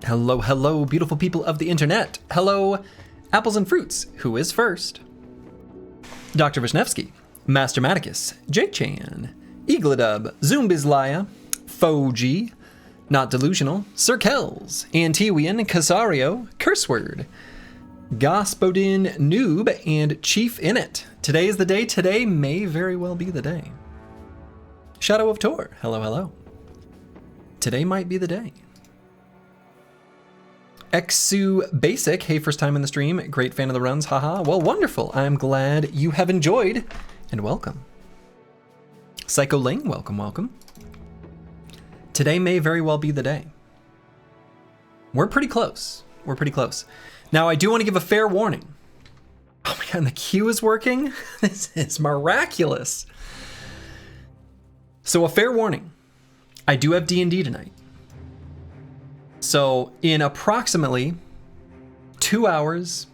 Hello, hello, beautiful people of the internet. Hello, apples and fruits. Who is first? Dr. Vishnevsky, Master Maticus, Jake Chan, Eagledub, Zoombizlaya, Foji, Not Delusional, Sir Kells, Antiwian, Casario, Curseword, Gospodin, Noob, and Chief Init. Today is the day. Today may very well be the day. Shadow of Tor, hello, hello. Today might be the day. Exu Basic, hey, first time in the stream, great fan of the runs, haha. Well, wonderful. I'm glad you have enjoyed, and welcome. Psycho Ling, welcome, welcome. Today may very well be the day. We're pretty close. We're pretty close. Now, I do want to give a fair warning. Oh my god, the queue is working? This is miraculous. So a fair warning. I do have D&D tonight. So in approximately 2 hours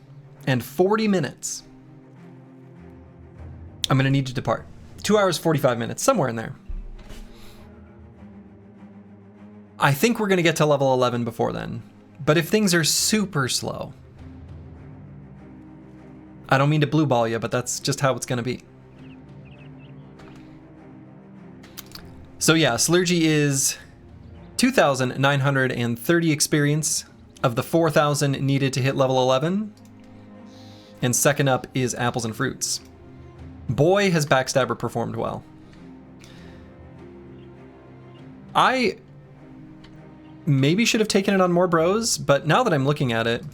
and 40 minutes, I'm going to need to depart. 2 hours, 45 minutes, somewhere in there. I think we're going to get to level 11 before then. But if things are super slow, I don't mean to blue ball you, but that's just how it's going to be. So yeah, Slurgy is 2,930 experience of the 4,000 needed to hit level 11. And second up is Apples and Fruits. Boy, has Backstabber performed well. I maybe should have taken it on more bros, but now that I'm looking at it,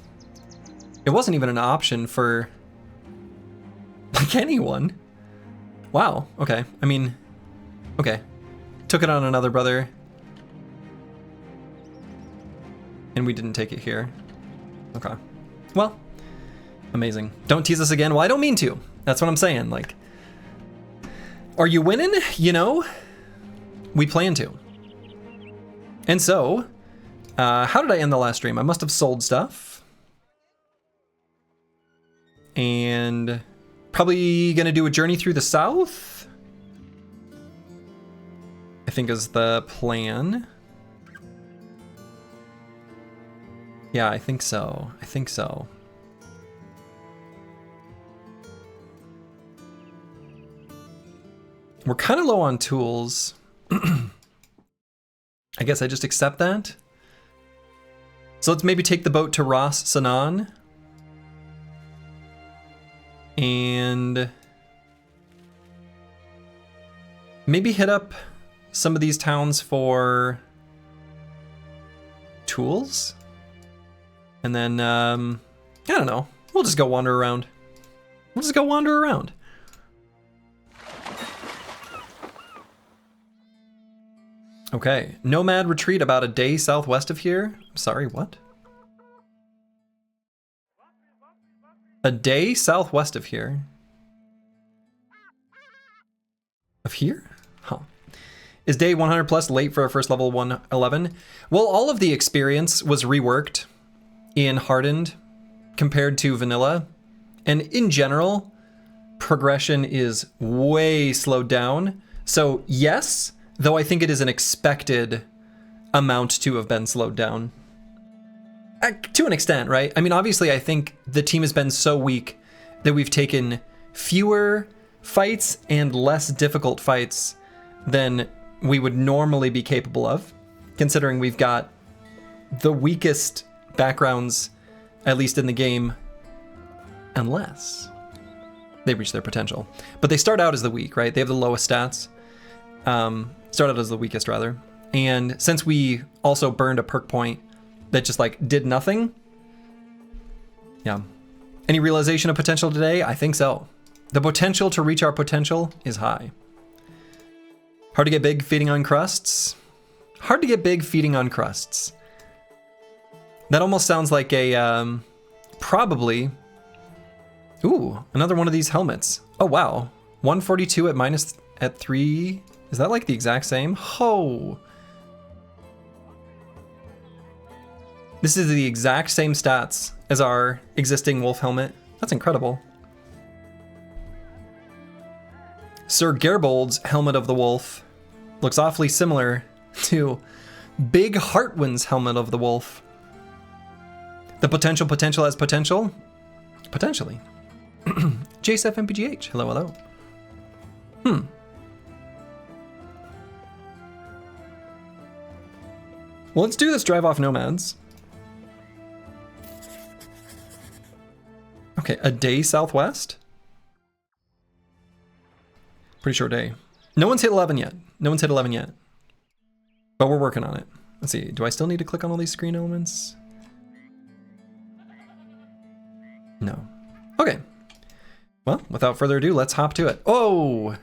it wasn't even an option for like anyone. Wow, okay. I mean, okay. Took it on another brother. And we didn't take it here. Okay. Well, amazing. Don't tease us again. Well, I don't mean to. That's what I'm saying. Like, are you winning? You know, we plan to. And so, how did I end the last stream? I must have sold stuff. And probably gonna do a journey through the south, I think is the plan. Yeah, I think so. I think so. We're kind of low on tools. I guess I just accept that. So let's maybe take the boat to Ras Sanan. And maybe hit up some of these towns for tools. And then, I don't know. We'll just go wander around. We'll just go wander around. Okay. Nomad retreat about a day southwest of here. I'm sorry, what? A day southwest of here? Of here? Huh. Is day 100 plus late for our first level 111? Well, all of the experience was reworked in Hardened compared to vanilla, and in general progression is way slowed down. So yes, though I think it is an expected amount to have been slowed down to an extent, right? I mean, obviously I think the team has been so weak that we've taken fewer fights and less difficult fights than we would normally be capable of, considering we've got the weakest backgrounds, at least in the game, unless they reach their potential. But they start out as the weak, right? They have the lowest stats. Start out as the weakest, rather. And since we also burned a perk point that just like did nothing, yeah. Any realization of potential today? I think so. The potential to reach our potential is high. Hard to get big feeding on crusts? Hard to get big feeding on crusts. That almost sounds like a, probably, ooh, another one of these helmets. Oh, wow. 142 at 3. Is that like the exact same? Oh. This is the exact same stats as our existing wolf helmet. That's incredible. Sir Gerbold's helmet of the wolf looks awfully similar to Big Hartwin's helmet of the wolf. The potential has potential? Potentially. JSF MPGH, hello, hello. Well, let's do this drive off nomads. Okay, a day southwest? Pretty short day. No one's hit 11 yet. No one's hit 11 yet. But we're working on it. Let's see, do I still need to click on all these screen elements? No. Okay. Well, without further ado, let's hop to it. Oh!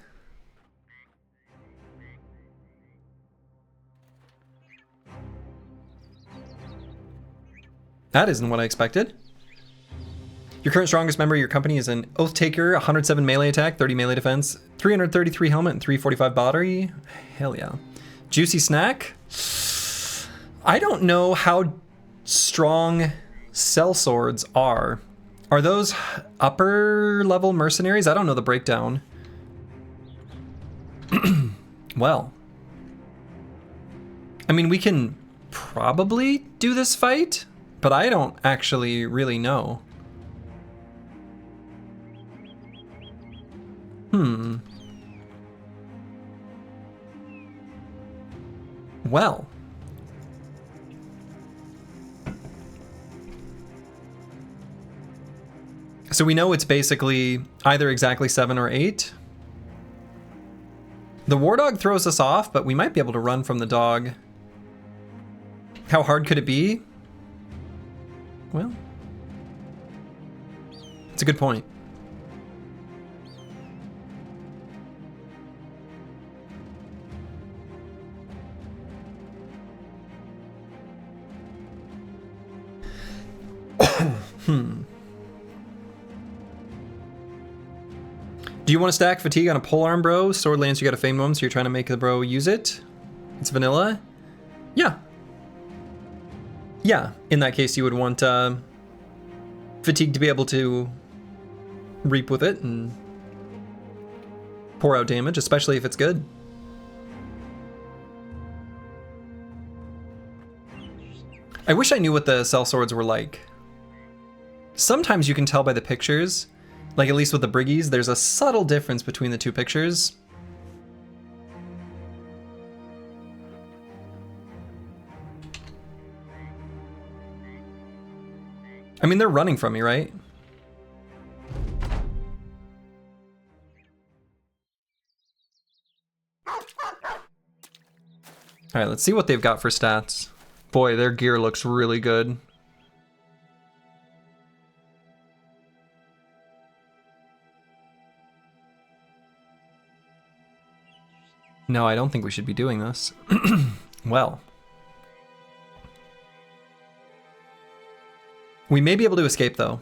That isn't what I expected. Your current strongest member of your company is an Oath Taker, 107 melee attack, 30 melee defense, 333 helmet, and 345 battery. Hell yeah. Juicy snack. I don't know how strong sellswords are. Are those upper level mercenaries? I don't know the breakdown. Well. I mean, we can probably do this fight, but I don't actually really know. Well. So we know it's basically either exactly 7 or 8. The war dog throws us off, but we might be able to run from the dog. How hard could it be? Well, it's a good point. Do you want to stack fatigue on a polearm, bro? Sword lance, you got a famed one, so you're trying to make the bro use it? It's vanilla? Yeah. Yeah, in that case you would want fatigue to be able to reap with it and pour out damage, especially if it's good. I wish I knew what the sellswords were like. Sometimes you can tell by the pictures, like at least with the Briggies, there's a subtle difference between the two pictures. I mean, they're running from me, right? All right, let's see what they've got for stats. Boy, their gear looks really good. No, I don't think we should be doing this. Well. We may be able to escape, though.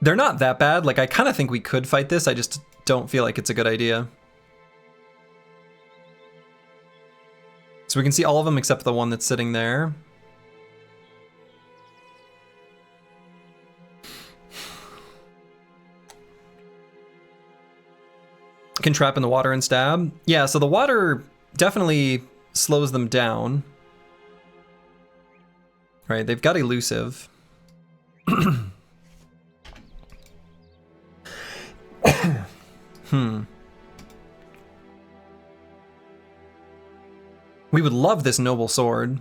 They're not that bad. Like, I kind of think we could fight this. I just don't feel like it's a good idea. So we can see all of them except the one that's sitting there. Can trap in the water and stab. Yeah, so the water definitely slows them down. Right, they've got elusive. We would love this noble sword.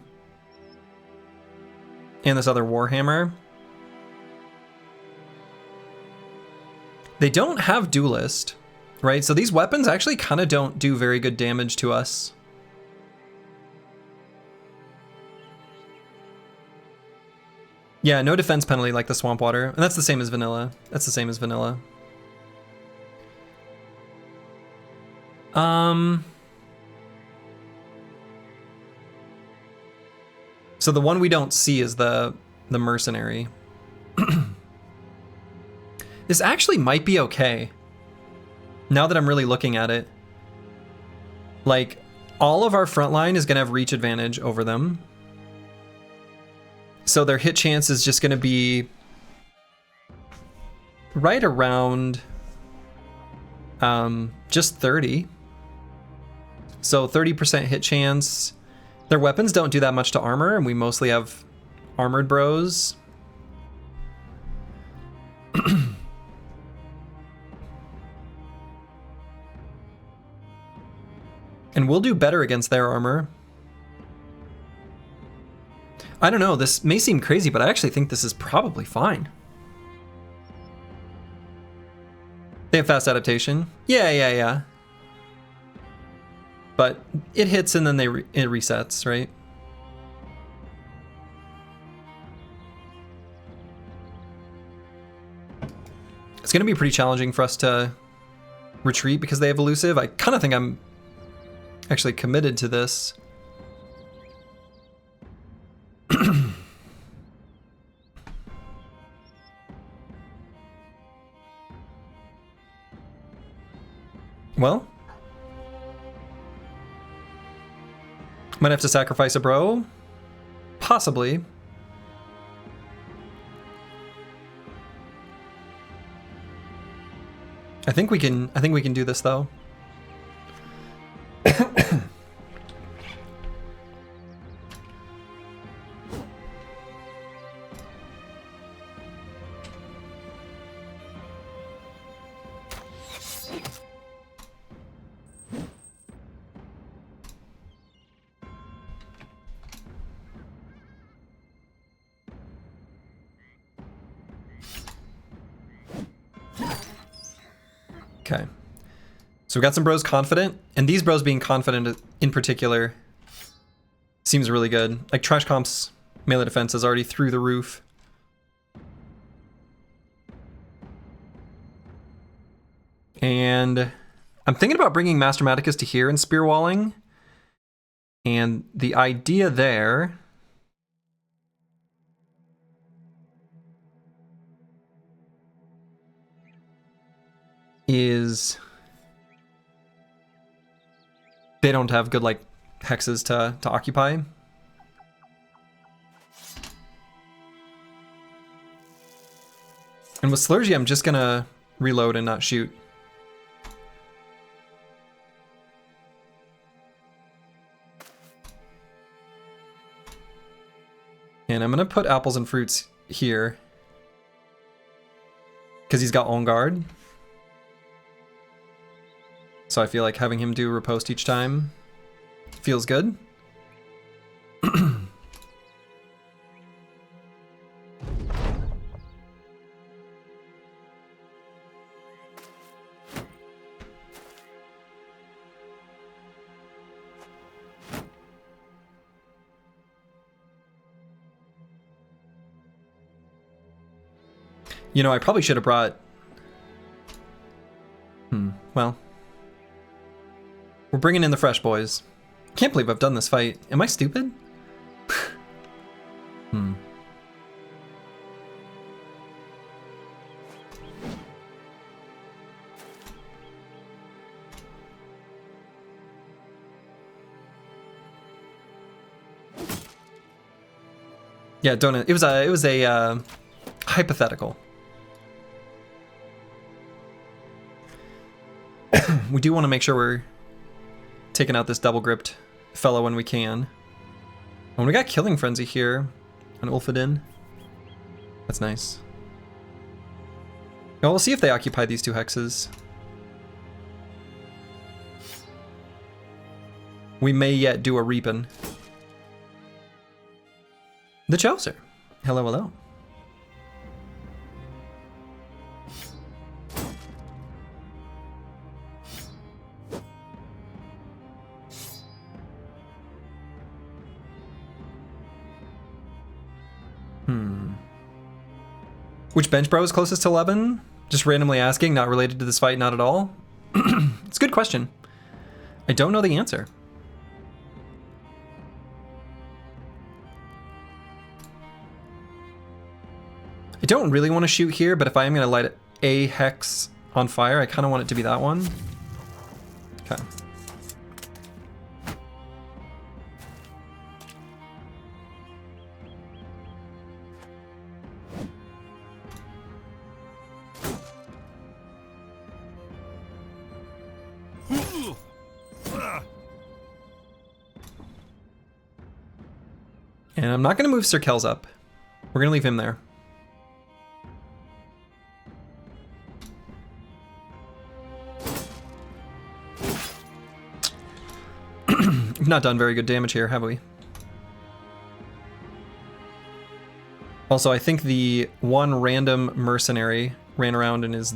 And this other warhammer. They don't have duelist. Right, so these weapons actually kind of don't do very good damage to us. Yeah, no defense penalty like the swamp water. And that's the same as vanilla. That's the same as vanilla. So the one we don't see is the mercenary. This actually might be okay. Now that I'm really looking at it, like, all of our front line is going to have reach advantage over them. So their hit chance is just going to be right around just 30. So 30% hit chance. Their weapons don't do that much to armor, and we mostly have armored bros. And we'll do better against their armor. I don't know, this may seem crazy, but I actually think this is probably fine. They have fast adaptation. Yeah. But it hits and then it resets, right? It's going to be pretty challenging for us to retreat because they have elusive. I kind of think I'm actually committed to this. Well, might have to sacrifice a bro, possibly. I think we can do this though. Okay, so we got some bros confident, and these bros being confident in particular seems really good. Like Trash Comp's melee defense is already through the roof. And I'm thinking about bringing Master Maticus to here and spear walling. And the idea there is they don't have good like hexes to occupy. And with Slurgy, I'm just gonna reload and not shoot. And I'm gonna put apples and fruits here because he's got on guard. So I feel like having him do riposte each time feels good. You know, I probably should have brought... well... We're bringing in the fresh boys. Can't believe I've done this fight. Am I stupid? Yeah, donut. It was a hypothetical. We do want to make sure we're taking out this double-gripped fellow when we can. And we got Killing Frenzy here on Ulfadin. That's nice. Now we'll see if they occupy these two hexes. We may yet do a Reapin'. The Chaucer. Hello, hello. Which bench bro is closest to 11? Just randomly asking, not related to this fight, not at all? It's a good question. I don't know the answer. I don't really want to shoot here, but if I am going to light a hex on fire, I kind of want it to be that one. Okay. And I'm not going to move Sir Kells up. We're going to leave him there. We've not done very good damage here, have we? Also, I think the one random mercenary ran around and is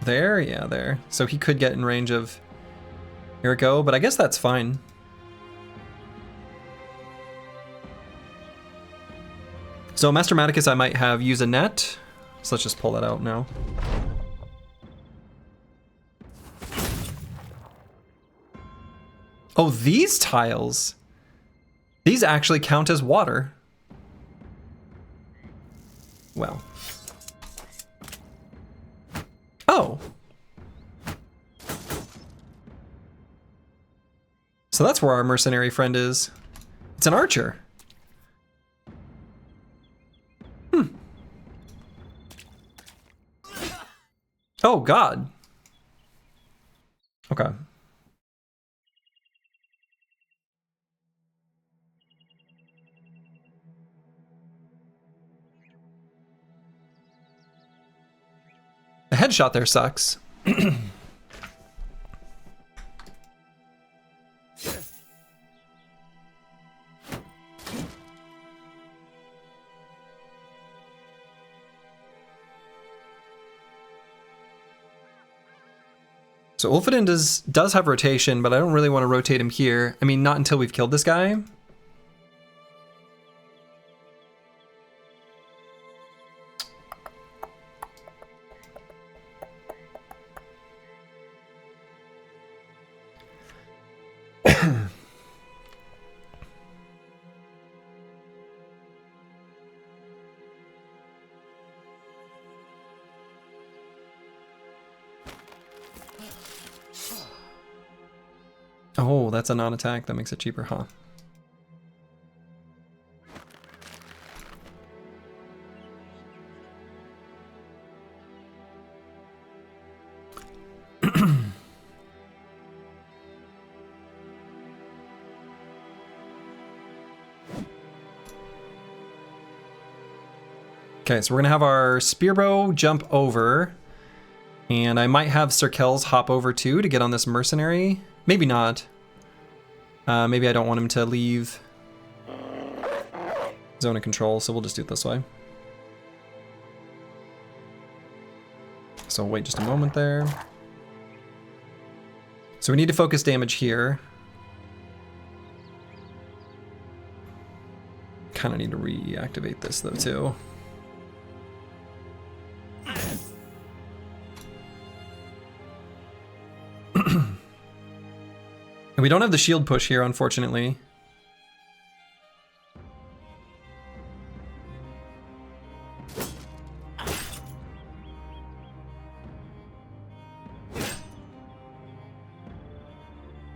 there? Yeah, there. So he could get in range of Jericho, but I guess that's fine. So Master Maticus I might have use a net. So let's just pull that out now. Oh, these tiles. These actually count as water. Well. Oh. So that's where our mercenary friend is. It's an archer. Oh, God. Okay. The headshot there sucks. So Ulfedin does have rotation, but I don't really want to rotate him here. I mean, not until we've killed this guy. Oh, that's a non-attack. That makes it cheaper, huh? Okay, so we're gonna have our Spearbow jump over, and I might have Sir Kells hop over too to get on this mercenary. Maybe not. Maybe I don't want him to leave zone of control, so we'll just do it this way. So wait just a moment there. So we need to focus damage here. Kind of need to reactivate this though too. And we don't have the shield push here, unfortunately.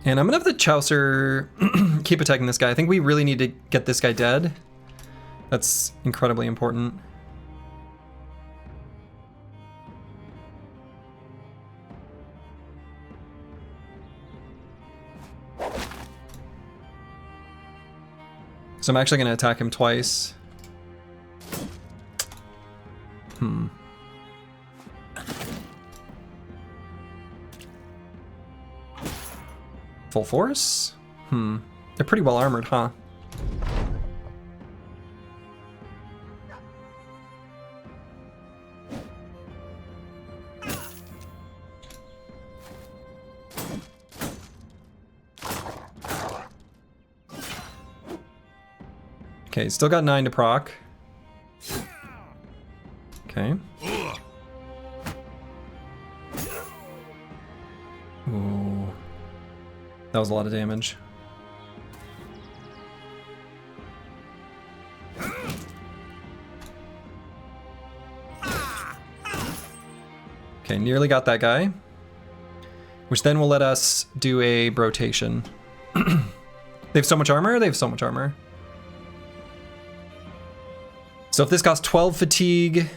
And I'm gonna have the Chaucer keep attacking this guy. I think we really need to get this guy dead. That's incredibly important. So I'm actually going to attack him twice. Full force? They're pretty well armored, huh? Okay, still got 9 to proc. Okay. Ooh. That was a lot of damage. Okay, nearly got that guy. Which then will let us do a rotation. They have so much armor? They have so much armor. So if this costs 12 fatigue,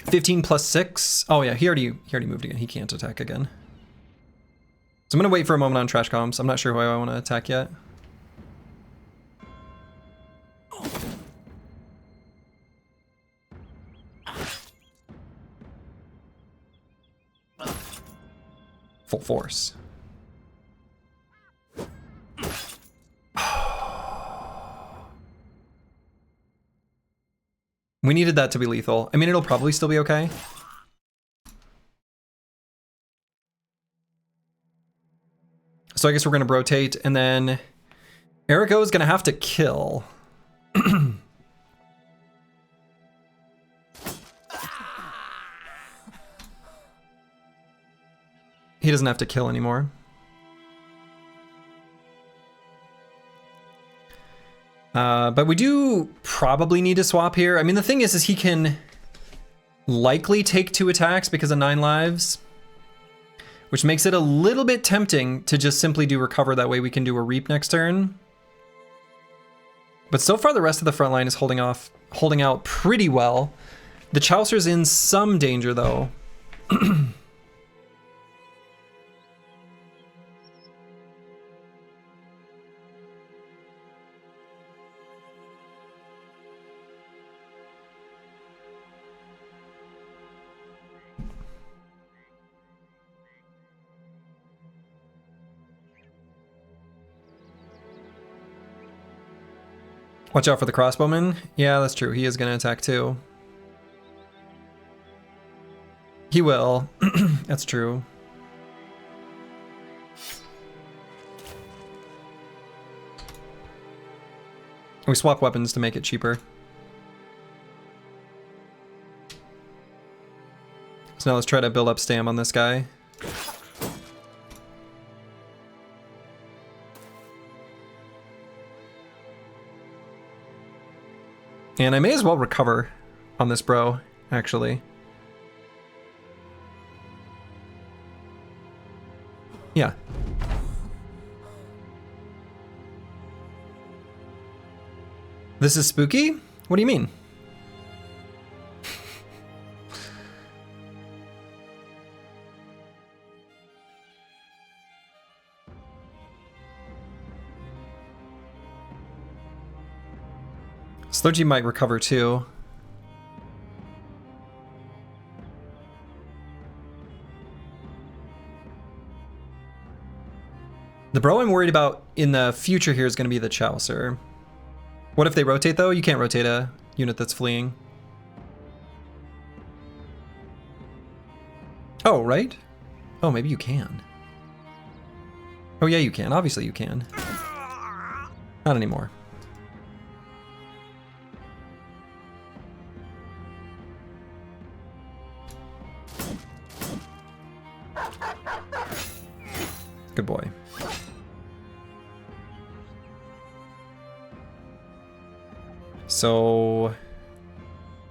15 plus 6. Oh yeah, he already moved again. He can't attack again. So I'm gonna wait for a moment on trash comms. I'm not sure who I want to attack yet. full force. We needed that to be lethal. I mean, it'll probably still be okay. So I guess we're gonna rotate, and then Eriko is gonna have to kill. He doesn't have to kill anymore. But we do probably need to swap here. I mean, the thing is he can likely take 2 attacks because of 9 lives, which makes it a little bit tempting to just simply do recover. That way we can do a reap next turn. But so far the rest of the front line is holding out pretty well. The Chaucer's in some danger though. Watch out for the crossbowman. Yeah, that's true. He is going to attack too. He will. That's true. We swap weapons to make it cheaper. So now let's try to build up stam on this guy. And I may as well recover on this bro, actually. Yeah. This is spooky? What do you mean? Slurgy might recover too. The bro I'm worried about in the future here is going to be the Chaucer. What if they rotate though? You can't rotate a unit that's fleeing. Oh, right? Oh, maybe you can. Oh yeah, you can. Obviously you can. Not anymore. Good boy. So,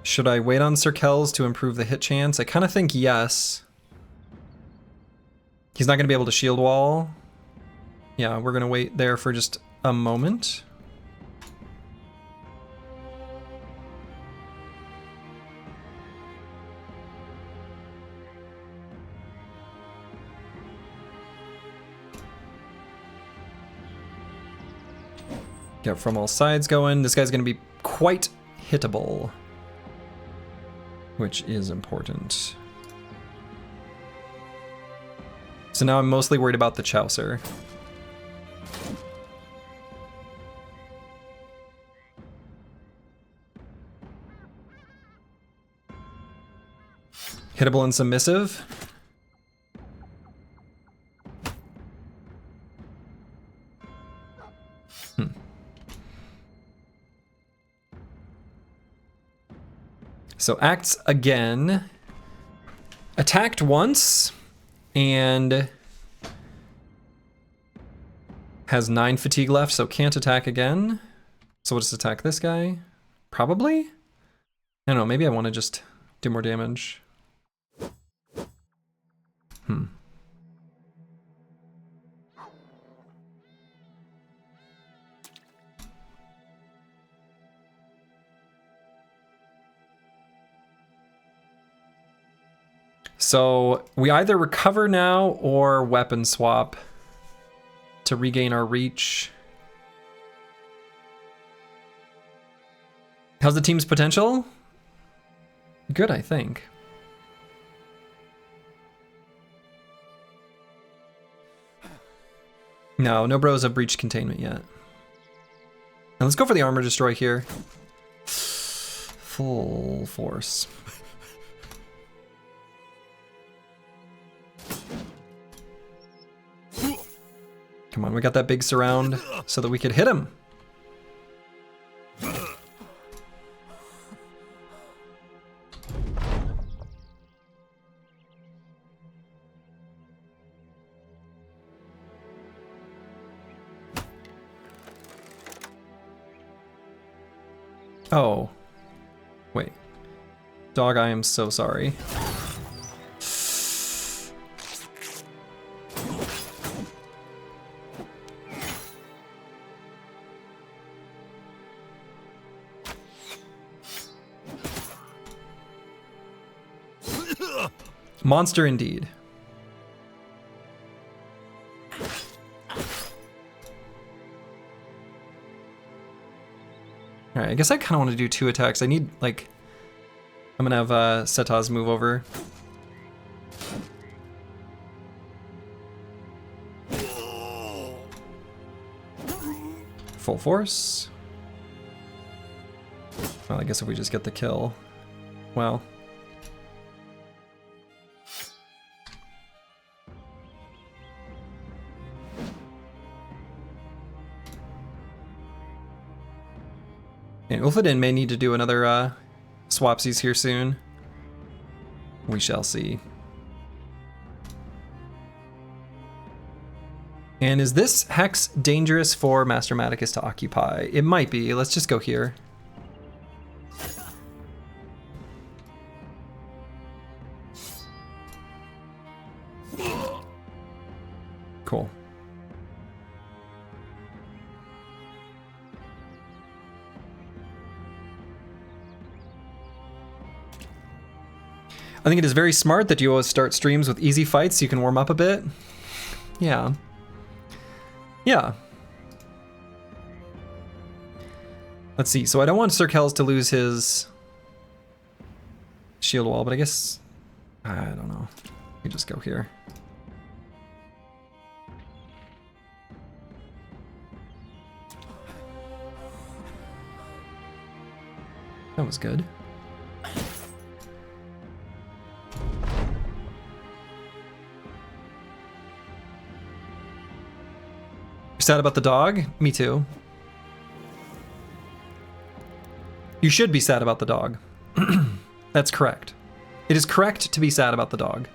should I wait on Sir Kells to improve the hit chance? I kind of think yes. He's not going to be able to shield wall. Yeah, we're going to wait there for just a moment. Get from all sides going. This guy's going to be quite hittable, which is important. So now I'm mostly worried about the Chaucer. Hittable and submissive. So acts again, attacked once, and has 9 fatigue left, so can't attack again. So we'll just attack this guy, probably? I don't know, maybe I want to just do more damage. So we either recover now or weapon swap to regain our reach. How's the team's potential? Good, I think. No, no bros have breached containment yet. Now let's go for the armor destroy here. Full force. Come on, we got that big surround so that we could hit him. Oh, wait. Dog, I am so sorry. Monster indeed. Alright, I guess I kind of want to do 2 attacks. I need, like... I'm gonna have Setaz move over. Full force. Well, I guess if we just get the kill. Well... And Ulfadin may need to do another swapsies here soon. We shall see. And is this hex dangerous for Master Maticus to occupy? It might be. Let's just go here. Cool. I think it is very smart that you always start streams with easy fights so you can warm up a bit. Yeah. Yeah. Let's see. So I don't want Sir Kells to lose his shield wall, but I guess... I don't know. We just go here. That was good. Sad about the dog? Me too. You should be sad about the dog. That's correct. It is correct to be sad about the dog.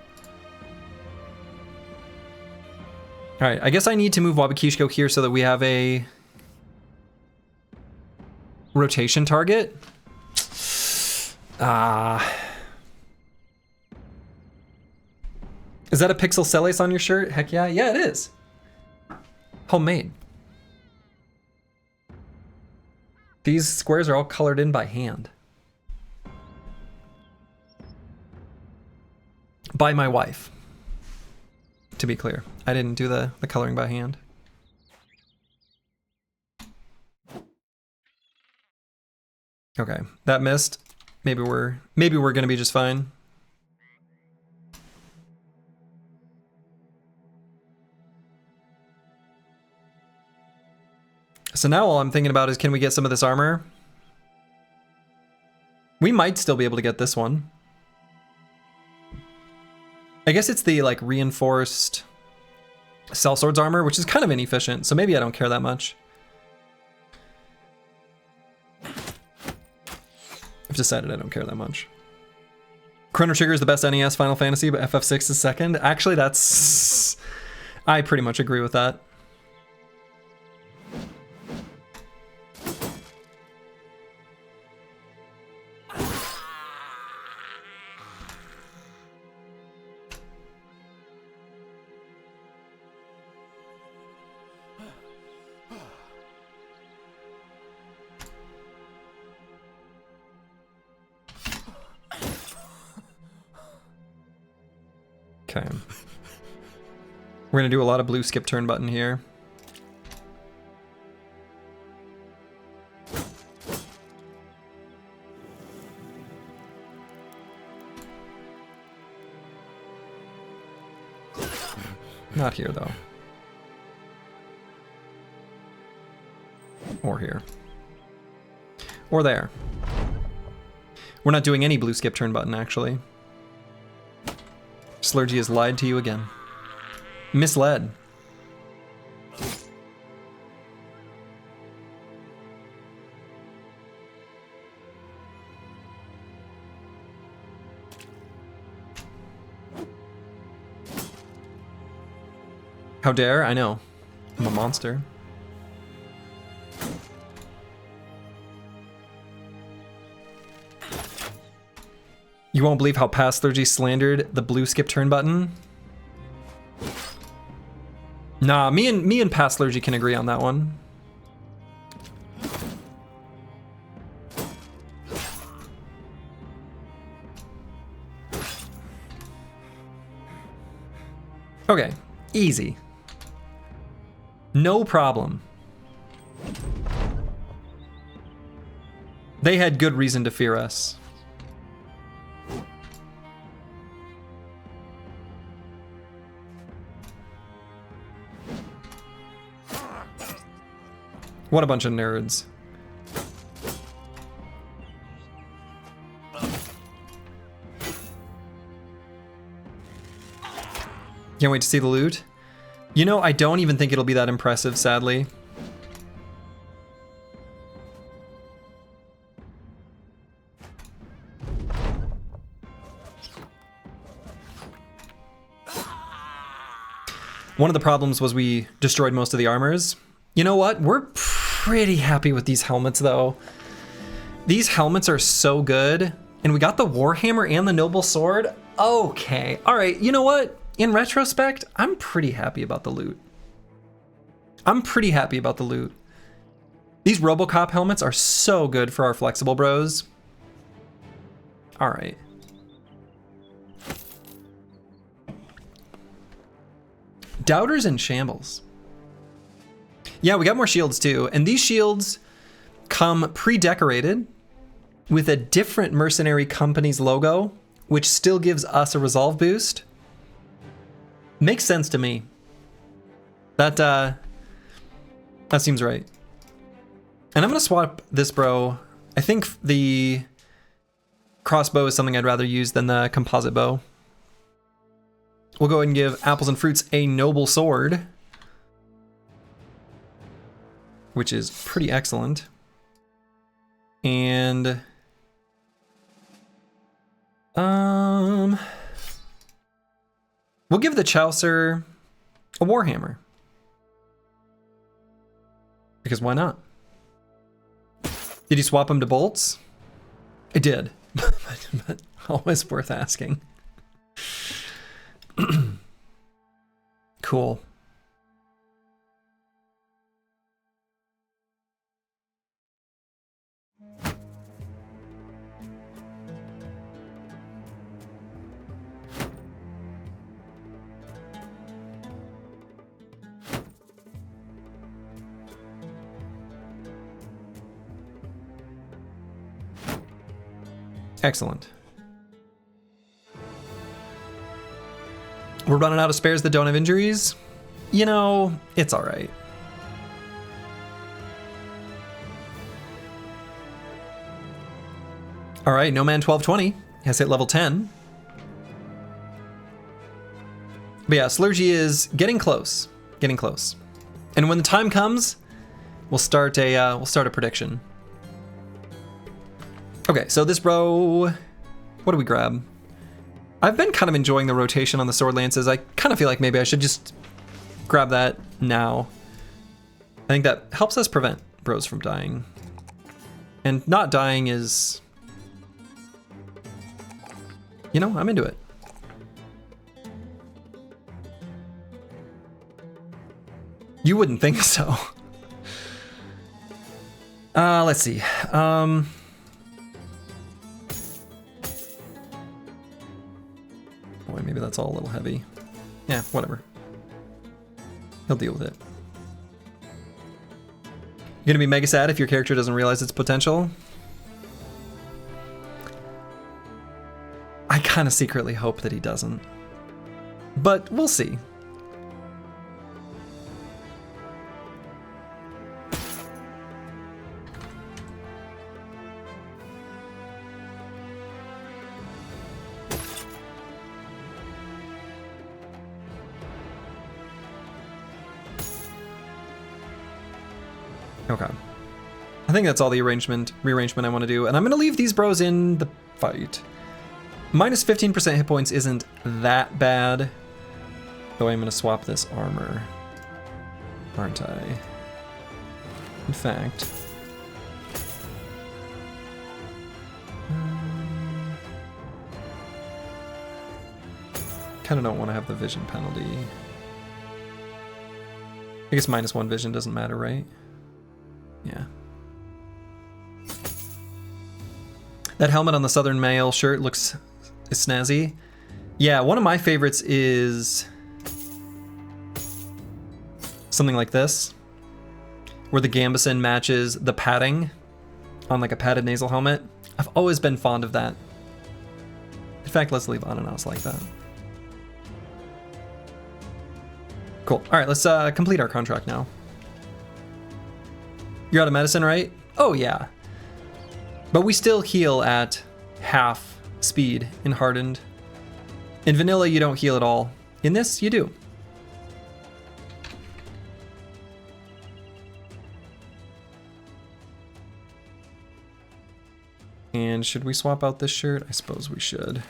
Alright, I guess I need to move Wabakishko here so that we have a rotation target. Is that a Pixel Celes on your shirt? Heck yeah. Yeah, it is. Homemade. These squares are all colored in by hand. By my wife. To be clear. I didn't do the coloring by hand. Okay, that missed. Maybe we're gonna be just fine. So now all I'm thinking about is, can we get some of this armor? We might still be able to get this one. I guess it's the like reinforced sellswords armor, which is kind of inefficient, so maybe I don't care that much. I've decided I don't care that much. Chrono Trigger is the best NES Final Fantasy, but FF6 is second. Actually, that's... I pretty much agree with that. Okay. We're gonna do a lot of blue skip turn button here. Not here though. Or here. Or there. We're not doing any blue skip turn button, actually. Slurgy has lied to you again. Misled. How dare? I know. I'm a monster. You won't believe how past Slurgy slandered the blue skip turn button. Nah, me and past Slurgy can agree on that one. Okay, easy. No problem. They had good reason to fear us. What a bunch of nerds. Can't wait to see the loot. You know, I don't even think it'll be that impressive, sadly. One of the problems was we destroyed most of the armors. You know what? We're pretty happy with these helmets, though. These helmets are so good. And we got the Warhammer and the Noble Sword. Okay. All right. You know what? In retrospect, I'm pretty happy about the loot. I'm pretty happy about the loot. These RoboCop helmets are so good for our flexible bros. All right. Doubters and Shambles. Yeah, we got more shields too. And these shields come pre-decorated with a different mercenary company's logo, which still gives us a resolve boost. Makes sense to me. That seems right. And I'm gonna swap this bro. I think the crossbow is something I'd rather use than the composite bow. We'll go ahead and give Apples and Fruits a Noble Sword, which is pretty excellent. And we'll give the Chaucer a Warhammer. Because why not? Did you swap him to bolts? I did, but always worth asking. Cool. Excellent. We're running out of spares that don't have injuries. You know, it's all right. All right, No Man 1220 has hit level 10. But yeah, Slurgy is getting close, getting close. And when the time comes, we'll start a prediction. Okay, so this bro, what do we grab? I've been kind of enjoying the rotation on the sword lances. I kind of feel like maybe I should just grab that now. I think that helps us prevent bros from dying. And not dying is, you know, I'm into it. You wouldn't think so. Let's see. Boy, maybe that's all a little heavy. Yeah, whatever. He'll deal with it. You're gonna be mega sad if your character doesn't realize its potential. I kind of secretly hope that he doesn't. But we'll see. Okay. I think that's all the rearrangement I want to do. And I'm going to leave these bros in the fight. Minus 15% hit points isn't that bad. Though I'm going to swap this armor. Aren't I? In fact... kind of don't want to have the vision penalty. I guess -1 vision doesn't matter, right? Yeah. That helmet on the Southern Mail shirt looks snazzy. Yeah, one of my favorites is something like this, where the gambeson matches the padding on like a padded nasal helmet. I've always been fond of that. In fact, let's leave Ananas like that. Cool. All right, let's complete our contract now. You're out of medicine, right? Oh, yeah. But we still heal at half speed in Hardened. In Vanilla, you don't heal at all. In this, you do. And should we swap out this shirt? I suppose we should.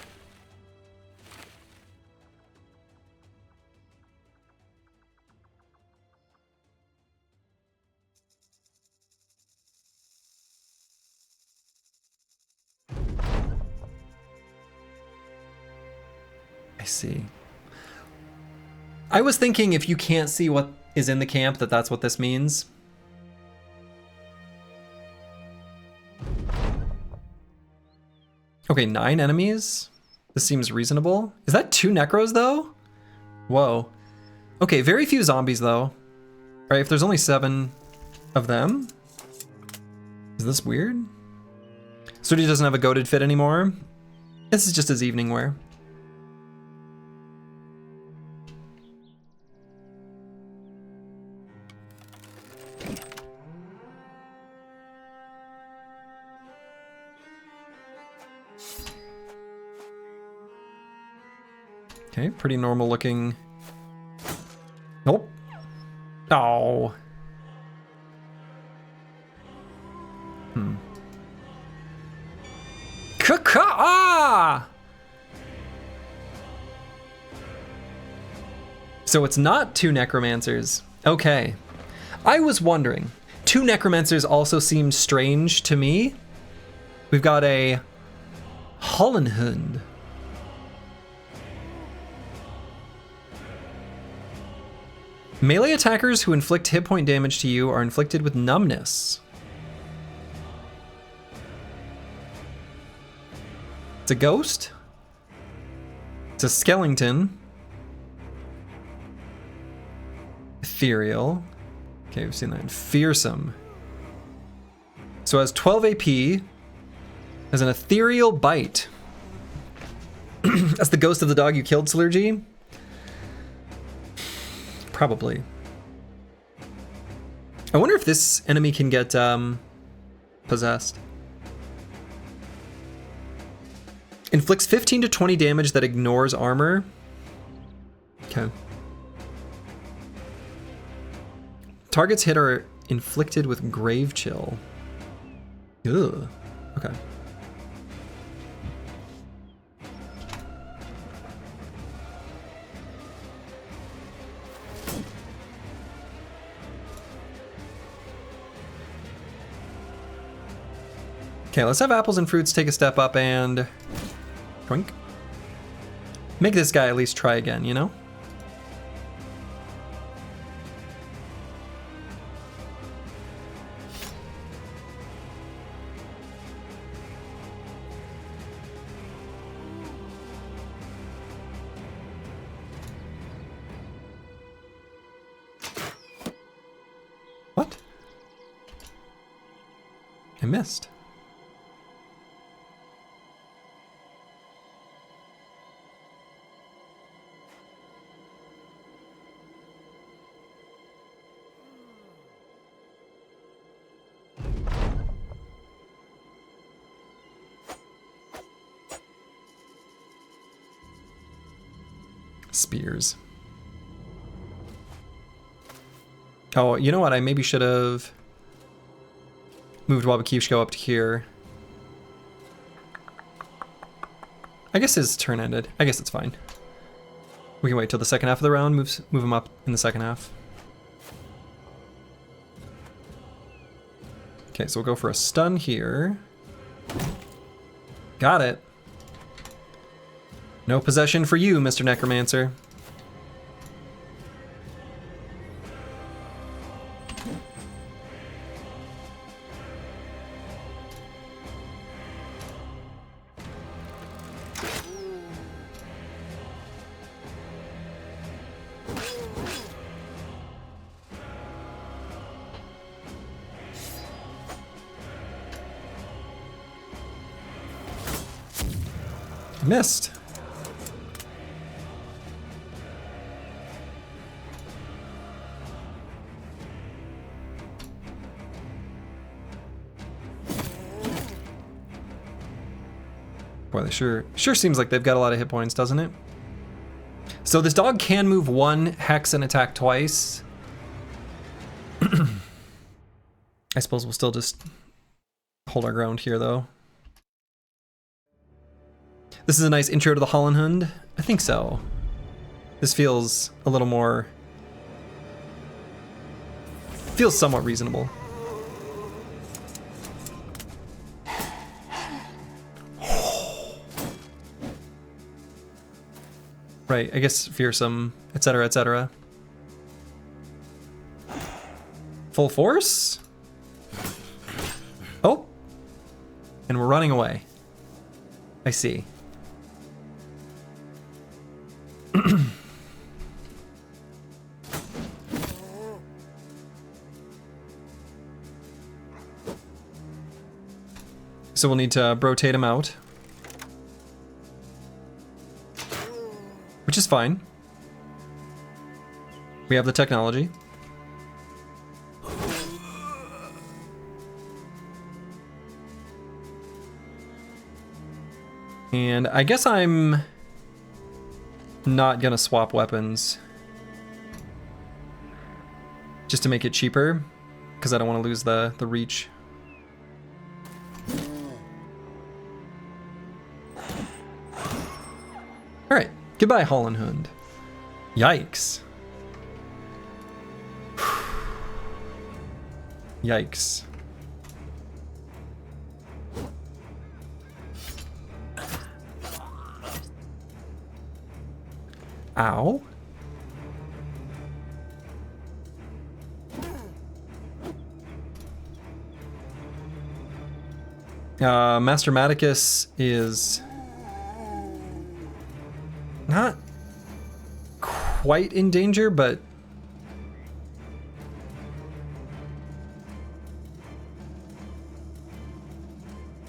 I see. I was thinking if you can't see what is in the camp, that's what this means. Okay, 9 enemies. This seems reasonable. Is that 2 Necros though? Whoa. Okay, very few zombies though. All right, if there's only 7 of them. Is this weird? Sooty doesn't have a goated fit anymore. This is just his evening wear. Okay, pretty normal looking. Nope. Oh. Ka-ka-ah! So it's not 2 necromancers. Okay. I was wondering. 2 necromancers also seemed strange to me. We've got a Hardened. Melee attackers who inflict hit point damage to you are inflicted with numbness. It's a ghost. It's a skeleton. Ethereal. Okay, we've seen that. Fearsome. So it has 12 AP. Has an ethereal bite. That's the ghost of the dog you killed, Slurgy? Probably. I wonder if this enemy can get possessed. Inflicts 15 to 20 damage that ignores armor. Okay. Targets hit are inflicted with grave chill. Ugh. Okay. Okay, let's have apples and fruits take a step up and twink. Make this guy at least try again, you know? What? I missed. Spears. Oh, you know what? I maybe should have Moved Wabakishko up to here. I guess his turn ended. I guess it's fine. We can wait till the second half of the round, move him up in the second half. Okay, so we'll go for a stun here. Got it. No possession for you, Mr. Necromancer. Missed. Boy, they sure seems like they've got a lot of hit points, doesn't it? So this dog can move 1 hex and attack twice. I suppose we'll still just hold our ground here, though. This is a nice intro to the Hardened. I think so. This feels a little more... feels somewhat reasonable. Right, I guess fearsome, etc., etc. Full force? Oh! And we're running away. I see. So we'll need to rotate him out. Which is fine. We have the technology. And I guess I'm not gonna swap weapons just to make it cheaper, because I don't want to lose the reach. All right, goodbye, Hardened. Yikes. Yikes. Ow. Master Maticus is not quite in danger, but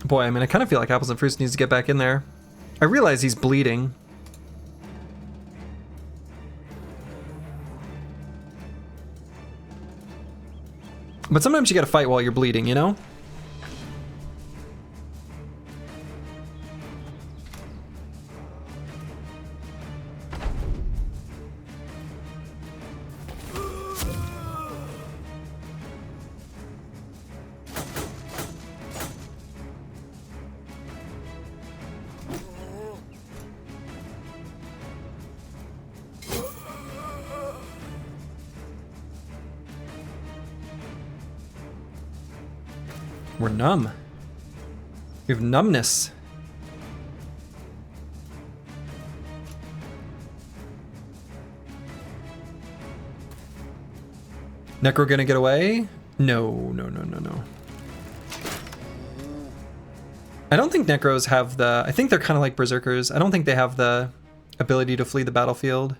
boy, I mean, I kind of feel like Apples and Fruits needs to get back in there. I realize he's bleeding. But sometimes you gotta fight while you're bleeding, you know? We're numb. We have numbness. Necro gonna get away? No, no, no, no, no. I don't think Necros have the... I think they're kind of like Berserkers. I don't think they have the ability to flee the battlefield.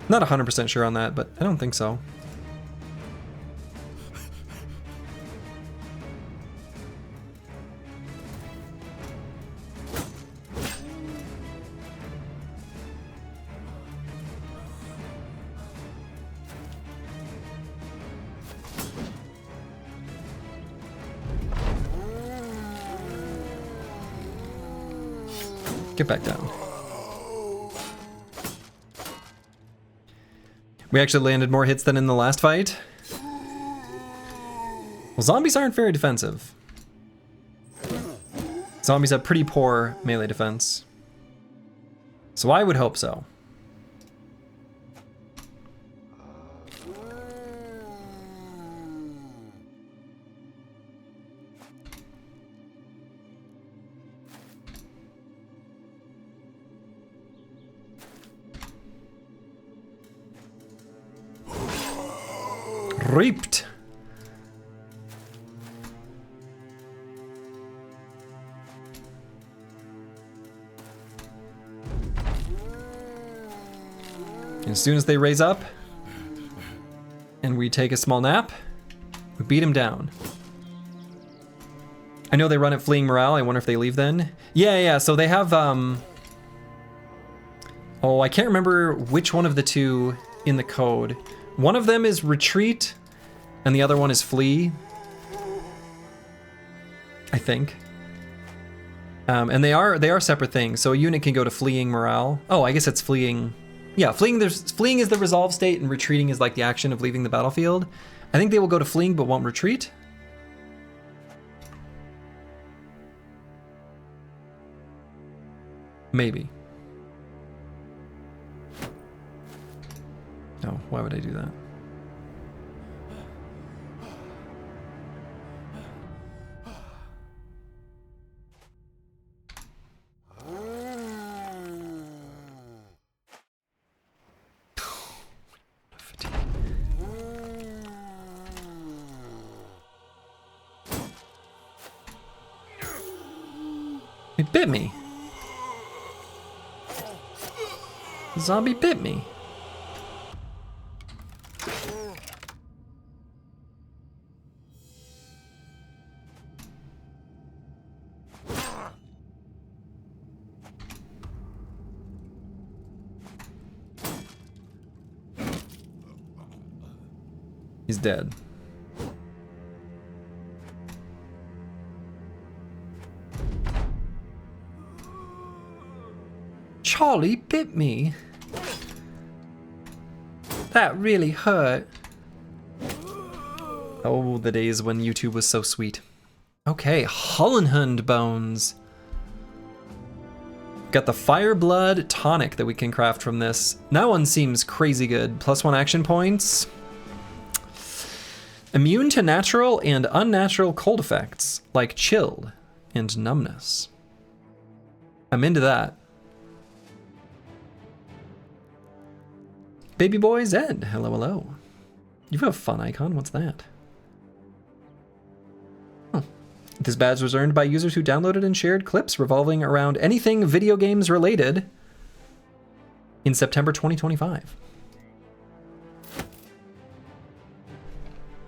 Not 100% sure on that, but I don't think so. Get back down. We actually landed more hits than in the last fight. Well, zombies aren't very defensive. Zombies have pretty poor melee defense. So I would hope so. Reaped. As soon as they raise up and we take a small nap, we beat them down. I know they run at fleeing morale. I wonder if they leave then. Yeah, so they have, oh, I can't remember which one of the two in the code. One of them is retreat and the other one is flee, I think. And they are separate things. So a unit can go to fleeing morale. Oh, I guess it's fleeing. Yeah, fleeing is the resolve state and retreating is like the action of leaving the battlefield. I think they will go to fleeing but won't retreat. Maybe. No, why would I do that? It bit me. The zombie bit me. He's dead. Charlie bit me. That really hurt. Oh, the days when YouTube was so sweet. Okay, Hardened bones. Got the Fire Blood tonic that we can craft from this. That one seems crazy good. +1 action points. Immune to natural and unnatural cold effects, like chilled and numbness. I'm into that. Baby boy Zed, hello, hello. You have a fun icon, what's that? Oh. This badge was earned by users who downloaded and shared clips revolving around anything video games related in September 2025.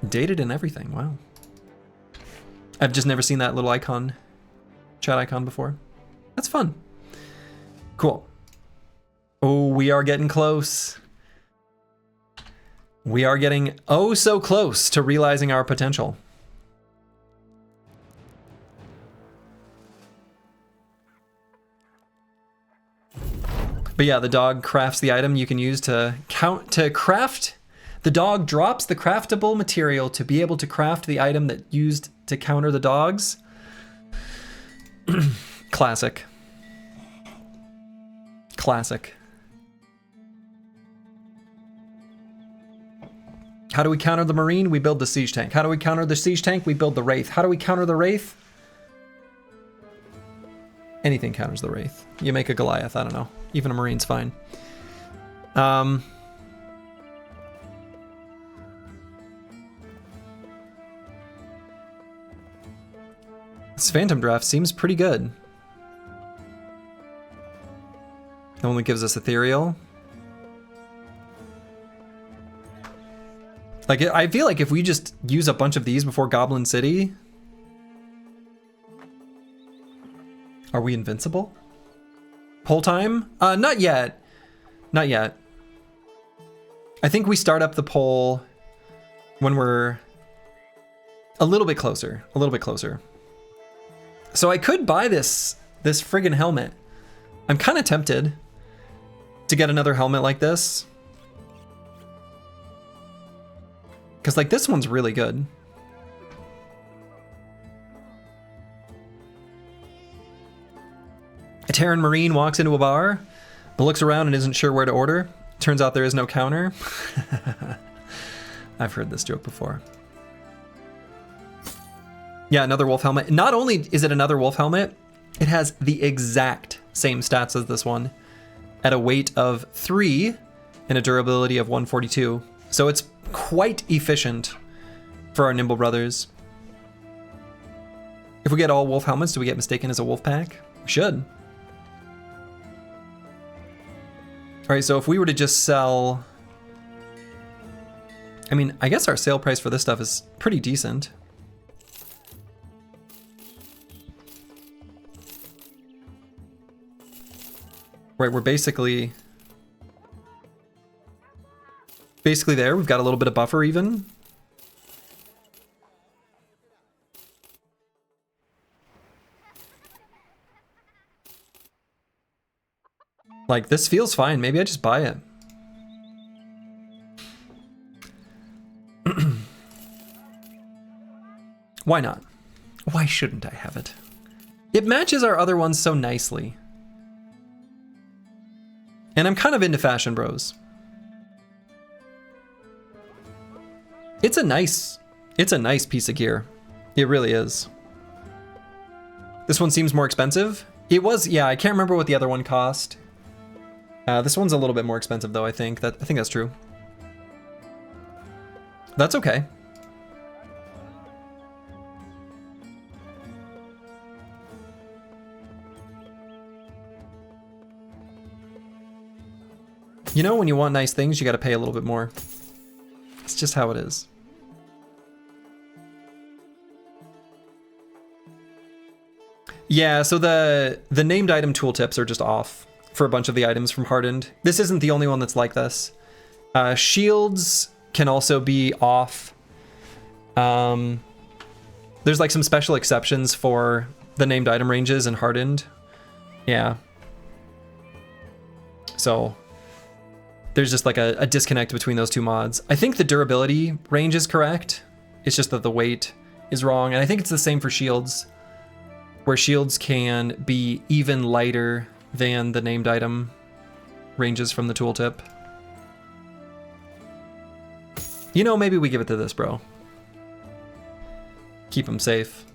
Dated and everything, wow. I've just never seen that little icon, chat icon before. That's fun. Cool. Oh, we are getting close. We are getting oh so close to realizing our potential. But yeah, the dog crafts the item you can use to craft. The dog drops the craftable material to be able to craft the item that used to counter the dogs. Classic. Classic. How do we counter the Marine? We build the Siege Tank. How do we counter the Siege Tank? We build the Wraith. How do we counter the Wraith? Anything counters the Wraith. You make a Goliath, I don't know. Even a Marine's fine. This Phantom Draft seems pretty good. It only gives us Ethereal. Like, I feel like if we just use a bunch of these before Goblin City... Are we invincible? Whole time? Not yet. Not yet. I think we start up the poll when we're a little bit closer. A little bit closer. So I could buy this friggin' helmet. I'm kind of tempted to get another helmet like this. Because, like, this one's really good. A Terran Marine walks into a bar, but looks around and isn't sure where to order. Turns out there is no counter. I've heard this joke before. Yeah, another wolf helmet. Not only is it another wolf helmet, it has the exact same stats as this one at a weight of 3 and a durability of 142. So it's quite efficient for our nimble brothers. If we get all wolf helmets, do we get mistaken as a wolf pack? We should. All right, so if we were to just sell... I mean, I guess our sale price for this stuff is pretty decent. Right, we're basically there. We've got a little bit of buffer even. Like, this feels fine. Maybe I just buy it. Why not? Why shouldn't I have it? It matches our other ones so nicely. And I'm kind of into fashion bros. It's a nice piece of gear. It really is. This one seems more expensive. It was, yeah, I can't remember what the other one cost. This one's a little bit more expensive though, I think that's true. That's okay. You know, when you want nice things, you gotta pay a little bit more. It's just how it is. Yeah, so the named item tooltips are just off for a bunch of the items from Hardened. This isn't the only one that's like this. Shields can also be off. There's like some special exceptions for the named item ranges in Hardened. Yeah. So there's just like a disconnect between those two mods. I think the durability range is correct. It's just that the weight is wrong. And I think it's the same for shields, where shields can be even lighter than the named item ranges from the tooltip. You know, maybe we give it to this, bro. Keep them safe.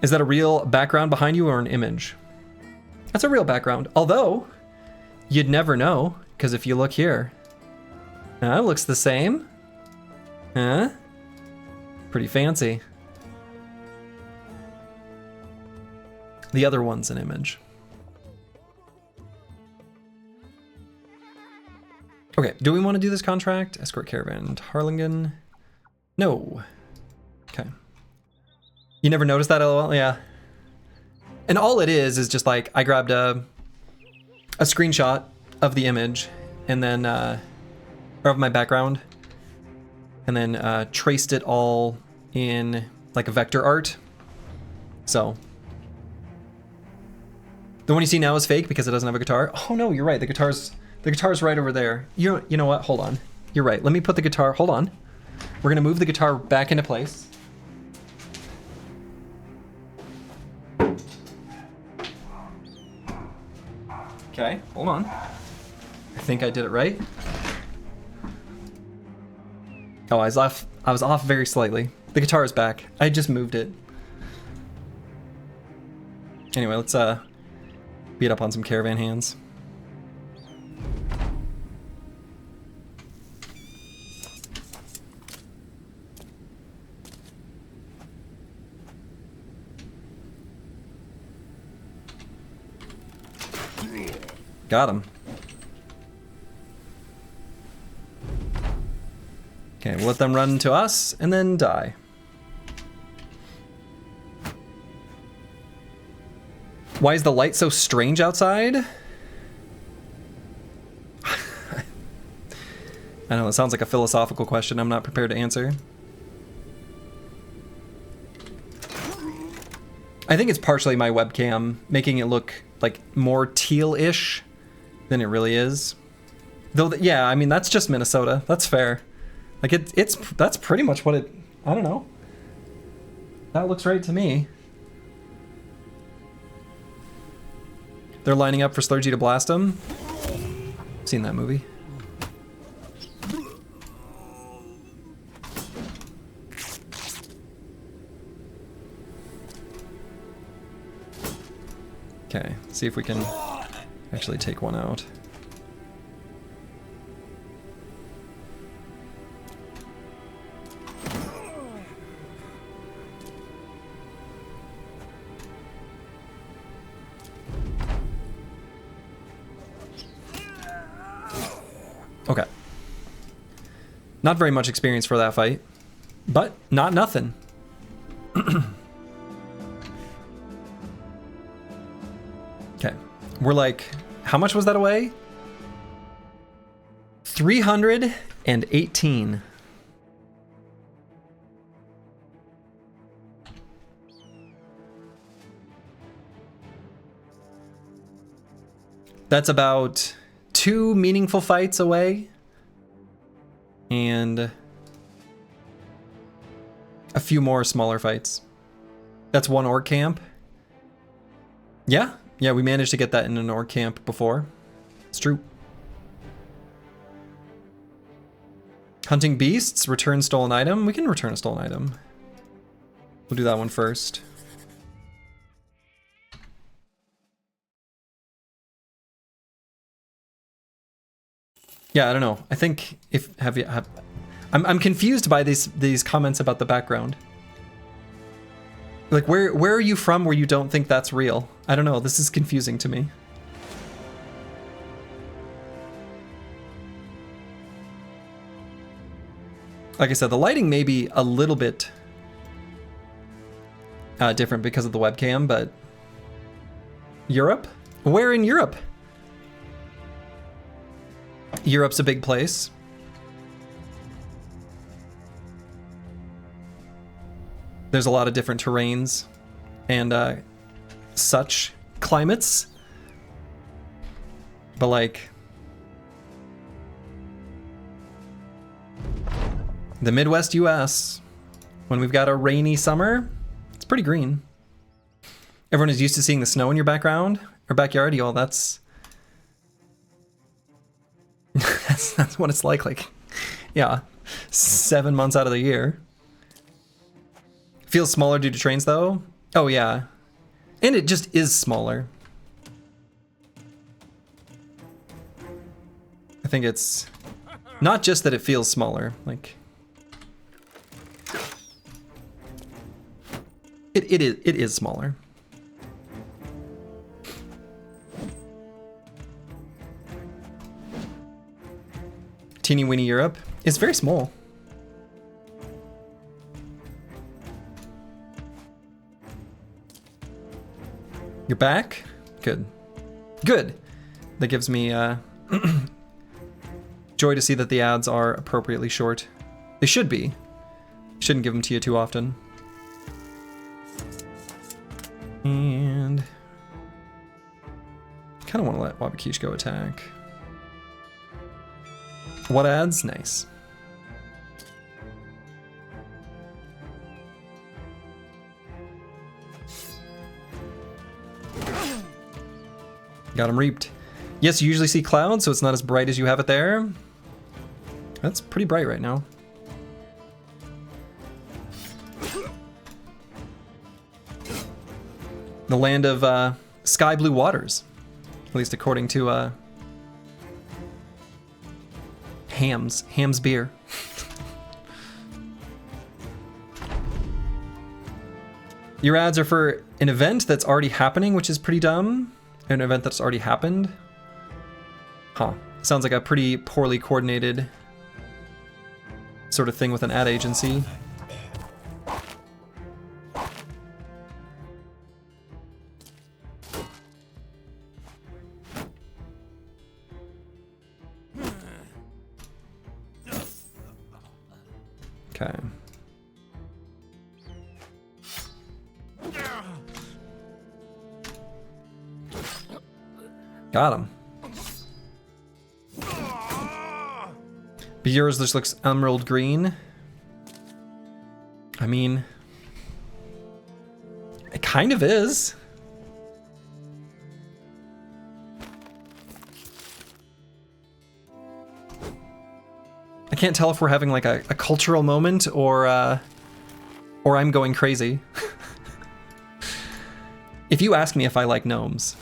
Is that a real background behind you or an image? That's a real background. Although, you'd never know, because if you look here, it looks the same. Huh? Pretty fancy. The other one's an image. Okay, do we want to do this contract? Escort caravan to Harlingen? No. Okay. You never noticed that, LOL? Yeah. And all it is just like, I grabbed a screenshot of the image and then, or of my background, and then traced it all in like a vector art. So the one you see now is fake because it doesn't have a guitar. Oh no, you're right. The guitar's right over there. You know what? Hold on. You're right. Let me put the guitar. Hold on. We're gonna move the guitar back into place. Okay, hold on. I think I did it right. Oh, I was off very slightly. The guitar is back. I just moved it. Anyway, let's beat up on some caravan hands. Got him. Okay, we'll let them run to us and then die. Why is the light so strange outside? I know, it sounds like a philosophical question I'm not prepared to answer. I think it's partially my webcam making it look like more teal-ish than it really is. Though, yeah, I mean, that's just Minnesota. That's fair. Like, that's pretty much what it... I don't know. That looks right to me. They're lining up for Slurgy to blast him. Seen that movie. Okay, see if we can actually take one out. Okay. Not very much experience for that fight, but not nothing. Okay. We're like, how much was that away? 318. That's about 2 meaningful fights away. And a few more smaller fights. That's 1 orc camp. Yeah, we managed to get that in an orc camp before. It's true. Hunting beasts, return stolen item. We can return a stolen item. We'll do that one first. Yeah, I don't know. I think if I'm confused by these comments about the background. Like, where are you from where you don't think that's real? I don't know. This is confusing to me. Like I said, the lighting may be a little bit different because of the webcam, but Europe? Where in Europe? Europe's a big place. There's a lot of different terrains and such climates. But like the Midwest US, when we've got a rainy summer, it's pretty green. Everyone is used to seeing the snow in your background or backyard. Y'all, that's that's what it's like, yeah, 7 months out of the year. Feels smaller due to trains though. Oh yeah, and it just is smaller. I think it's not just that it feels smaller, like it is smaller. Teeny weeny Europe is very small. You're back? Good. Good. That gives me joy to see that the ads are appropriately short. They should be. Shouldn't give them to you too often. And kind of want to let Wabakish go attack. What ads? Nice. Got him reaped. Yes, you usually see clouds, so it's not as bright as you have it there. That's pretty bright right now. The land of sky blue waters, at least according to Ham's beer. Your ads are for an event that's already happening, which is pretty dumb. An event that's already happened. Huh. Sounds like a pretty poorly coordinated sort of thing with an ad agency. Okay. Got him. But yours just looks emerald green. I mean, it kind of is. I can't tell if we're having like a cultural moment or I'm going crazy. If you ask me if I like gnomes,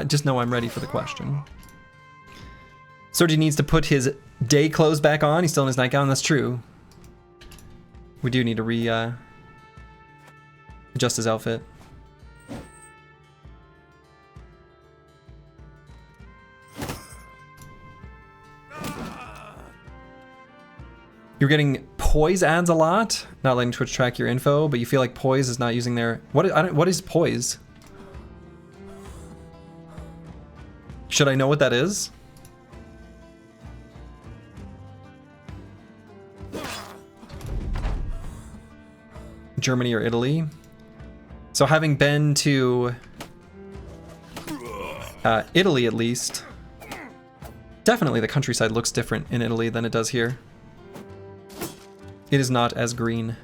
just know I'm ready for the question. Sergi needs to put his day clothes back on. He's still in his nightgown. That's true. We do need to adjust his outfit. You're getting Poise ads a lot. Not letting Twitch track your info, but you feel like Poise is not using their... What is Poise? Should I know what that is? Germany or Italy. So having been to Italy, at least, definitely the countryside looks different in Italy than it does here. It is not as green,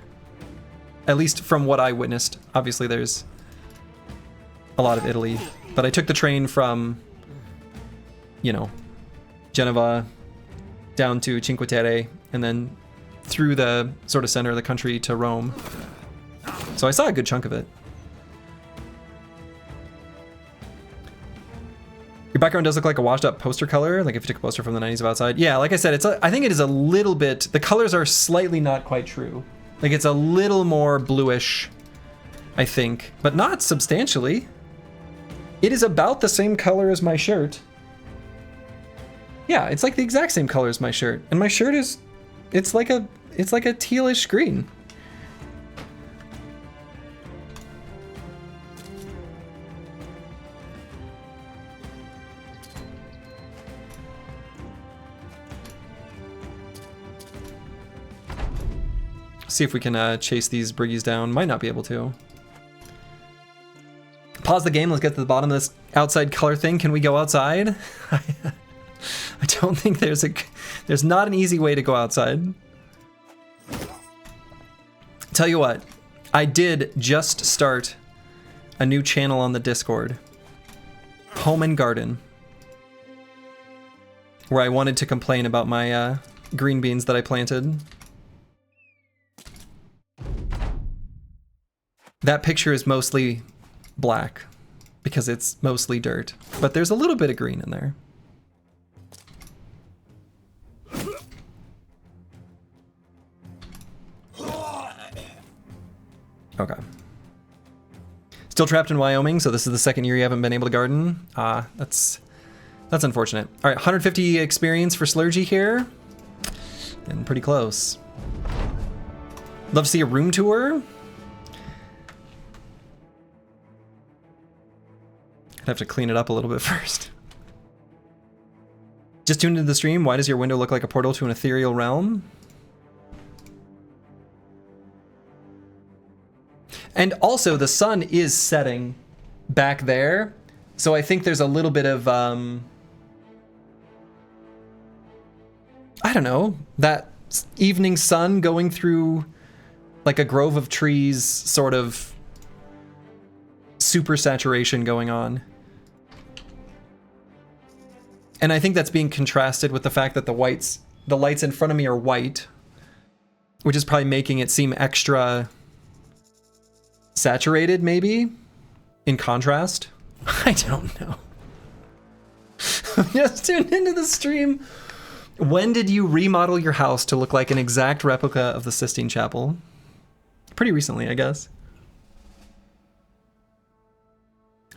at least from what I witnessed. Obviously there's a lot of Italy, but I took the train from, you know, Genova down to Cinque Terre and then through the sort of center of the country to Rome. So I saw a good chunk of it. Your background does look like a washed up poster color, like if you took a poster from the 90s of outside. Yeah, like I said, I think it is a little bit, the colors are slightly not quite true. Like it's a little more bluish, I think, but not substantially. It is about the same color as my shirt. Yeah, it's like the exact same color as my shirt. And my shirt is, it's like a tealish green. See if we can chase these briggies down. Might not be able to. Pause the game. Let's get to the bottom of this outside color thing. Can we go outside? I don't think there's not an easy way to go outside. Tell you what, I did just start a new channel on the Discord, Home and Garden, where I wanted to complain about my green beans that I planted. That picture is mostly black because it's mostly dirt, but there's a little bit of green in there. Okay. Still trapped in Wyoming, so this is the second year you haven't been able to garden. That's unfortunate. All right, 150 experience for Slurgy here. Getting pretty close. Love to see a room tour. I'd have to clean it up a little bit first. Just tuned into the stream. Why does your window look like a portal to an ethereal realm? And also, the sun is setting back there, so I think there's a little bit of, I don't know, that evening sun going through like a grove of trees, sort of super saturation going on. And I think that's being contrasted with the fact that the lights in front of me are white, which is probably making it seem extra saturated, maybe, in contrast. I don't know. Just tuned into the stream. When did you remodel your house to look like an exact replica of the Sistine Chapel? Pretty recently, I guess.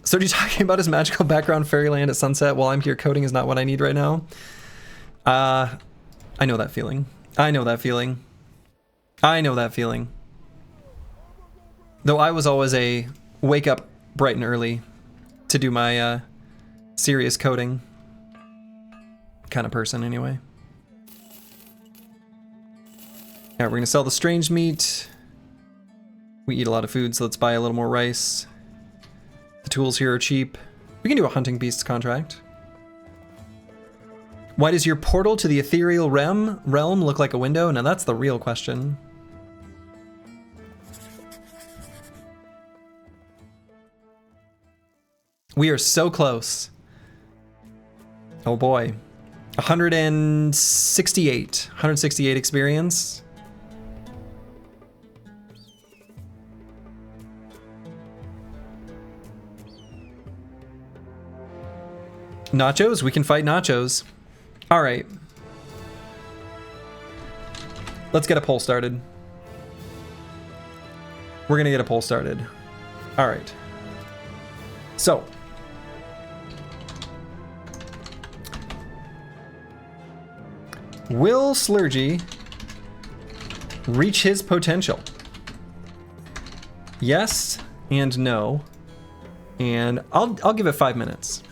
So are you talking about his magical background fairyland at sunset while I'm here coding is not what I need right now? I know that feeling. I know that feeling. I know that feeling. Though I was always a wake up bright and early to do my serious coding kind of person anyway. Alright, we're gonna sell the strange meat. We eat a lot of food, so let's buy a little more rice. The tools here are cheap. We can do a hunting beasts contract. Why does your portal to the ethereal realm look like a window? Now that's the real question. We are so close. Oh boy. 168 experience. Nachos? We can fight Nachos. All right. Let's get a poll started. We're gonna get a poll started. All right. So. Will Slurgy reach his potential? Yes and no. And I'll give it 5 minutes.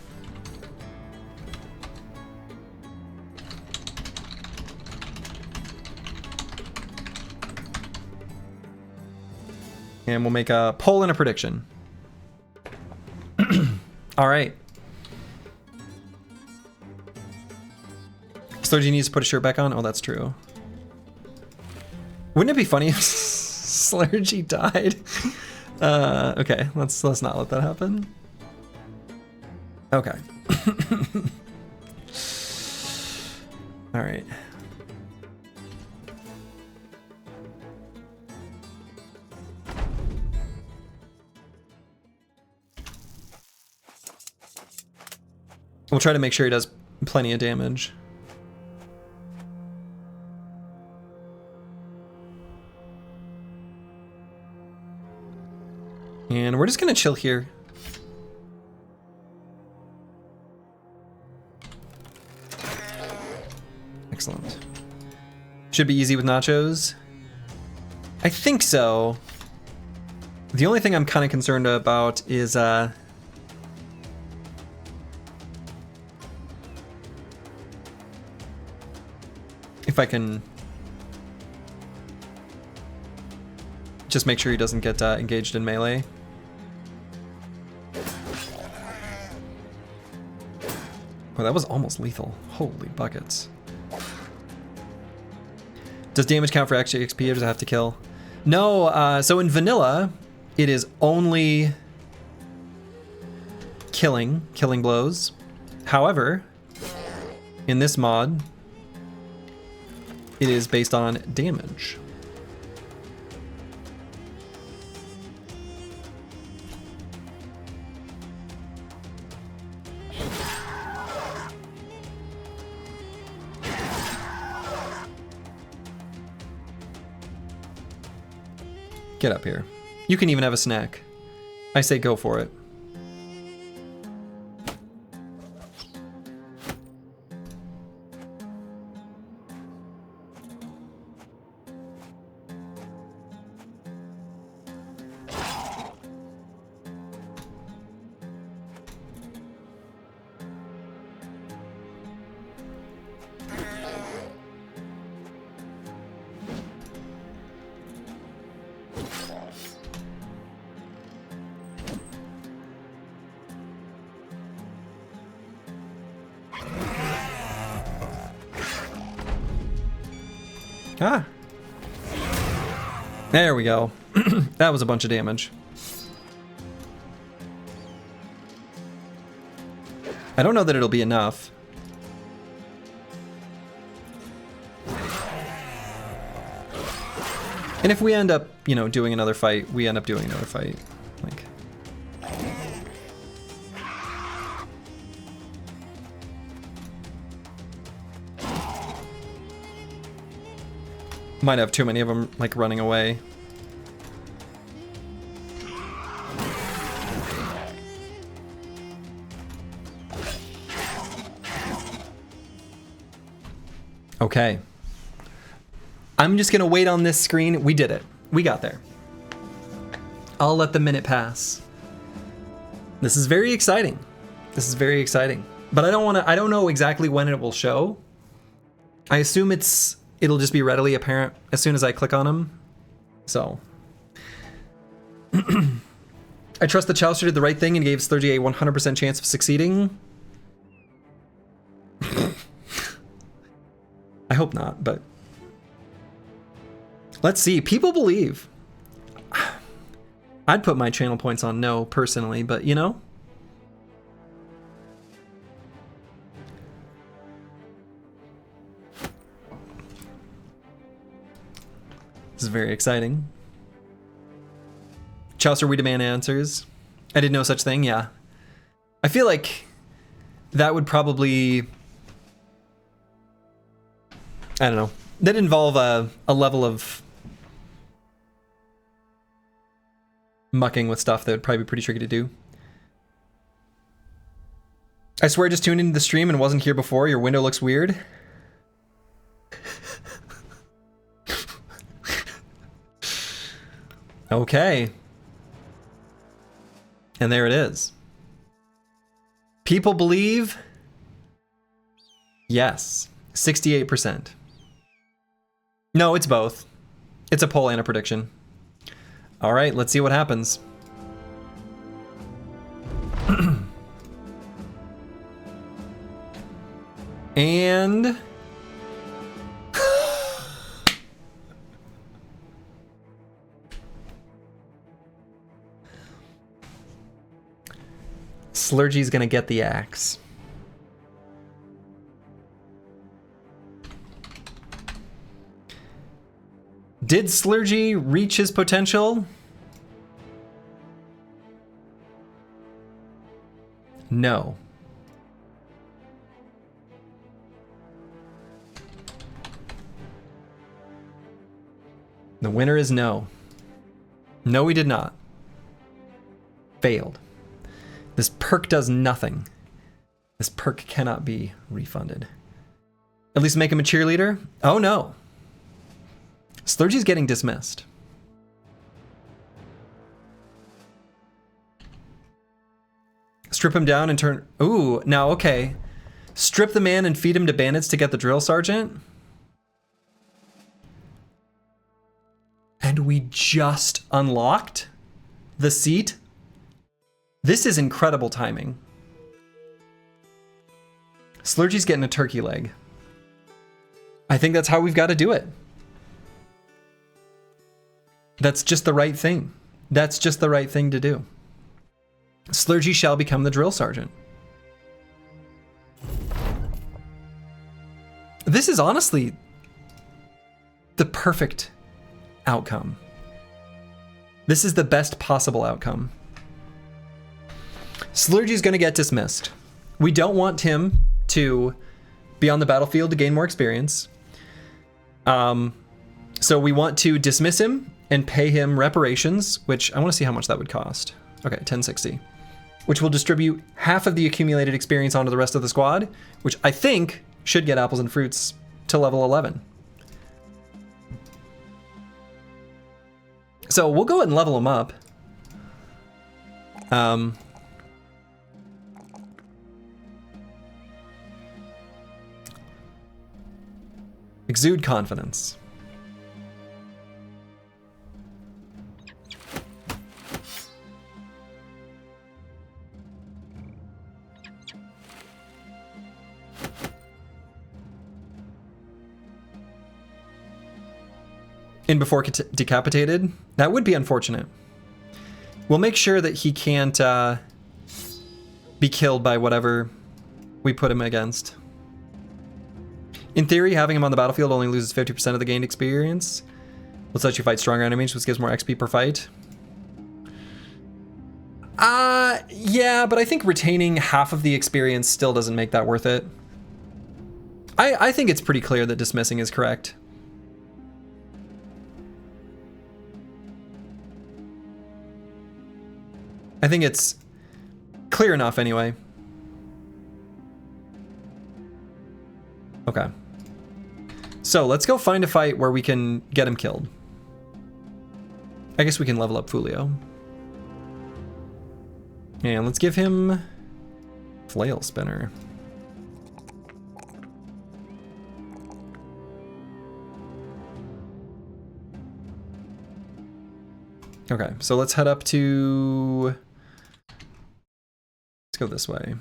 And we'll make a poll and a prediction. All right. Slurgy needs to put a shirt back on? Oh, that's true. Wouldn't it be funny if Slurgy died? Okay, let's not let that happen. Okay. All right. We'll try to make sure he does plenty of damage. And we're just gonna chill here. Excellent. Should be easy with Nachos. I think so. The only thing I'm kind of concerned about is if I can just make sure he doesn't get engaged in melee. Oh, that was almost lethal. Holy buckets. Does damage count for extra XP or does it have to kill? No, so in vanilla, it is only killing blows. However, in this mod, it is based on damage. Get up here. You can even have a snack. I say go for it. Ah. There we go. That was a bunch of damage. I don't know that it'll be enough. And if we end up, you know, doing another fight, we end up doing another fight. Like, might have too many of them, like, running away. Okay. I'm just gonna wait on this screen. We did it. We got there. I'll let the minute pass. This is very exciting. This is very exciting. But I don't know exactly when it will show. I assume it'll just be readily apparent as soon as I click on them. So. I trust the Chowster did the right thing and gave Slurgy a 100% chance of succeeding. I hope not, but let's see. People believe. I'd put my channel points on no personally, but you know. This is very exciting. Chaucer, we demand answers. I did no such thing, yeah. I feel like that would probably, I don't know, that'd involve a level of mucking with stuff that would probably be pretty tricky to do. I swear I just tuned into the stream and wasn't here before. Your window looks weird. Okay. And there it is. People believe? Yes. 68%. No, it's both. It's a poll and a prediction. All right, let's see what happens. And... Slurgy's gonna get the axe. Did Slurgy reach his potential? No. The winner is no. No, he did not. Failed. This perk does nothing. This perk cannot be refunded. At least make him a cheerleader? Oh no. Slurgy's getting dismissed. Strip him down and turn... Ooh, now okay. Strip the man and feed him to bandits to get the drill sergeant? And we just unlocked the seat? This is incredible timing. Slurgy's getting a turkey leg. I think that's how we've got to do it. That's just the right thing. That's just the right thing to do. Slurgy shall become the drill sergeant. This is honestly the perfect outcome. This is the best possible outcome. Slurgy's gonna get dismissed. We don't want him to be on the battlefield to gain more experience. So we want to dismiss him and pay him reparations, which I want to see how much that would cost. Okay, 1060. Which will distribute half of the accumulated experience onto the rest of the squad, which I think should get apples and fruits to level 11. So we'll go ahead and level him up. Exude confidence. In before decapitated? That would be unfortunate. We'll make sure that he can't be killed by whatever we put him against. In theory, having him on the battlefield only loses 50% of the gained experience. Let's let you fight stronger enemies, which gives more XP per fight. Yeah, but I think retaining half of the experience still doesn't make that worth it. I think it's pretty clear that dismissing is correct. I think it's clear enough anyway. Okay. So let's go find a fight where we can get him killed. I guess we can level up Fulio. And let's give him Flail Spinner. Okay, so let's head up to... Let's go this way.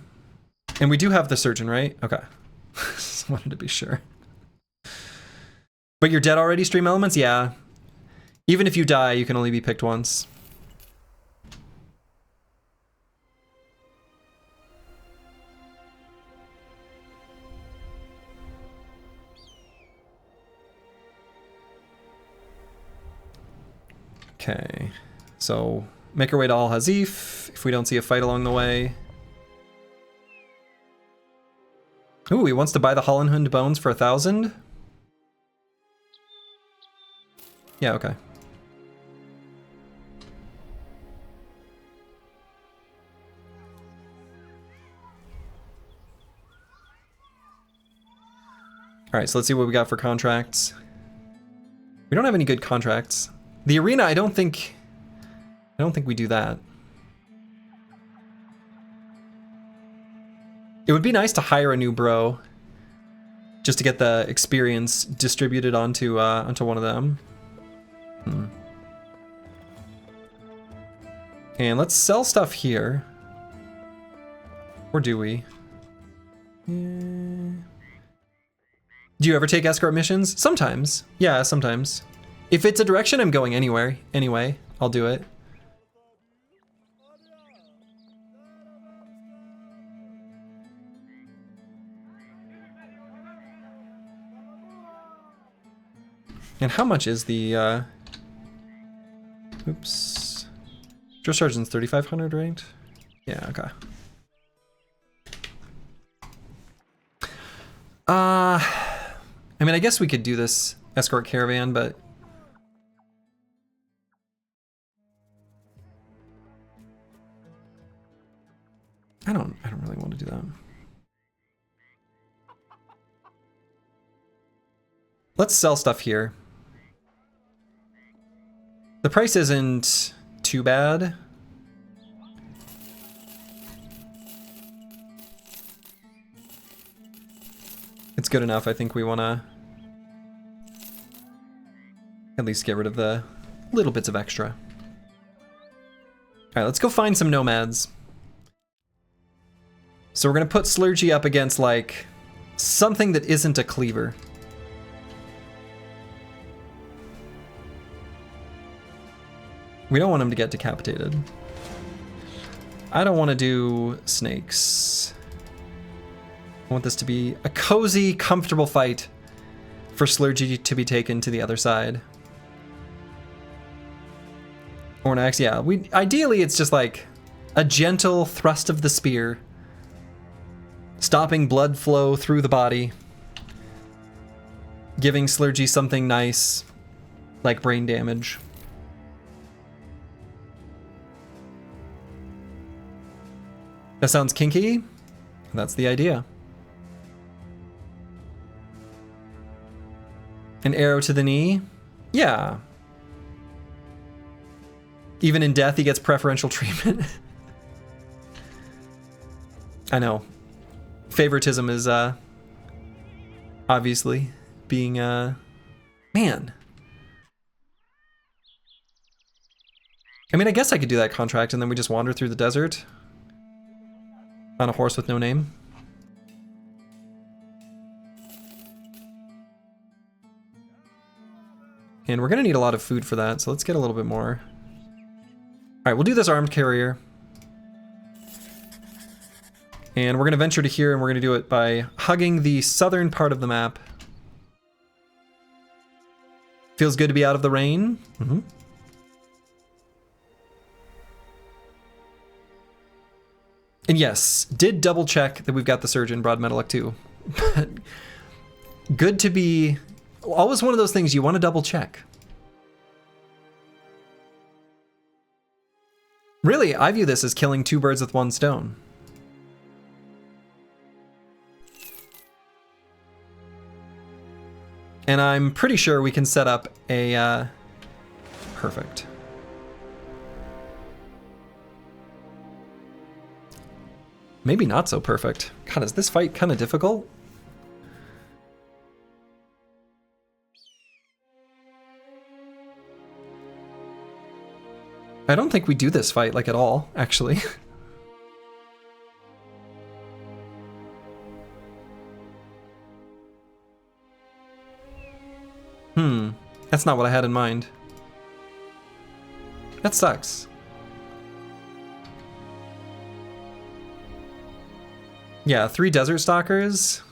And we do have the surgeon, right? Okay. Just wanted to be sure. But you're dead already, Stream Elements? Yeah. Even if you die, you can only be picked once. Okay, so make our way to Al Hazif if we don't see a fight along the way. Ooh, he wants to buy the Hardened bones for 1,000? Yeah, okay. Alright, so let's see what we got for contracts. We don't have any good contracts. The arena, I don't think we do that. It would be nice to hire a new bro, just to get the experience distributed onto one of them. And let's sell stuff here. Or do we? Do you ever take escort missions? Sometimes. Yeah, sometimes. If it's a direction I'm going anyway, I'll do it. And how much is the, oops. Drill Sergeant's 3,500, right? Yeah, okay. I mean, I guess we could do this escort caravan, but I don't really want to do that. Let's sell stuff here. The price isn't too bad. It's good enough. I think we want to at least get rid of the little bits of extra. All right, let's go find some nomads. So we're going to put Slurgy up against, like, something that isn't a cleaver. We don't want him to get decapitated. I don't want to do snakes. I want this to be a cozy, comfortable fight for Slurgy to be taken to the other side. Or next, yeah. Ideally, it's just like a gentle thrust of the spear, stopping blood flow through the body, giving Slurgy something nice, like brain damage. That sounds kinky. That's the idea. An arrow to the knee? Yeah. Even in death, he gets preferential treatment. I know. Favoritism is, obviously being, man. I mean, I guess I could do that contract and then we just wander through the desert on a horse with no name. And we're gonna need a lot of food for that, so let's get a little bit more. All right, we'll do this armed carrier. And we're gonna venture to here and we're gonna do it by hugging the southern part of the map. Feels good to be out of the rain. Mm-hmm. And yes, did double check that we've got the Surgeon Broad Metallic too. But good to be, always one of those things you want to double check. Really, I view this as killing two birds with one stone. And I'm pretty sure we can set up a, perfect. Maybe not so perfect. God, is this fight kind of difficult? I don't think we do this fight, like, at all, actually. That's not what I had in mind. That sucks. Yeah, 3 Desert Stalkers?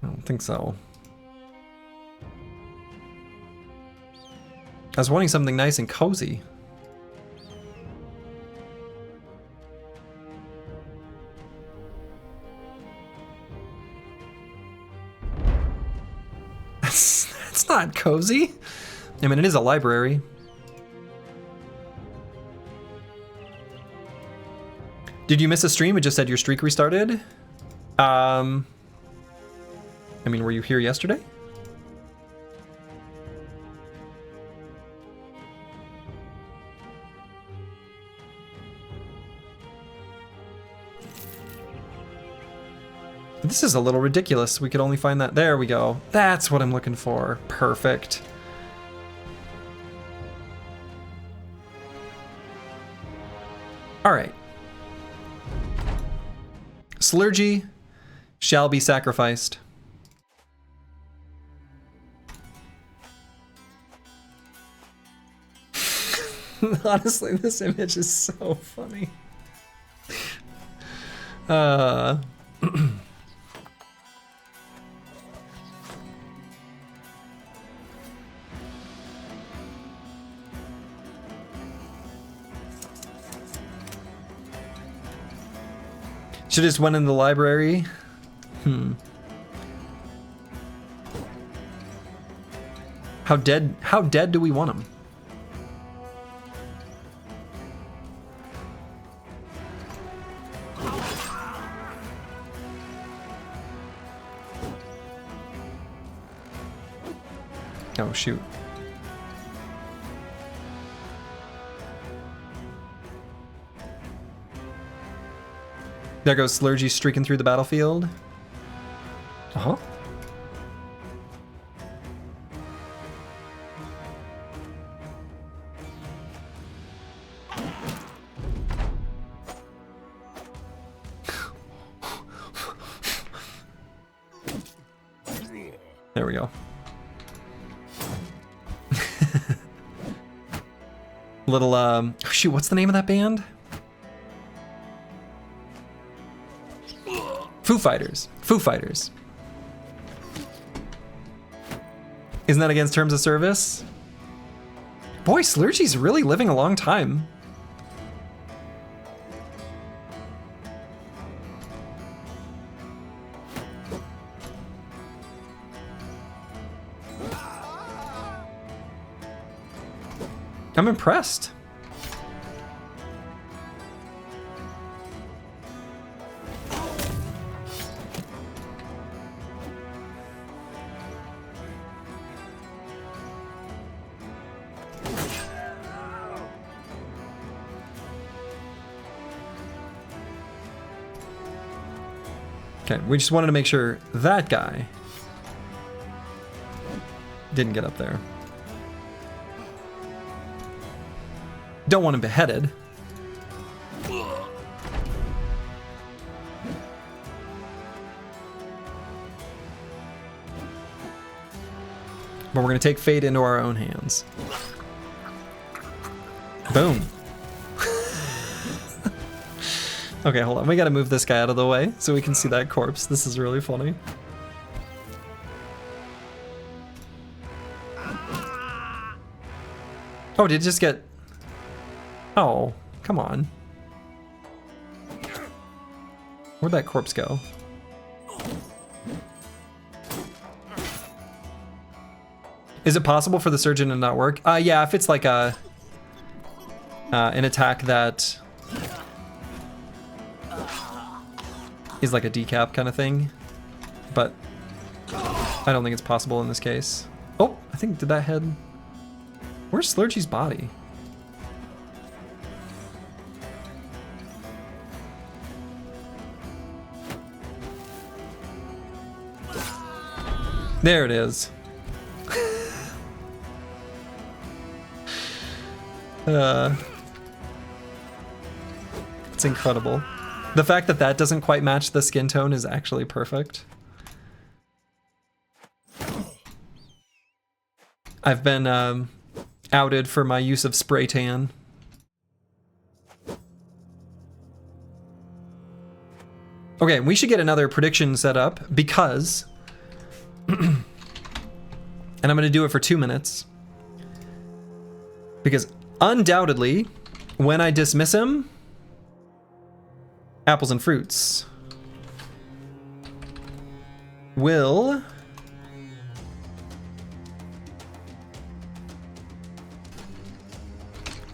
I don't think so. I was wanting something nice and cozy. That's not cozy. I mean, it is a library. Did you miss a stream? It just said your streak restarted. I mean, were you here yesterday? This is a little ridiculous. We could only find that. There we go. That's what I'm looking for. Perfect. All right. Slurgy shall be sacrificed. Honestly, this image is so funny. Should just went in the library. How dead do we want him? Oh shoot. There goes Slurgy streaking through the battlefield. Uh-huh. There we go. Little, shoot, what's the name of that band? Foo Fighters. Foo Fighters. Isn't that against terms of service? Boy, Slurgy's really living a long time. I'm impressed. Okay, we just wanted to make sure that guy didn't get up there. Don't want him beheaded. But we're gonna take fate into our own hands. Boom. Okay, hold on. We gotta move this guy out of the way so we can see that corpse. This is really funny. Oh, did it just get... Oh, come on. Where'd that corpse go? Is it possible for the surgeon to not work? Yeah, if it's like a... an attack that... is like a decap kind of thing, but I don't think it's possible in this case. Oh, I think, did that head... Where's Slurgy's body? There it is. It's incredible. The fact that that doesn't quite match the skin tone is actually perfect. I've been outed for my use of spray tan. Okay, we should get another prediction set up because, and I'm going to do it for 2 minutes, because undoubtedly, when I dismiss him, apples and fruits will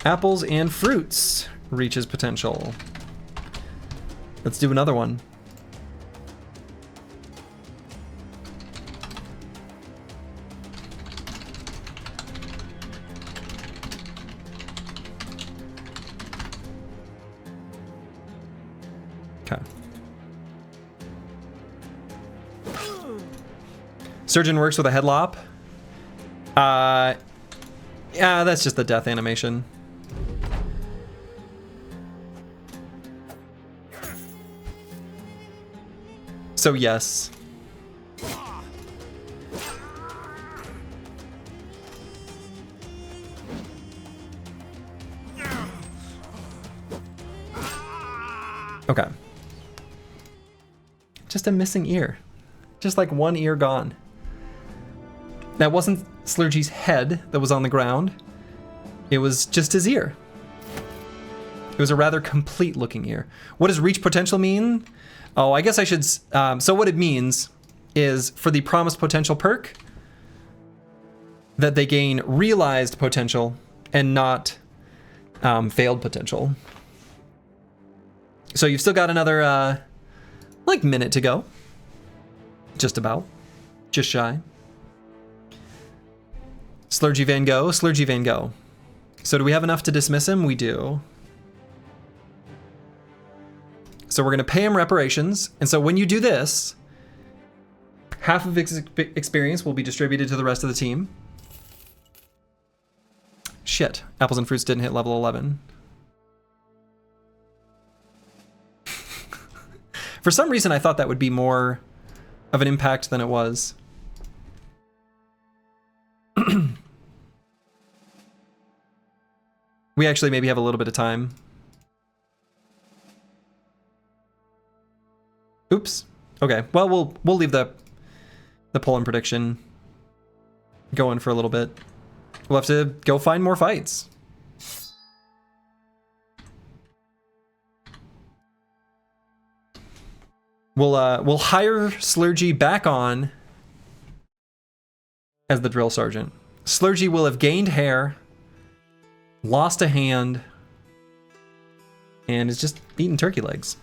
apples and fruits reach his potential. Let's do another one. Okay. Surgeon works with a headlop. Yeah, that's just the death animation. So yes. Okay. Just a missing ear. Just like one ear gone. That wasn't Slurgy's head that was on the ground. It was just his ear. It was a rather complete looking ear. What does reach potential mean? Oh, I guess I should... so what it means is for the promised potential perk, that they gain realized potential and not failed potential. So you've still got another, like, minute to go. Just about. Just shy. Slurgy Van Gogh, Slurgy Van Gogh. So do we have enough to dismiss him? We do. So we're going to pay him reparations. And so when you do this, half of his experience will be distributed to the rest of the team. Shit. Apples and fruits didn't hit level 11. For some reason, I thought that would be more of an impact than it was. We actually maybe have a little bit of time. Oops. Okay. Well, we'll leave the pollen prediction going for a little bit. We'll have to go find more fights. We'll hire Slurgy back on as the drill sergeant. Slurgy will have gained hair, lost a hand, and is just eating turkey legs.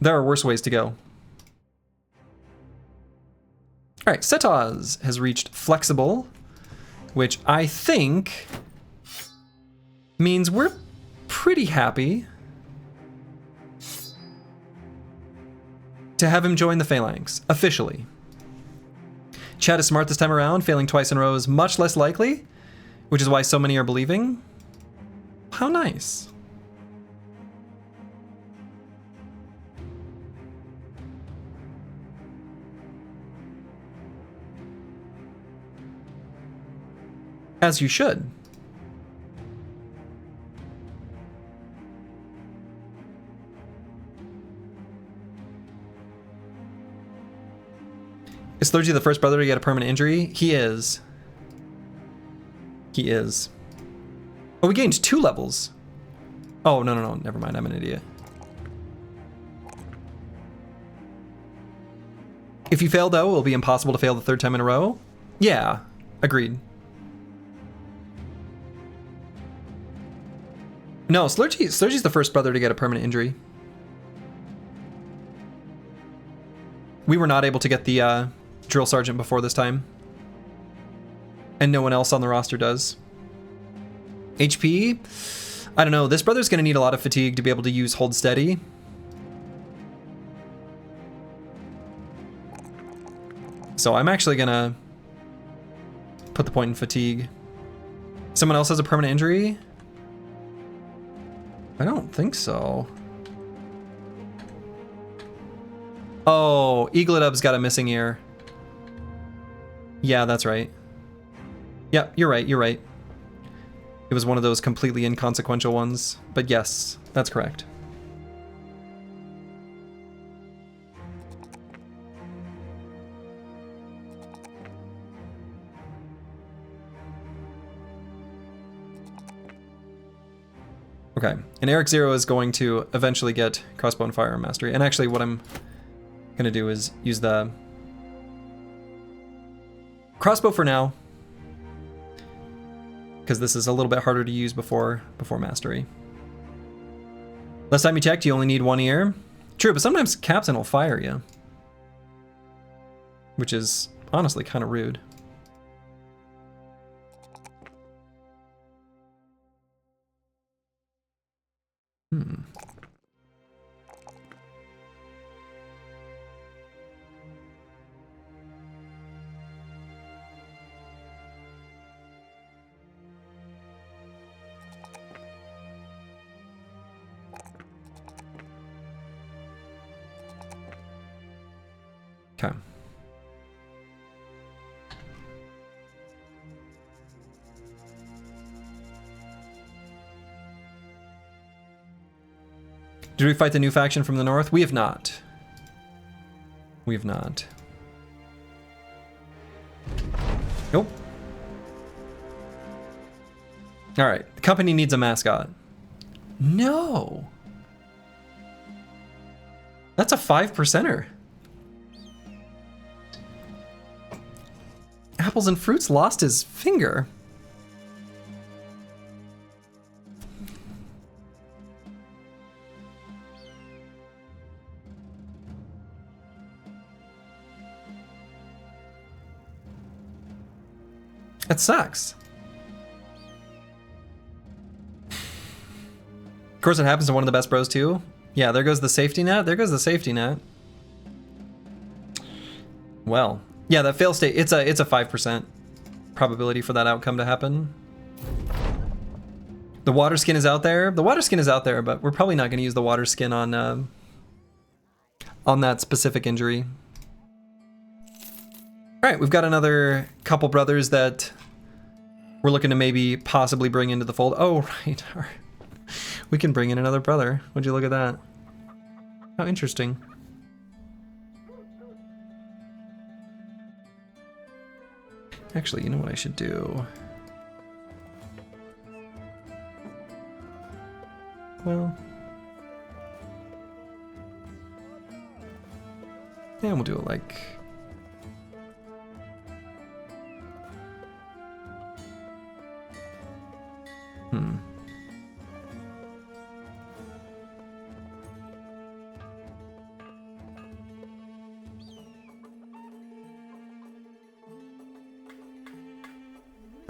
There are worse ways to go. All right, Setaz has reached flexible, which I think means we're pretty happy to have him join the Phalanx, officially. Chad is smart this time around, failing twice in a row is much less likely, which is why so many are believing. How nice. As you should. Is Slurgy the first brother to get a permanent injury? He is. He is. Oh, we gained 2 levels. Oh, no, never mind. I'm an idiot. If you fail, though, it will be impossible to fail the 3rd time in a row. Yeah, agreed. No, Slurgy's the first brother to get a permanent injury. We were not able to get the drill sergeant before this time. And no one else on the roster does. HP? I don't know. This brother's going to need a lot of fatigue to be able to use hold steady. So I'm actually going to put the point in fatigue. Someone else has a permanent injury? I don't think so. Oh, Eagledub's got a missing ear. Yeah, that's right. Yep, you're right, you're right. It was one of those completely inconsequential ones, but yes, that's correct. Okay, and Eric Zero is going to eventually get crossbow and firearm mastery. And actually what I'm gonna do is use the crossbow for now, because this is a little bit harder to use before mastery. Last time you checked, you only need one ear. True, but sometimes Captain will fire you, which is honestly kind of rude. Okay. Did we fight the new faction from the north? We have not. We have not. Nope. All right, the company needs a mascot. No. That's a 5%er. Apples and Fruits lost his finger. It sucks. Of course, it happens to one of the best bros too. Yeah, there goes the safety net. There goes the safety net. Well, yeah, that fail state. It's a 5% probability for that outcome to happen. The water skin is out there. The water skin is out there, but we're probably not going to use the water skin on that specific injury. All right, we've got another couple brothers that we're looking to maybe possibly bring into the fold. Oh, right. We can bring in another brother. Would you look at that? How interesting. Actually, you know what I should do? Well, yeah, we'll do it like...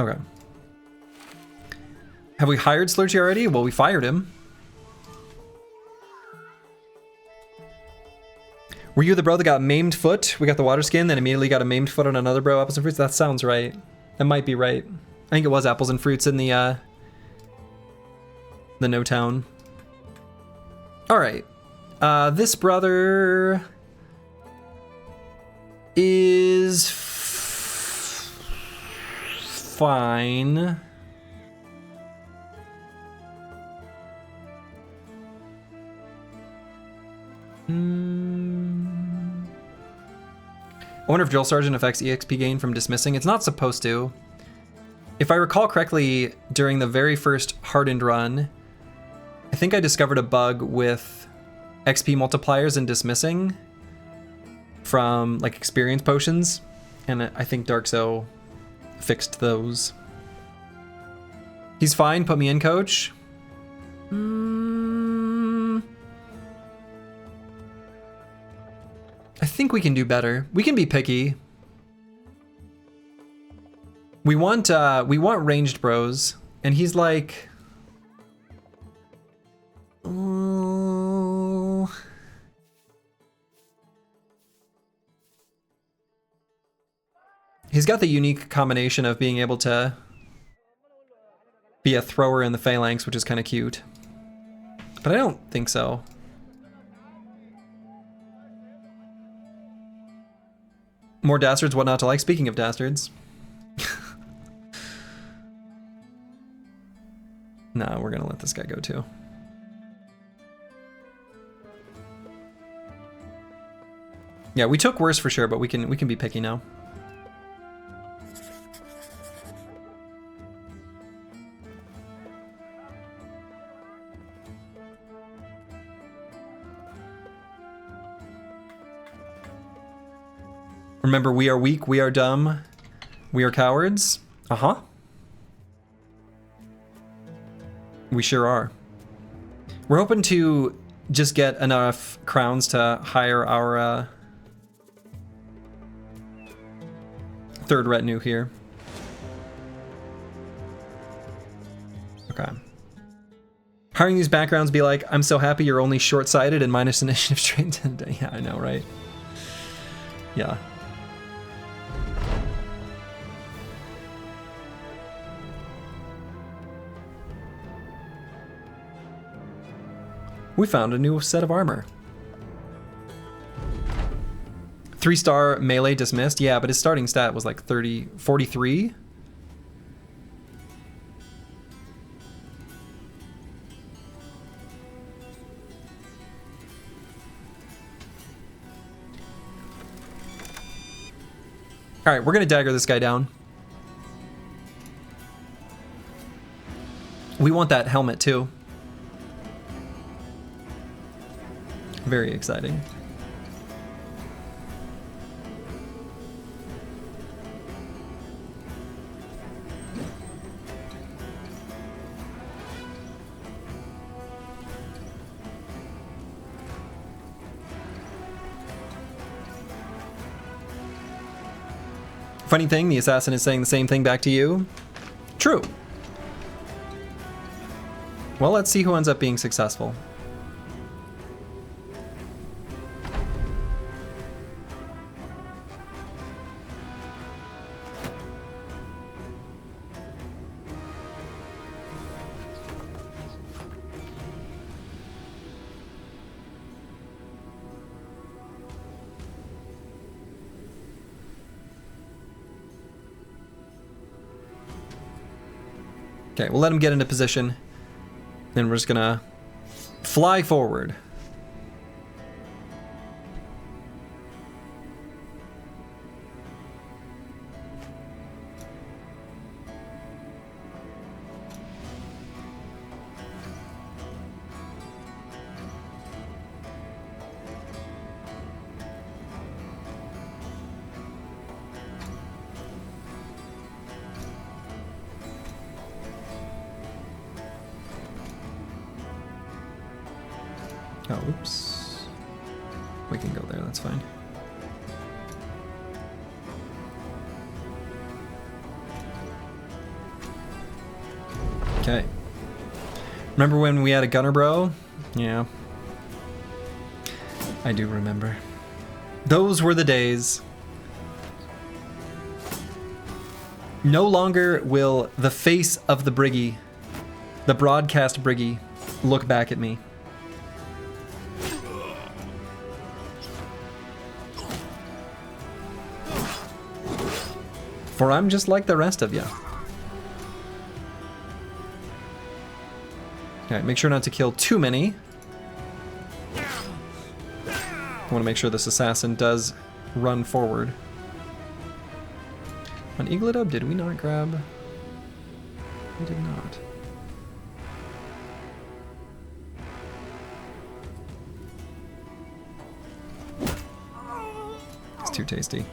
Okay. Have we hired Slurchy already? Well, we fired him. Were you the bro that got maimed foot? We got the water skin, then immediately got a maimed foot on another bro, apples and fruits? That sounds right. That might be right. I think it was apples and fruits in the No Town. All right. This brother is fine. I wonder if Drill Sergeant affects EXP gain from dismissing. It's not supposed to. If I recall correctly, during the very first Hardened run, I think I discovered a bug with XP multipliers and dismissing from like experience potions, and I think Darkso fixed those. He's fine, put me in, coach. I think we can do better. We can be picky. We want ranged bros, and he's like, he's got the unique combination of being able to be a thrower in the phalanx, which is kind of cute. But I don't think so. More dastards, what not to like. Speaking of dastards. Nah, we're gonna let this guy go too. Yeah, we took worse for sure, but we can be picky now. Remember, we are weak, we are dumb, we are cowards. Uh-huh. We sure are. We're hoping to just get enough crowns to hire our third retinue here. Okay. Hiring these backgrounds be like, I'm so happy you're only short-sighted and minus initiative straight today. Yeah, I know, right? Yeah. We found a new set of armor. 3-star melee dismissed. Yeah, but his starting stat was like 43. All right, we're gonna dagger this guy down. We want that helmet too. Very exciting. Funny thing, the assassin is saying the same thing back to you. True. Well, let's see who ends up being successful. Okay, we'll let him get into position. Then we're just gonna fly forward. Oh, oops. We can go there, that's fine. Okay. Remember when we had a gunner bro? Yeah. I do remember. Those were the days. No longer will the face of the Briggy, the broadcast Briggy, look back at me. For I'm just like the rest of you. Alright, make sure not to kill too many. I want to make sure this assassin does run forward. On Eagledub, did we not grab? We did not. It's too tasty.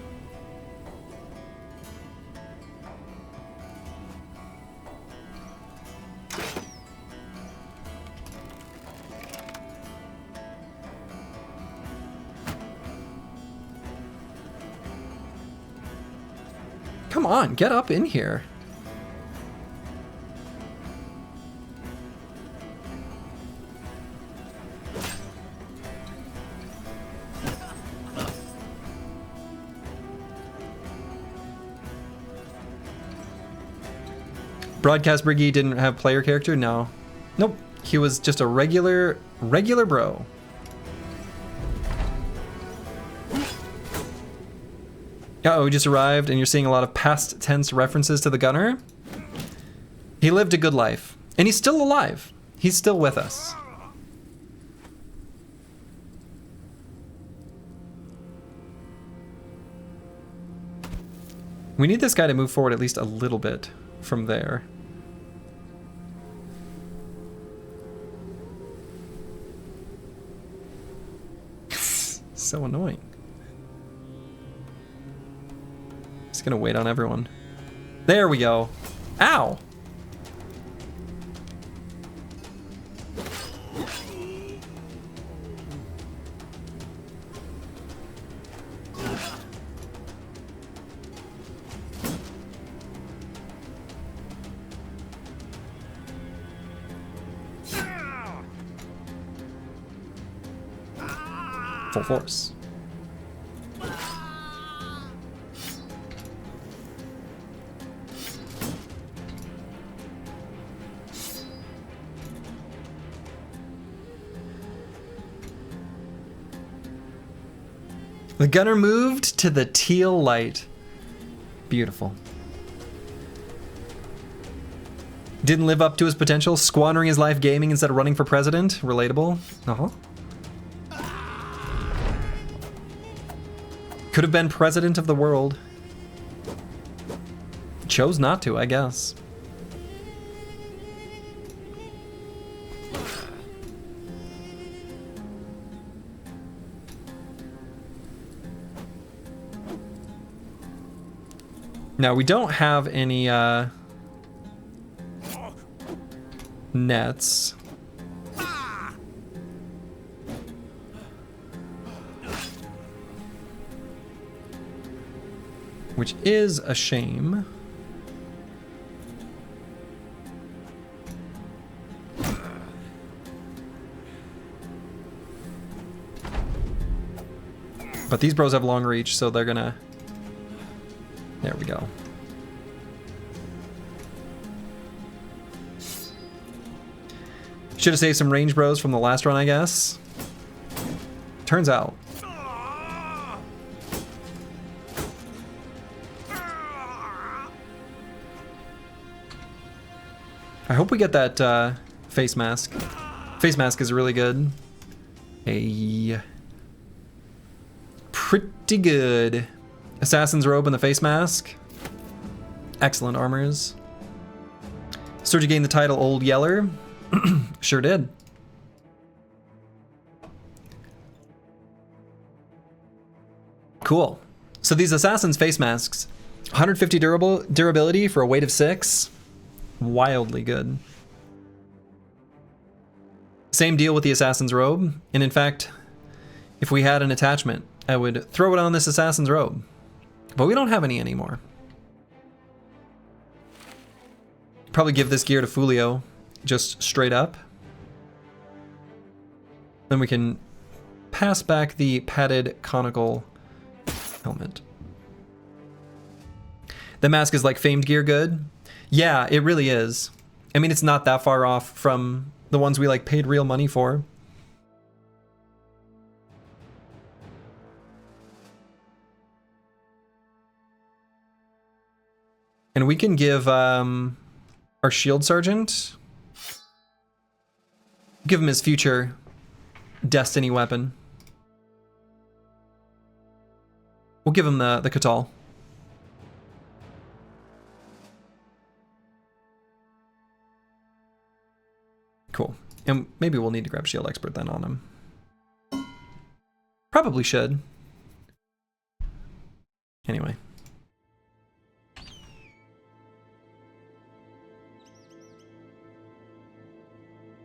Come on, get up in here. Broadcast Briggy didn't have player character? No. Nope. He was just a regular bro. Uh-oh, just arrived, and you're seeing a lot of past tense references to the gunner. He lived a good life, and he's still alive. He's still with us. We need this guy to move forward at least a little bit from there. So annoying. He's gonna wait on everyone. There we go. Ow! Full force. The gunner moved to the teal light. Beautiful. Didn't live up to his potential, squandering his life gaming instead of running for president. Relatable. Uh-huh. Could have been president of the world. Chose not to, I guess. Now, we don't have any nets. Which is a shame. But these bros have long reach, so they're gonna... There we go. Should have saved some range bros from the last run, I guess. Turns out. I hope we get that face mask. Face mask is really good. Pretty good. Assassin's robe and the face mask. Excellent armors. Sergio gained the title Old Yeller. Sure did. Cool. So these Assassin's face masks, 150 durability for a weight of 6. Wildly good. Same deal with the Assassin's robe. And in fact, if we had an attachment, I would throw it on this Assassin's robe. But we don't have any anymore. Probably give this gear to Fulio, just straight up. Then we can pass back the padded conical helmet. The mask is like famed gear good. Yeah, it really is. I mean, it's not that far off from the ones we like paid real money for. And we can give our shield sergeant, give him his future destiny weapon. We'll give him the Catal. Cool. And maybe we'll need to grab shield expert then on him. Probably should. Anyway.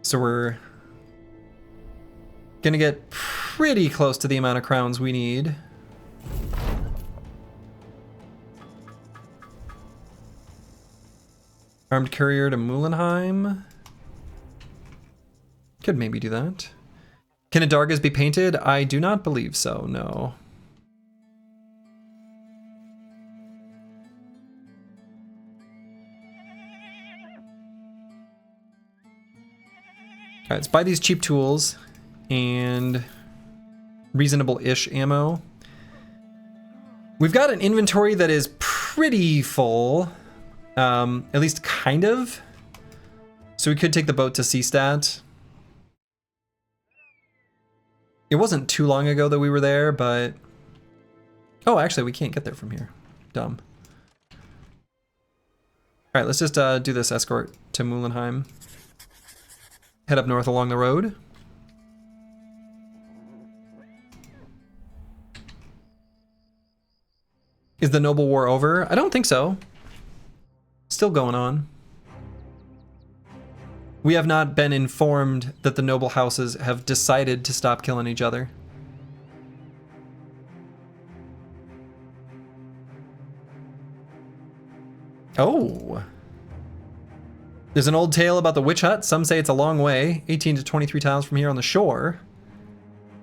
So we're gonna get pretty close to the amount of crowns we need. Armed courier to Muhlenheim. Could maybe do that. Can Adargas be painted? I do not believe so, no. Alright, let's buy these cheap tools and reasonable-ish ammo. We've got an inventory that is pretty full, at least kind of. So we could take the boat to Seastat. It wasn't too long ago that we were there, but... Oh, actually, we can't get there from here. Dumb. Alright, let's just do this escort to Muhlenheim. Head up north along the road. Is the Noble War over? I don't think so. Still going on. We have not been informed that the noble houses have decided to stop killing each other. Oh. There's an old tale about the witch hut. Some say it's a long way, 18 to 23 tiles from here on the shore.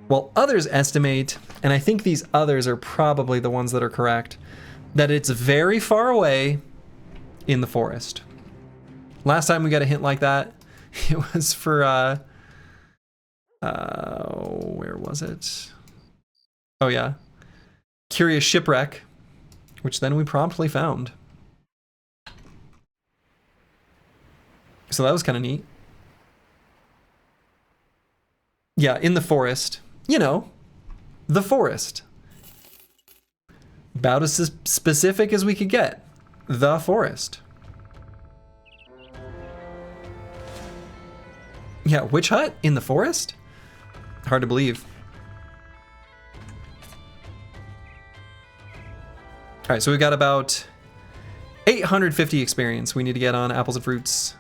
While others estimate, and I think these others are probably the ones that are correct, that it's very far away in the forest. Last time we got a hint like that, it was for, where was it? Oh yeah. Curious Shipwreck, which then we promptly found. So that was kind of neat. Yeah, in the forest. You know, the forest. About as specific as we could get. The forest. Yeah, witch hut in the forest? Hard to believe. All right, so we've got about 850 experience we need to get on apples and fruits.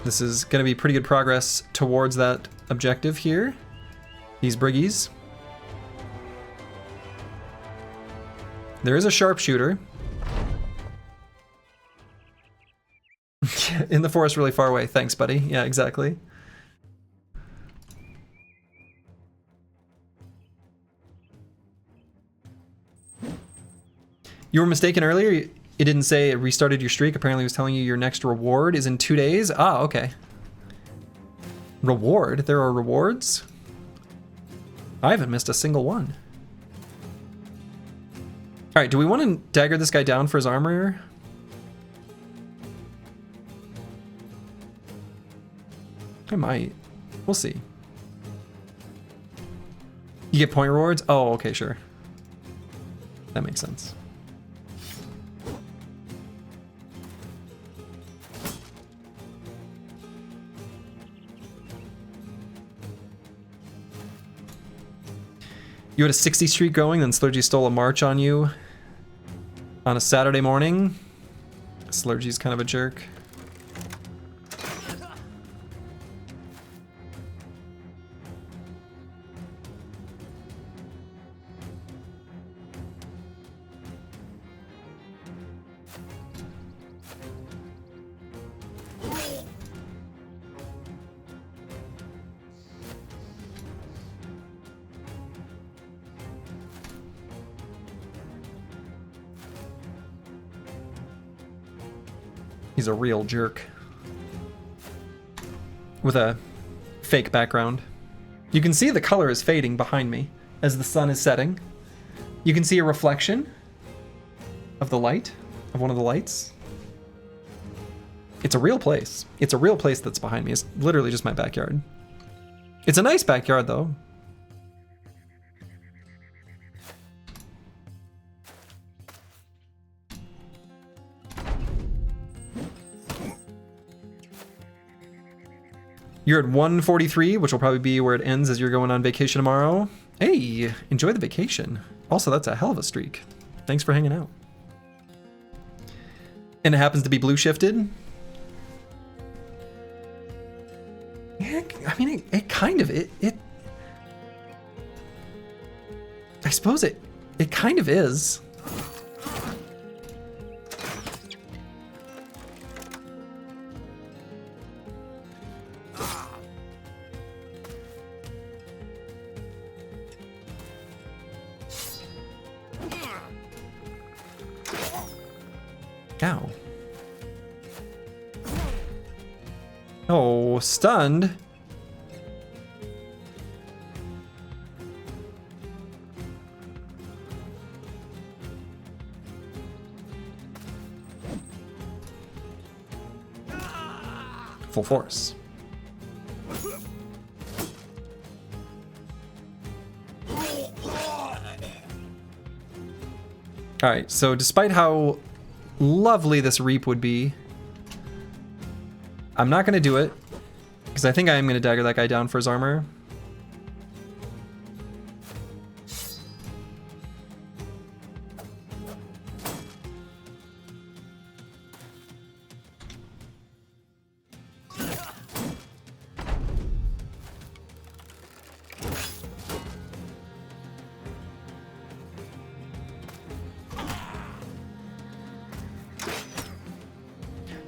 This is going to be pretty good progress towards that objective here. These briggies. There is a sharpshooter. In the forest really far away. Thanks, buddy. Yeah, exactly. You were mistaken earlier. It didn't say it restarted your streak. Apparently it was telling you your next reward is in 2 days. Ah, okay. Reward? There are rewards? I haven't missed a single one. All right, do we want to dagger this guy down for his armor? I might. We'll see. You get point rewards? Oh, okay, sure. That makes sense. You had a 60 streak going, then Slurgy stole a march on you on a Saturday morning. Slurgy's kind of a jerk. He's a real jerk. With a fake background. You can see the color is fading behind me as the sun is setting. You can see a reflection of the light, of one of the lights. It's a real place. It's a real place that's behind me. It's literally just my backyard. It's a nice backyard though. You're at 143, which will probably be where it ends as you're going on vacation tomorrow. Hey, enjoy the vacation. Also, that's a hell of a streak. Thanks for hanging out. And it happens to be blue shifted. Yeah, I mean, it kind of, I suppose it kind of is. Ow. Oh, stunned. full force. Alright, so despite how lovely this reap would be, I'm not going to do it, because I think I am going to dagger that guy down for his armor.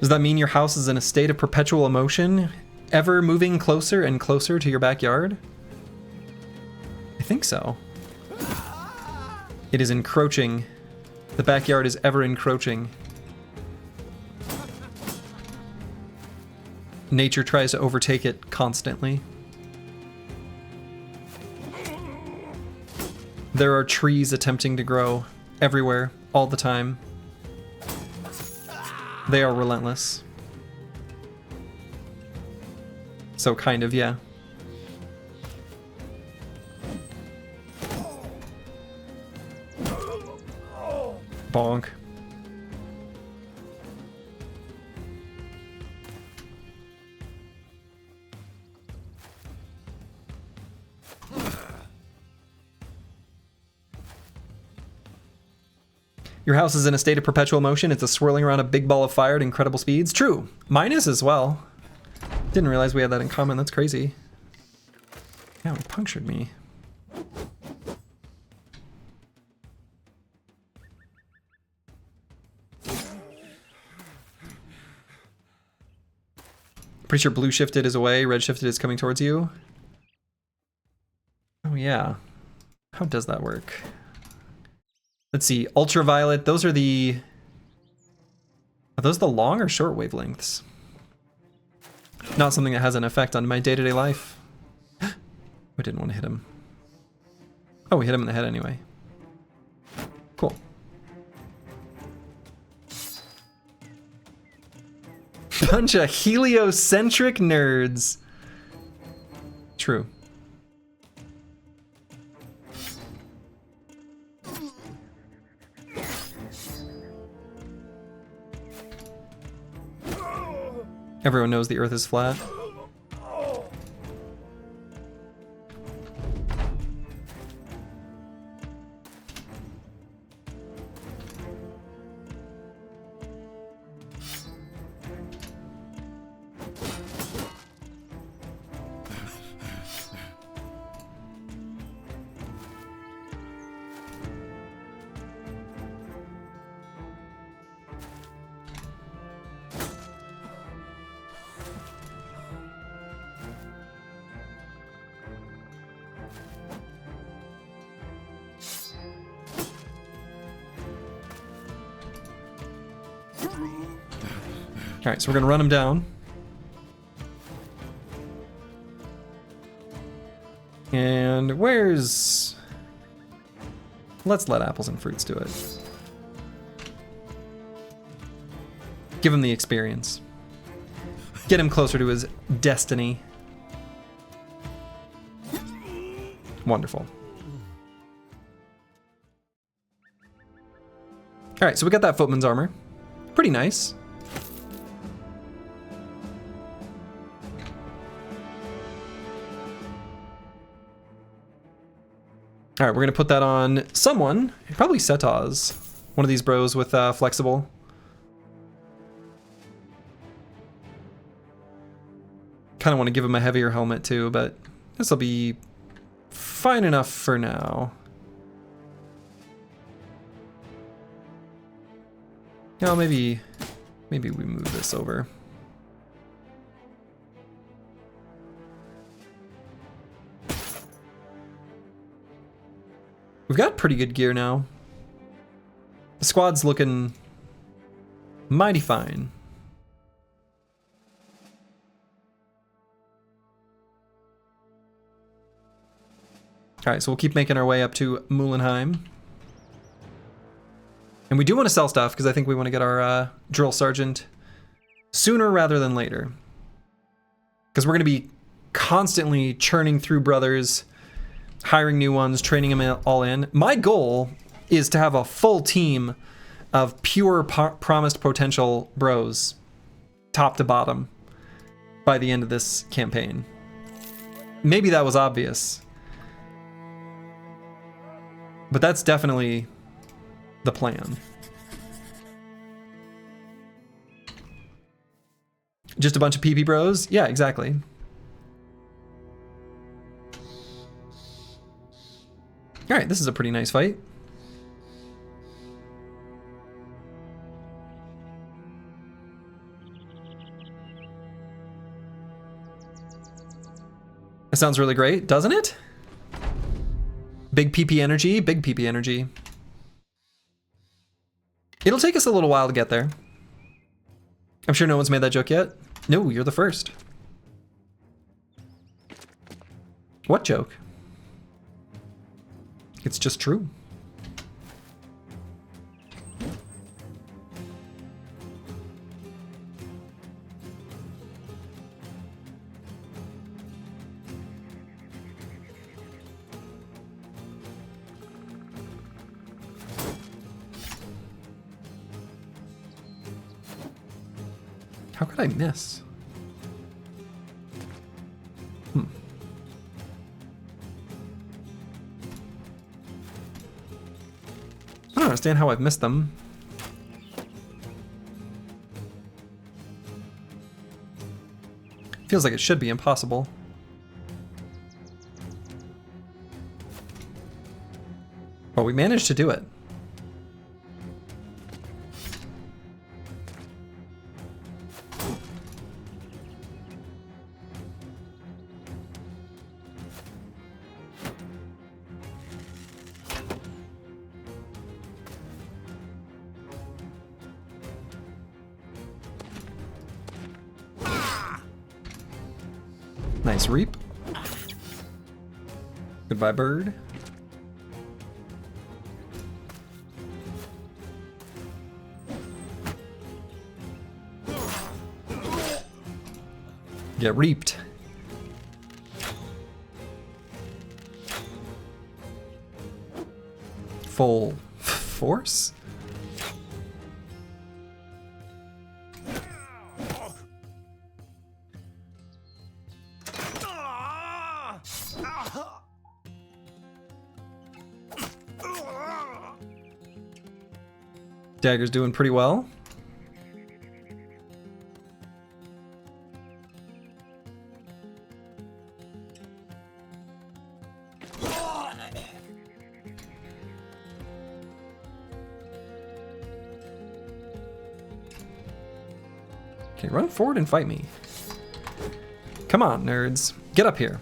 Does that mean your house is in a state of perpetual emotion, ever moving closer and closer to your backyard? I think so. It is encroaching. The backyard is ever encroaching. Nature tries to overtake it constantly. There are trees attempting to grow everywhere, all the time. They are relentless. So kind of, yeah. Bonk. Your house is in a state of perpetual motion. It's a swirling around a big ball of fire at incredible speeds. True. Mine is as well. Didn't realize we had that in common. That's crazy. Yeah, it punctured me. Pretty sure blue shifted is away, red shifted is coming towards you. Oh yeah. How does that work? Let's see, ultraviolet, those are the... Are those the long or short wavelengths? Not something that has an effect on my day-to-day life. I didn't want to hit him. Oh, we hit him in the head anyway. Cool. Bunch of heliocentric nerds. True. Everyone knows the Earth is flat. Alright, so we're gonna run him down. And where's... Let's let apples and fruits do it. Give him the experience. Get him closer to his destiny. Wonderful. Alright, so we got that footman's armor. Pretty nice. All right, we're gonna put that on someone, probably Setaz, one of these bros with flexible. Kind of want to give him a heavier helmet too, but this will be fine enough for now. No, maybe we move this over. We've got pretty good gear now. The squad's looking mighty fine. Alright, so we'll keep making our way up to Muhlenheim. And we do want to sell stuff, because I think we want to get our drill sergeant sooner rather than later. Because we're going to be constantly churning through brothers, hiring new ones, training them all in. My goal is to have a full team of pure promised potential bros, top to bottom, by the end of this campaign. Maybe that was obvious, but that's definitely the plan. Just a bunch of PP bros? Yeah, exactly. All right, this is a pretty nice fight. That sounds really great, doesn't it? Big PP energy, big PP energy. It'll take us a little while to get there. I'm sure no one's made that joke yet. No, you're the first. What joke? It's just true. How could I miss? I don't understand how I've missed them. Feels like it should be impossible. Well, we managed to do it. Nice reap. Goodbye, bird. Get reaped. Full force? Dagger's doing pretty well. Okay, run forward and fight me. Come on, nerds. Get up here.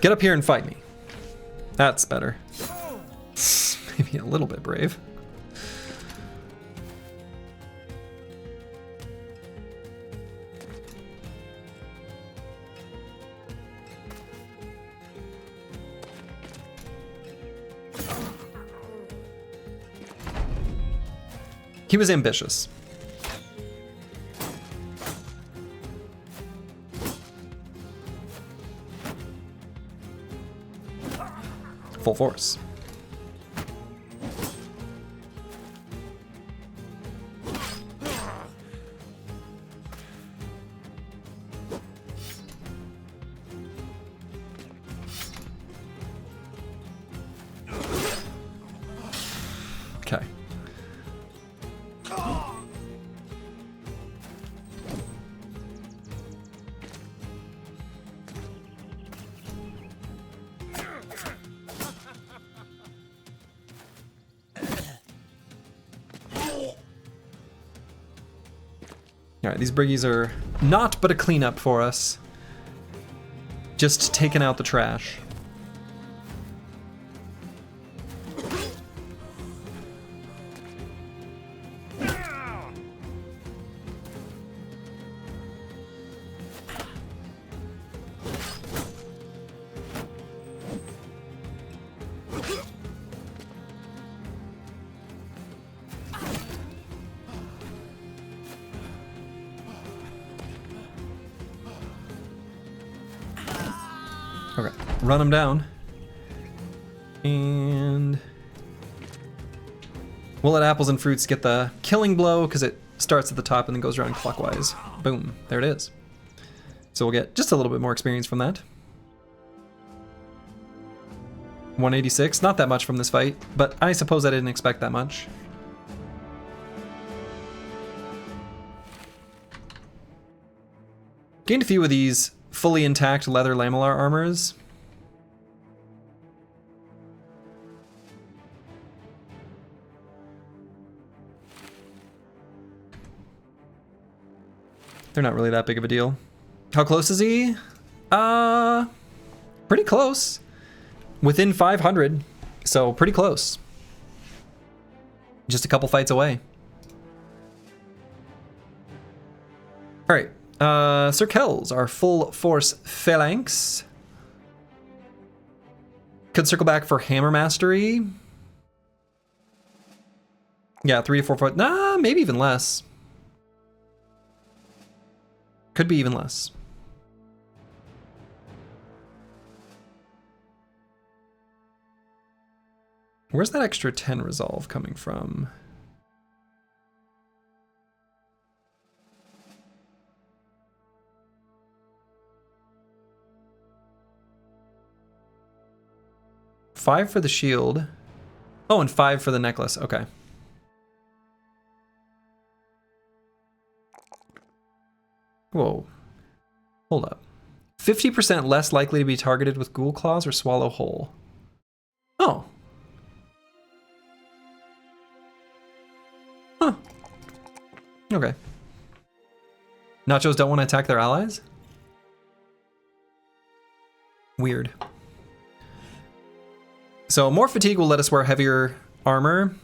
Get up here and fight me. That's better. Maybe a little bit brave. He was ambitious. Full force. Okay. Alright, these briggies are not but a cleanup for us. Just taking out the trash. run them down. And we'll let apples and fruits get the killing blow because it starts at the top and then goes around clockwise. Boom, there it is. So we'll get just a little bit more experience from that. 186, not that much from this fight, but I suppose I didn't expect that much. Gained a few of these fully intact leather lamellar armors. They're not really that big of a deal. How close is he? Pretty close. Within 500, so pretty close. Just a couple fights away. All right, Sir Kells, our full force phalanx. Could circle back for hammer mastery. Yeah, 3 to 4 foot. Nah, maybe even less. Could be even less. Where's that extra 10 resolve coming from? Five for the shield. Oh, and 5 for the necklace. Okay. Whoa. Hold up. 50% less likely to be targeted with ghoul claws or swallow whole. Oh. Huh. Okay. Nachos don't want to attack their allies? Weird. So more fatigue will let us wear heavier armor.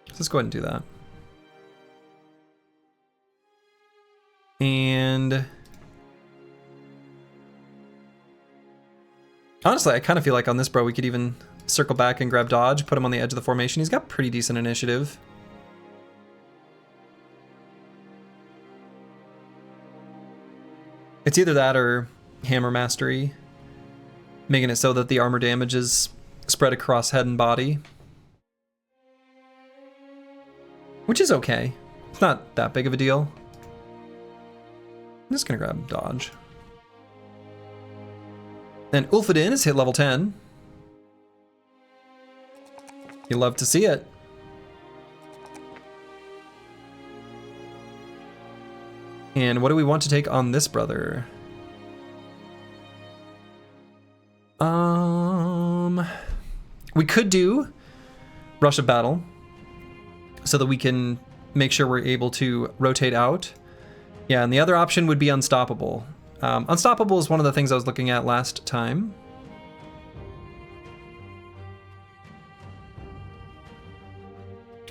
Let's go ahead and do that. And honestly, I kind of feel like on this bro we could even circle back and grab dodge, put him on the edge of the formation. He's got pretty decent initiative. It's either that or hammer mastery, making it so that the armor damage is spread across head and body. Which is okay. It's not that big of a deal. I'm just gonna grab dodge. Then Ulfadin is hit level 10. You love to see it. And what do we want to take on this brother? We could do Rush of Battle so that we can make sure we're able to rotate out. Yeah, and the other option would be Unstoppable. Unstoppable is one of the things I was looking at last time.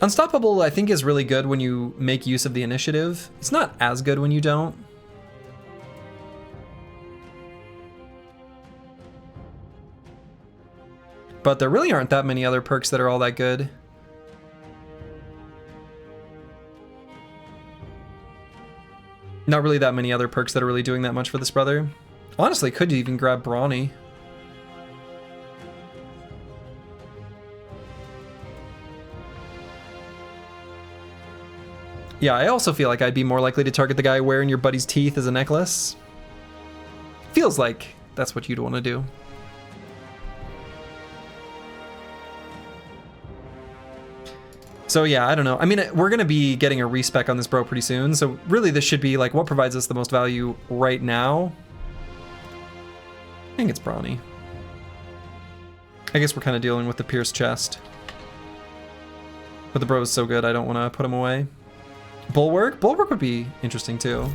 Unstoppable, I think, is really good when you make use of the initiative. It's not as good when you don't. But there really aren't that many other perks that are all that good. Not really that many other perks that are really doing that much for this brother. Honestly, could you even grab Brawny? Yeah, I also feel like I'd be more likely to target the guy wearing your buddy's teeth as a necklace. Feels like that's what you'd want to do. So yeah, I don't know. I mean, we're going to be getting a respec on this bro pretty soon. So really this should be like what provides us the most value right now. I think it's Brawny. I guess we're kind of dealing with the pierced chest. But the bro is so good, I don't want to put him away. Bulwark? Bulwark would be interesting too.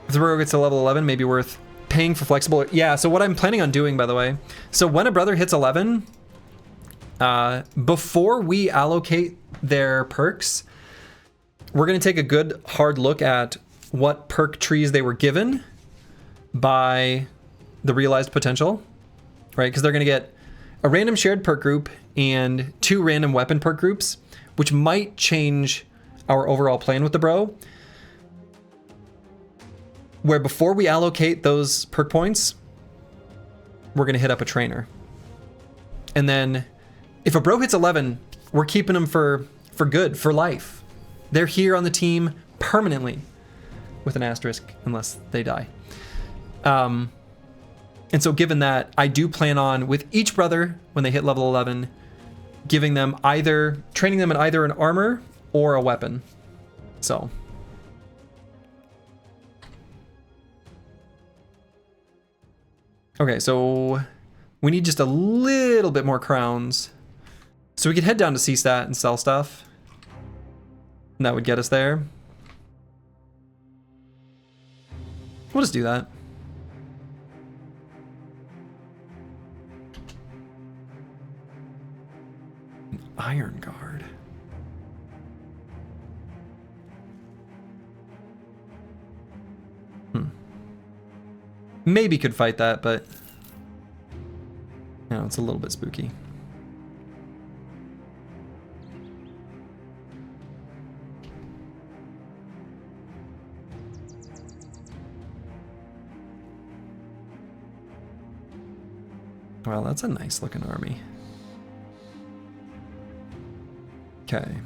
If the bro gets to level 11, maybe worth paying for flexible. Yeah, so what I'm planning on doing, by the way, so when a brother hits 11, before we allocate their perks, we're going to take a good hard look at what perk trees they were given by the realized potential, right? Because they're going to get a random shared perk group and 2 random weapon perk groups, which might change our overall plan with the bro. where before we allocate those perk points, we're going to hit up a trainer. And then if a bro hits 11, we're keeping them for good, for life. They're here on the team permanently, with an asterisk, unless they die. And so given that, I do plan on, with each brother, when they hit level 11, training them in either an armor or a weapon. So. Okay, so we need just a little bit more crowns. So we could head down to C-Stat and sell stuff. And that would get us there. We'll just do that. An Iron Guard. Maybe could fight that, but no, it's a little bit spooky. Well, that's a nice looking army. Okay.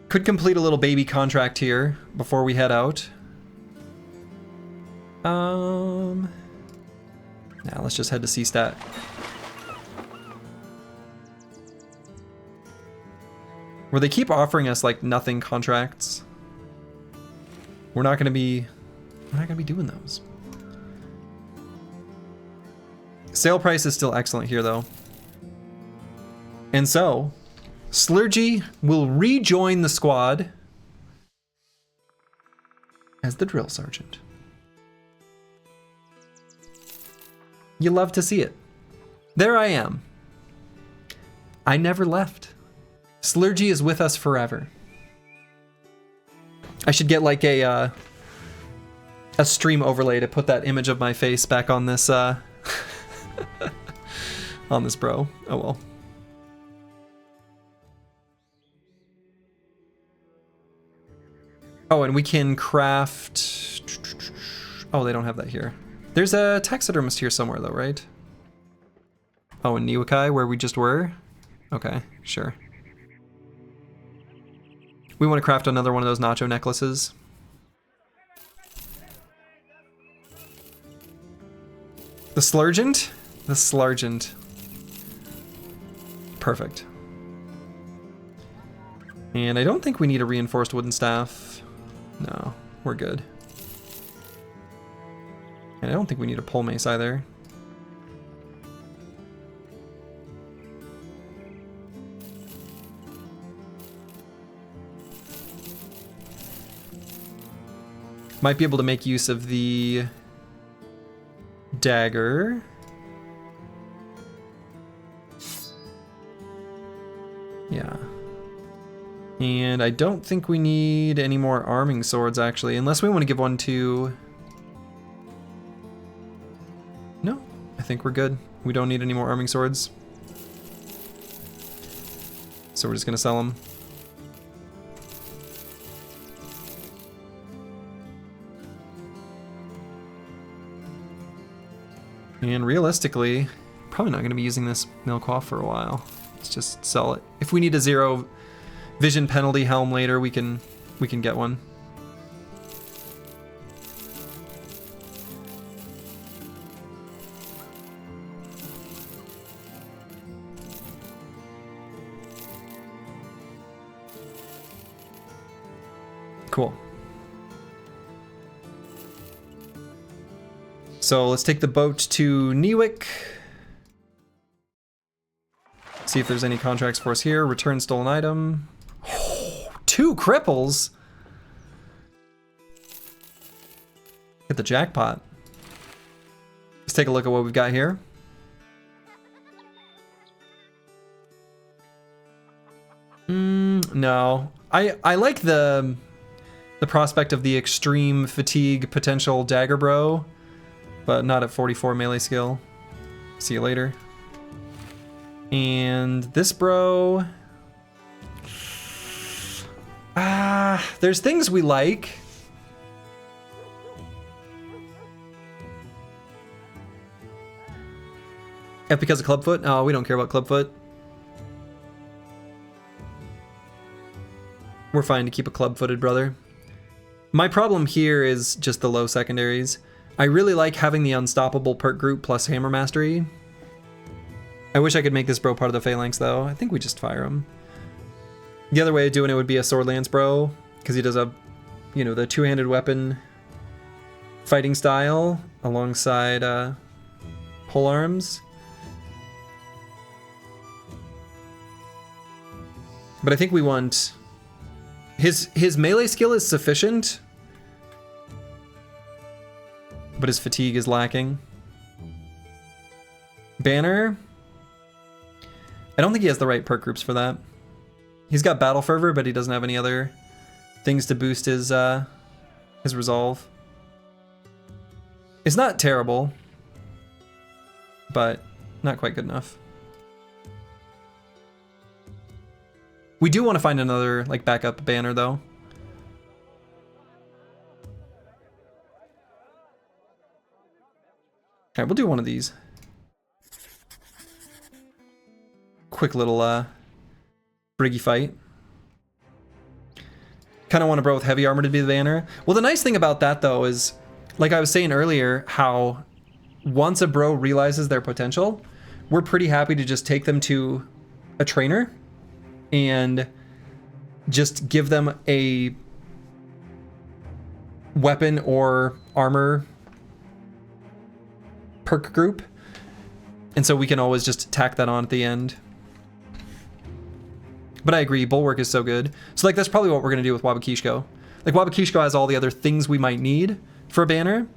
Could complete a little baby contract here before we head out. Now let's just head to C-Stat. Where they keep offering us like nothing contracts. We're not gonna be doing those. Sale price is still excellent here though. And so Slurgy will rejoin the squad as the drill sergeant. You love to see it. There I am. I never left. Slurgy is with us forever. I should get like a stream overlay to put that image of my face back on this on this bro. Oh well. Oh, and we can craft... Oh, they don't have that here. There's a taxidermist here somewhere, though, right? Oh, in Niwakai, where we just were? Okay, sure. We want to craft another one of those nacho necklaces. The Slurgent? The Slurgent. Perfect. And I don't think we need a reinforced wooden staff. No, we're good. And I don't think we need a pole mace either. Might be able to make use of the dagger. Yeah. And I don't think we need any more arming swords, actually, unless we want to give one to... No, I think we're good. We don't need any more arming swords. So we're just going to sell them. And realistically, probably not going to be using this Milquoff for a while. Let's just sell it. If we need a 0 vision penalty helm later, we can get one. Cool. So let's take the boat to Newick. See if there's any contracts for us here. Return stolen item. Oh, 2 cripples. Hit the jackpot. Let's take a look at what we've got here. No. I like the prospect of the extreme fatigue potential dagger bro, but not at 44 melee skill. See you later. And this bro... There's things we like. F because of Clubfoot? Oh, we don't care about Clubfoot. We're fine to keep a club-footed brother. My problem here is just the low secondaries. I really like having the Unstoppable perk group plus Hammer Mastery. I wish I could make this bro part of the Phalanx though. I think we just fire him. The other way of doing it would be a Sword Lance bro, because he does a, you know, the two-handed weapon fighting style alongside pole arms. But I think we want... His melee skill is sufficient, but his fatigue is lacking. Banner... I don't think he has the right perk groups for that. He's got Battle Fervor, but he doesn't have any other things to boost his resolve. It's not terrible, but not quite good enough. We do want to find another like backup banner though. Alright, we'll do one of these. Quick little briggy fight. Kind of want a bro with heavy armor to be the banner. Well, the nice thing about that though is, like I was saying earlier, how once a bro realizes their potential, we're pretty happy to just take them to a trainer and just give them a weapon or armor perk group. And so we can always just tack that on at the end. But I agree, Bulwark is so good. So like that's probably what we're gonna do with Wabakishko. Like Wabakishko has all the other things we might need for a banner.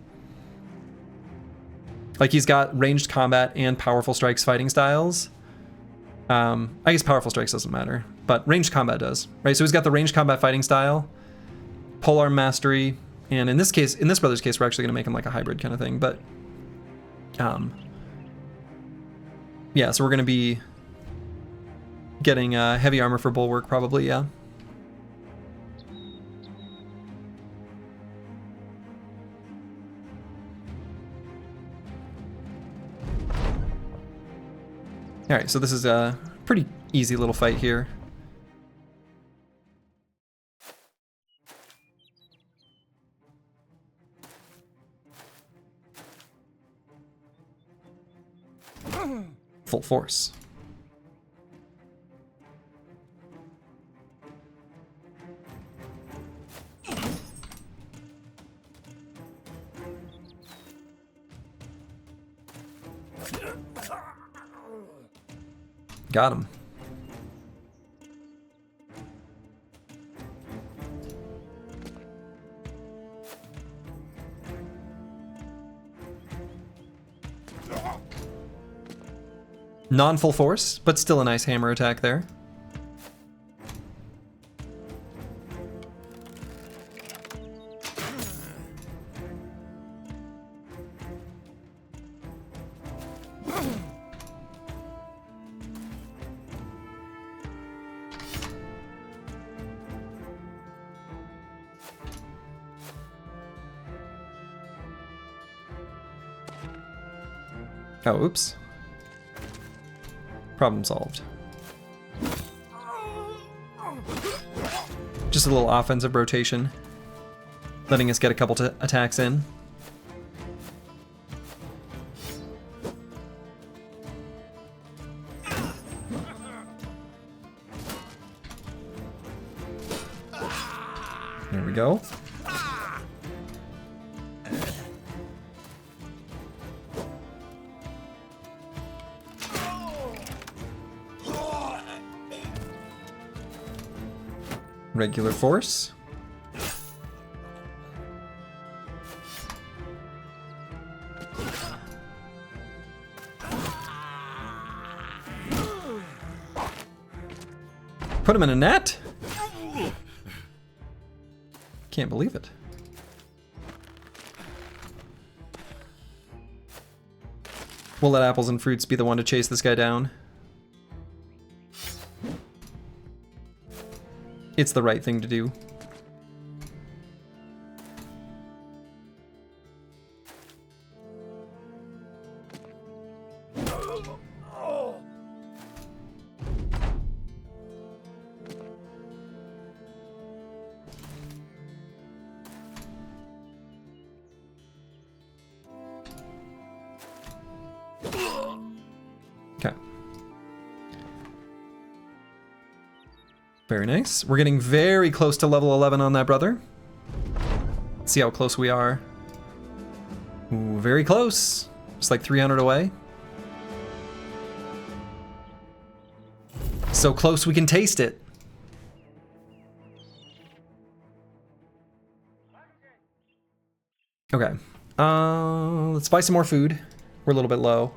Like he's got ranged combat and powerful strikes fighting styles. I guess powerful strikes doesn't matter, but ranged combat does, right? So he's got the ranged combat fighting style, polearm mastery, and in this case, in this brother's case, we're actually gonna make him like a hybrid kind of thing, but yeah, so we're gonna be getting heavy armor for Bulwark probably, yeah. All right, so this is a pretty easy little fight here. Full force. Got him. Non-full force, but still a nice hammer attack there. Oh, oops. Problem solved. Just a little offensive rotation, letting us get a couple attacks in. There we go. Regular force. Put him in a net? Can't believe it. We'll let apples and fruits be the one to chase this guy down. It's the right thing to do. Okay. Very nice. We're getting very close to level 11 on that brother. Let's see how close we are. Ooh, very close. Just like 300 away. So close we can taste it. Okay. Let's buy some more food. We're a little bit low.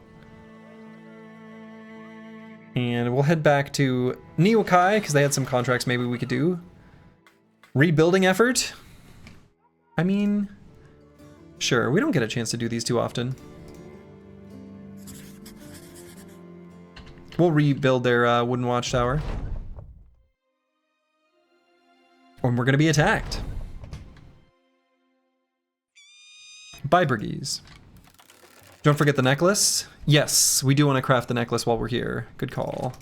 And we'll head back to Neokai, because they had some contracts maybe we could do. Rebuilding effort? I mean, sure, we don't get a chance to do these too often. We'll rebuild their wooden watchtower. Or we're going to be attacked. Bye, Beggars. Don't forget the necklace. Yes, we do want to craft the necklace while we're here. Good call.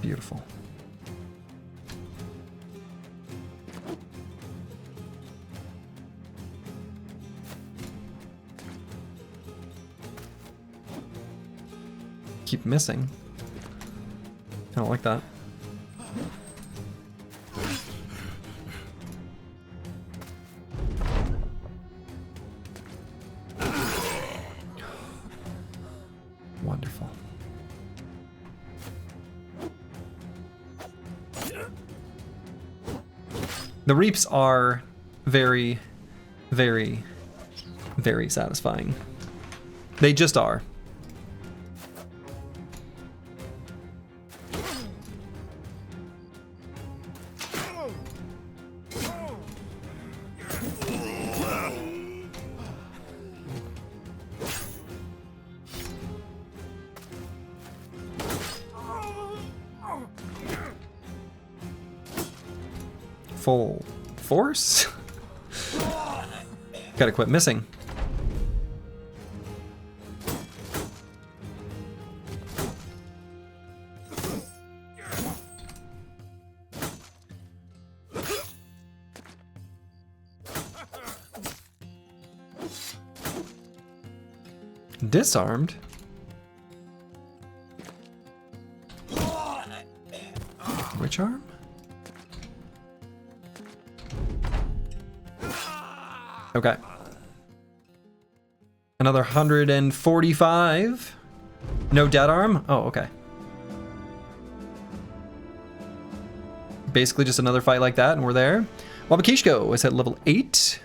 Beautiful. Keep missing. I don't like that. Wonderful. The reaps are very, very, very satisfying. They just are. Full force? Gotta quit missing. Disarmed? Which arm? Okay. Another 145. No dead arm? Oh, okay. Basically just another fight like that and we're there. Wabakishko is at level 8.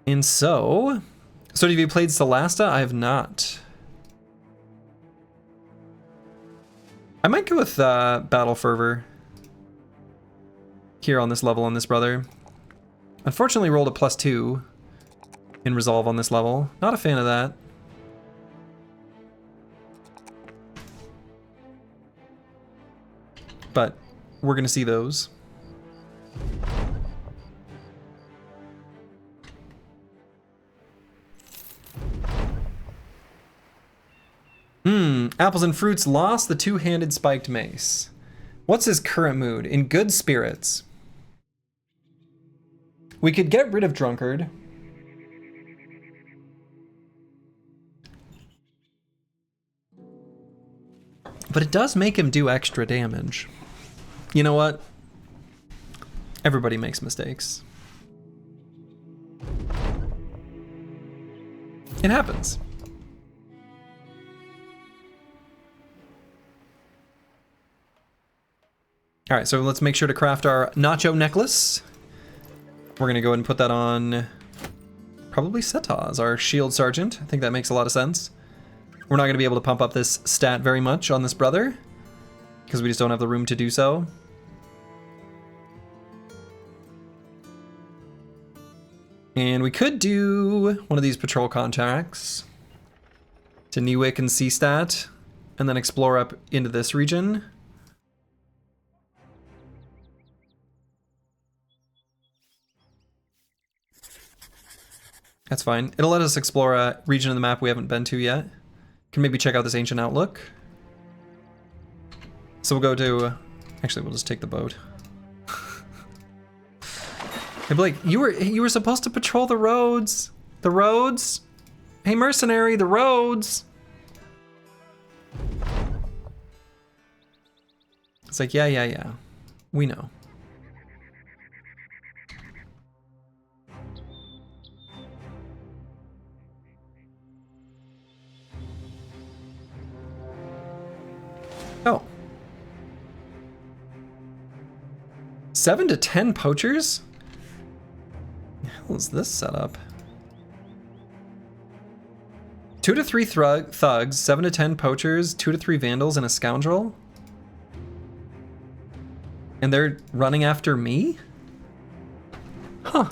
And so have you played Celasta? I have not. I might go with Battle Fervor here on this level on this brother. Unfortunately rolled a +2 in resolve on this level. Not a fan of that. But we're gonna see those. Apples and Fruits lost the two-handed spiked mace. What's his current mood? In good spirits. We could get rid of Drunkard. But it does make him do extra damage. You know what? Everybody makes mistakes. It happens. All right, so let's make sure to craft our nacho necklace. We're gonna go ahead and put that on probably Setaz, our shield sergeant. I think that makes a lot of sense. We're not gonna be able to pump up this stat very much on this brother, because we just don't have the room to do so. And we could do one of these patrol contracts to Newick and Seastat, and then explore up into this region. That's fine. It'll let us explore a region of the map we haven't been to yet. Can maybe check out this ancient outlook. So we'll go to... Actually, we'll just take the boat. Hey Blake, you were supposed to patrol the roads. The roads? Hey mercenary, the roads! It's like, yeah. We know. Oh. 7 to 10 poachers? The hell is this setup? 2 to 3 thugs, 7 to 10 poachers, 2 to 3 vandals, and a scoundrel? And they're running after me? Huh.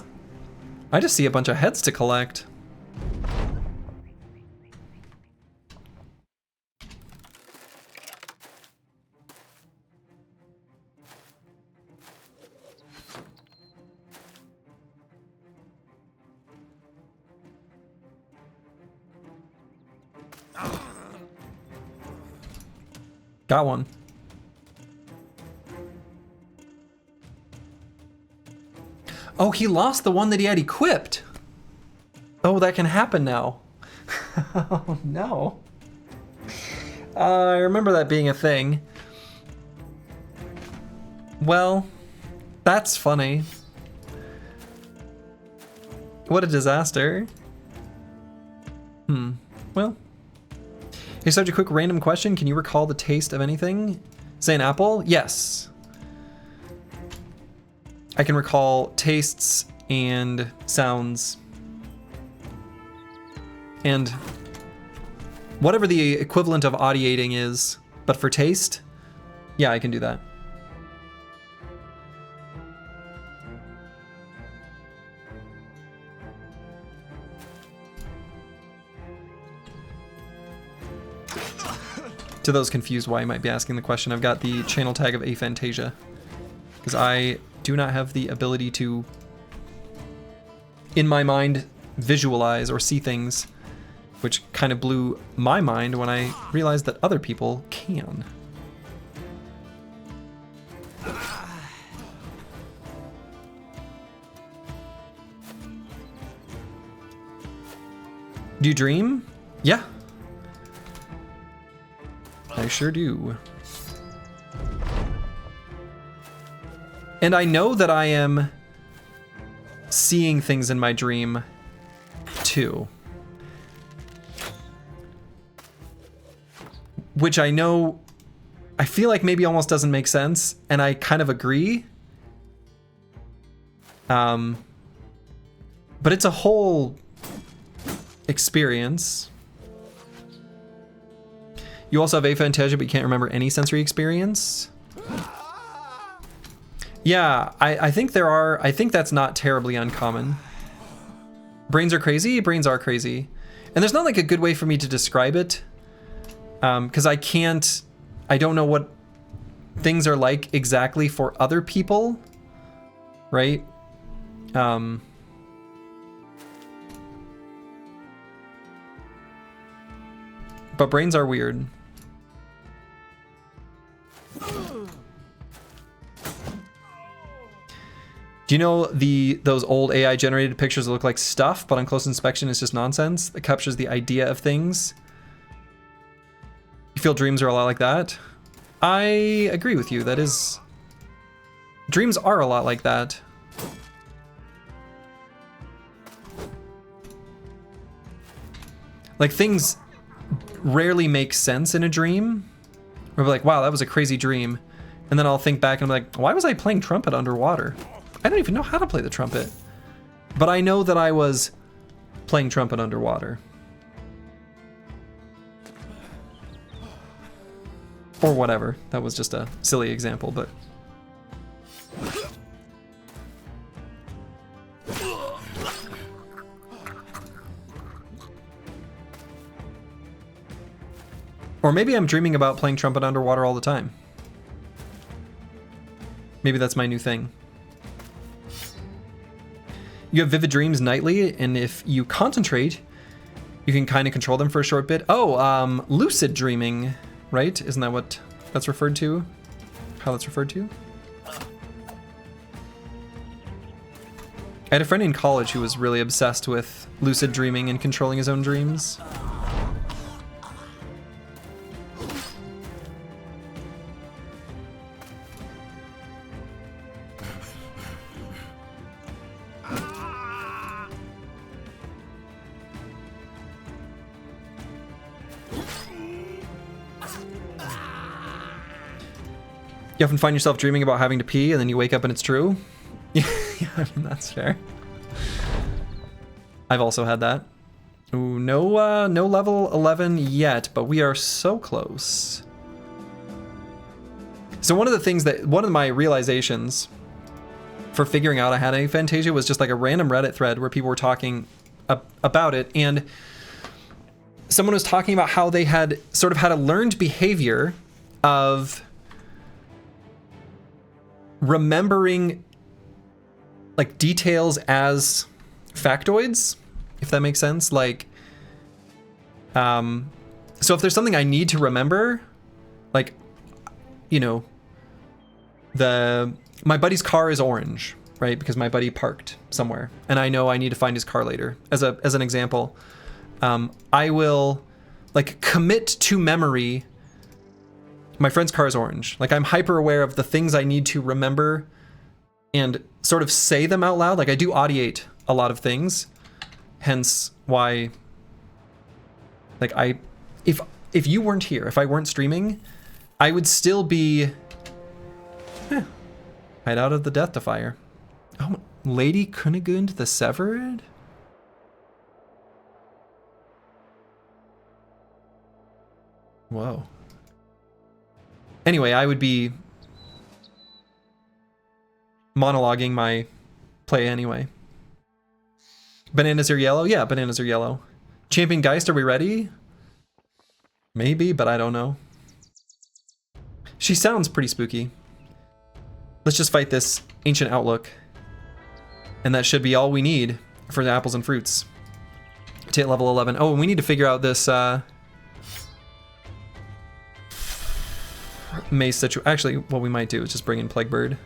I just see a bunch of heads to collect. Got one. Oh, he lost the one that he had equipped. Oh, that can happen now. Oh, no. I remember that being a thing. Well, that's funny. What a disaster. Well. Hey, such a quick random question. Can you recall the taste of anything? Say an apple? Yes. I can recall tastes and sounds. And whatever the equivalent of audiating is, but for taste, yeah, I can do that. To those confused why you might be asking the question, I've got the channel tag of aphantasia, because I do not have the ability to, in my mind, visualize or see things, which kind of blew my mind when I realized that other people can. Do you dream? Yeah. I sure do. And I know that I am seeing things in my dream too. Which I know, I feel like maybe almost doesn't make sense, and I kind of agree. But it's a whole experience. You also have aphantasia, but you can't remember any sensory experience. Yeah, I think there are. I think that's not terribly uncommon. Brains are crazy. Brains are crazy, and there's not like a good way for me to describe it, because I don't know what things are like exactly for other people, right? But brains are weird. Do you know those old AI generated pictures that look like stuff, but on close inspection it's just nonsense? That captures the idea of things. You feel dreams are a lot like that? I agree with you. That is... Dreams are a lot like that. Like, things rarely make sense in a dream. We're like, wow, that was a crazy dream. And then I'll think back and I'm like, why was I playing trumpet underwater? I don't even know how to play the trumpet. But I know that I was playing trumpet underwater. Or whatever. That was just a silly example, but... Or maybe I'm dreaming about playing trumpet underwater all the time. Maybe that's my new thing. You have vivid dreams nightly, and if you concentrate, you can kind of control them for a short bit. Oh, lucid dreaming, right? Isn't that what that's referred to? How that's referred to? I had a friend in college who was really obsessed with lucid dreaming and controlling his own dreams. You often find yourself dreaming about having to pee and then you wake up and it's true? Yeah, I mean, that's fair. I've also had that. Ooh, no level 11 yet, but we are so close. So one of my realizations for figuring out I had aphantasia was just like a random Reddit thread where people were talking about it, and someone was talking about how they had sort of had a learned behavior of remembering like details as factoids, if that makes sense. Like, so if there's something I need to remember, like, you know, my buddy's car is orange, right? Because my buddy parked somewhere, and I know I need to find his car later. As an example, I will like commit to memory. My friend's car is orange. Like, I'm hyper aware of the things I need to remember and sort of say them out loud. Like, I do audiate a lot of things, hence why, like, if you weren't here, if I weren't streaming, I would still be right out of the Death Defier. Oh, Lady Kunigund the Severed? Whoa. Anyway, I would be monologuing my play anyway. Bananas are yellow? Yeah, bananas are yellow. Champion Geist, are we ready? Maybe, but I don't know. She sounds pretty spooky. Let's just fight this Ancient Outlook. And that should be all we need for the apples and fruits to hit level 11. Oh, and we need to figure out this mace situation. Actually, what we might do is just bring in Plague Bird.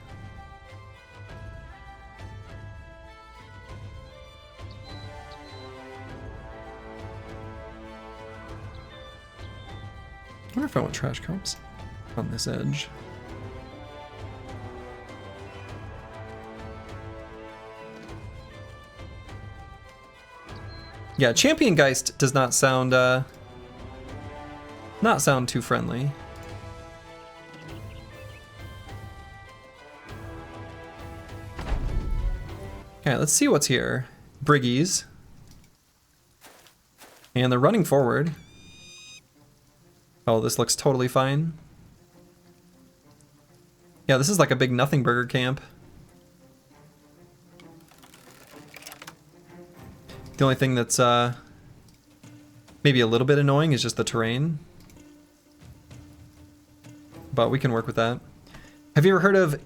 I wonder if I want trash cops on this edge. Yeah, Champion Geist does not sound too friendly. Okay, let's see what's here. Briggies. And they're running forward. Oh, this looks totally fine. Yeah, this is like a big nothing burger camp. The only thing that's maybe a little bit annoying is just the terrain. But we can work with that. Have you ever heard of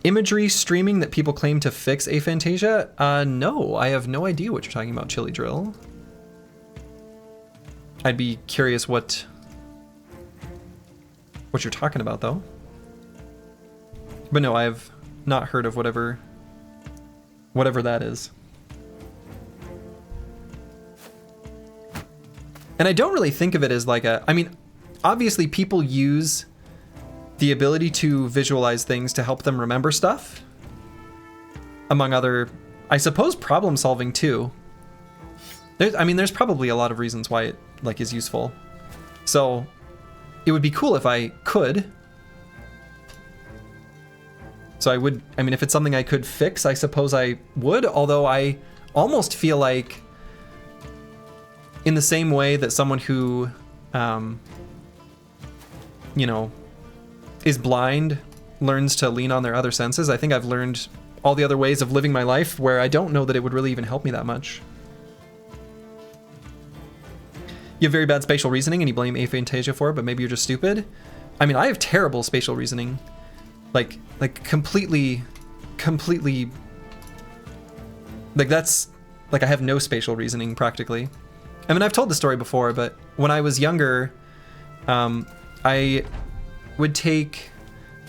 imagery streaming that people claim to fix aphantasia? No, I have no idea what you're talking about, Chili Drill. I'd be curious what you're talking about, though. But no, I have not heard of whatever that is. And I don't really think of it as like I mean, obviously people use the ability to visualize things to help them remember stuff. Among other, I suppose, problem solving too. There's probably a lot of reasons why it like is useful. So it would be cool if I could. So I would, I mean, if it's something I could fix, I suppose I would, although I almost feel like in the same way that someone who, you know, is blind learns to lean on their other senses. I think I've learned all the other ways of living my life where I don't know that it would really even help me that much. You have very bad spatial reasoning and you blame aphantasia for it, but maybe you're just stupid. I mean, I have terrible spatial reasoning. Like completely, like that's, like I have no spatial reasoning practically. I mean, I've told the story before, but when I was younger, I would take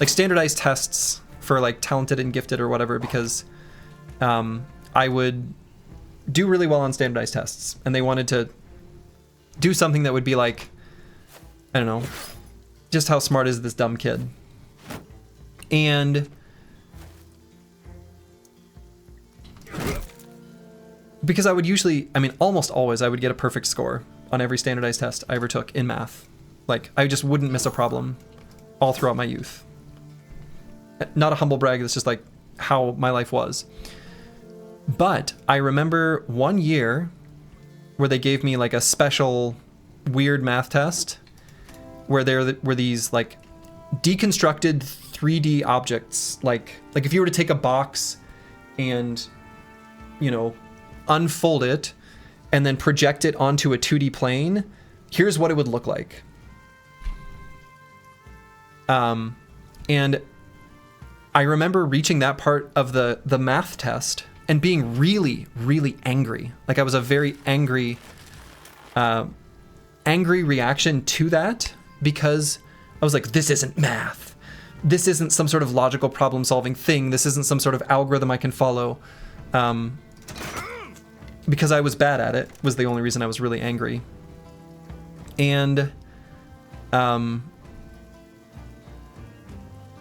like standardized tests for like talented and gifted or whatever, because I would do really well on standardized tests and they wanted to do something that would be like, I don't know, just how smart is this dumb kid? And because I would usually, I mean, almost always I would get a perfect score on every standardized test I ever took in math. Like I just wouldn't miss a problem all throughout my youth. Not a humble brag, it's just like how my life was. But I remember one year where they gave me like a special weird math test where there were these like deconstructed 3D objects. Like if you were to take a box and, you know, unfold it and then project it onto a 2D plane, here's what it would look like. And I remember reaching that part of the math test and being really, really angry. Like I was a very angry reaction to that, because I was like, this isn't math. This isn't some sort of logical problem solving thing. This isn't some sort of algorithm I can follow. Because I was bad at it was the only reason I was really angry. And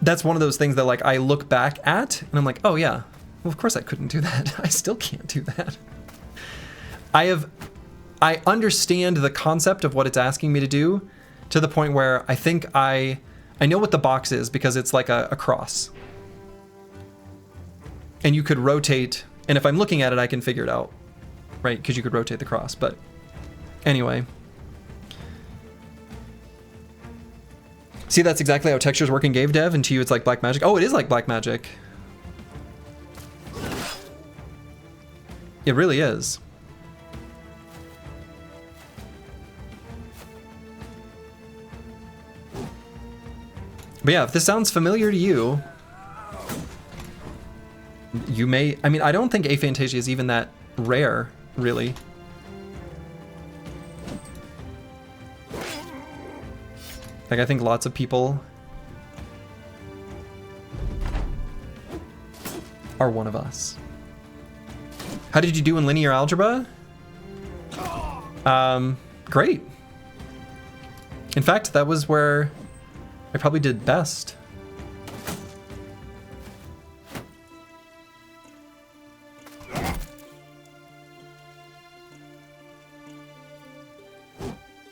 that's one of those things that like I look back at and I'm like, oh yeah, well, of course I couldn't do that. I still can't do that. I understand the concept of what it's asking me to do to the point where I think I know what the box is, because it's like a cross. And you could rotate, and if I'm looking at it, I can figure it out, right? Because you could rotate the cross, but anyway. See, that's exactly how textures work in game dev, and to you it's like black magic. Oh, it is like black magic. It really is. But yeah, if this sounds familiar to you, you may, I mean, I don't think aphantasia is even that rare, really. Like, I think lots of people are one of us. How did you do in linear algebra? Great. In fact, that was where I probably did best.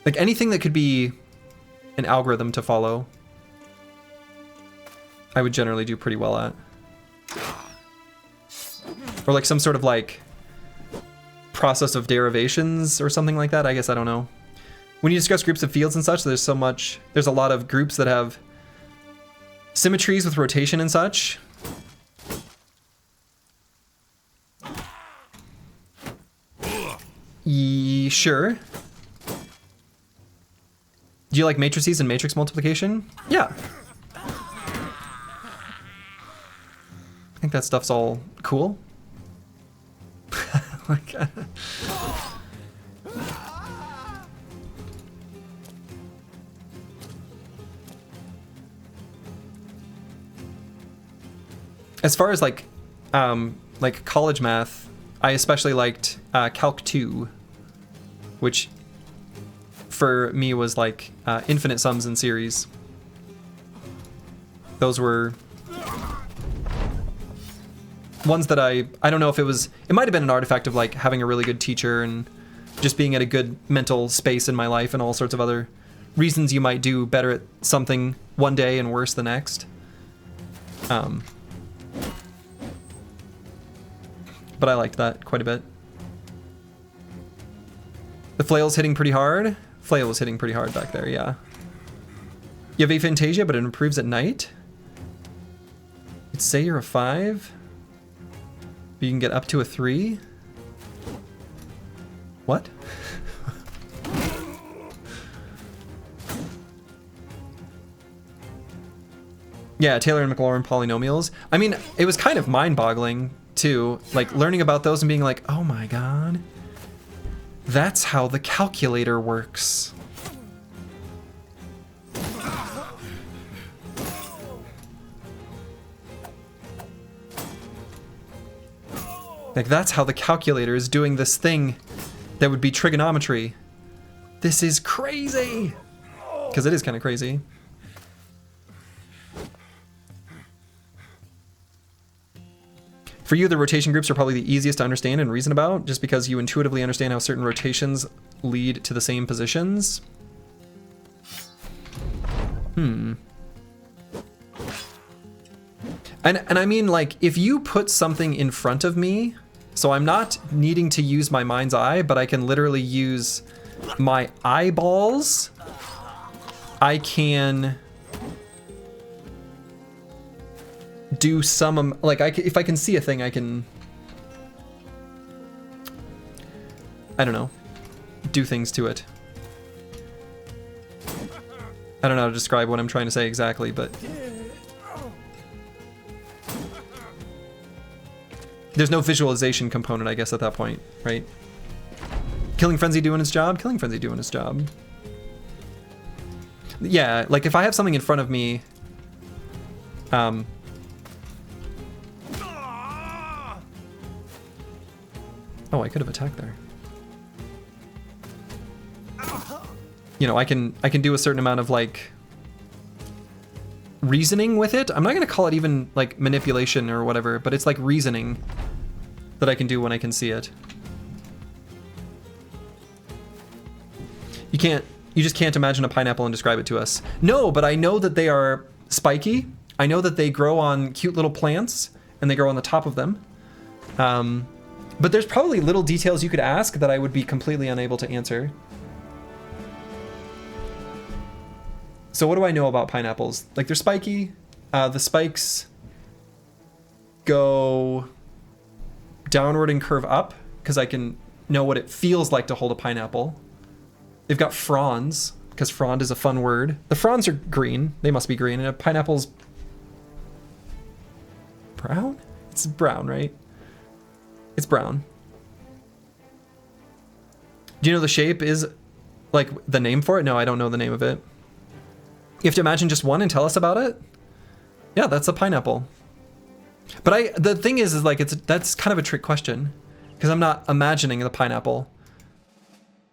Like anything that could be an algorithm to follow, I would generally do pretty well at. Or like some sort of like process of derivations or something like that. I guess, I don't know. When you discuss groups of fields and such, there's a lot of groups that have symmetries with rotation and such. Sure. Do you like matrices and matrix multiplication? Yeah. I think that stuff's all cool. Like, as far as like college math, I especially liked Calc 2, which for me was like infinite sums and series. Those were ones that I don't know if it might have been an artifact of like having a really good teacher and just being at a good mental space in my life and all sorts of other reasons you might do better at something one day and worse the next. But I liked that quite a bit. The flail's hitting pretty hard. Flail was hitting pretty hard back there, yeah. You have aphantasia, but it improves at night? You'd say you're a 5, but you can get up to a 3? What? Yeah, Taylor and McLaurin polynomials. I mean, it was kind of mind-boggling, too. Like, learning about those and being like, oh my god. That's how the calculator works. Like, that's how the calculator is doing this thing that would be trigonometry. This is crazy! Because it is kind of crazy. For you, the rotation groups are probably the easiest to understand and reason about, just because you intuitively understand how certain rotations lead to the same positions. And I mean, like, if you put something in front of me, so I'm not needing to use my mind's eye, but I can literally use my eyeballs, I can do some, like, if I can see a thing, I can, I don't know, do things to it. I don't know how to describe what I'm trying to say exactly, but there's no visualization component, I guess, at that point, right? Killing Frenzy doing its job? Killing Frenzy doing its job. Yeah, like, if I have something in front of me, oh, I could have attacked there. You know, I can do a certain amount of, like, reasoning with it. I'm not gonna call it even like manipulation or whatever, but it's like reasoning that I can do when I can see it. You just can't imagine a pineapple and describe it to us. No, but I know that they are spiky. I know that they grow on cute little plants and they grow on the top of them. But there's probably little details you could ask that I would be completely unable to answer. So what do I know about pineapples? Like, they're spiky. The spikes go downward and curve up because I can know what it feels like to hold a pineapple. They've got fronds because frond is a fun word. The fronds are green. They must be green. And a pineapple's brown? It's brown, right? It's brown. Do you know the shape is, like, the name for it? No, I don't know the name of it. You have to imagine just one and tell us about it? Yeah, that's a pineapple. But the thing is like, that's kind of a trick question because I'm not imagining the pineapple.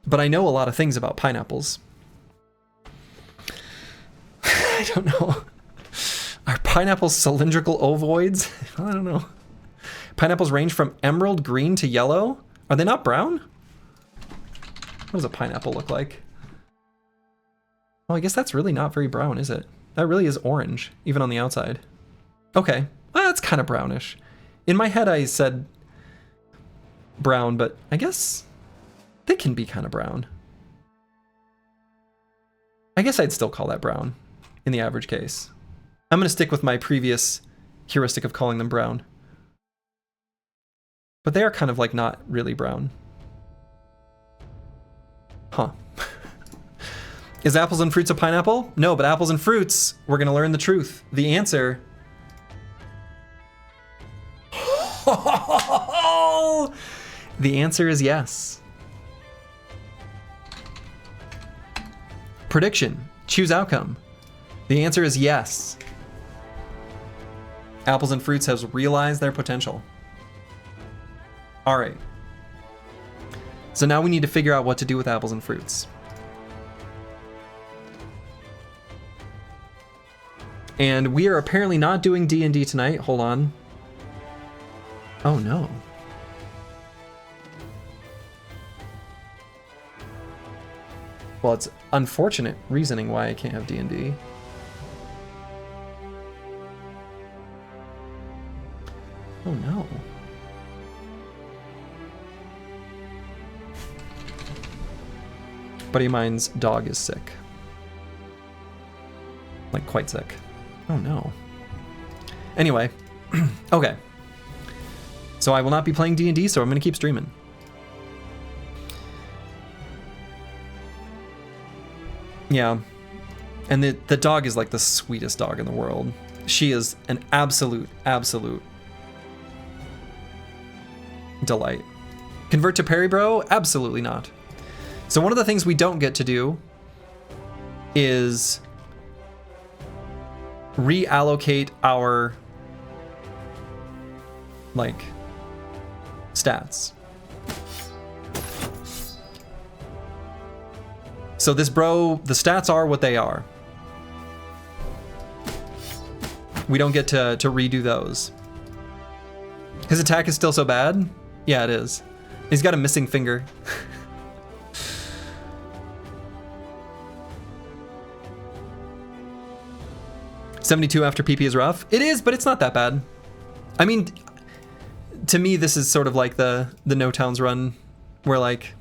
But I know a lot of things about pineapples. I don't know. Are pineapples cylindrical ovoids? I don't know. Pineapples range from emerald green to yellow. Are they not brown? What does a pineapple look like? Well, I guess that's really not very brown, is it? That really is orange, even on the outside. Okay, well, that's kind of brownish. In my head, I said brown, but I guess they can be kind of brown. I guess I'd still call that brown in the average case. I'm going to stick with my previous heuristic of calling them brown. But they are kind of like not really brown. Huh. Is apples and fruits a pineapple? No, but apples and fruits, we're gonna learn the truth. The answer... The answer is yes. Prediction. Choose outcome. The answer is yes. Apples and fruits has realized their potential. All right. So now we need to figure out what to do with apples and fruits. And we are apparently not doing D&D tonight. Hold on. Oh no. Well, it's unfortunate reasoning why I can't have D&D. Oh no. Buddy of mine's dog is sick. Like, quite sick. Oh, no. Anyway. Okay. So I will not be playing D&D, so I'm going to keep streaming. Yeah. And the dog is like the sweetest dog in the world. She is an absolute delight. Convert to Perry Bro? Absolutely not. So one of the things we don't get to do is reallocate our like stats. So this bro, the stats are what they are. We don't get to redo those. His attack is still so bad? Yeah, it is. He's got a missing finger. $72 after PP is rough. It is, but it's not that bad. I mean, to me, this is sort of like the No Towns run, where like,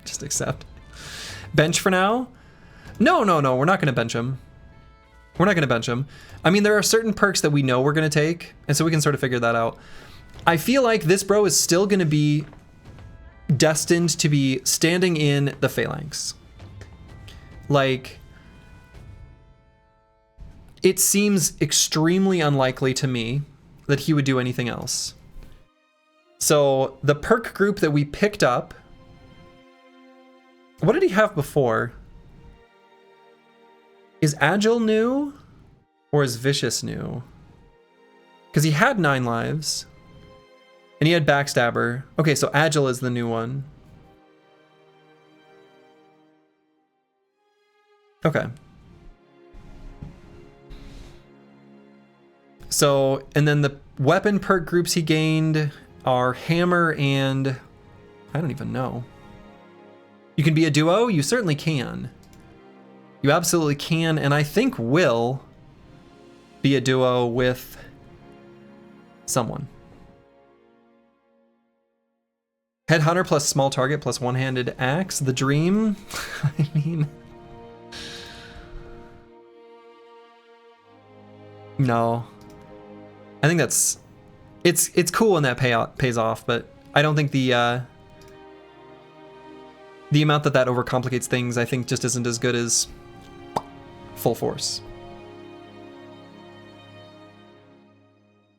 just accept. Bench for now? No, we're not gonna bench him. We're not gonna bench him. I mean, there are certain perks that we know we're gonna take, and so we can sort of figure that out. I feel like this bro is still gonna be destined to be standing in the phalanx. Like, it seems extremely unlikely to me that he would do anything else. So the perk group that we picked up, what did he have before? Is Agile new or is Vicious new? Because he had 9 lives and he had Backstabber. Okay, so Agile is the new one. Okay. So, and then the weapon perk groups he gained are Hammer and I don't even know. You can be a duo? You certainly can. You absolutely can, and I think will be a duo with someone. Headhunter plus small target plus one-handed axe. The dream? I mean... No. I think that's... It's cool when that pays off, but I don't think the amount that overcomplicates things, I think, just isn't as good as full force.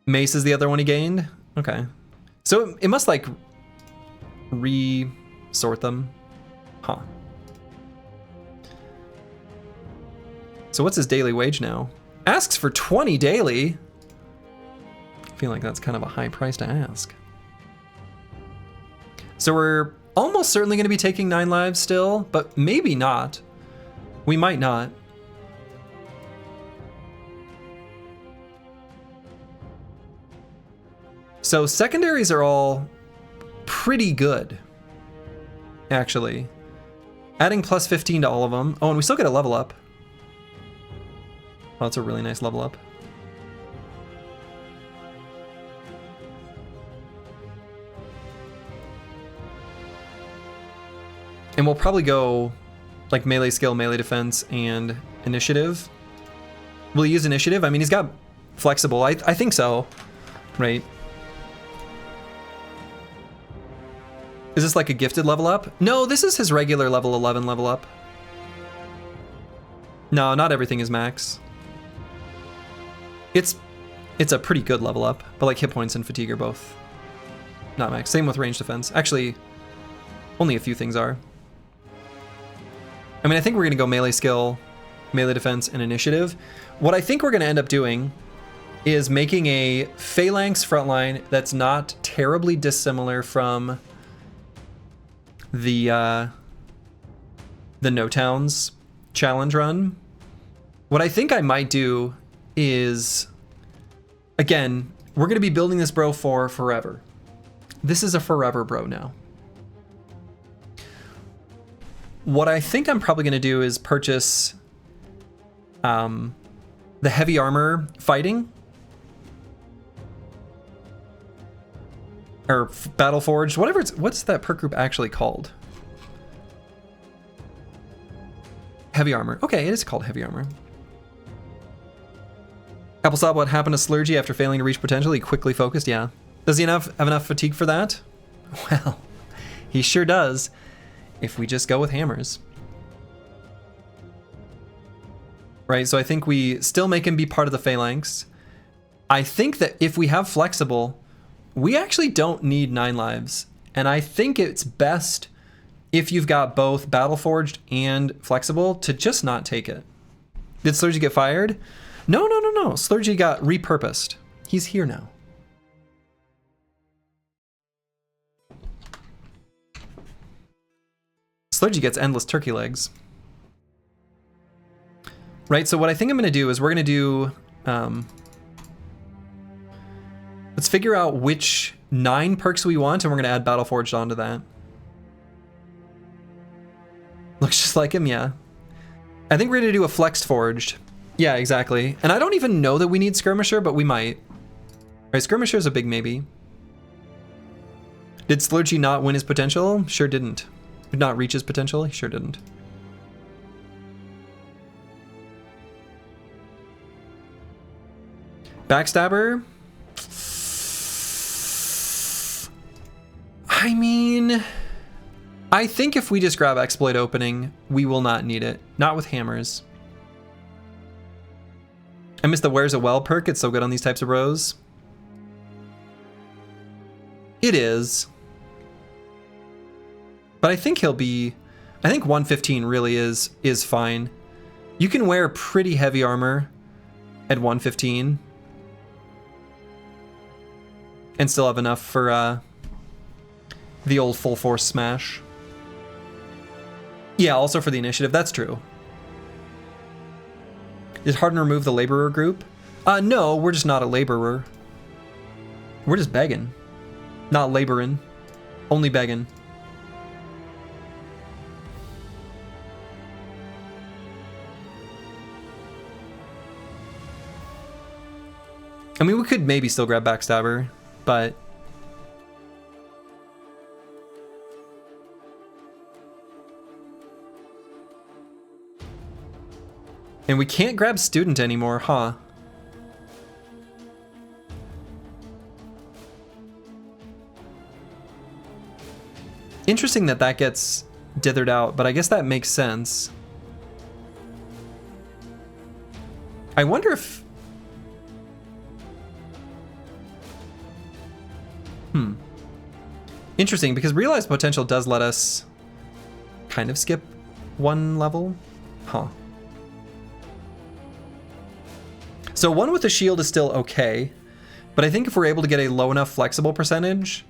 Mace is the other one he gained? Okay. So it must, like, re-sort them. Huh. So what's his daily wage now? Asks for 20 daily? I feel like that's kind of a high price to ask. So we're almost certainly going to be taking 9 lives still, but maybe not. We might not. So secondaries are all pretty good, actually. Adding plus 15 to all of them. Oh, and we still get a level up. Oh, that's a really nice level up. And we'll probably go like melee skill, melee defense, and initiative. Will he use initiative? I mean, he's got flexible. I think so, right? Is this like a gifted level up? No, this is his regular level 11 level up. No, not everything is max. It's a pretty good level up, but like hit points and fatigue are both not max. Same with range defense. Actually, only a few things are. I mean, I think we're gonna go melee skill, melee defense, and initiative. What I think we're gonna end up doing is making a phalanx frontline that's not terribly dissimilar from the No Towns challenge run. What I think I might do is, again, we're gonna be building this bro for forever. This is a forever bro now. What I think I'm probably gonna do is purchase the heavy armor fighting, or Battle Forged, whatever. What's that perk group actually called? Heavy armor. Okay, it is called heavy armor. Apple saw what happened to Slurgy after failing to reach potential. He quickly focused. Yeah. Does he have enough fatigue for that? Well, he sure does. If we just go with hammers. Right, so I think we still make him be part of the phalanx. I think that if we have flexible, we actually don't need 9 lives. And I think it's best if you've got both Battleforged and flexible to just not take it. Did Slurgy get fired? No. Slurgy got repurposed. He's here now. Slurgy gets endless turkey legs. Right, so what I think I'm going to do is we're going to do... let's figure out which 9 perks we want, and we're going to add Battleforged onto that. Looks just like him, yeah. I think we're going to do a Flexed Forged. Yeah, exactly. And I don't even know that we need Skirmisher, but we might. Right, Skirmisher is a big maybe. Did Slurgy not win his potential? Sure didn't. Did not reach his potential? He sure didn't. Backstabber? I mean, I think if we just grab Exploit Opening, we will not need it. Not with hammers. I miss the Where's a Well perk. It's so good on these types of rows. It is. But I think he'll be... I think 115 really is fine. You can wear pretty heavy armor at 115. And still have enough for the old full force smash. Yeah, also for the initiative, that's true. Did Hardened remove the laborer group? No, we're just not a laborer. We're just begging. Not laboring. Only begging. I mean, we could maybe still grab Backstabber, but... And we can't grab Student anymore, huh? Interesting that that gets dithered out, but I guess that makes sense. I wonder if... Interesting, because Realized Potential does let us kind of skip 1 level. Huh. So 1 with the shield is still okay, but I think if we're able to get a low enough flexible percentage,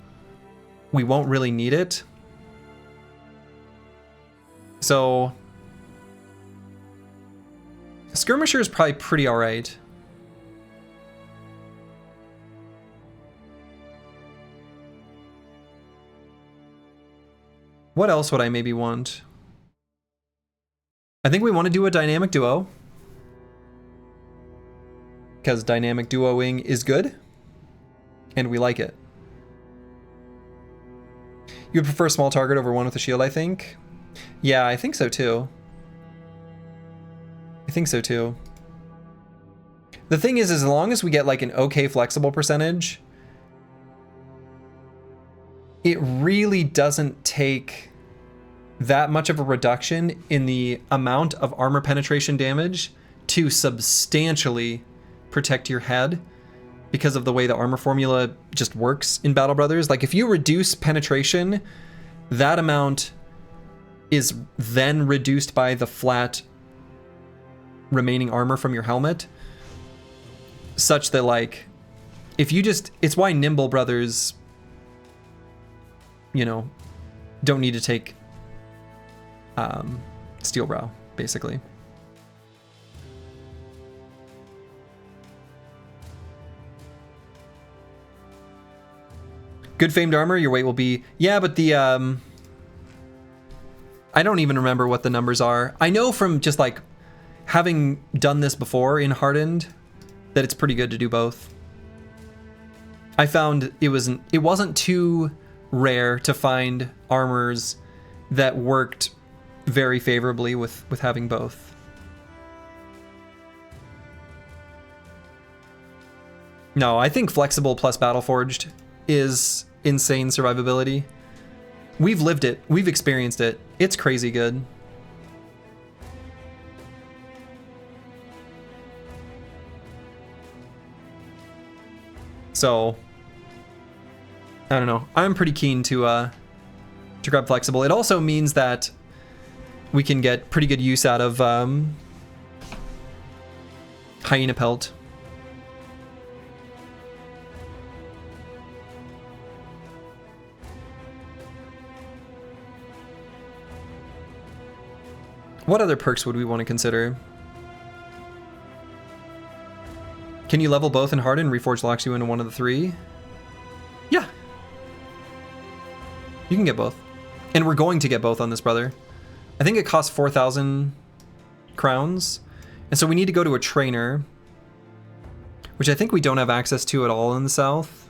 we won't really need it. So Skirmisher is probably pretty alright. What else would I maybe want? I think we want to do a dynamic duo. Because dynamic duoing is good. And we like it. You would prefer small target over 1 with a shield, I think? Yeah, I think so too. I think so too. The thing is, as long as we get like an okay flexible percentage, it really doesn't take that much of a reduction in the amount of armor penetration damage to substantially protect your head because of the way the armor formula just works in Battle Brothers. Like if you reduce penetration, that amount is then reduced by the flat remaining armor from your helmet, such that like if you just, it's why Nimble Brothers, you know, don't need to take Steel Brow, basically. Good famed armor, your weight will be... Yeah, but the... I don't even remember what the numbers are. I know from just like having done this before in Hardened that it's pretty good to do both. I found it wasn't too rare to find armors that worked very favorably with having both. No, I think Flexible plus Battleforged is insane survivability. We've lived it. We've experienced it. It's crazy good. So, I don't know. I'm pretty keen to grab Flexible. It also means that we can get pretty good use out of Hyena Pelt. What other perks would we want to consider? Can you level both in Hardened? Reforged locks you into one of the three? Yeah. You can get both. And we're going to get both on this brother. I think it costs 4,000 crowns. And so we need to go to a trainer, which I think we don't have access to at all in the south.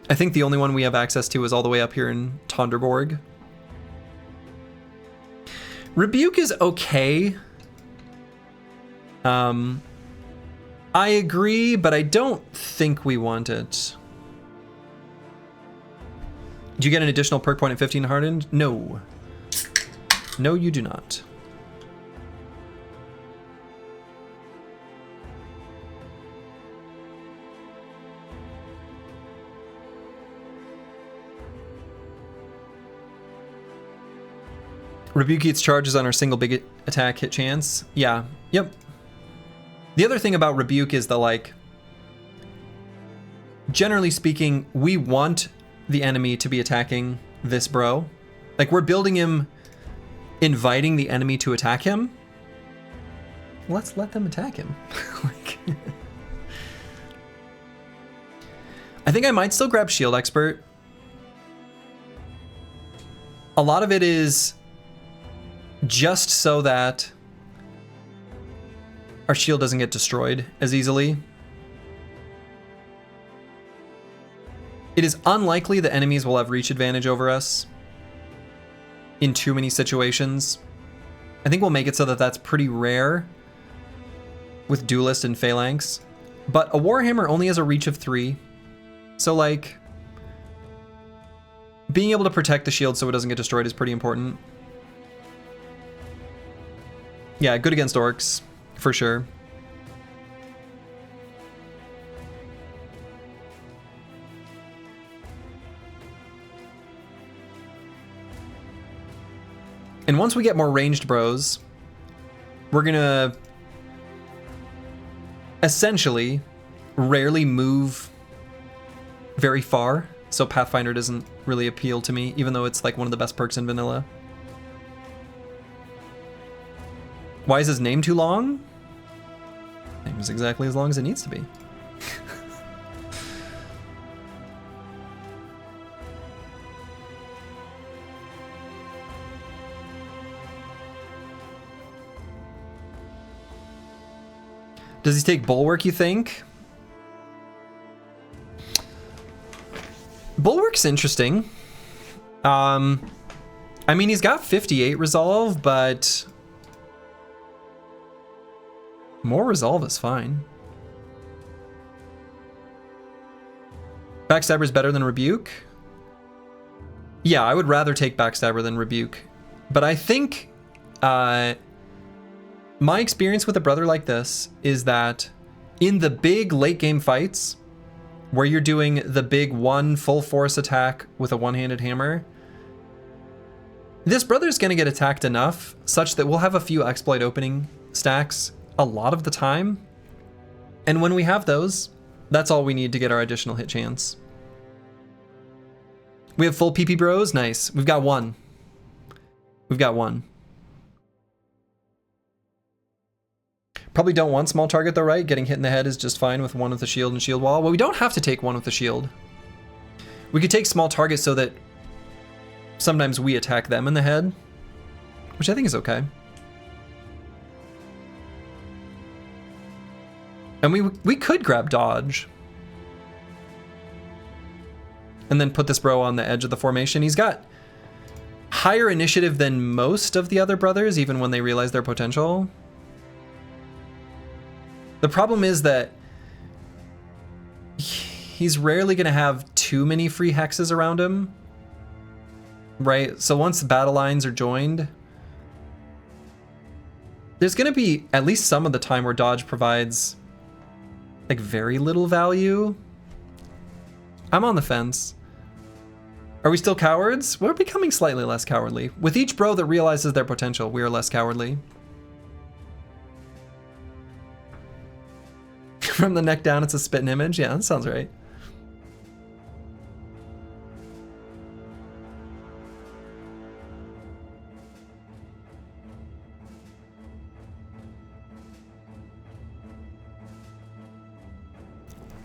I think the only one we have access to is all the way up here in Tonderborg. Rebuke is okay. I agree, but I don't think we want it. Do you get an additional perk point at 15 Hardened? No. No, you do not. Rebuke eats charges on our single big attack hit chance. Yeah. Yep. The other thing about Rebuke is that, like, generally speaking, we want the enemy to be attacking this bro. Like, we're building him, inviting the enemy to attack him. Let's let them attack him. Like, I think I might still grab Shield Expert. A lot of it is just so that our shield doesn't get destroyed as easily. It is unlikely that enemies will have reach advantage over us in too many situations. I think we'll make it so that that's pretty rare with Duelist and Phalanx. But a Warhammer only has a reach of 3. So, like, being able to protect the shield so it doesn't get destroyed is pretty important. Yeah, good against orcs, for sure. And once we get more ranged bros, we're gonna essentially rarely move very far. So Pathfinder doesn't really appeal to me, even though it's like one of the best perks in vanilla. Why is his name too long? Name is exactly as long as it needs to be. Does he take Bulwark, you think? Bulwark's interesting. I mean, he's got 58 resolve, but more resolve is fine. Backstabber's better than Rebuke? Yeah, I would rather take Backstabber than Rebuke. But I think my experience with a brother like this is that in the big late game fights, where you're doing the big one full force attack with a one-handed hammer, this brother's gonna get attacked enough such that we'll have a few exploit opening stacks a lot of the time. And when we have those, that's all we need to get our additional hit chance. We have full PP bros, nice. We've got one. We've got one. Probably don't want small target though, right? Getting hit in the head is just fine with one with the shield and shield wall. Well, we don't have to take one with the shield. We could take small target so that sometimes we attack them in the head, which I think is okay. And we could grab dodge. And then put this bro on the edge of the formation. He's got higher initiative than most of the other brothers, even when they realize their potential. The problem is that he's rarely going to have too many free hexes around him, right? So once the battle lines are joined, there's going to be at least some of the time where dodge provides like very little value. I'm on the fence. Are we still cowards? We're becoming slightly less cowardly. With each bro that realizes their potential, we are less cowardly. From the neck down, it's a spitting image. Yeah, that sounds right.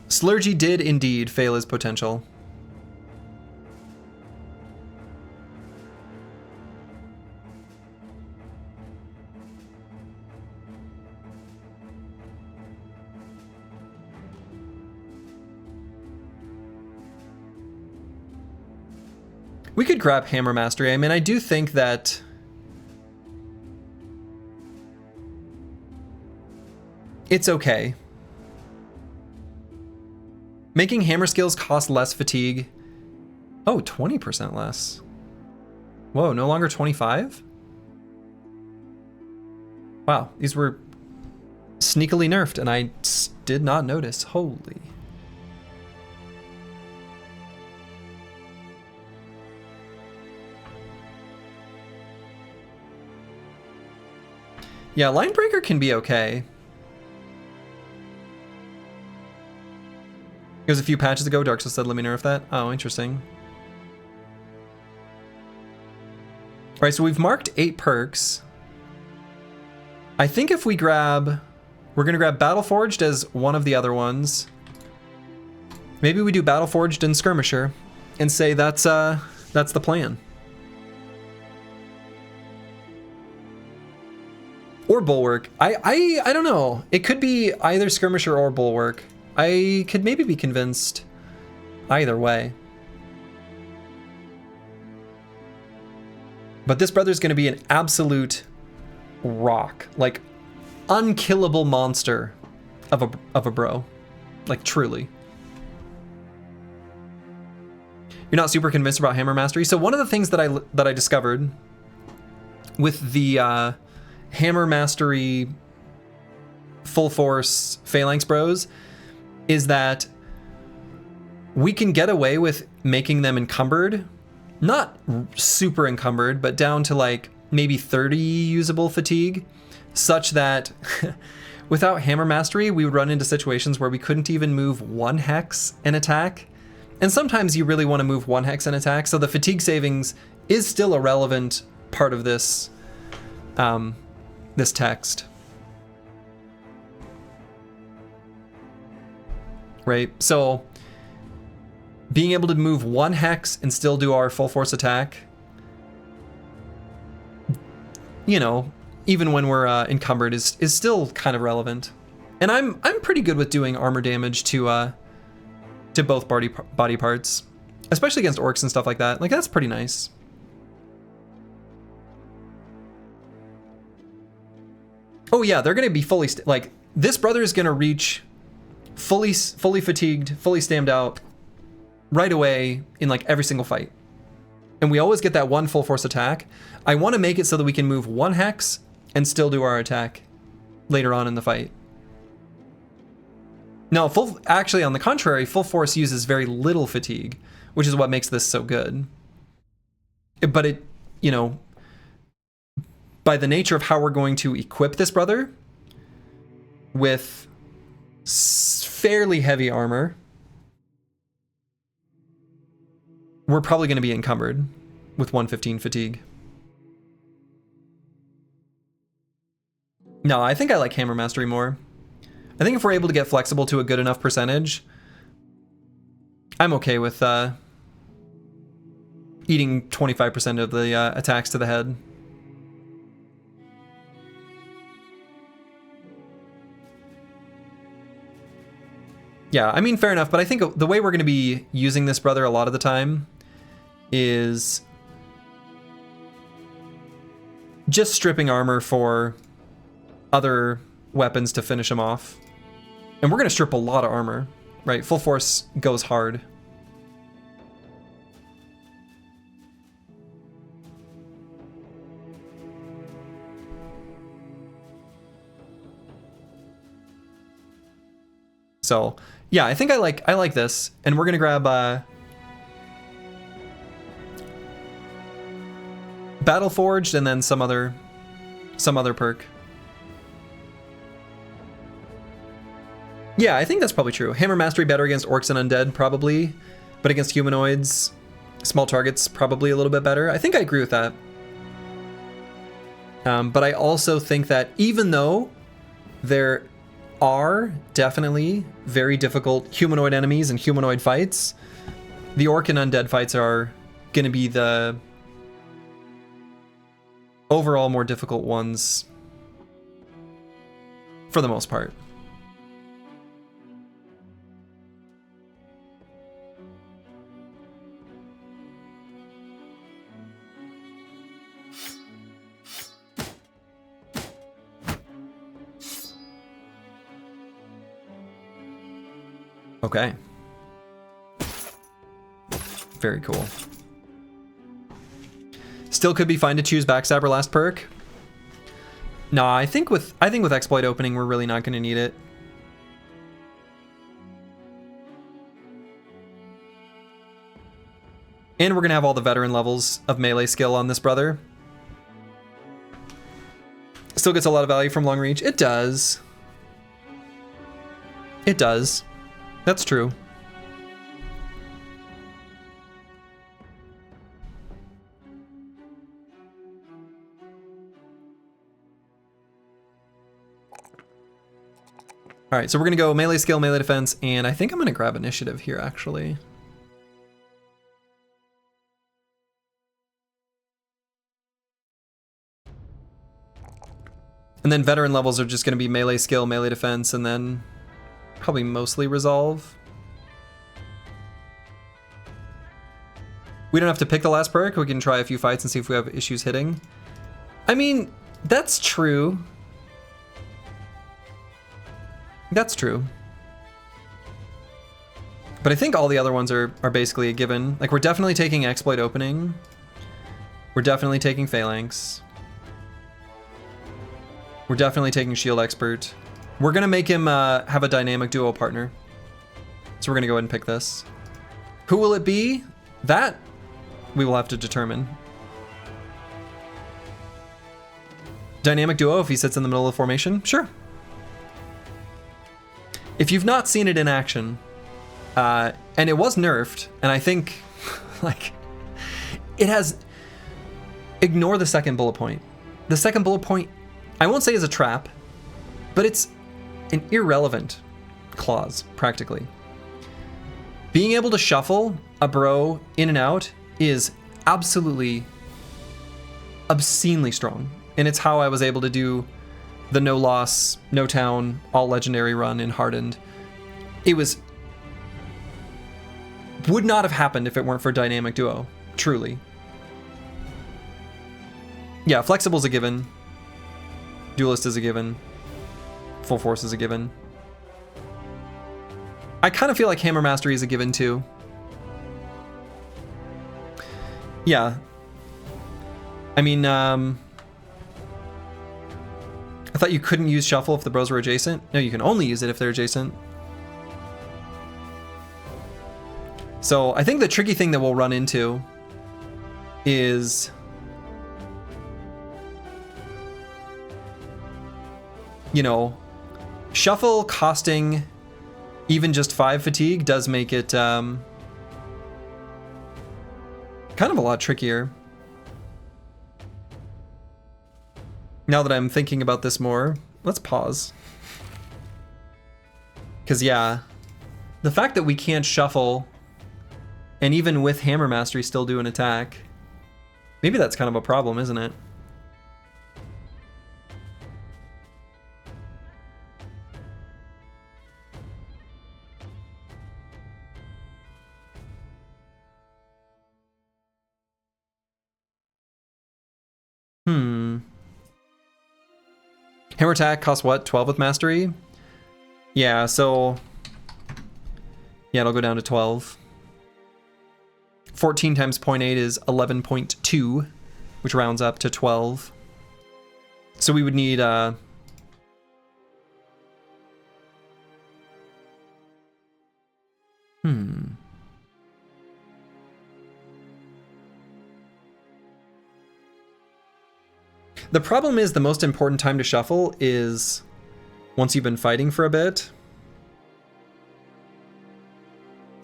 Slurgy did indeed fail his potential. We could grab Hammer Mastery. I mean, I do think that it's okay. Making hammer skills cost less fatigue. Oh, 20% less. Whoa, no longer 25? Wow, these were sneakily nerfed and I did not notice. Holy. Yeah, Linebreaker can be okay. It was a few patches ago, Dark Souls said, let me nerf that. Oh, interesting. Alright, so we've marked 8 perks. I think if we grab... We're going to grab Battleforged as one of the other ones. Maybe we do Battleforged and Skirmisher and say that's the plan. Or Bulwark. I don't know. It could be either Skirmisher or Bulwark. I could maybe be convinced either way. But this brother's going to be an absolute rock. Like, unkillable monster of a bro. Like, truly. You're not super convinced about Hammer Mastery? So one of the things that I discovered with the Hammer Mastery full force Phalanx bros is that we can get away with making them encumbered. Not super encumbered, but down to like maybe 30 usable fatigue, such that without Hammer Mastery, we would run into situations where we couldn't even move 1 hex and attack. And sometimes you really want to move 1 hex and attack, so the fatigue savings is still a relevant part of this, this text. Right, so being able to move 1 hex and still do our full force attack, you know, even when we're encumbered, is still kind of relevant. And I'm pretty good with doing armor damage to both body parts, especially against orcs and stuff like that. Like, that's pretty nice. Oh yeah, they're gonna be fully like, this brother is gonna reach fully fatigued, fully stammed out right away in like every single fight. And we always get that 1 full force attack. I want to make it so that we can move 1 hex and still do our attack later on in the fight. No, actually on the contrary, full force uses very little fatigue, which is what makes this so good. But it, you know, by the nature of how we're going to equip this brother with fairly heavy armor, we're probably going to be encumbered with 115 fatigue. No, I think I like Hammer Mastery more. I think if we're able to get flexible to a good enough percentage, I'm okay with eating 25% of the attacks to the head. Yeah, I mean, fair enough, but I think the way we're going to be using this brother a lot of the time is just stripping armor for other weapons to finish him off. And we're going to strip a lot of armor, right? Full force goes hard. So, yeah, I think I like this, and we're gonna grab Battle Forged and then some other perk. Yeah, I think that's probably true. Hammer Mastery better against orcs and undead, probably, but against humanoids, small targets probably a little bit better. I think I agree with that. But I also think that even though there are definitely very difficult humanoid enemies and humanoid fights, the orc and undead fights are going to be the overall more difficult ones for the most part. Okay. Very cool. Still could be fine to choose Backstabber last perk. Nah, I think with exploit opening we're really not going to need it. And we're going to have all the veteran levels of melee skill on this brother. Still gets a lot of value from long reach. It does. It does. That's true. All right, so we're gonna go melee skill, melee defense, and I think I'm gonna grab initiative here, actually. And then veteran levels are just gonna be melee skill, melee defense, and then probably mostly resolve. We don't have to pick the last perk. We can try a few fights and see if we have issues hitting. I mean, that's true. That's true. But I think all the other ones are basically a given. Like, we're definitely taking exploit opening. We're definitely taking phalanx. We're definitely taking shield expert. We're gonna make him have a dynamic duo partner. So we're gonna go ahead and pick this. Who will it be? That we will have to determine. Dynamic duo if he sits in the middle of the formation? Sure. If you've not seen it in action, and it was nerfed, and I think, like, it has... Ignore the second bullet point. The second bullet point, I won't say is a trap, but it's an irrelevant clause, practically. Being able to shuffle a bro in and out is absolutely obscenely strong. And it's how I was able to do the no loss, no town, all legendary run in Hardened. It would not have happened if it weren't for dynamic duo, truly. Yeah, flexible's a given. Duelist is a given. Full force is a given. I kind of feel like hammer mastery is a given too. Yeah. I mean, I thought you couldn't use shuffle if the bros were adjacent. No, you can only use it if they're adjacent. So I think the tricky thing that we'll run into is shuffle costing even just 5 fatigue does make it kind of a lot trickier. Now that I'm thinking about this more, let's pause. Because yeah, the fact that we can't shuffle and even with hammer mastery still do an attack, maybe that's kind of a problem, isn't it? Hammer attack costs what? 12 with mastery? Yeah, so... yeah, it'll go down to 12. 14 times 0.8 is 11.2, which rounds up to 12. So we would need... The problem is the most important time to shuffle is once you've been fighting for a bit.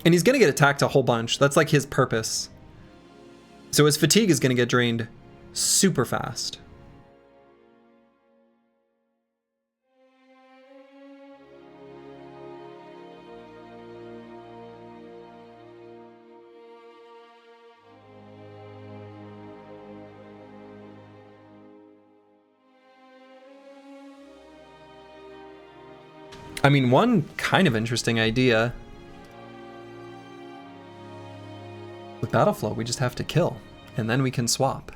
And he's going to get attacked a whole bunch. That's like his purpose. So his fatigue is going to get drained super fast. I mean, one kind of interesting idea. With Battle Flow, we just have to kill, and then we can swap.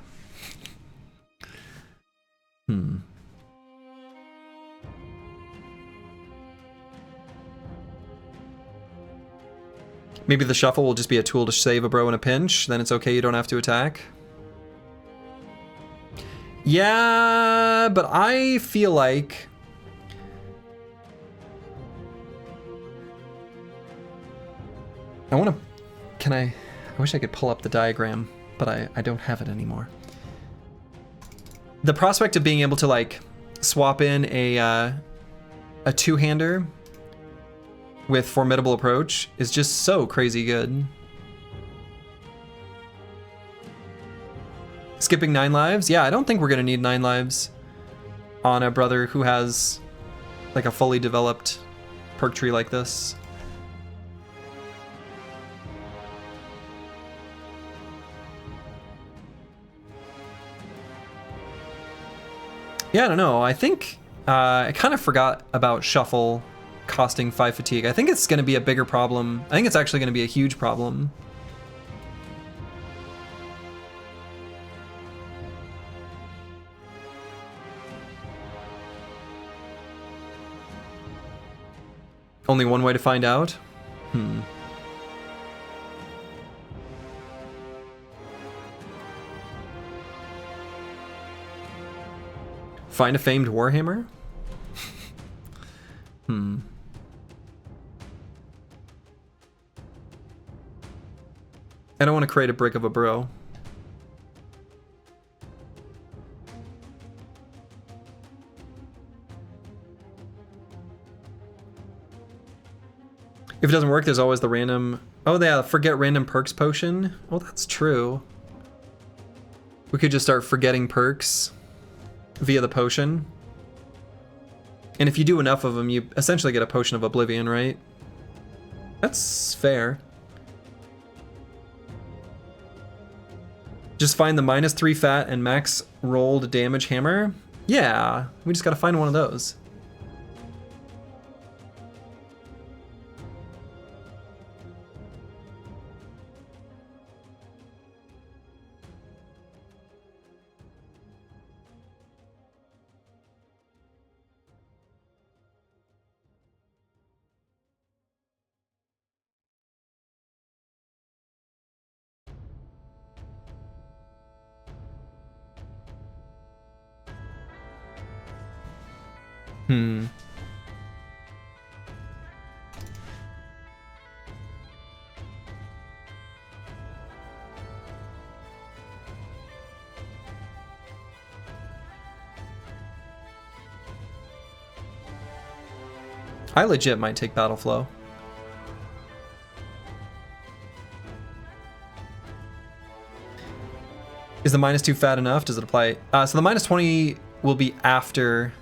Maybe the shuffle will just be a tool to save a bro in a pinch, then it's okay, you don't have to attack. Yeah, but I feel like... I wish I could pull up the diagram, but I don't have it anymore. The prospect of being able to like swap in a two-hander with Formidable Approach is just so crazy good. Skipping 9 lives? Yeah, I don't think we're gonna need 9 lives on a brother who has like a fully developed perk tree like this. Yeah, I don't know. I think I kind of forgot about Shuffle costing 5 fatigue. I think it's going to be a bigger problem. I think it's actually going to be a huge problem. Only one way to find out? Find a famed Warhammer? I don't want to create a brick of a bro. If it doesn't work, there's always the random... Oh, yeah, forget random perks potion. Oh, that's true. We could just start forgetting perks via the potion. And if you do enough of them, you essentially get a potion of oblivion, right? That's fair. Just find the -3 fat and max rolled damage hammer? Yeah, we just gotta find one of those. I legit might take Battle Flow. Is the -2 fat enough? Does it apply? So the -20 will be after,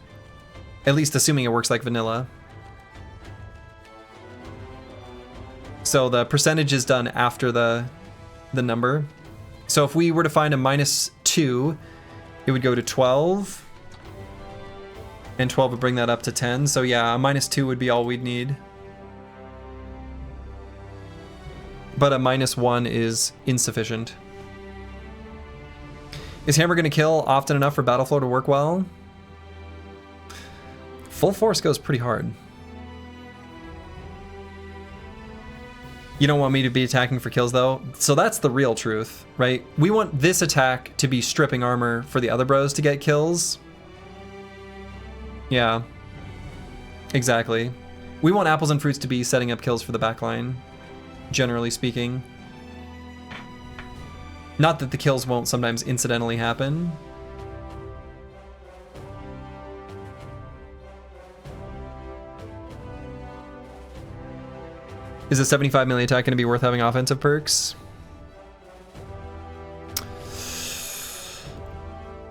at least assuming it works like vanilla. So the percentage is done after the number. So if we were to find a -2, it would go to 12. And 12 would bring that up to 10. So yeah, a -2 would be all we'd need. But a -1 is insufficient. Is Hammer gonna kill often enough for Battle Flow to work well? Full force goes pretty hard. You don't want me to be attacking for kills though? So that's the real truth, right? We want this attack to be stripping armor for the other bros to get kills. Yeah, exactly. We want apples and fruits to be setting up kills for the backline, generally speaking. Not that the kills won't sometimes incidentally happen. Is a 75 melee attack going to be worth having offensive perks?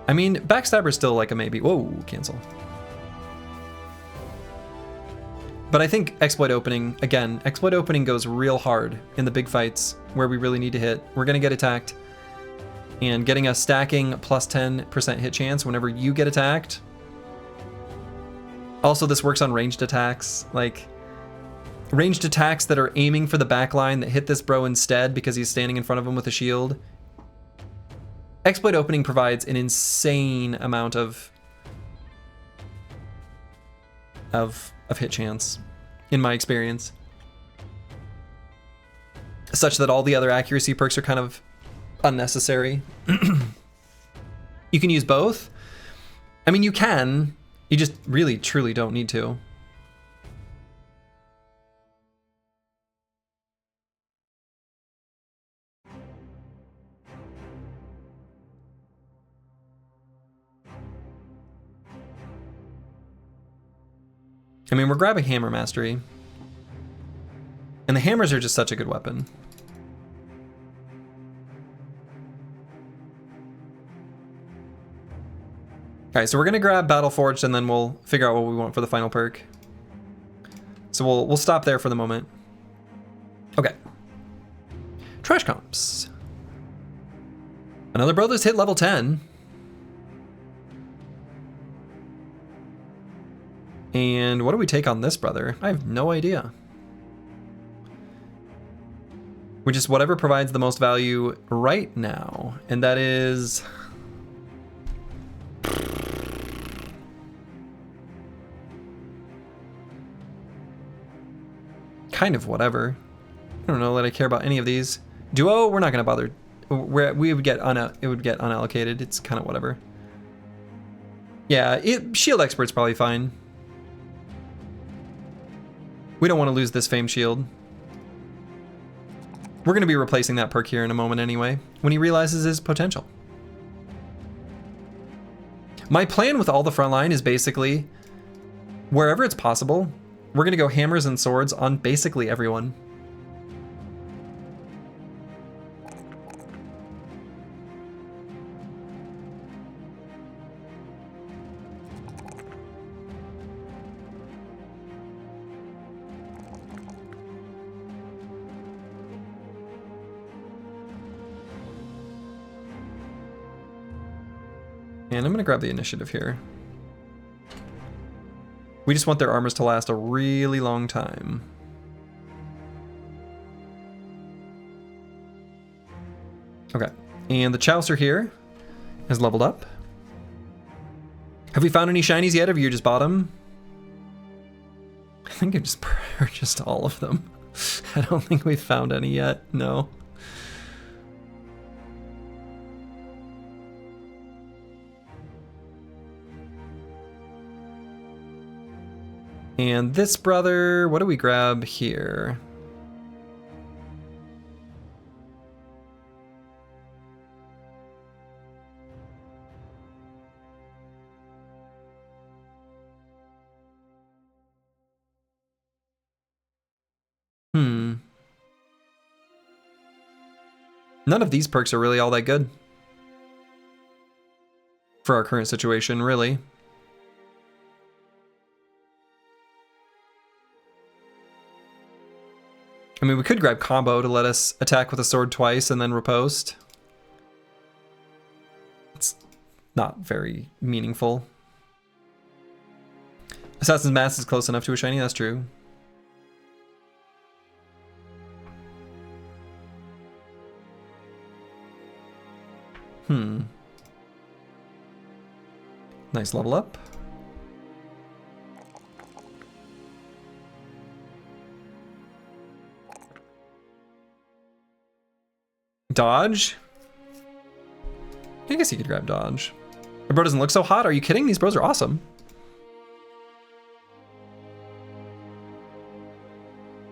I mean, Backstabber's still like a maybe. Whoa, cancel. But I think Exploit Opening, again, Exploit Opening goes real hard in the big fights where we really need to hit. We're going to get attacked. And getting a stacking plus 10% hit chance whenever you get attacked. Also, this works on ranged attacks. Like, ranged attacks that are aiming for the backline that hit this bro instead because he's standing in front of him with a shield. Exploit Opening provides an insane amount of hit chance, in my experience. Such that all the other accuracy perks are kind of unnecessary. You can use both. I mean, you can. You just really, truly don't need to. I mean, we're grabbing Hammer Mastery. And the hammers are just such a good weapon. Alright, so we're gonna grab Reforged and then we'll figure out what we want for the final perk. So we'll stop there for the moment. Okay. Trash comps. Another brother's hit level 10. And what do we take on this brother? I have no idea. We just whatever provides the most value right now. And that is... kind of whatever. I don't know that I care about any of these. Duo, we're not gonna bother. We would get it would get unallocated. It's kind of whatever. Yeah, Shield Expert's probably fine. We don't want to lose this Fame Shield. We're going to be replacing that perk here in a moment anyway, when he realizes his potential. My plan with all the frontline is basically, wherever it's possible, we're going to go hammers and swords on basically everyone. And I'm gonna grab the initiative here. We just want their armors to last a really long time. Okay, and the Chaucer here has leveled up. Have we found any shinies yet, or have you just bought them? I think I just purchased all of them. I don't think we've found any yet, no. And this brother, what do we grab here? None of these perks are really all that good. For our current situation, really. I mean, we could grab combo to let us attack with a sword twice and then riposte. It's not very meaningful. Assassin's Mask is close enough to a shiny, that's true. Nice level up. dodge? I guess you could grab dodge. The bro doesn't look so hot. Are you kidding? These bros are awesome.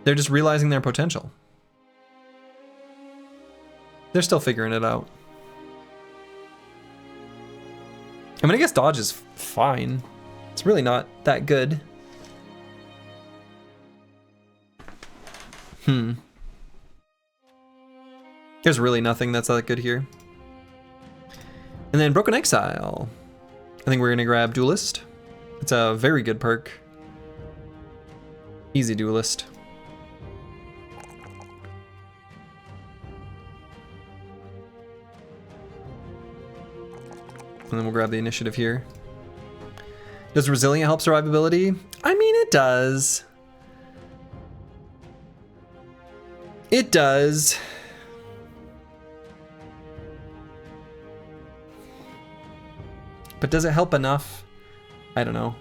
They're just realizing their potential. They're still figuring it out. I mean, I guess dodge is fine. It's really not that good. There's really nothing that's that good here. And then Broken Exile. I think we're gonna grab Duelist. It's a very good perk. Easy Duelist. And then we'll grab the initiative here. Does Resilient help survivability? I mean, it does. It does. But does it help enough? I don't know.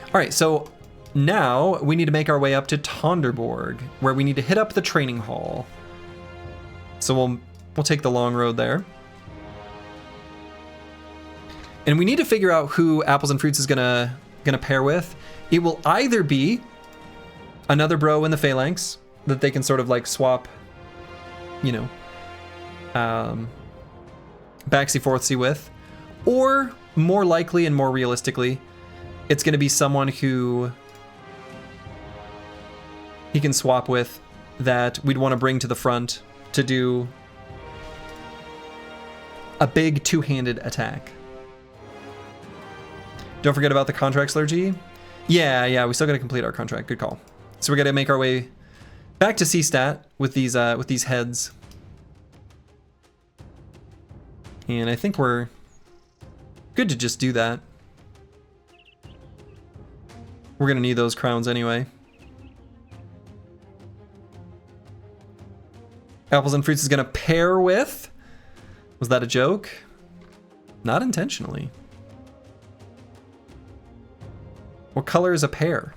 All right, so now we need to make our way up to Tonderborg, where we need to hit up the training hall. So we'll take the long road there. And we need to figure out who Apples and Fruits is gonna pair with. It will either be another bro in the Phalanx that they can sort of like swap, you know, backsy forthsy with, or more likely and more realistically, it's going to be someone who he can swap with that we'd want to bring to the front to do a big two-handed attack. Don't forget about the contract Slurgy. Yeah, we still got to complete our contract. Good call. So we got to make our way back to C-Stat with these heads. And I think we're good to just do that. We're gonna need those crowns anyway. Apples and Fruits is gonna pair with... Was that a joke? Not intentionally. What color is a pear?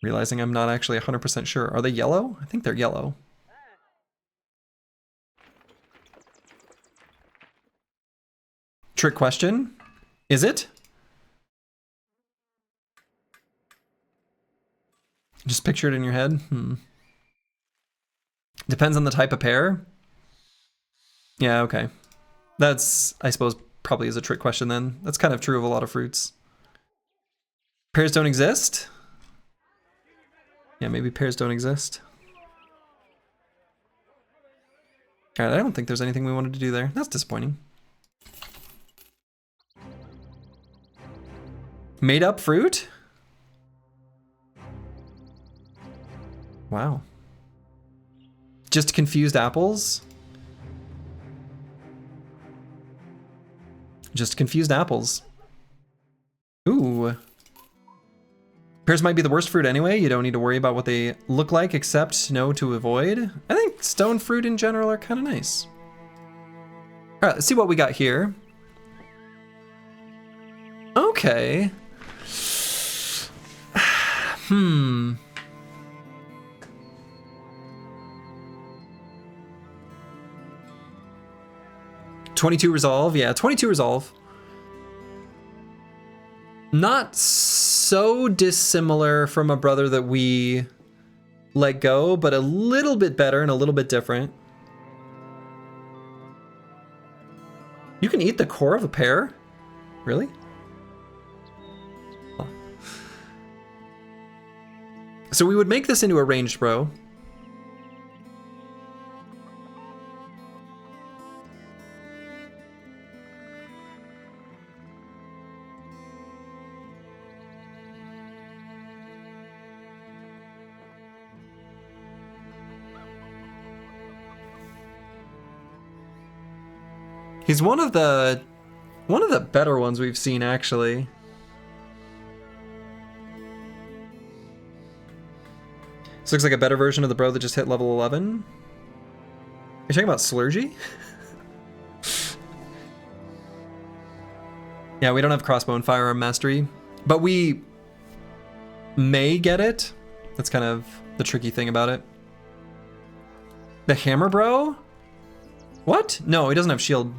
Realizing I'm not actually 100% sure. Are they yellow? I think they're yellow. Trick question. Is it? Just picture it in your head? Depends on the type of pear. Yeah, okay. That's, I suppose, probably is a trick question then. That's kind of true of a lot of fruits. Pears don't exist? Yeah, maybe pears don't exist. Alright, I don't think there's anything we wanted to do there. That's disappointing. Made up fruit? Wow. Just confused apples? Just confused apples. Ooh. Pears might be the worst fruit anyway. You don't need to worry about what they look like, except know to avoid. I think stone fruit in general are kind of nice. All right, let's see what we got here. Okay. 22 resolve, yeah, 22 resolve. Not so dissimilar from a brother that we let go, but a little bit better and a little bit different. You can eat the core of a pear? Really? Huh. So we would make this into a ranged bro. He's one of the better ones we've seen, actually. This looks like a better version of the bro that just hit level 11. Are you talking about Slurgy? Yeah, we don't have crossbow and firearm mastery. But we may get it. That's kind of the tricky thing about it. The hammer bro? What? No, he doesn't have shield.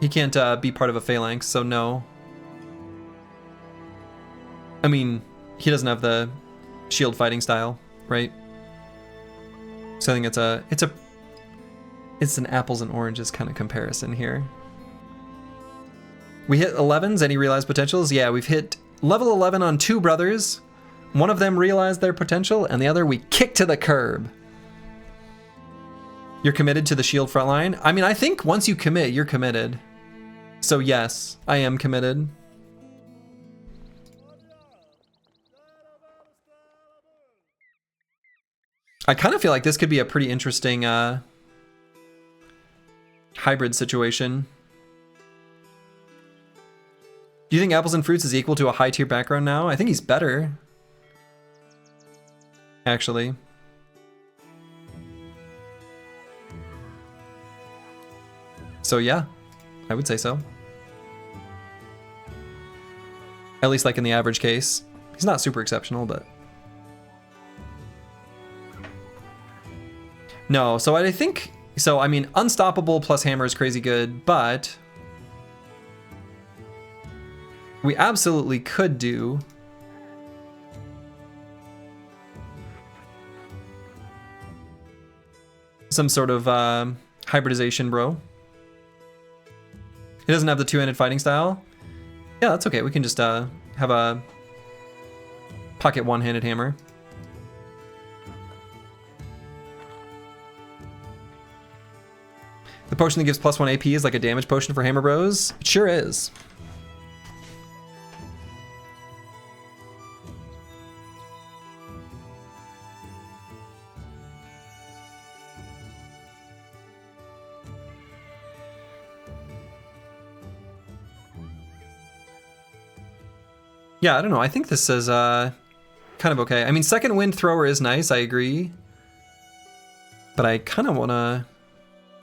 He can't be part of a phalanx, so no. I mean, he doesn't have the shield fighting style, right? So I think it's an apples and oranges kind of comparison here. We hit 11s, any realized potentials? Yeah, we've hit level 11 on 2 brothers. One of them realized their potential, and the other we kicked to the curb. You're committed to the shield frontline? I mean, I think once you commit, you're committed. So yes, I am committed. I kind of feel like this could be a pretty interesting hybrid situation. Do you think Apples and Fruits is equal to a high tier background now? I think he's better. Actually. So yeah, I would say so. At least like in the average case. He's not super exceptional, but... No, so I think... So, I mean, Unstoppable plus Hammer is crazy good, but... we absolutely could do... some sort of hybridization, bro. He doesn't have the two-handed fighting style. Yeah, that's okay. We can just have a pocket one-handed hammer. The potion that gives +1 AP is like a damage potion for hammer bros. It sure is. Yeah, I don't know. I think this is kind of okay. I mean, second wind thrower is nice. I agree. But I kind of want to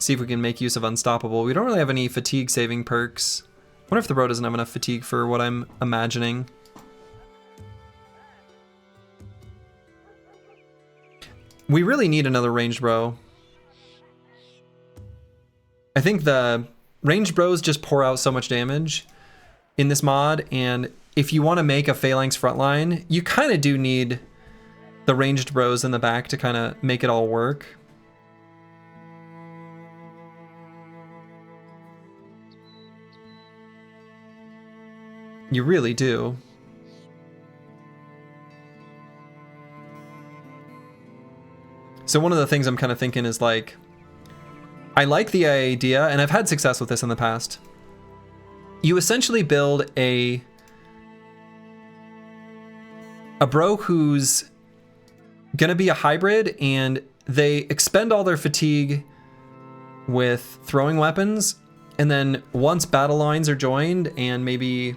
see if we can make use of Unstoppable. We don't really have any fatigue saving perks. I wonder if the bro doesn't have enough fatigue for what I'm imagining. We really need another ranged bro. I think the ranged bros just pour out so much damage in this mod, and if you want to make a phalanx frontline, you kind of do need the ranged bros in the back to kind of make it all work. You really do. So one of the things I'm kind of thinking is like, I like the idea, and I've had success with this in the past. You essentially build a bro who's gonna be a hybrid, and they expend all their fatigue with throwing weapons, and then once battle lines are joined and maybe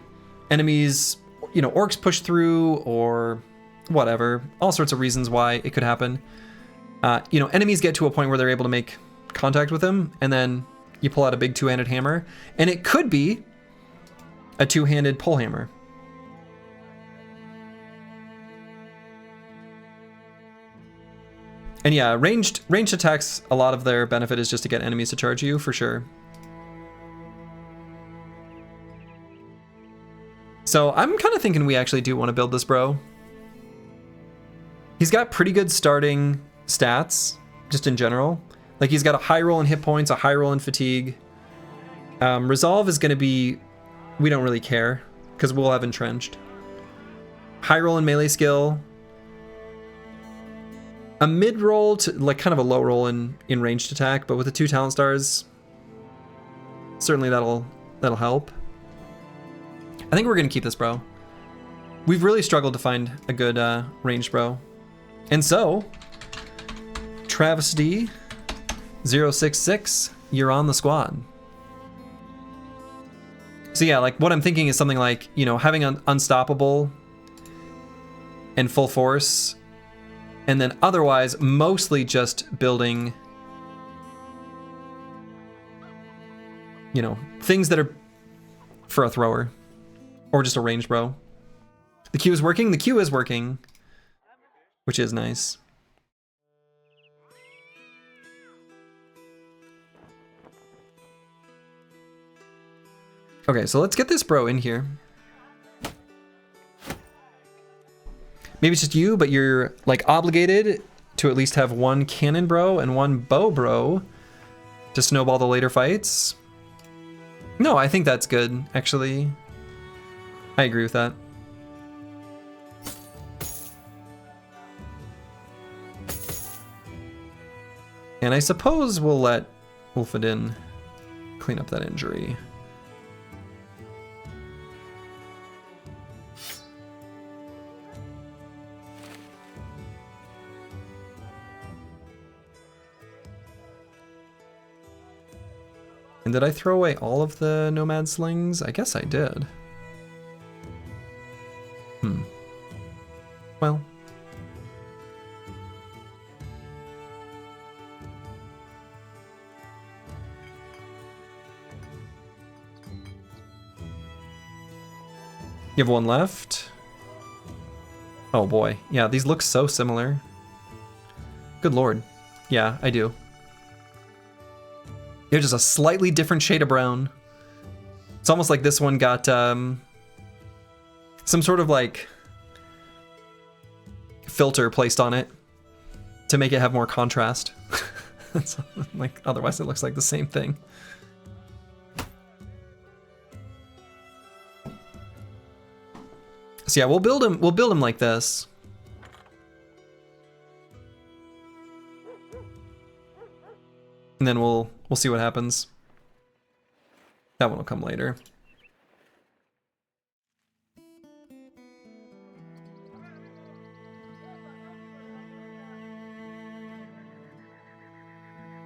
enemies, you know, orcs push through or whatever, all sorts of reasons why it could happen. You know, enemies get to a point where they're able to make contact with them, and then you pull out a big two-handed hammer, and it could be a two-handed pull hammer. And yeah, ranged attacks, a lot of their benefit is just to get enemies to charge you, for sure. So I'm kind of thinking we actually do want to build this bro. He's got pretty good starting stats, just in general. Like, he's got a high roll in hit points, a high roll in fatigue. Resolve is going to be... we don't really care, because we'll have entrenched. High roll in melee skill. A mid roll to like kind of a low roll in ranged attack, but with the 2 talent stars, certainly that'll help. I think we're gonna keep this bro. We've really struggled to find a good ranged bro, and so Travis D 066, you're on the squad. So yeah, like what I'm thinking is something like, you know, having an Unstoppable and full force. And then otherwise, mostly just building, you know, things that are for a thrower or just a ranged bro. The queue is working? The queue is working. Which is nice. Okay, so let's get this bro in here. Maybe it's just you, but you're like obligated to at least have one cannon bro and one bow bro to snowball the later fights. No, I think that's good, actually. I agree with that. And I suppose we'll let Ulfadin clean up that injury. And did I throw away all of the nomad slings? I guess I did. Well. You have one left? Oh boy. Yeah, these look so similar. Good lord. Yeah, I do. They're just a slightly different shade of brown. It's almost like this one got some sort of like filter placed on it to make it have more contrast. Like otherwise it looks like the same thing. So yeah, we'll build him like this. And then we'll see what happens. That one will come later.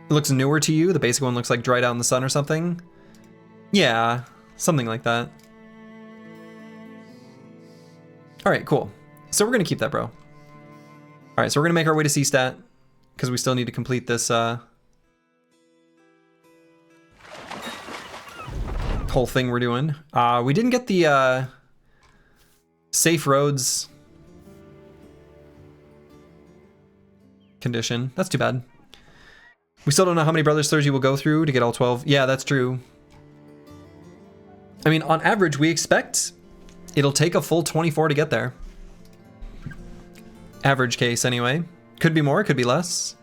It looks newer to you. The basic one looks like dried out in the sun or something. Yeah, something like that. All right, cool. So we're gonna keep that, bro. All right, so we're gonna make our way to C-Stat because we still need to complete this whole thing we're doing. We didn't get the safe roads condition. That's too bad. We still don't know how many Brothers Clergy will go through to get all 12. Yeah, that's true. I mean, on average, we expect it'll take a full 24 to get there. Average case, anyway. Could be more, could be less.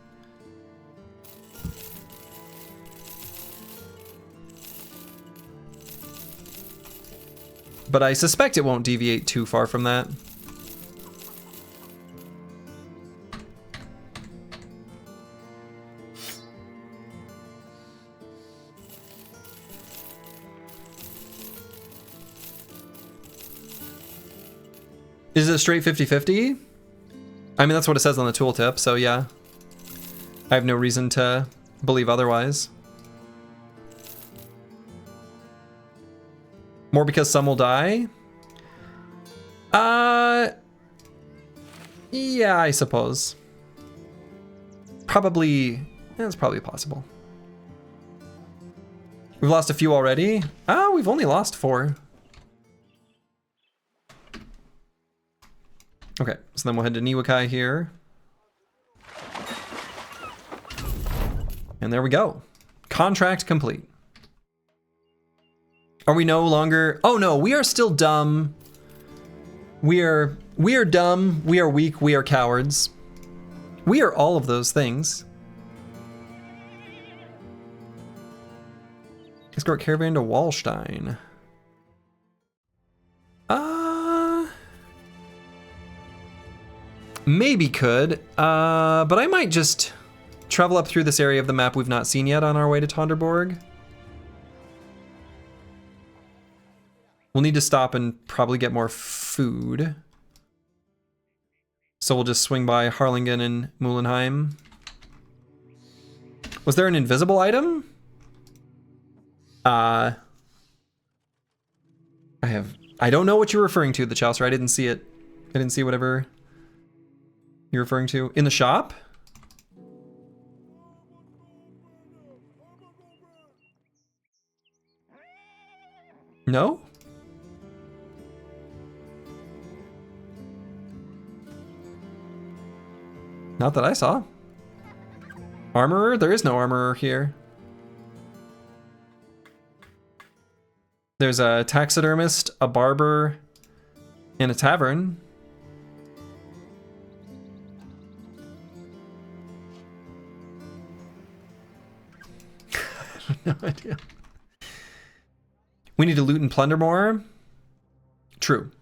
But I suspect it won't deviate too far from that. Is it a straight 50-50? I mean, that's what it says on the tooltip, so yeah. I have no reason to believe otherwise. More because some will die? Yeah, I suppose. Probably, it's probably possible. We've lost a few already? We've only lost 4. Okay, so then we'll head to Niwakai here. And there we go. Contract complete. Are we no longer... Oh no, we are still dumb. We are dumb, we are weak, we are cowards. We are all of those things. Escort caravan to Wallstein. Maybe could, but I might just travel up through this area of the map we've not seen yet on our way to Tonderborg. We'll need to stop and probably get more food. So we'll just swing by Harlingen and Muhlenheim. Was there an invisible item? I don't know what you're referring to, the Chaucer. I didn't see it. I didn't see whatever you're referring to. In the shop? No? Not that I saw. Armorer? There is no armorer here. There's a taxidermist, a barber, and a tavern. No idea. We need to loot and plunder more. True.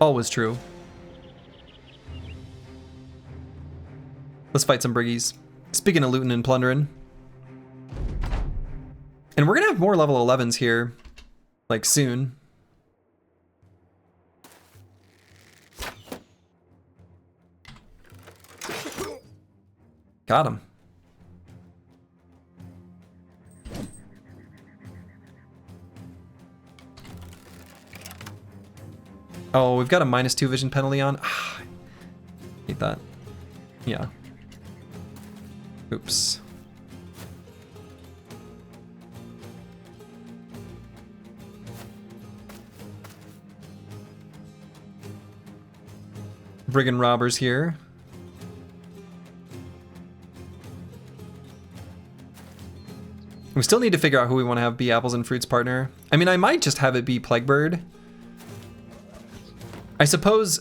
Always true. Let's fight some briggies. Speaking of looting and plundering. And we're gonna have more level 11s here, like soon. Got him. Oh, we've got a -2 vision penalty on. Ah, hate that. Yeah. Oops. Brigand robbers here. We still need to figure out who we want to have be Apples and Fruit's partner. I mean, I might just have it be Plaguebird. I suppose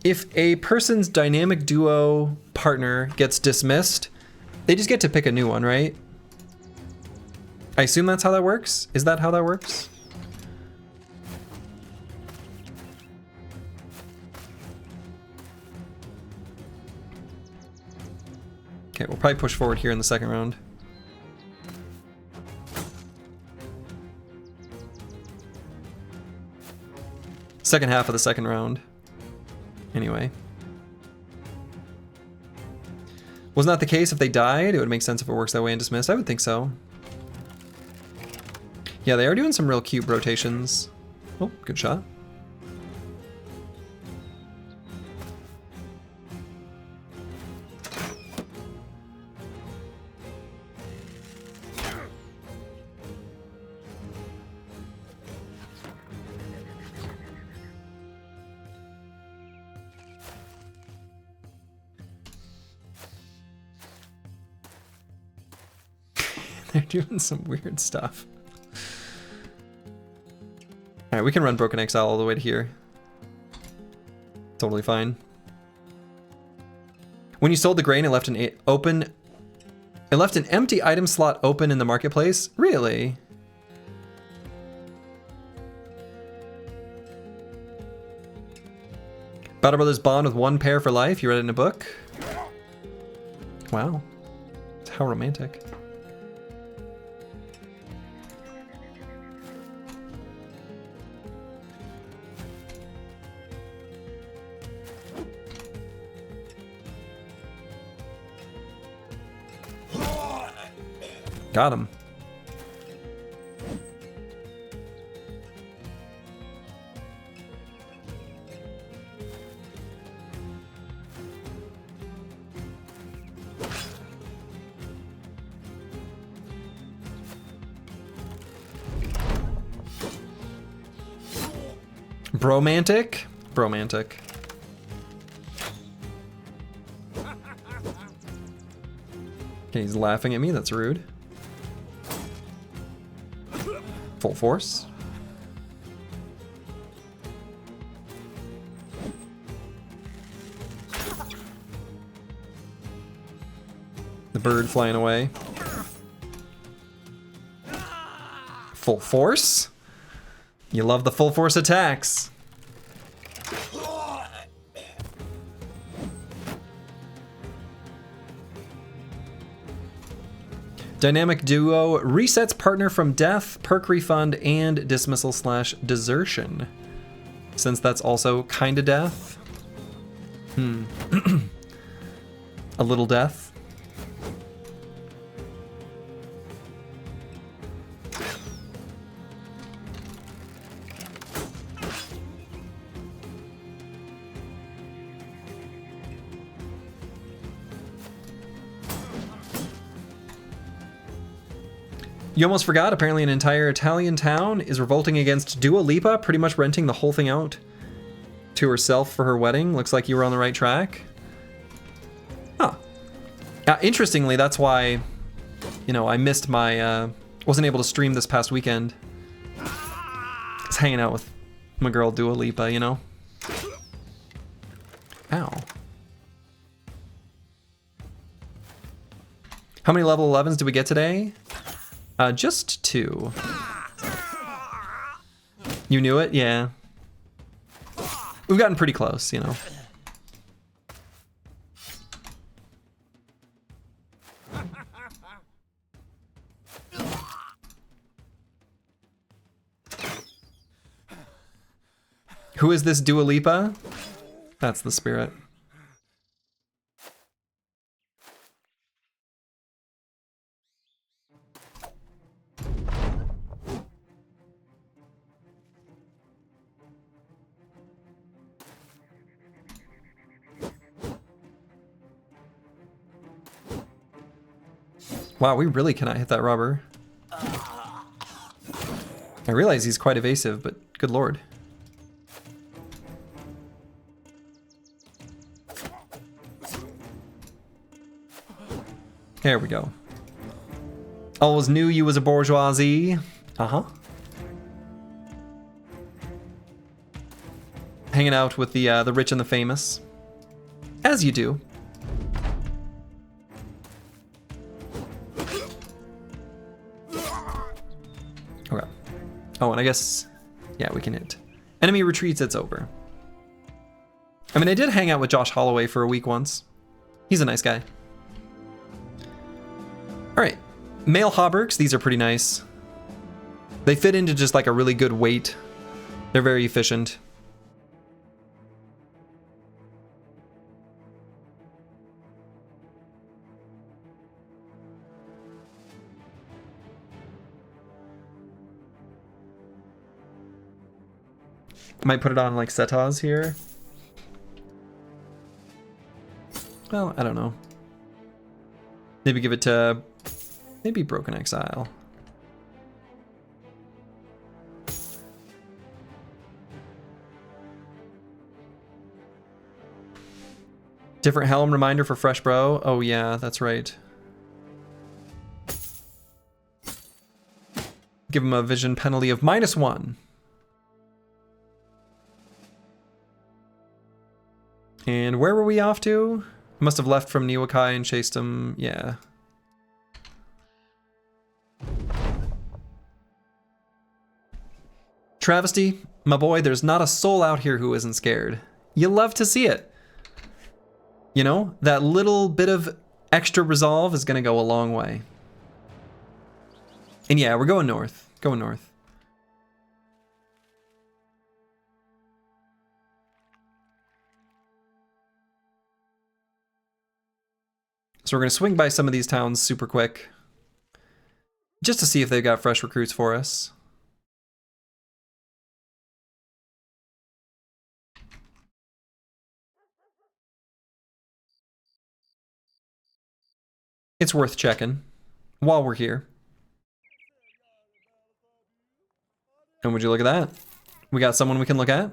if a person's dynamic duo partner gets dismissed, they just get to pick a new one, right? I assume that's how that works. Is that how that works? Okay, we'll probably push forward here in the second round. Second half of the second round. Anyway. Wasn't that the case if they died? It would make sense if it works that way and dismissed. I would think so. Yeah, they are doing some real cute rotations. Oh, good shot. They're doing some weird stuff. Alright, we can run Broken Exile all the way to here. Totally fine. When you sold the grain, it left an empty item slot open in the marketplace? Really? Battle Brothers bond with one pair for life? You read it in a book? Wow. How romantic. Got him. Bromantic? Bromantic. Okay, he's laughing at me. That's rude. Full force. The bird flying away. Full force? You love the full force attacks. Dynamic duo resets partner from death, perk refund, and dismissal / desertion. Since that's also kinda death. A little death. You almost forgot, apparently an entire Italian town is revolting against Dua Lipa, pretty much renting the whole thing out. to herself for her wedding. Looks like you were on the right track. Huh. Interestingly, that's why, you know, I missed my, wasn't able to stream this past weekend. I was hanging out with my girl Dua Lipa, you know? Ow. How many level 11s did we get today? Just 2. You knew it? Yeah. We've gotten pretty close, you know. Who is this Dua Lipa? That's the spirit. Wow, we really cannot hit that robber. I realize he's quite evasive, but good lord. There we go. Always knew you was a bourgeoisie. Uh-huh. Hanging out with the rich and the famous. As you do. Okay. Oh, and I guess, yeah, we can hit. Enemy retreats, it's over. I mean, I did hang out with Josh Holloway for a week once. He's a nice guy. All right, male hauberks, these are pretty nice. They fit into just like a really good weight. They're very efficient. Might put it on like setas here. Well, I don't know. Maybe give it to, maybe Broken Exile. Different helm reminder for Fresh Bro. Oh yeah, that's right. Give him a vision penalty of -1. And where were we off to? Must have left from Niwakai and chased him. Yeah. Travesty, my boy, there's not a soul out here who isn't scared. You love to see it. You know, that little bit of extra resolve is gonna go a long way. And yeah, we're going north. Going north. So we're going to swing by some of these towns super quick. Just to see if they've got fresh recruits for us. It's worth checking while we're here. And would you look at that? We got someone we can look at.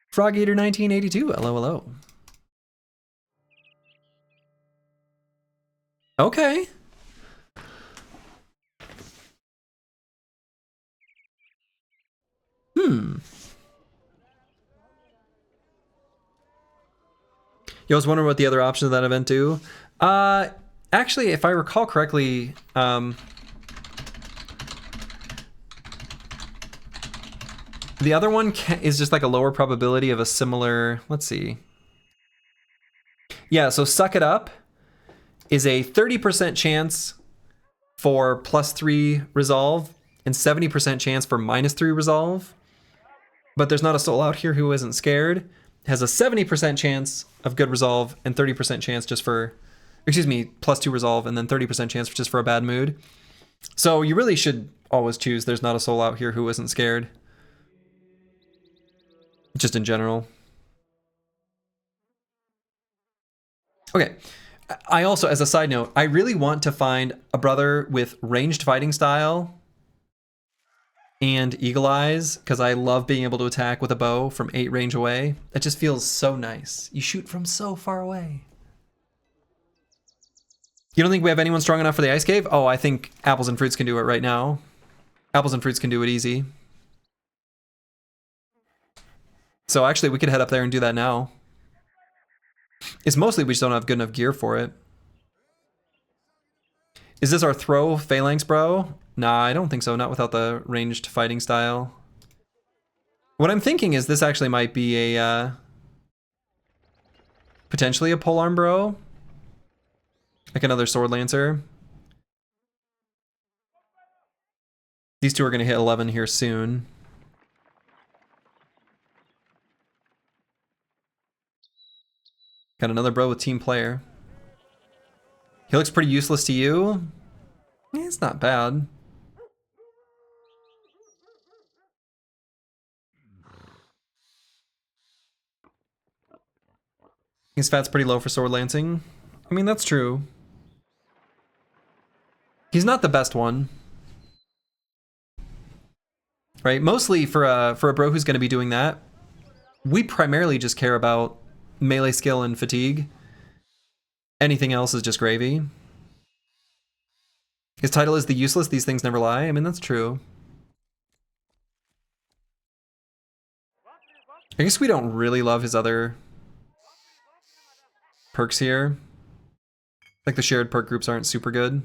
Frog Eater 1982, hello, hello. Okay. You was wondering what the other options of that event do? Actually, if I recall correctly, the other one is just like a lower probability of a similar, let's see. Yeah, so Suck It Up is a 30% chance for +3 resolve and 70% chance for -3 resolve. But there's not a soul out here who isn't scared. It has a 70% chance of good resolve and 30% chance just for, excuse me, +2 resolve and then 30% chance just for a bad mood. So you really should always choose there's not a soul out here who isn't scared. Just in general. Okay. I also, as a side note, I really want to find a brother with ranged fighting style and Eagle Eyes, because I love being able to attack with a bow from 8 range away. That just feels so nice. You shoot from so far away. You don't think we have anyone strong enough for the Ice Cave? Oh, I think Apples and Fruits can do it right now. Apples and Fruits can do it easy. So actually, we could head up there and do that now. It's mostly we just don't have good enough gear for it. Is this our throw phalanx, bro? Nah, I don't think so. Not without the ranged fighting style. What I'm thinking is this actually might be a... potentially a polearm bro. Like another sword lancer. These two are going to hit 11 here soon. Got another bro with team player. He looks pretty useless to you. It's not bad. His fat's pretty low for sword lancing. I mean, that's true. He's not the best one. Right? Mostly for a bro who's going to be doing that, we primarily just care about melee skill and fatigue. Anything else is just gravy. His title is The Useless, These Things Never Lie. I mean, that's true. I guess we don't really love his other perks here. Like the shared perk groups aren't super good.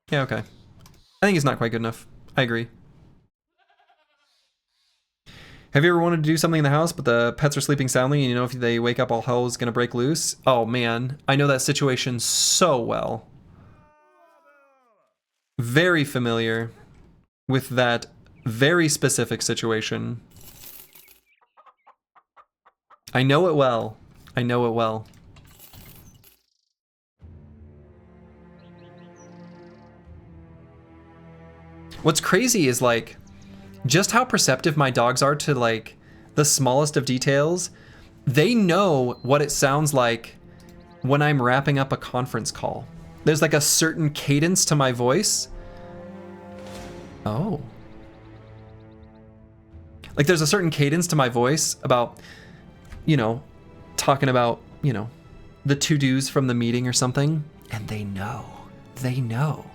Yeah, okay. I think he's not quite good enough. I agree. Have you ever wanted to do something in the house, but the pets are sleeping soundly, and you know if they wake up, all hell is gonna break loose? Oh man, I know that situation so well. Very familiar with that very specific situation. I know it well. I know it well. What's crazy is like, just how perceptive my dogs are to like the smallest of details. They know what it sounds like when I'm wrapping up a conference call. There's like a certain cadence to my voice. Oh. Like there's a certain cadence to my voice about, you know, talking about, you know, the to-dos from the meeting or something. And they know. They know.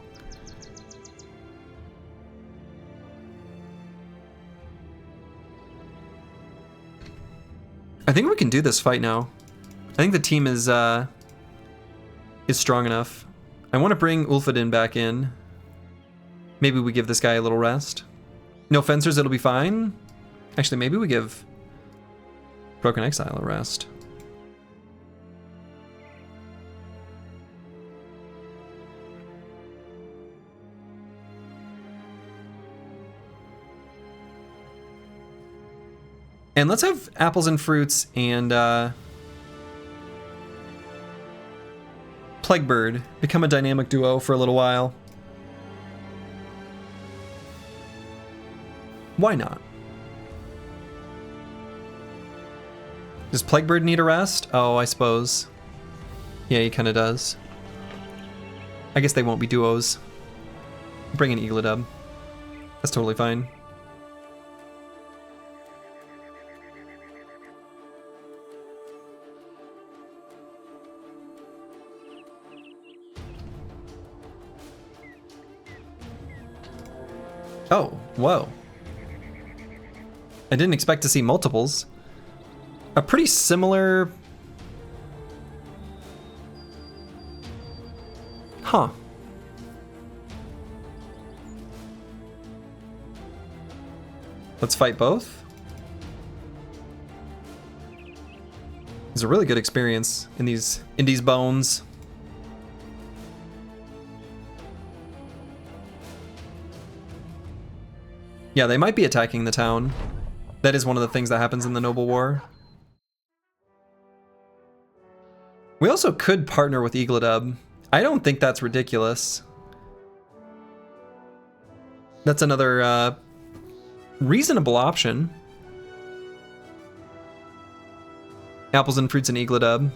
I think we can do this fight now. I think the team is strong enough. I want to bring Ulfadin back in. Maybe we give this guy a little rest. No fencers, it'll be fine. Actually, maybe we give Broken Exile a rest. And let's have Apples and Fruits and Plaguebird become a dynamic duo for a little while. Why not? Does Plaguebird need a rest? Oh, I suppose. Yeah, he kind of does. I guess they won't be duos. Bring in Eagledub. That's totally fine. Oh, whoa. I didn't expect to see multiples. A pretty similar... Huh. Let's fight both. It's a really good experience in these bones. Yeah, they might be attacking the town. That is one of the things that happens in the Noble War. We also could partner with Eagledub. I don't think that's ridiculous. That's another reasonable option. Apples and Fruits and Eagledub.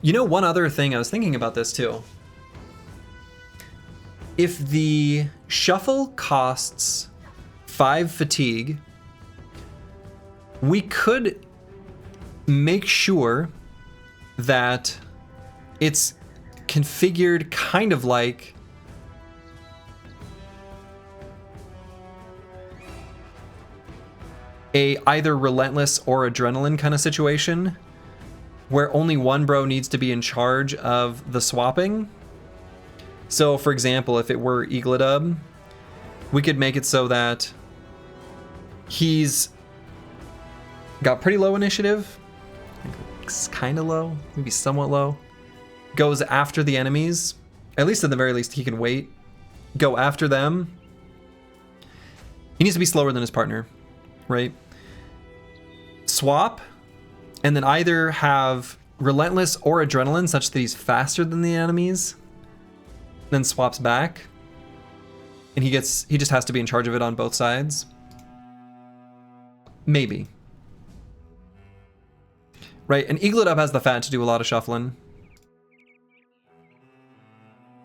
You know, one other thing, I was thinking about this too. If the shuffle costs 5 fatigue, we could make sure that it's configured kind of like a either relentless or adrenaline kind of situation, where only one bro needs to be in charge of the swapping. So for example, if it were Eagledub, we could make it so that he's got pretty low initiative, it's kind of low, maybe somewhat low, goes after the enemies, at least at the very least he can wait, go after them. He needs to be slower than his partner, right? Swap, and then either have relentless or adrenaline such that he's faster than the enemies, then swaps back, and he just has to be in charge of it on both sides. Maybe. Right, and Eagledub has the fat to do a lot of shuffling.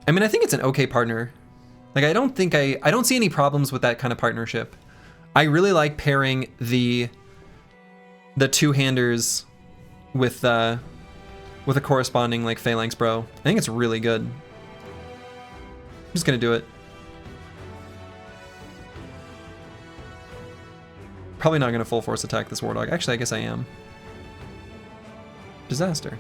I mean, I think it's an okay partner. Like, I don't see any problems with that kind of partnership. I really like pairing the two-handers with a corresponding like phalanx bro. I think it's really good. I'm just gonna do it. Probably not gonna full force attack this war dog. Actually, I guess I am. Disaster.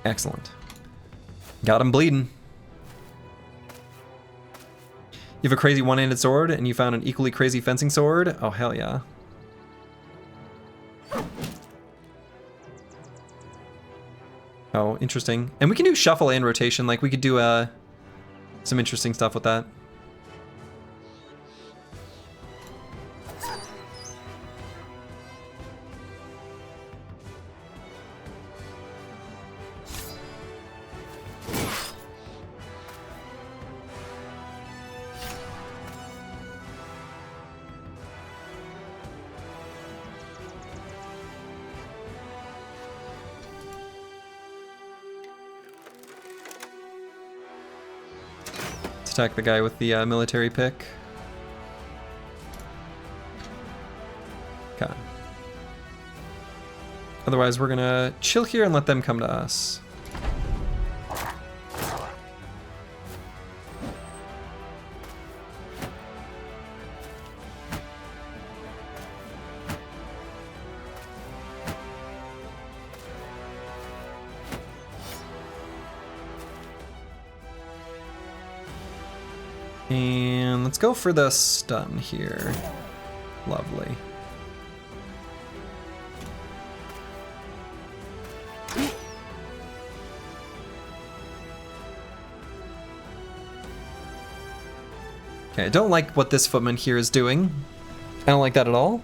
Excellent. Got him bleeding. You have a crazy one-handed sword and you found an equally crazy fencing sword? Oh, hell yeah. Oh, interesting. And we can do shuffle and rotation. Like, we could do some interesting stuff with that. Attack the guy with the military pick. Okay. Otherwise, we're gonna chill here and let them come to us. And let's go for the stun here. Lovely. Okay, I don't like what this footman here is doing. I don't like that at all.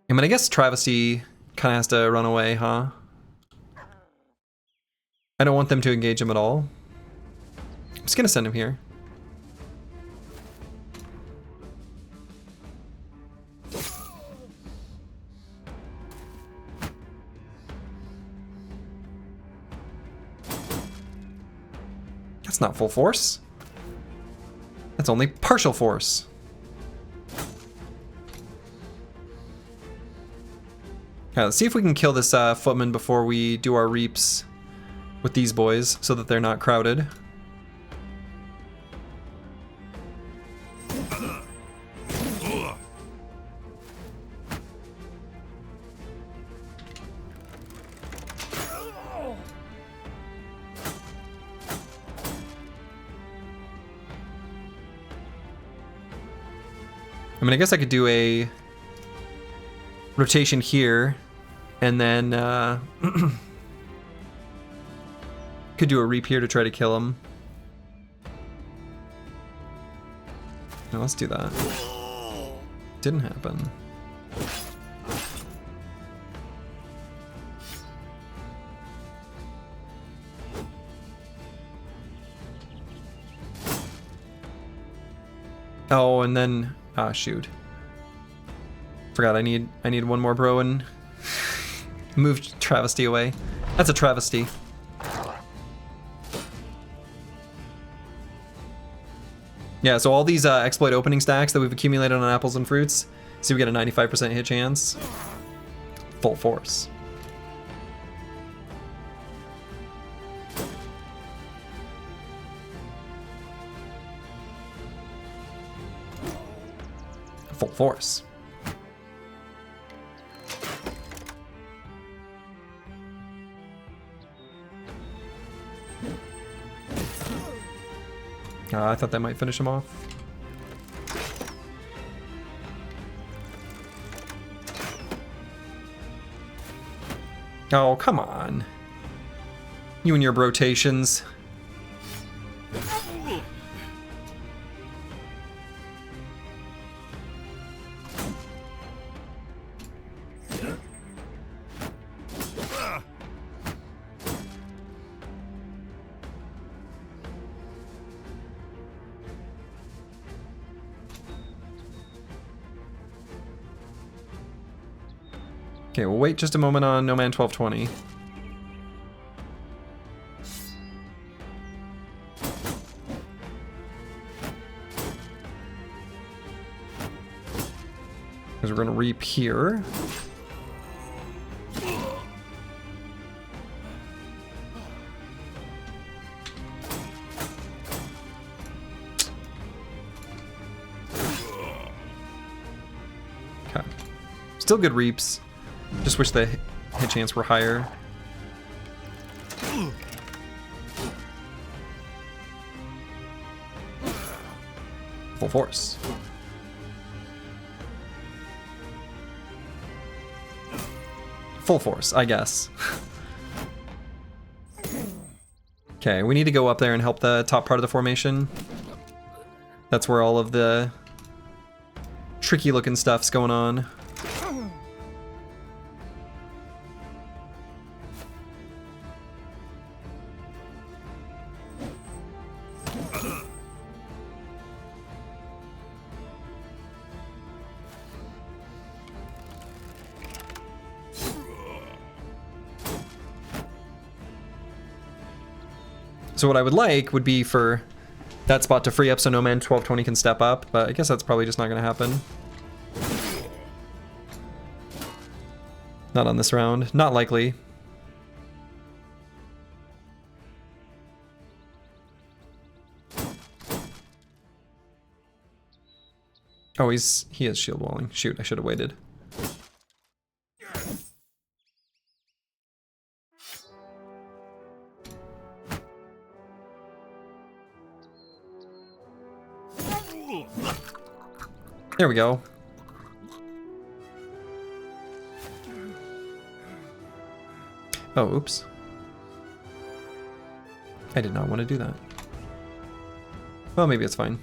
I mean, I guess Travesty kind of has to run away, huh? I don't want them to engage him at all. I'm just gonna send him here. That's not full force. That's only partial force. Okay, let's see if we can kill this footman before we do our reaps with these boys so that they're not crowded. I mean, I guess I could do a rotation here, and then could do a reap here to try to kill him. No, let's do that. Didn't happen. Oh, and then shoot. Forgot I need one more bro and moved travesty away. That's a travesty. Yeah, so all these exploit opening stacks that we've accumulated on apples and fruits, so we get a 95% hit chance. Full force. Full force. I thought that might finish him off. Oh, come on. You and your rotations. Okay, we'll wait just a moment on No Man 1220. Because we're going to reap here. Okay. Still good reaps. Just wish the hit chance were higher. Full force. Full force, I guess. Okay, we need to go up there and help the top part of the formation. That's where all of the tricky looking stuff's going on. So what I would like would be for that spot to free up so No Man 1220 can step up, but I guess that's probably just not going to happen. Not on this round. Not likely. Oh, he is shield walling. Shoot, I should have waited. There we go. Oh, oops. I did not want to do that. Well, maybe it's fine.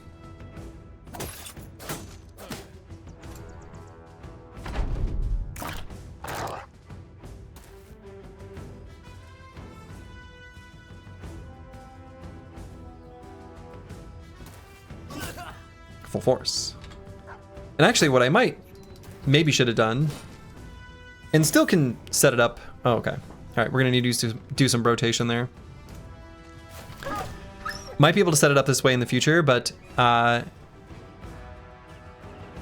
Full force. And actually what I maybe should have done, and still can set it up. Oh, okay. All right, we're gonna need to do some rotation there. Might be able to set it up this way in the future, but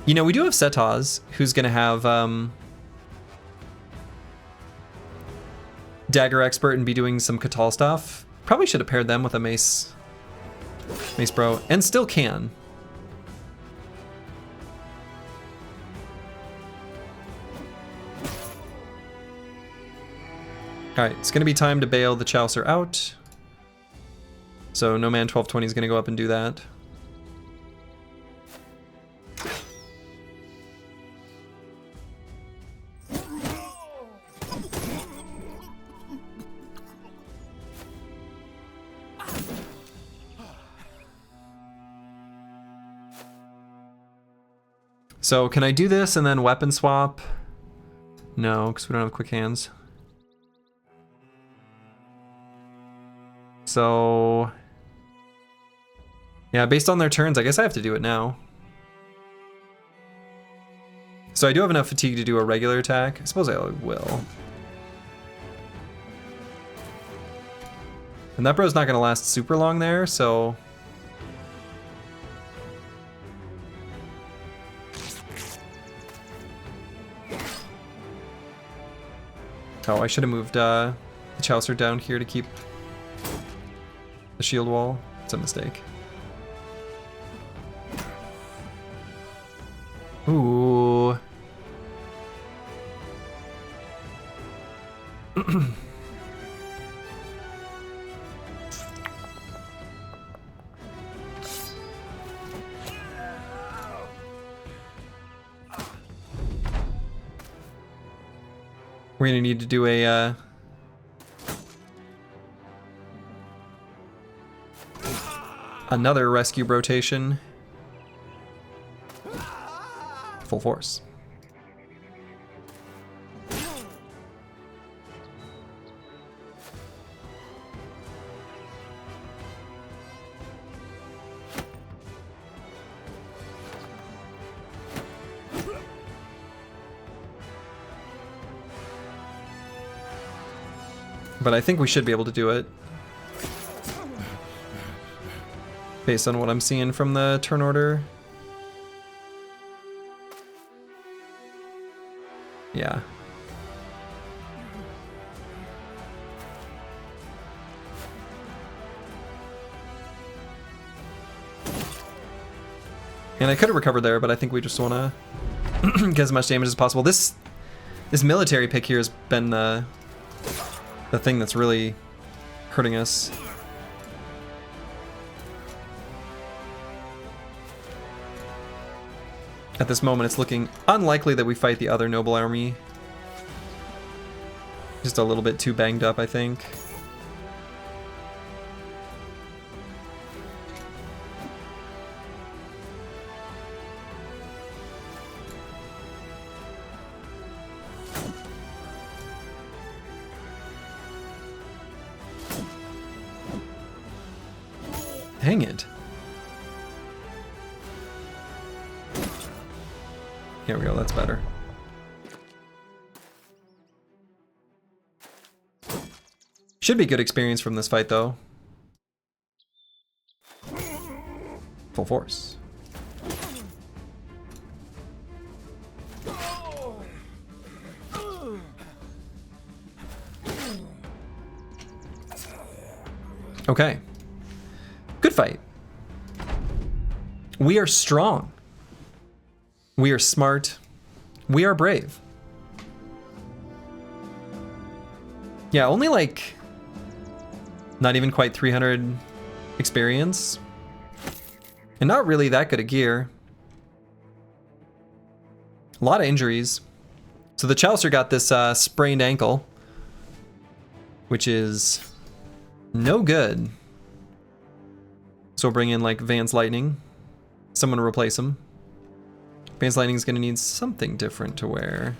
you know, we do have Setaz, who's gonna have Dagger Expert and be doing some Katal stuff. Probably should have paired them with a Mace Bro, and still can. Alright, it's gonna be time to bail the Chaucer out. So No Man 1220 is gonna go up and do that. So can I do this and then weapon swap? No, because we don't have quick hands. So yeah, based on their turns, I guess I have to do it now. So I do have enough fatigue to do a regular attack. I suppose I will. And that bro's not going to last super long there, so... Oh, I should have moved the Chaucer down here to keep the shield wall. It's a mistake. Ooh. We're gonna need to do a another rescue rotation. Full force. But I think we should be able to do it. Based on what I'm seeing from the turn order. Yeah. And I could have recovered there, but I think we just want to get as much damage as possible. This military pick here has been the thing that's really hurting us. At this moment, it's looking unlikely that we fight the other noble army. Just a little bit too banged up, I think. Dang it. Here we go, that's better. Should be good experience from this fight, though. Full force. Okay. Good fight. We are strong. We are smart. We are brave. Yeah, only like not even quite 300 experience. And not really that good a gear. A lot of injuries. So the Chaucer got this sprained ankle, which is no good. So we'll bring in like Van's Lightning. Someone to replace him. Van's Lightning is going to need something different to wear.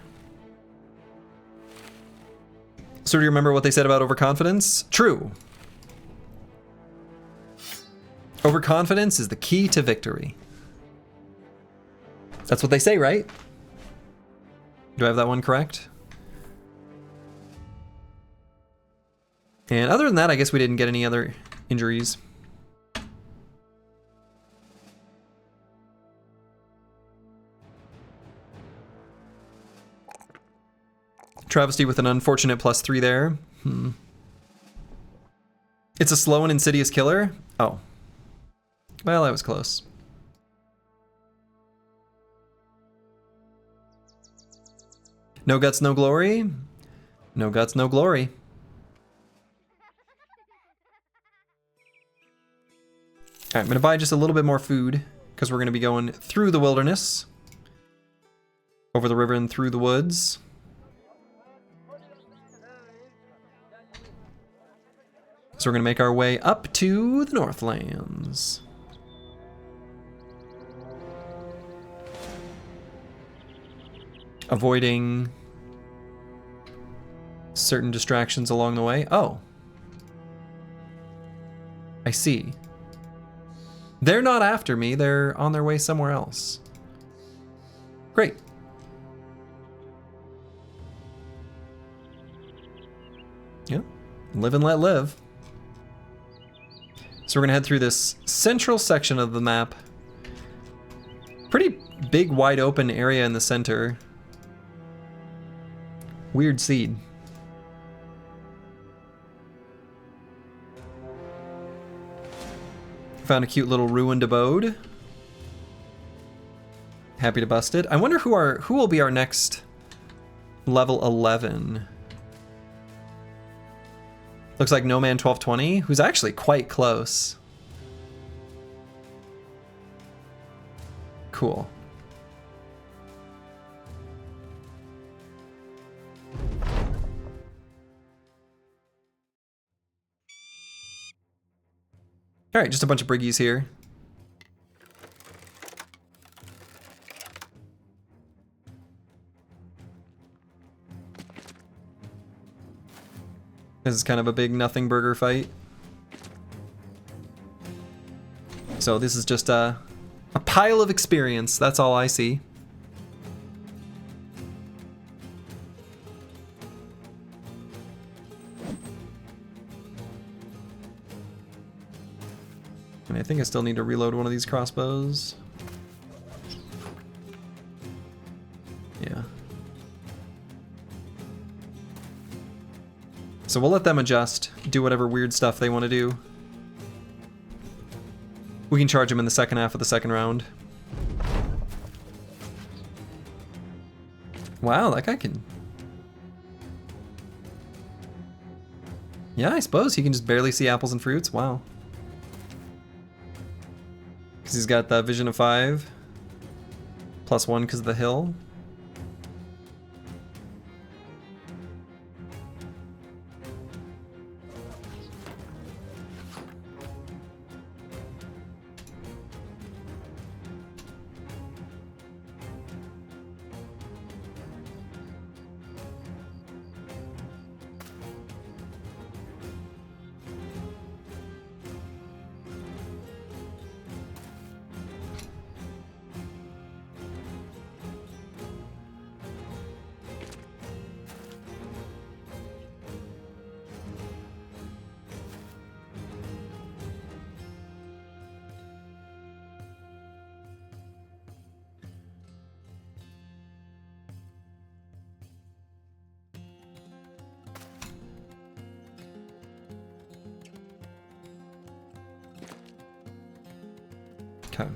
So do you remember what they said about overconfidence? True. Overconfidence is the key to victory. That's what they say, right? Do I have that one correct? And other than that, I guess we didn't get any other injuries. Travesty with an unfortunate +3 there. It's a slow and insidious killer? Oh. Well, that was close. No guts, no glory? No guts, no glory. Alright, I'm gonna buy just a little bit more food, because we're gonna be going through the wilderness. Over the river and through the woods. So we're gonna make our way up to the Northlands. avoiding certain distractions along the way. Oh. I see. They're not after me. They're on their way somewhere else. Great. Yeah. Live and let live. So we're gonna head through this central section of the map. Pretty big, wide open area in the center. Weird seed. Found a cute little ruined abode. Happy to bust it. I wonder who will be our next level 11. Looks like No Man 1220, who's actually quite close. Cool. All right, just a bunch of briggies here. This is kind of a big nothing burger fight. So this is just a pile of experience. That's all I see. And I think I still need to reload one of these crossbows. Yeah. So we'll let them adjust, do whatever weird stuff they want to do. We can charge them in the second half of the second round. Wow, that guy can... Yeah, I suppose he can just barely see apples and fruits. Wow. Because he's got the vision of 5. +1 because of the hill. Okay.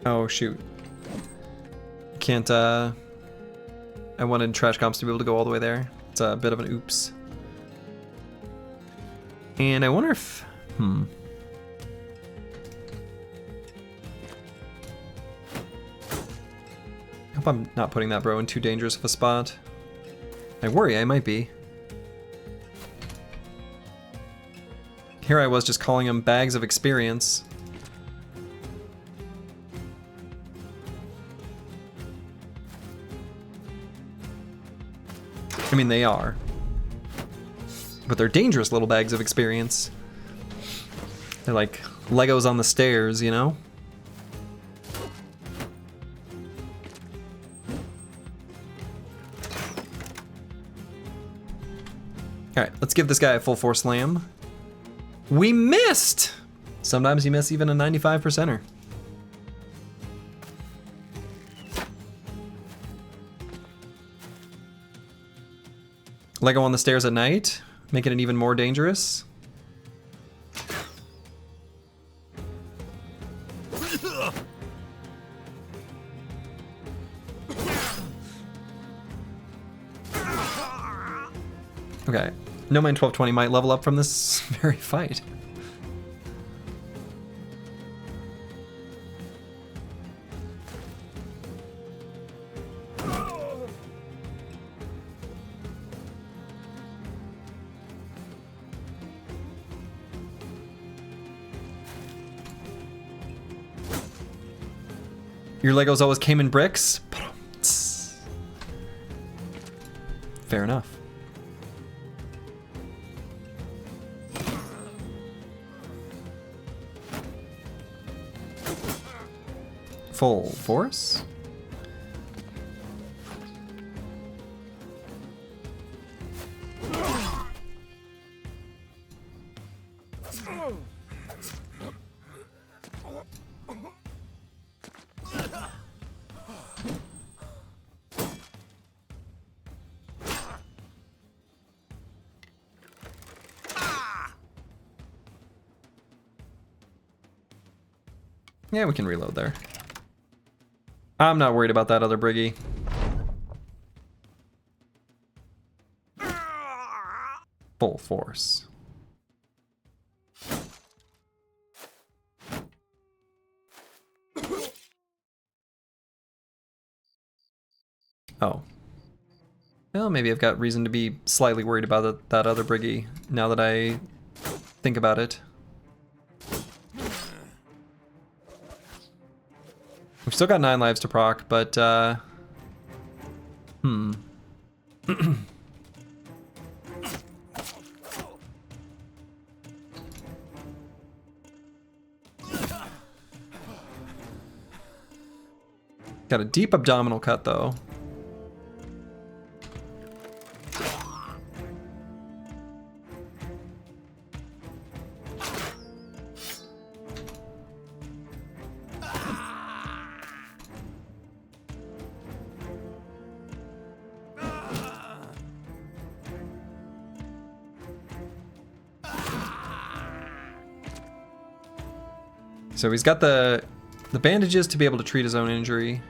Oh shoot. Can't I wanted trash comps to be able to go all the way there. It's a bit of an oops. And I wonder if hope I'm not putting that bro in too dangerous of a spot. I worry I might be. Here I was just calling them bags of experience. I mean, they are. But they're dangerous little bags of experience. They're like Legos on the stairs, you know? Alright, let's give this guy a full force slam. We missed! Sometimes you miss even a 95%er. Lego on the stairs at night, making it even more dangerous. Okay, No Man 1220 might level up from this very fight. Your Legos always came in bricks? Fair enough. Full force? Yeah, we can reload there. I'm not worried about that other Briggy. Full force. Oh. Well, maybe I've got reason to be slightly worried about that other Briggy now that I think about it. We've still got 9 lives to proc, but, Got a deep abdominal cut, though. So he's got the bandages to be able to treat his own injury.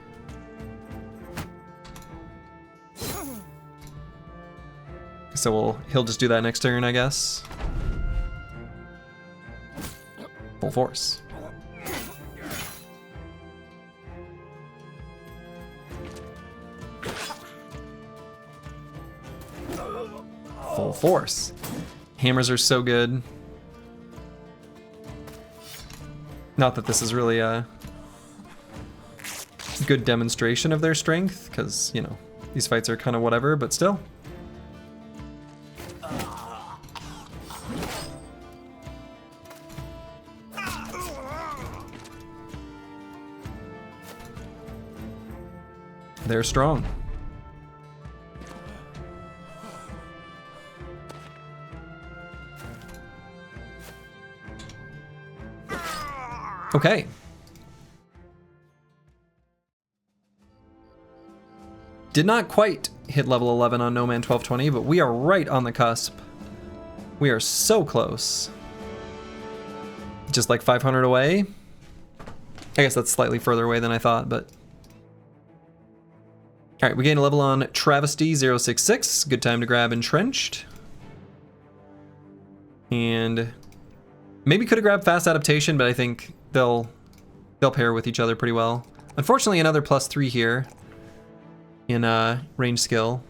So he'll just do that next turn, I guess. Full force. Full force. Hammers are so good. Not that this is really a good demonstration of their strength, because, you know, these fights are kind of whatever, but still. They're strong. Okay. Did not quite hit level 11 on No Man 1220, but we are right on the cusp. We are so close. Just like 500 away. I guess that's slightly further away than I thought, but... Alright, we gain a level on Travesty 066. Good time to grab Entrenched. And maybe could have grabbed Fast Adaptation, but I think they'll pair with each other pretty well. Unfortunately, another +3 here in range skill.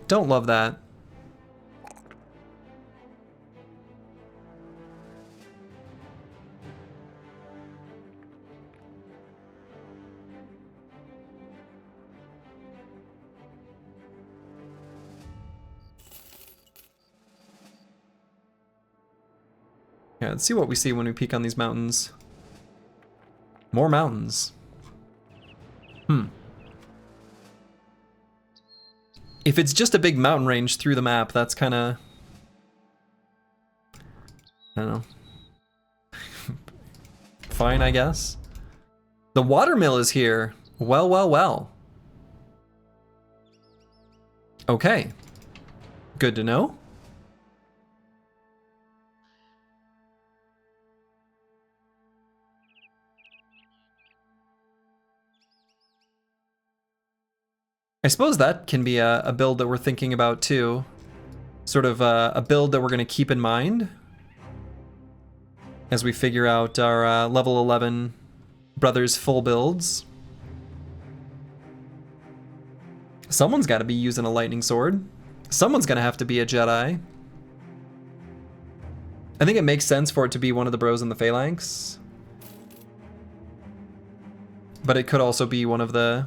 Don't love that. Yeah, let's see what we see when we peek on these mountains. More mountains. If it's just a big mountain range through the map, that's kind of... I don't know. Fine, I guess. The watermill is here. Well, well, well. Okay. Good to know. I suppose that can be a build that we're thinking about too. Sort of a build that we're going to keep in mind as we figure out our level 11 brothers full builds. Someone's got to be using a lightning sword. Someone's going to have to be a Jedi. I think it makes sense for it to be one of the bros in the phalanx. But it could also be one of the...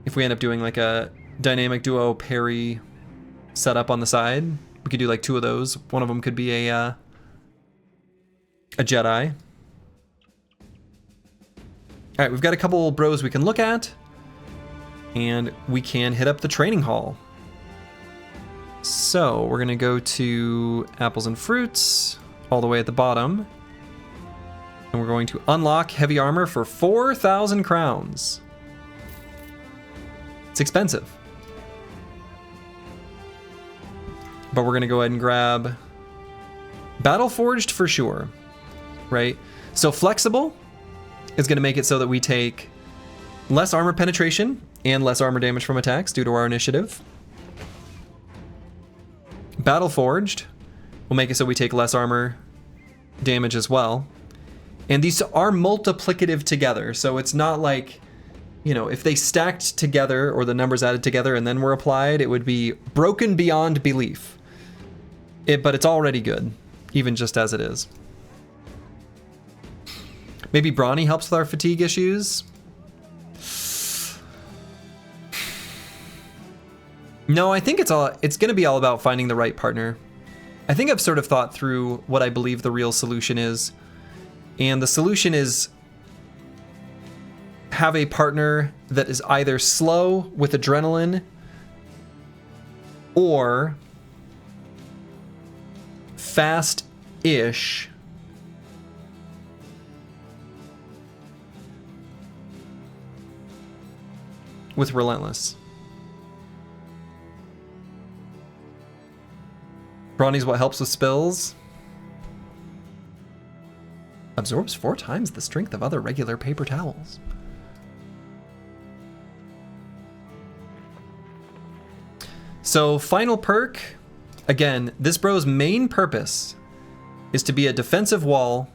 If we end up doing like a dynamic duo parry setup on the side, we could do like 2 of those. One of them could be a Jedi. All right, we've got a couple bros we can look at, and we can hit up the training hall. So we're gonna go to apples and fruits all the way at the bottom, and we're going to unlock heavy armor for 4,000 crowns. It's expensive, but we're gonna go ahead and grab Battle Forged for sure, right? So flexible is gonna make it so that we take less armor penetration and less armor damage from attacks due to our initiative. Battle Forged will make it so we take less armor damage as well. And these are multiplicative together, so it's not like, you know, if they stacked together or the numbers added together and then were applied, it would be broken beyond belief. But it's already good, even just as it is. Maybe Brawny helps with our fatigue issues. No, I think it's going to be all about finding the right partner. I think I've sort of thought through what I believe the real solution is. And the solution is have a partner that is either slow with adrenaline or fast-ish with relentless. Brawny's what helps with spills. Absorbs 4 times the strength of other regular paper towels. So final perk, again, this bro's main purpose is to be a defensive wall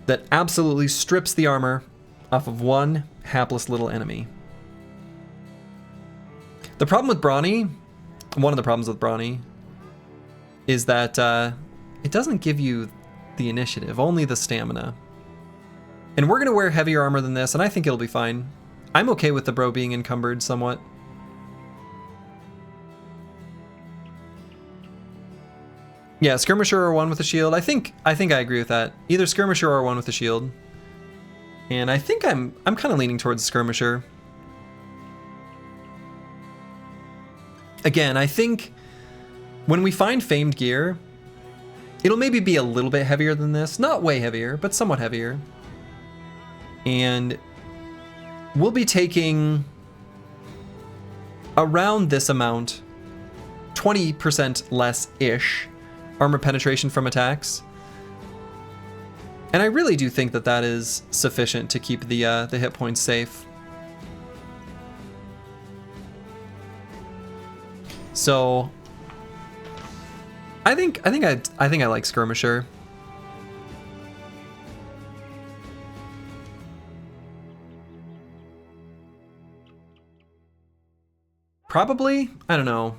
that absolutely strips the armor off of one hapless little enemy. The problem with Brawny, one of the problems with Brawny, is that it doesn't give you the initiative, only the stamina. And we're going to wear heavier armor than this, and I think it'll be fine. I'm okay with the bro being encumbered somewhat. Yeah, skirmisher or one with a shield. I think I agree with that. Either skirmisher or one with a shield. And I think I'm kind of leaning towards skirmisher. Again, I think when we find famed gear, it'll maybe be a little bit heavier than this. Not way heavier, but somewhat heavier. And we'll be taking around this amount, 20% less-ish armor penetration from attacks. And I really do think that that is sufficient to keep the hit points safe. So I think I like skirmisher. Probably, I don't know.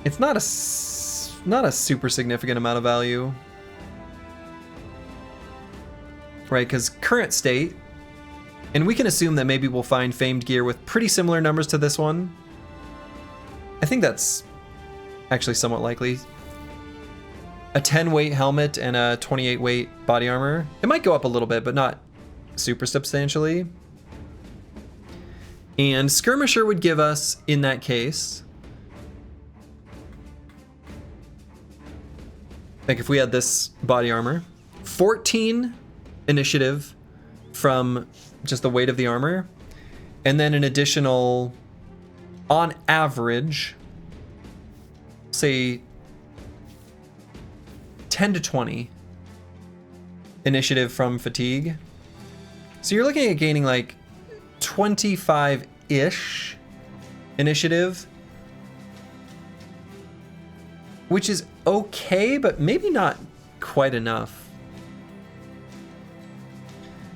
It's not a super significant amount of value. Right, because current state, and we can assume that maybe we'll find famed gear with pretty similar numbers to this one. I think that's actually somewhat likely. A 10 weight helmet and a 28 weight body armor. It might go up a little bit, but not super substantially. And skirmisher would give us, in that case, like if we had this body armor, 14 initiative from just the weight of the armor, and then an additional, on average, say 10 to 20 initiative from fatigue. So you're looking at gaining like 25-ish initiative, which is okay, but maybe not quite enough.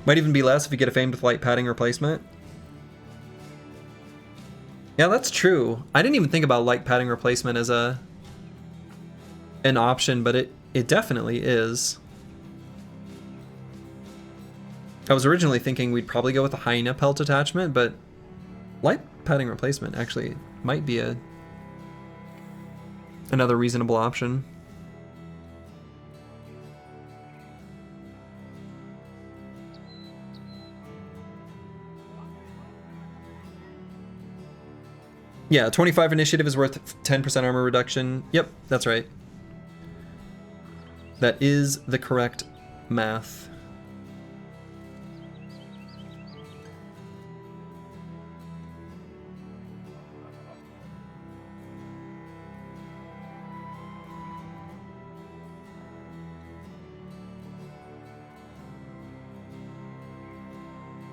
Might even be less if you get a Famed with light padding replacement. Yeah, that's true. I didn't even think about light padding replacement as an option, but it definitely is. I was originally thinking we'd probably go with the hyena pelt attachment, but light padding replacement actually might be another reasonable option. Yeah, 25 initiative is worth 10% armor reduction. Yep, that's right. That is the correct math.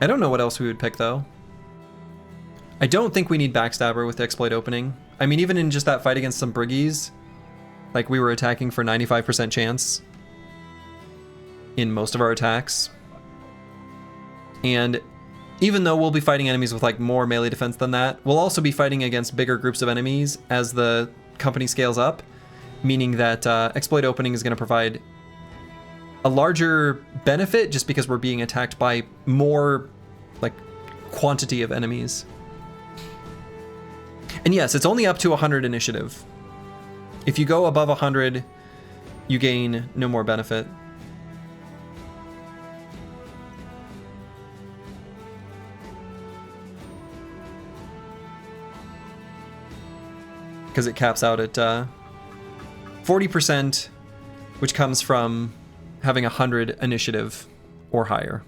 I don't know what else we would pick, though. I don't think we need Backstabber with Exploit Opening. I mean, even in just that fight against some Briggies, like, we were attacking for 95% chance in most of our attacks. And even though we'll be fighting enemies with, like, more melee defense than that, we'll also be fighting against bigger groups of enemies as the company scales up, meaning that Exploit Opening is going to provide a larger benefit just because we're being attacked by more, like, quantity of enemies. And yes, it's only up to 100 initiative. If you go above 100, you gain no more benefit. Because it caps out at 40%, which comes from having 100 initiative or higher.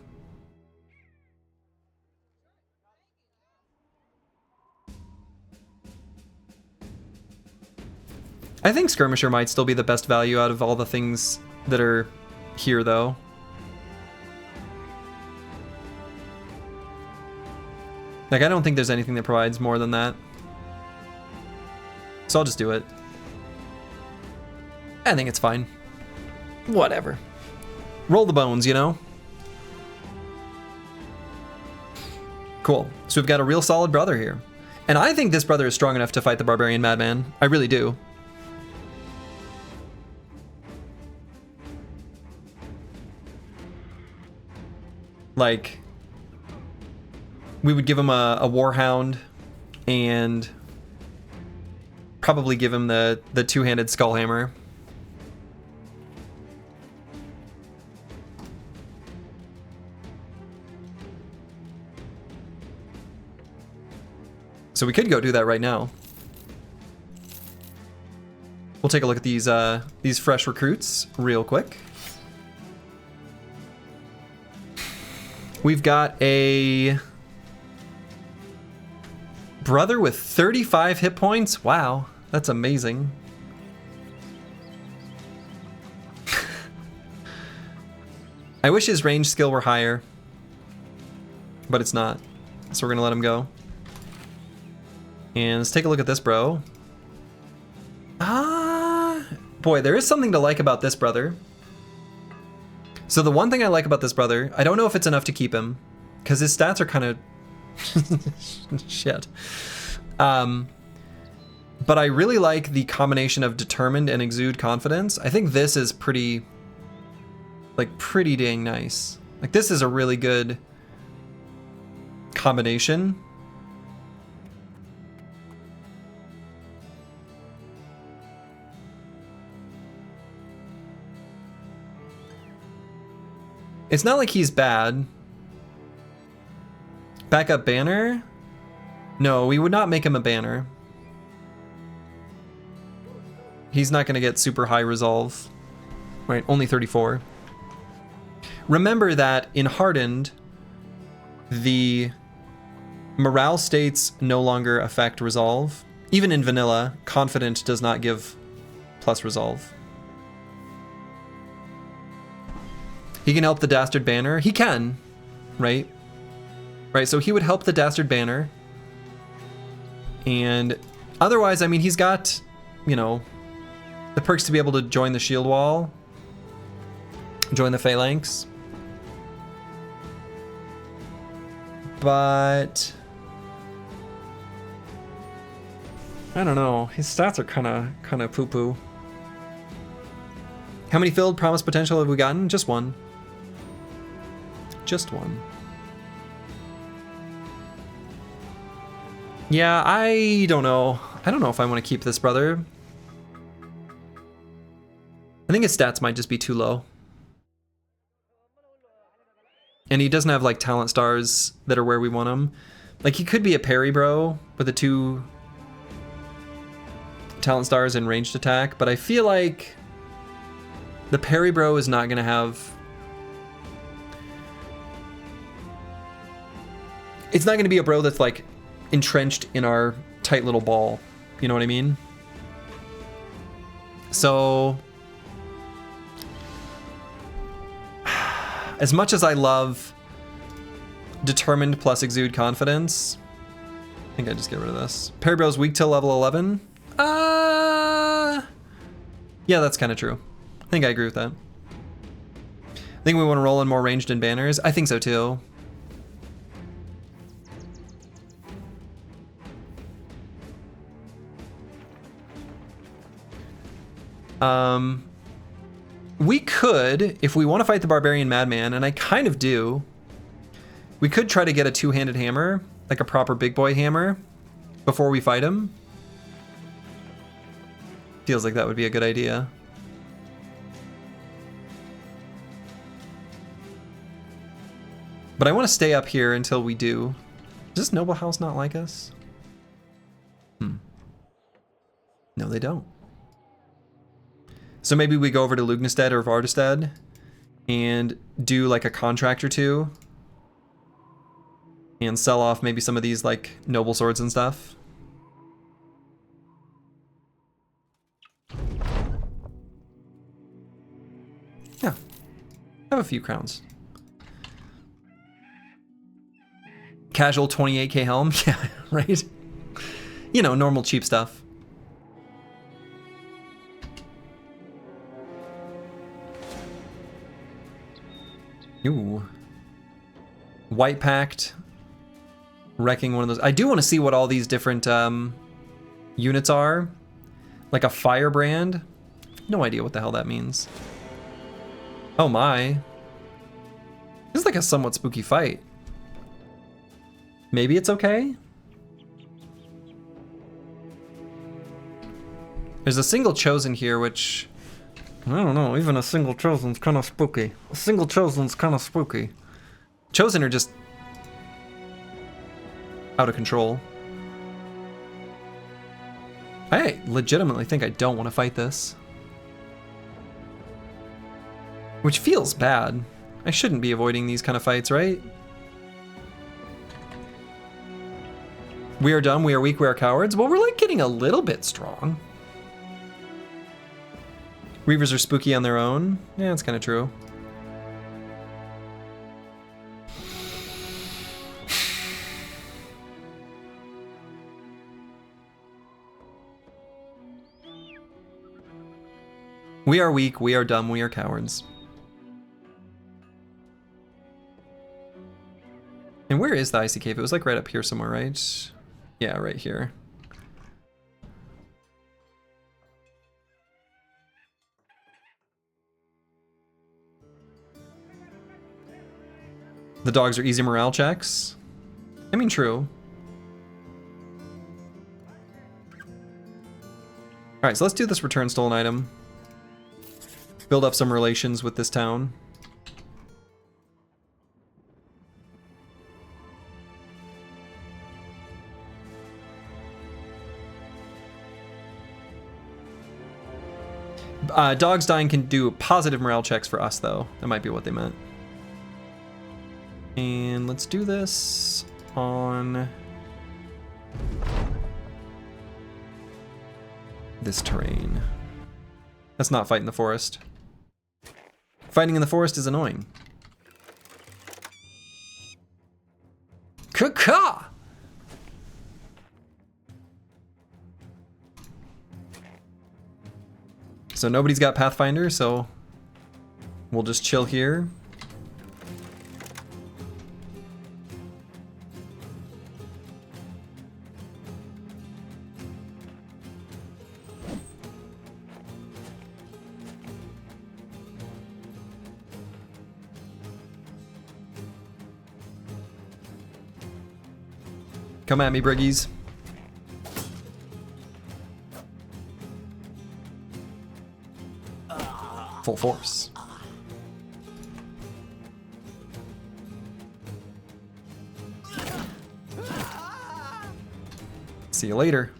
I think Skirmisher might still be the best value out of all the things that are here, though. Like, I don't think there's anything that provides more than that. So I'll just do it. I think it's fine. Whatever. Roll the bones, you know? Cool. So we've got a real solid brother here. And I think this brother is strong enough to fight the Barbarian Madman. I really do. Like, we would give him a Warhound and probably give him the two-handed Skullhammer. So we could go do that right now. We'll take a look at these fresh recruits real quick. We've got a brother with 35 hit points. Wow, that's amazing. I wish his range skill were higher, but it's not. So we're gonna let him go. And let's take a look at this bro. Boy, there is something to like about this brother. So the one thing I like about this brother, I don't know if it's enough to keep him, because his stats are kind of shit. But I really like the combination of Determined and Exude Confidence. I think this is pretty dang nice. Like, this is a really good combination. It's not like he's bad. Backup banner? No, we would not make him a banner. He's not going to get super high resolve. Right, only 34. Remember that in Hardened, the morale states no longer affect resolve. Even in vanilla, Confident does not give plus resolve. He can help the Dastard Banner. He can, right? Right, so he would help the Dastard Banner. And otherwise, I mean, he's got, you know, the perks to be able to join the Shield Wall, join the Phalanx. But I don't know. His stats are kind of poo-poo. How many filled promise potential have we gotten? Just one. Just one. Yeah, I don't know. I don't know if I want to keep this brother. I think his stats might just be too low. And he doesn't have like talent stars that are where we want him. Like he could be a parry bro with the 2 talent stars and ranged attack, but I feel like the parry bro is not gonna have... It's not gonna be a bro that's like entrenched in our tight little ball. You know what I mean? So... As much as I love Determined plus Exude Confidence, I think I just get rid of this. Parry bro's weak till level 11? Yeah, that's kind of true. I think I agree with that. I think we want to roll in more ranged and banners. I think so too. We could, if we want to fight the Barbarian Madman, and I kind of do, we could try to get a 2-handed hammer, like a proper big boy hammer, before we fight him. Feels like that would be a good idea. But I want to stay up here until we do. Does this noble house not like us? No, they don't. So maybe we go over to Lugnestead or Vardestead and do like a contract or 2 and sell off maybe some of these like noble swords and stuff. Yeah, have a few crowns. Casual 28k helm, yeah, right? You know, normal cheap stuff. Ooh. White Pact. Wrecking one of those. I do want to see what all these different units are. Like a firebrand. No idea what the hell that means. Oh my. This is like a somewhat spooky fight. Maybe it's okay? There's a single chosen here, which... I don't know, even a single chosen's kind of spooky. A single chosen's kind of spooky. Chosen are just... out of control. I legitimately think I don't want to fight this. Which feels bad. I shouldn't be avoiding these kind of fights, right? We are dumb, we are weak, we are cowards. Well, we're like getting a little bit strong. Reavers are spooky on their own. Yeah, that's kind of true. We are weak, we are dumb, we are cowards. And where is the icy cave? It was like right up here somewhere, right? Yeah, right here. The dogs are easy morale checks. I mean, true. Alright, so let's do this return stolen item. Build up some relations with this town. Dogs dying can do positive morale checks for us, though. That might be what they meant. And let's do this on this terrain. That's not fighting the forest. Fighting in the forest is annoying. Caw-caw! So nobody's got Pathfinder, so we'll just chill here. Come at me, Briggies. Full force. See you later.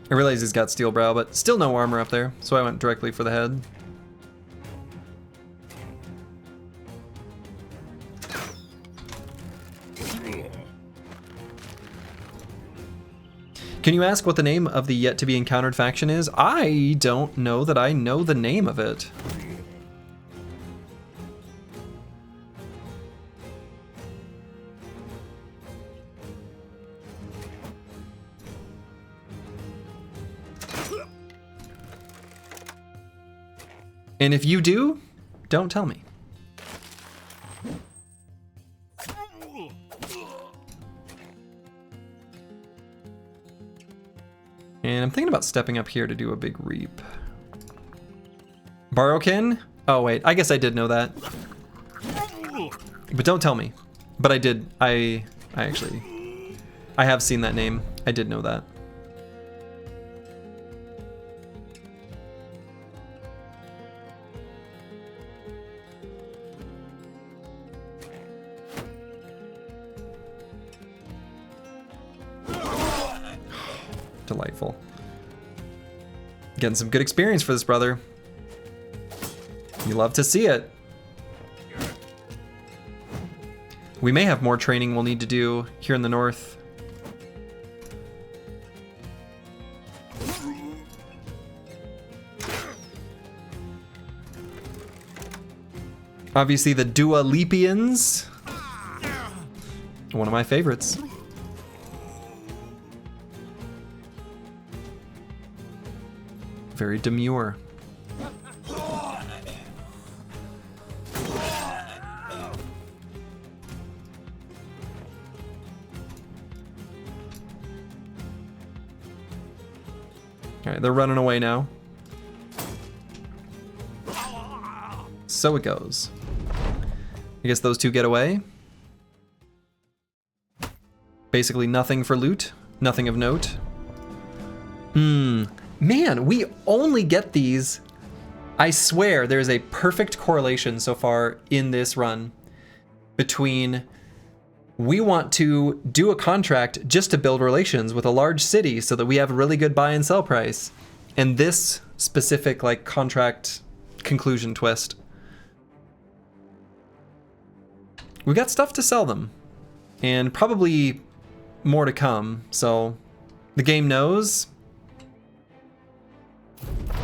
I realize he's got steel brow, but still no armor up there, so I went directly for the head. Can you ask what the name of the yet-to-be-encountered faction is? I don't know that I know the name of it. And if you do, don't tell me. And I'm thinking about stepping up here to do a big reap. Barrowkin? Oh wait, I guess I did know that. But don't tell me. But I did, I have seen that name. I did know that. Delightful. Getting some good experience for this brother. You love to see it. We may have more training we'll need to do here in the north. Obviously the Dua Lipians. One of my favorites. Very demure. Alright, they're running away now. So it goes. I guess those two get away. Basically nothing for loot. Nothing of note. Man, we only get these. I swear there's a perfect correlation so far in this run between we want to do a contract just to build relations with a large city so that we have a really good buy and sell price, and this specific like contract conclusion twist. We got stuff to sell them and probably more to come, so the game knows.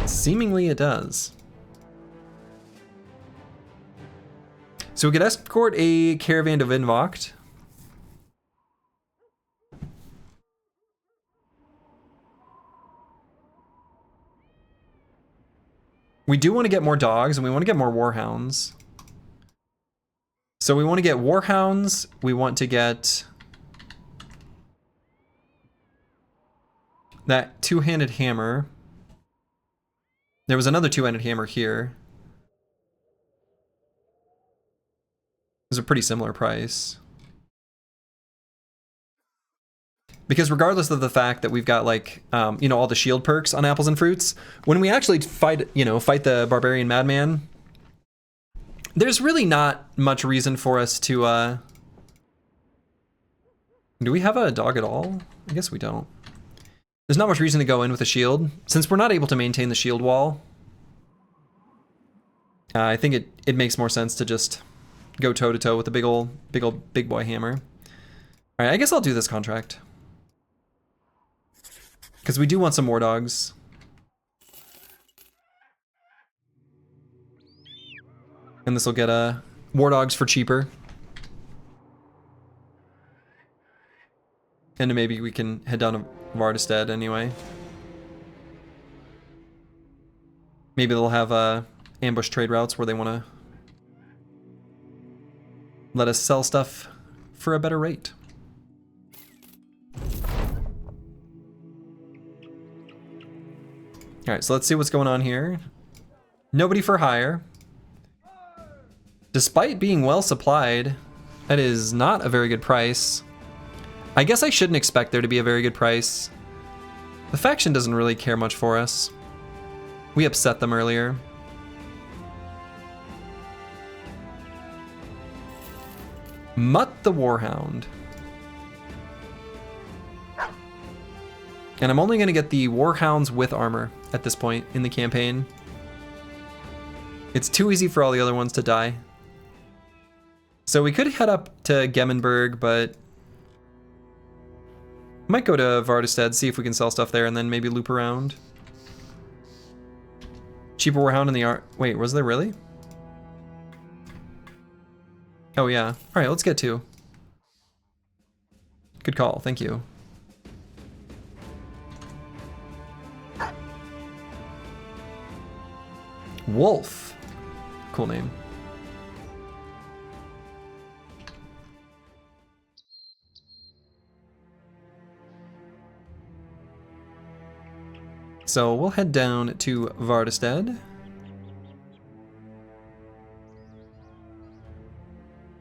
Seemingly it does. So we could escort a caravan to Vinvocht. We do want to get more dogs and we want to get more warhounds. So we want to get warhounds, we want to get that two-handed hammer. There was another two-handed hammer here. It was a pretty similar price. Because regardless of the fact that we've got like, you know, all the shield perks on apples and fruits, when we actually fight, you know, fight the barbarian madman, there's really not much reason for us to, do we have a dog at all? I guess we don't. There's not much reason to go in with a shield. Since we're not able to maintain the shield wall, I think it makes more sense to just go toe-to-toe with the big boy hammer. Alright, I guess I'll do this contract. Because we do want some war dogs. And this will get war dogs for cheaper. And maybe we can head down to Vardestead anyway. Maybe they'll have ambush trade routes where they want to let us sell stuff for a better rate. All right, so let's see what's going on here. Nobody for hire. Despite being well supplied, that is not a very good price. I guess I shouldn't expect there to be a very good price. The faction doesn't really care much for us. We upset them earlier. Mutt the Warhound. And I'm only going to get the Warhounds with armor at this point in the campaign. It's too easy for all the other ones to die. So we could head up to Gemmenberg, but might go to Vardestead, see if we can sell stuff there, and then maybe loop around. Cheaper Warhound in the art. Wait, was there really? Oh yeah. All right, let's get to. Good call, thank you. Wolf. Cool name. So we'll head down to Vardestead.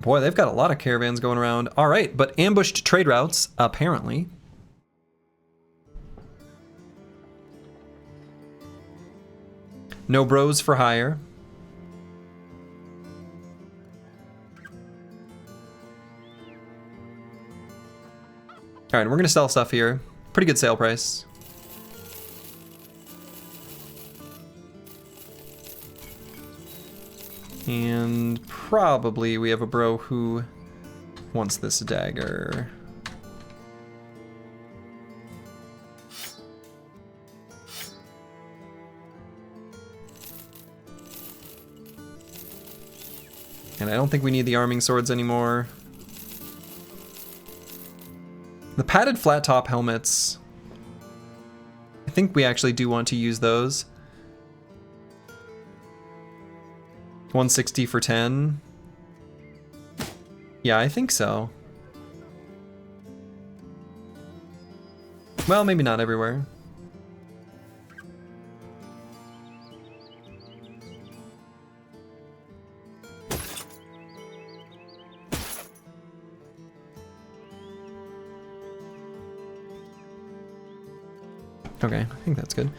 Boy, they've got a lot of caravans going around. All right, but ambushed trade routes, apparently. No bros for hire. All right, we're gonna sell stuff here. Pretty good sale price. And probably we have a bro who wants this dagger. And I don't think we need the arming swords anymore. The padded flat top helmets, I think we actually do want to use those. 160 for 10. Yeah, I think so. Well, maybe not everywhere. Okay, I think that's good.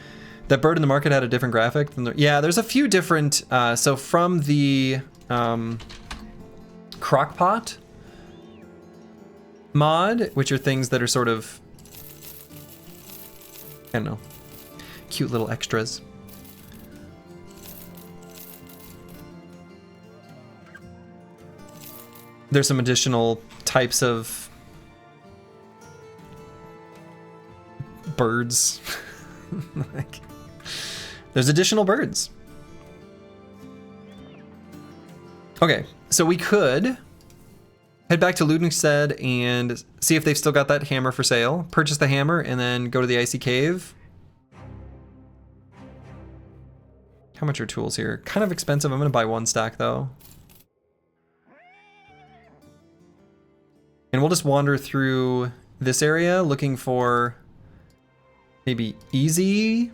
That bird in the market had a different graphic than the, yeah, there's a few different, so from the crockpot mod, which are things that are sort of, I don't know, cute little extras. There's some additional types of birds. Like, there's additional birds. Okay, so we could head back to Ludenstead and see if they've still got that hammer for sale. Purchase the hammer and then go to the icy cave. How much are tools here? Kind of expensive. I'm gonna buy one stack though. And we'll just wander through this area looking for maybe easy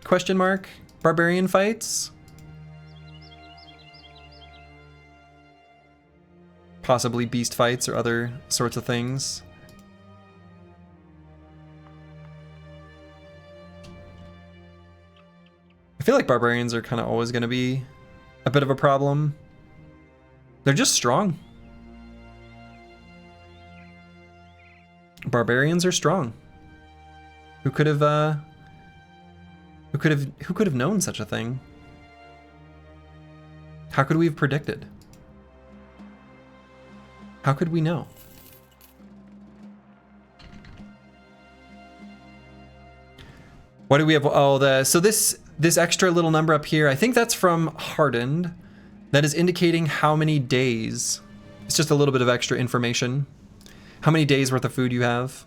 question mark barbarian fights. Possibly beast fights or other sorts of things. I feel like barbarians are kind of always going to be a bit of a problem. They're just strong. Barbarians are strong. Who could have known such a thing? How could we have predicted? How could we know? What do we have? Oh, so this extra little number up here, I think that's from Hardened. That is indicating how many days. It's just a little bit of extra information. How many days worth of food you have.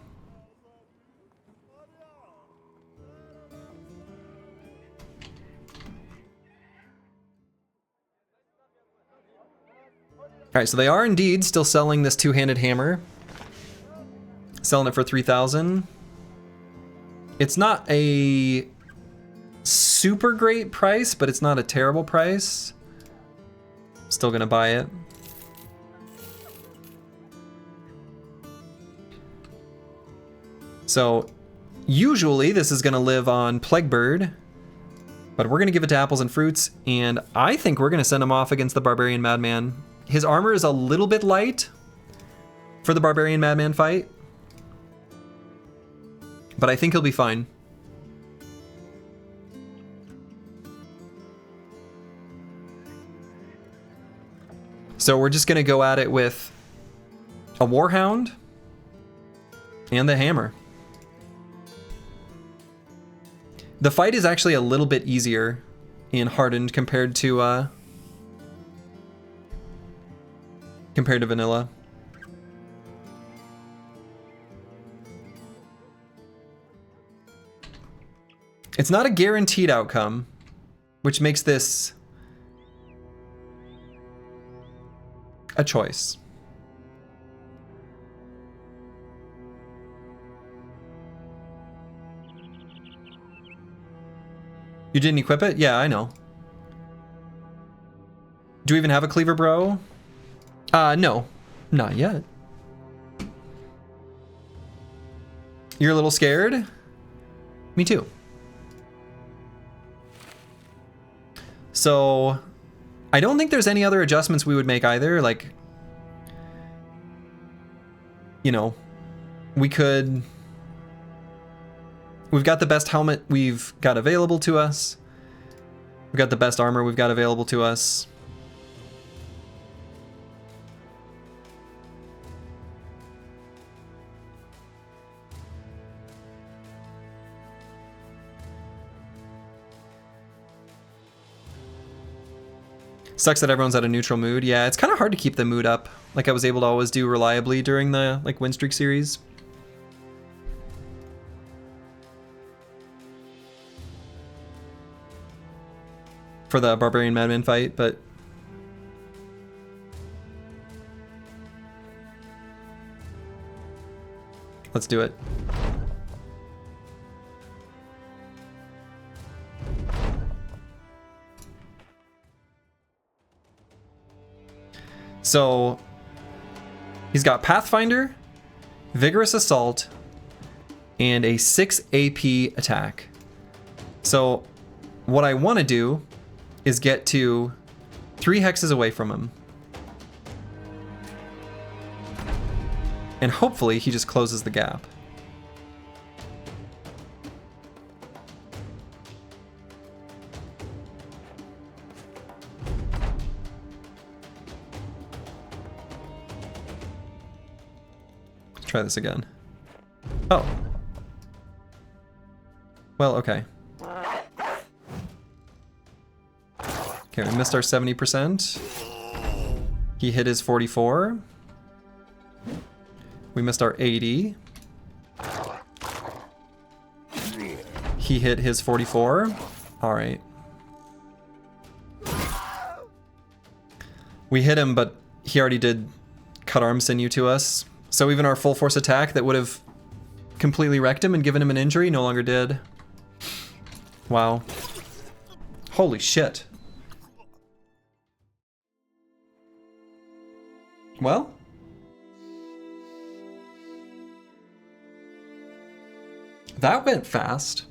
right, so they are indeed still selling this two-handed hammer. Selling it for 3,000. It's not a super great price, but it's not a terrible price. Still gonna buy it. So usually this is gonna live on Plaguebird, but we're gonna give it to Apples and Fruits, and I think we're gonna send him off against the Barbarian Madman. His armor is a little bit light for the Barbarian Madman fight, but I think he'll be fine. So we're just gonna go at it with a Warhound and the hammer. The fight is actually a little bit easier in Hardened compared to vanilla. It's not a guaranteed outcome, which makes this a choice. You didn't equip it? Yeah, I know. Do we even have a cleaver, bro? No, not yet. You're a little scared? Me too. So, I don't think there's any other adjustments we would make either. Like, you know, we've got the best helmet we've got available to us. We've got the best armor we've got available to us. Sucks that everyone's at a neutral mood. Yeah, it's kind of hard to keep the mood up like I was able to always do reliably during the win streak series. For the Barbarian Madman fight, but let's do it. So he's got Pathfinder, Vigorous Assault, and a 6 AP attack. So what I want to do is get to 3 hexes away from him. And hopefully he just closes the gap. Let's try this again. Oh. Well, okay. Okay, we missed our 70%. He hit his 44. We missed our 80. He hit his 44. All right. We hit him, but he already did cut arm sinew to us. So even our full force attack that would have completely wrecked him and given him an injury no longer did. Wow. Holy shit. Well, that went fast.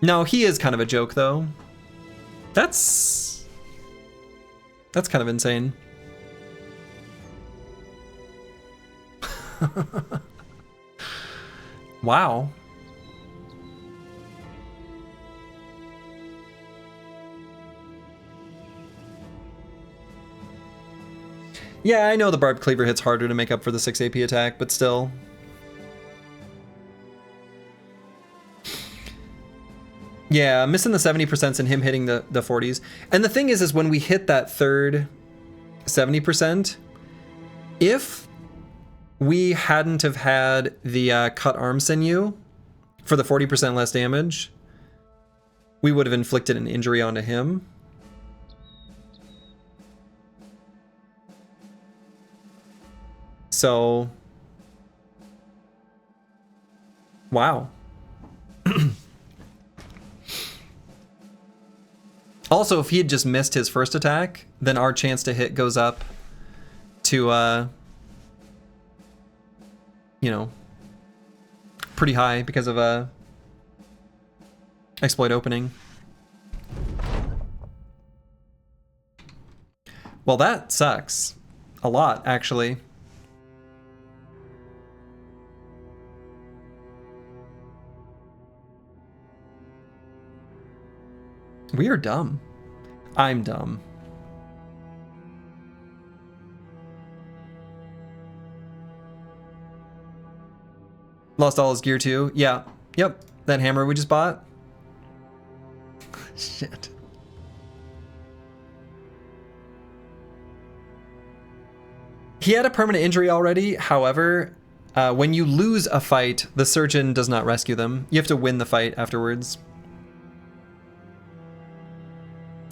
No, he is kind of a joke, though. That's kind of insane. Wow. Yeah, I know the Barbed Cleaver hits harder to make up for the 6 AP attack, but still. Yeah, missing the 70% and him hitting the 40s. And the thing is when we hit that third 70%, if we hadn't have had the cut arm sinew for the 40% less damage, we would have inflicted an injury onto him. So, wow. Also, if he had just missed his first attack, then our chance to hit goes up to, you know, pretty high because of exploit opening. Well, that sucks. A lot, actually. We are dumb. I'm dumb. Lost all his gear too. Yeah. Yep. That hammer we just bought. Shit. He had a permanent injury already. However, when you lose a fight, the surgeon does not rescue them. You have to win the fight afterwards.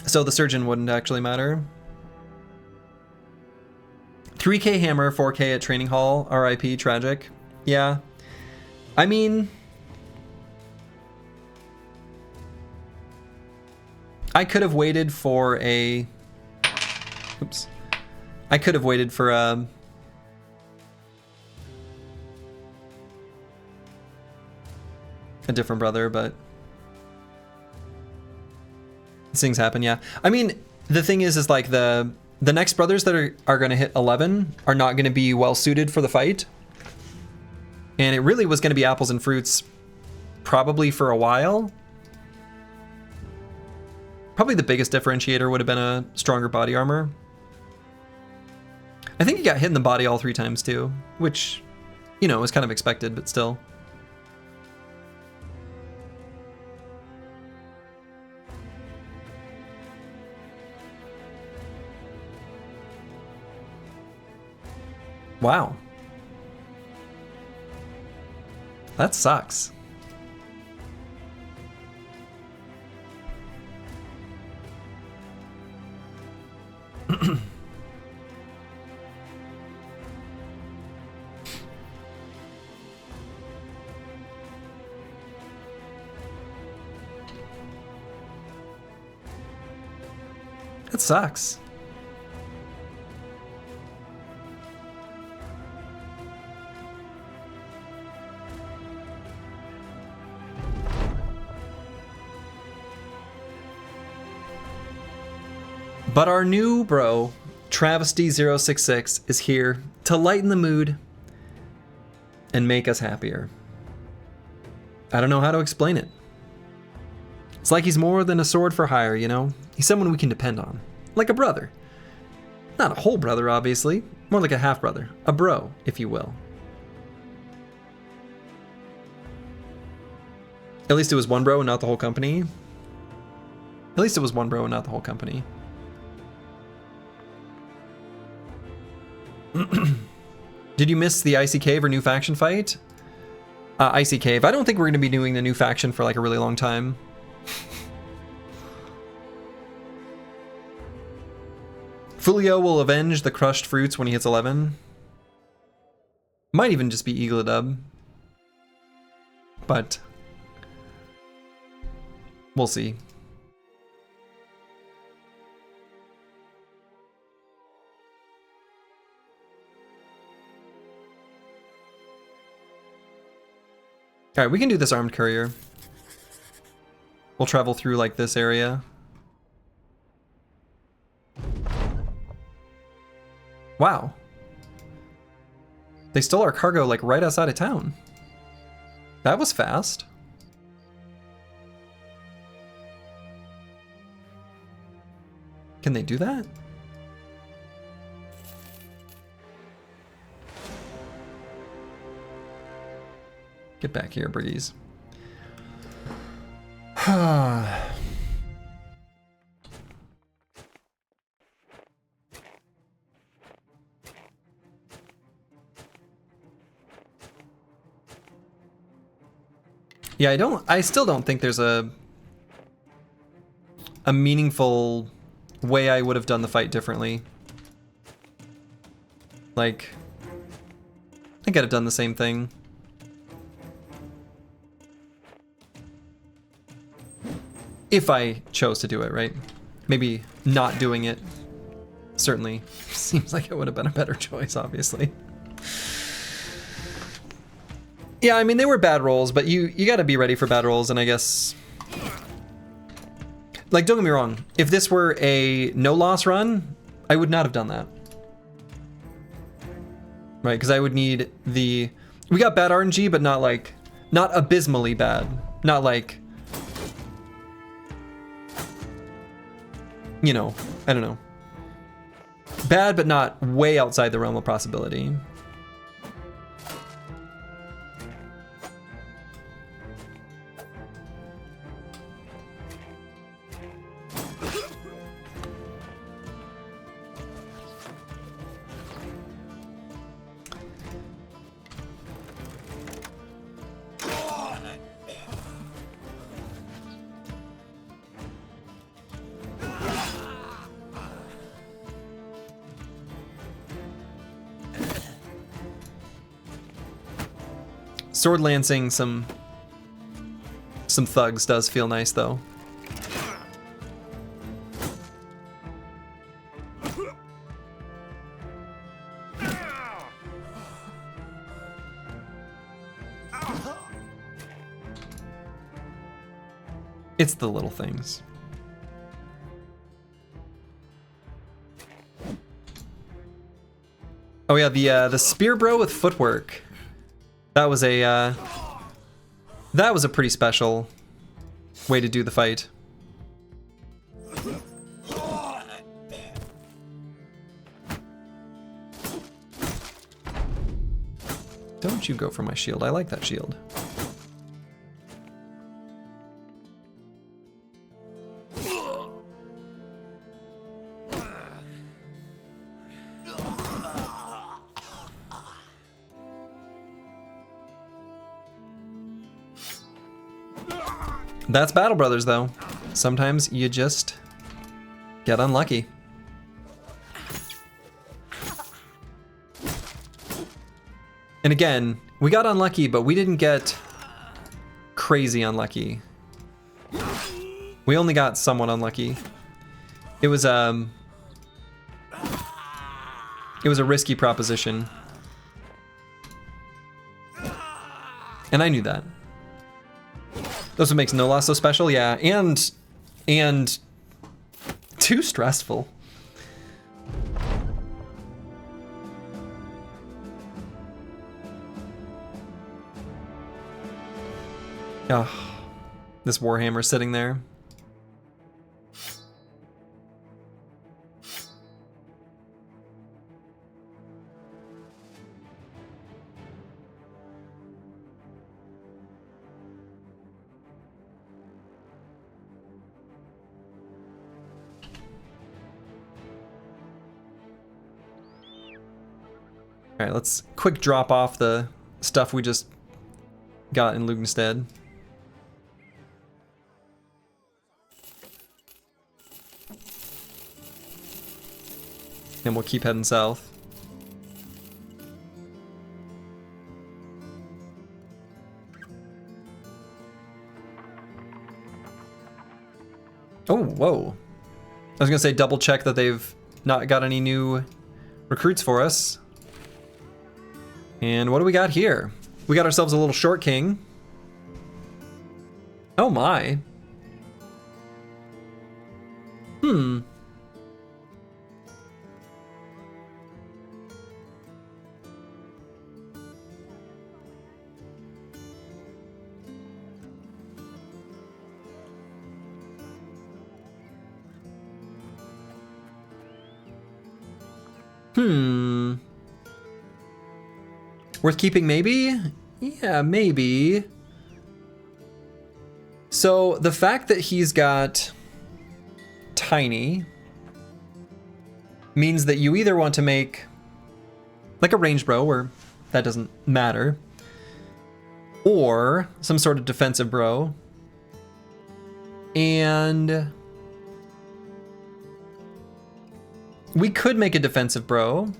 So the surgeon wouldn't actually matter. 3K hammer, 4K at training hall, RIP, tragic. Yeah. I mean, I could have waited for a... Oops. I could have waited for a different brother, but these things happen, yeah. I mean, the thing is like the next brothers that are going to hit 11 are not going to be well suited for the fight. And it really was going to be apples and fruits probably for a while. Probably the biggest differentiator would have been a stronger body armor. I think he got hit in the body all 3 times too, which, you know, was kind of expected, but still. Wow. That sucks. It sucks. But our new bro, Travesty066, is here to lighten the mood and make us happier. I don't know how to explain it. It's like he's more than a sword for hire, you know? He's someone we can depend on. Like a brother. Not a whole brother, obviously. More like a half brother. A bro, if you will. At least it was one bro and not the whole company. At least it was one bro and not the whole company. Did you miss the Icy Cave or new faction fight? Icy Cave. I don't think we're going to be doing the new faction for like a really long time. Fulio will avenge the crushed fruits when he hits 11. Might even just be Eagledub. But we'll see. All right, we can do this armed courier. We'll travel through like this area. Wow. They stole our cargo like right outside of town. That was fast. Can they do that? Get back here, Breeze. Yeah, I still don't think there's a meaningful way I would have done the fight differently. Like, think I'd have done the same thing. If I chose to do it, right? Maybe not doing it certainly seems like it would have been a better choice, obviously. Yeah, I mean, they were bad rolls, but you gotta be ready for bad rolls, and I guess... Like, don't get me wrong, if this were a no-loss run, I would not have done that. Right, because I would need the... We got bad RNG, but not like... Not abysmally bad. Not like... You know, I don't know. Bad, but not way outside the realm of possibility. Sword lancing some thugs does feel nice, though. It's the little things. Oh yeah, the spear bro with footwork. That was a pretty special way to do the fight. Don't you go for my shield. I like that shield. That's Battle Brothers, though. Sometimes you just get unlucky. And again, we got unlucky, but we didn't get crazy unlucky. We only got somewhat unlucky. It was a risky proposition. And I knew that. That's what makes no loss so special, yeah, and too stressful. Oh, this Warhammer sitting there. All right, let's quick drop off the stuff we just got in Lugenstead. And we'll keep heading south. Oh, whoa. I was gonna say double check that they've not got any new recruits for us. And what do we got here? We got ourselves a little short king. Oh my. Worth keeping, maybe? Yeah, maybe. So the fact that he's got tiny means that you either want to make like a range bro where that doesn't matter, or some sort of defensive bro. And we could make a defensive bro.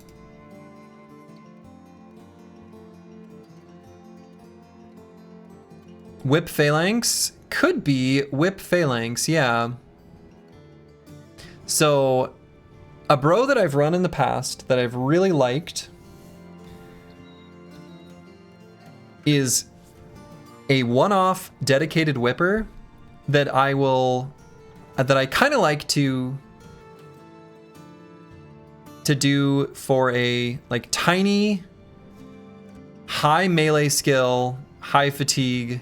Whip Phalanx could be Whip Phalanx, yeah. So, a bro that I've run in the past that I've really liked is a one-off dedicated whipper that I kind of like to do for a like tiny, high melee skill, high fatigue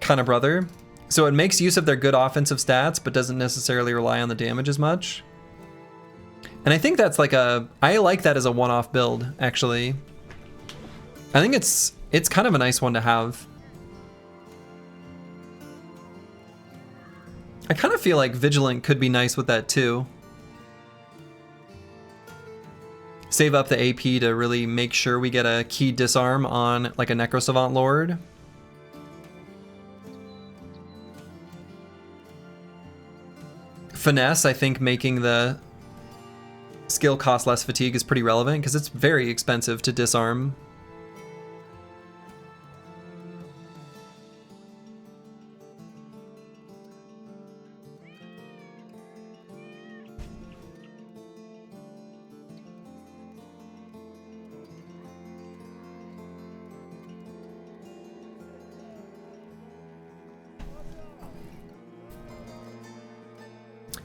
kind of brother. So it makes use of their good offensive stats, but doesn't necessarily rely on the damage as much. And I think that's like I like that as a one-off build, actually. I think it's kind of a nice one to have. I kind of feel like Vigilant could be nice with that too. Save up the AP to really make sure we get a key disarm on like a Necro Savant Lord. Finesse, I think making the skill cost less fatigue is pretty relevant because it's very expensive to disarm.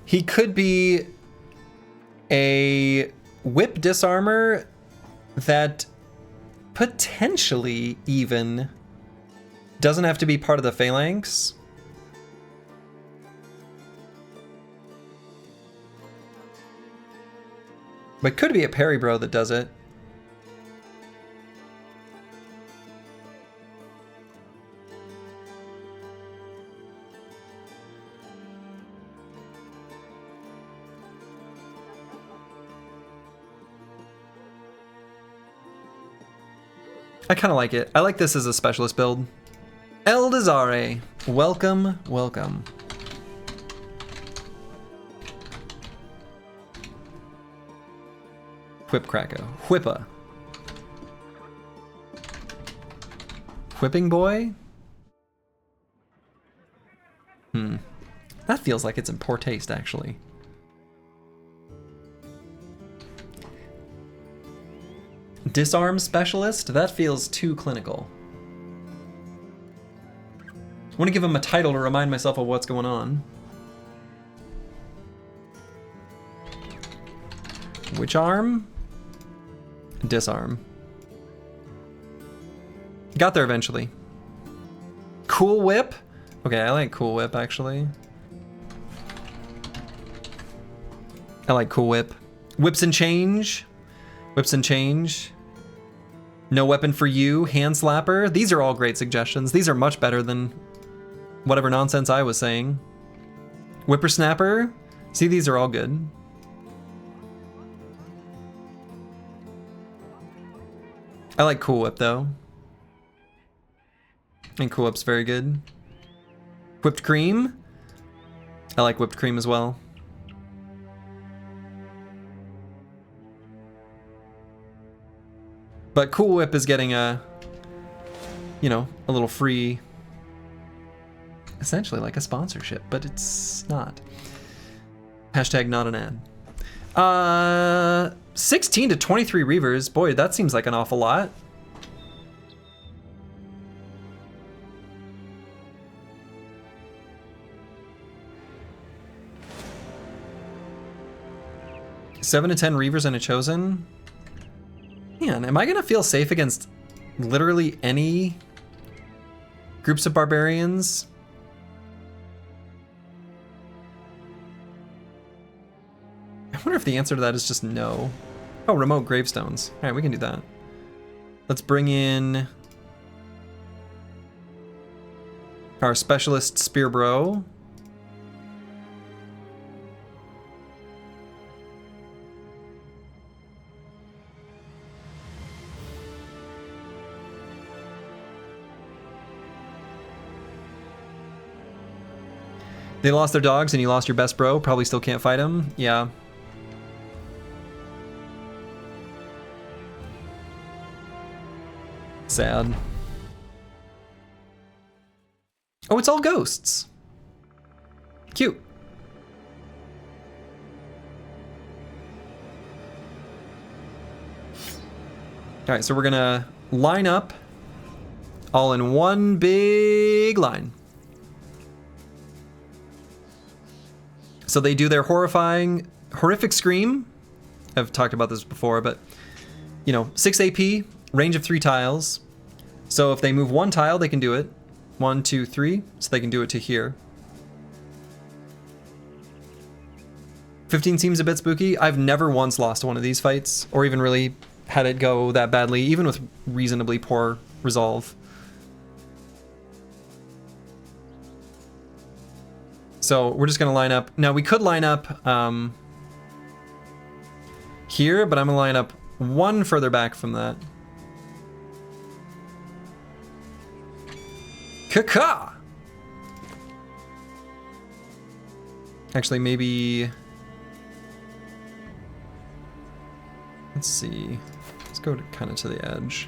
He could be a whip disarmor that potentially even doesn't have to be part of the phalanx. But could be a parry bro that does it. I kind of like it. I like this as a specialist build. Eldazare, welcome, welcome. Whip Cracko, Whippa. Whipping Boy? That feels like it's in poor taste, actually. Disarm Specialist? That feels too clinical. I want to give him a title to remind myself of what's going on. Which arm? Disarm. Got there eventually. Cool Whip? Okay, I like Cool Whip, actually. I like Cool Whip. Whips and Change. Whips and Change. No Weapon for You. Hand Slapper. These are all great suggestions. These are much better than whatever nonsense I was saying. Whippersnapper. See, these are all good. I like Cool Whip, though. And Cool Whip's very good. Whipped Cream. I like Whipped Cream as well. But Cool Whip is getting a, you know, a little free, essentially like a sponsorship, but it's not. Hashtag not an ad. 16 to 23 Reavers. Boy, that seems like an awful lot. Seven to 10 Reavers and a Chosen. Man, am I gonna feel safe against literally any groups of barbarians? I wonder if the answer to that is just no. Oh, remote gravestones. All right, we can do that. Let's bring in our specialist spear bro. They lost their dogs and you lost your best bro. Probably still can't fight him. Yeah. Sad. Oh, it's all ghosts. Cute. All right, so we're gonna line up all in one big line. So they do their horrific scream. I've talked about this before, but you know, 6 AP, range of 3 tiles. So if they move 1 tile, they can do it. 1, 2, 3, so they can do it to here. 15 seems a bit spooky. I've never once lost one of these fights, or even really had it go that badly, even with reasonably poor resolve. So we're just gonna line up. Now we could line up here, but I'm gonna line up 1 further back from that. Kaka! Actually, maybe... Let's see. Let's go kind of to the edge.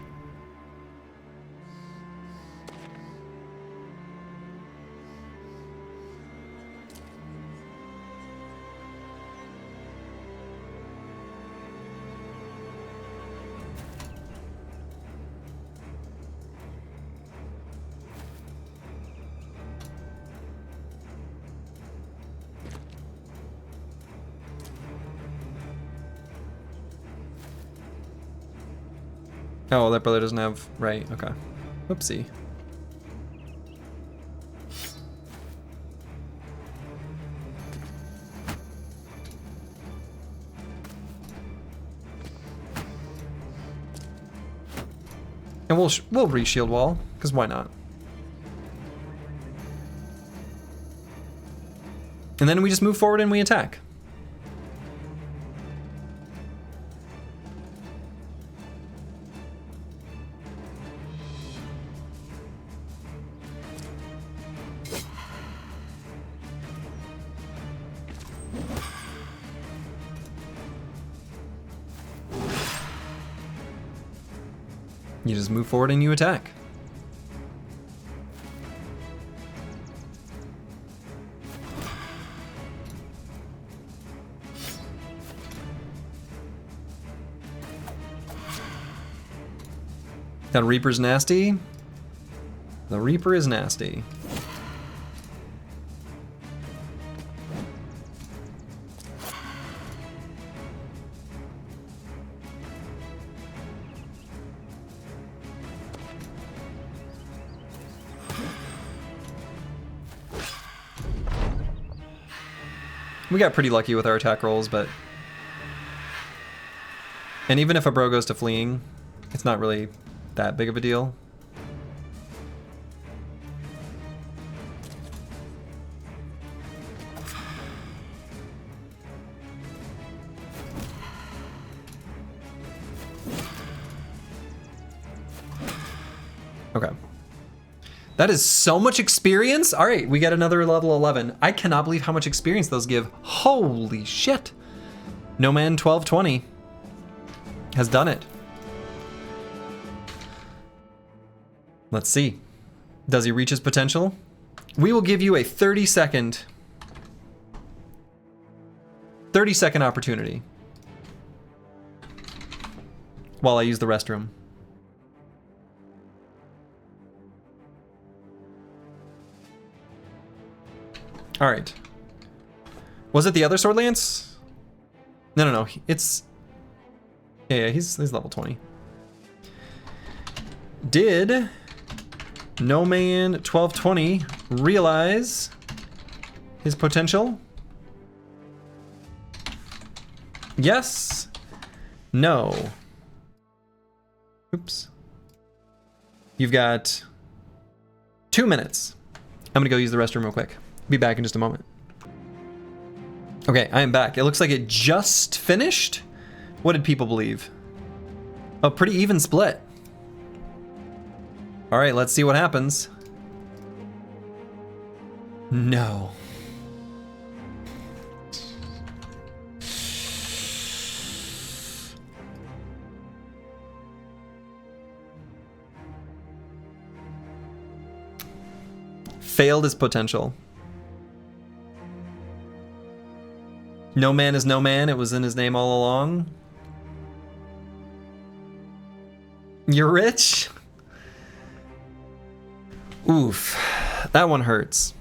Oh, that brother doesn't have... Right, okay. Whoopsie. And we'll re-shield wall, because why not? And then we just move forward and we attack. You just move forward and you attack. That Reaper's nasty. The Reaper is nasty. We got pretty lucky with our attack rolls, but... And even if a bro goes to fleeing, it's not really that big of a deal. Okay. That is so much experience. All right, we get another level 11. I cannot believe how much experience those give. Holy shit. No Man 1220 has done it. Let's see. Does he reach his potential? We will give you a 30-second opportunity while I use the restroom. All right. Was it the other Sword Lance? No. It's... Yeah, he's level 20. Did No Man 1220 realize his potential? Yes. No. Oops. You've got 2 minutes. I'm gonna go use the restroom real quick. Be back in just a moment. Okay, I am back. It looks like it just finished. What did people believe? A pretty even split. All right, let's see what happens. No. Failed his potential. No man is no man. It was in his name all along. You're rich? Oof. That one hurts.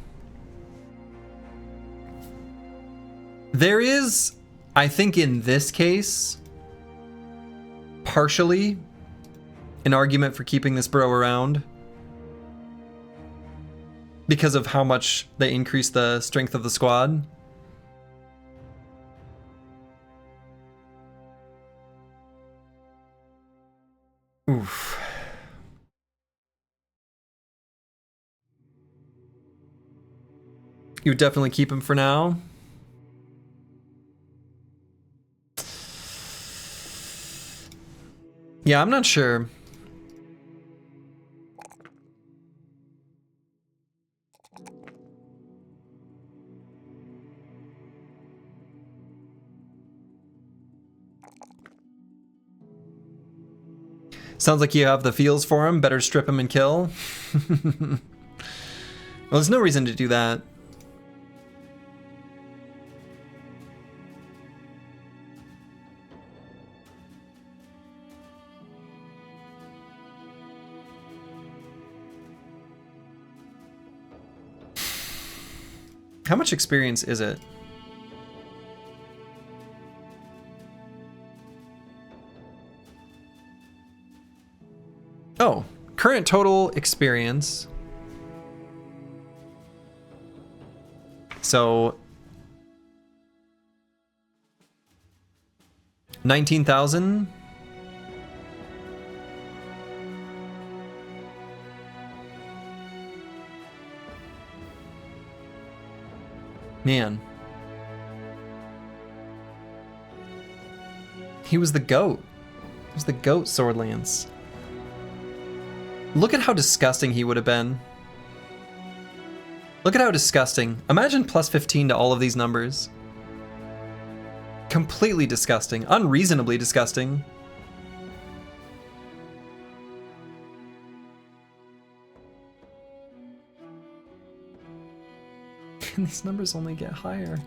There is, I think in this case, partially an argument for keeping this bro around because of how much they increase the strength of the squad. Oof. You would definitely keep him for now. Yeah, I'm not sure. Sounds like you have the feels for him. Better strip him and kill. Well, there's no reason to do that. How much experience is it? Oh, current total experience. So 19,000. Man. He was the GOAT. He was the GOAT Sword Lance. Look at how disgusting he would have been. Look at how disgusting. Imagine plus 15 to all of these numbers. Completely disgusting. Unreasonably disgusting. And these numbers only get higher.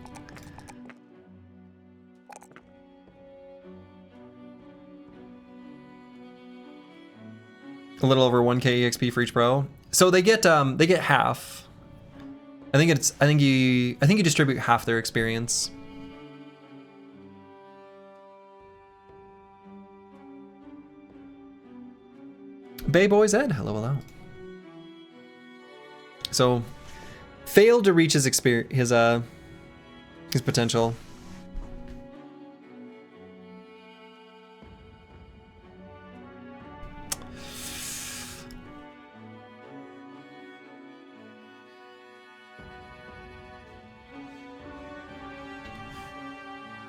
A little over 1k EXP for each bro. So they get half. I think you distribute half their experience. Bay Boy Zed, hello. So failed to reach his potential.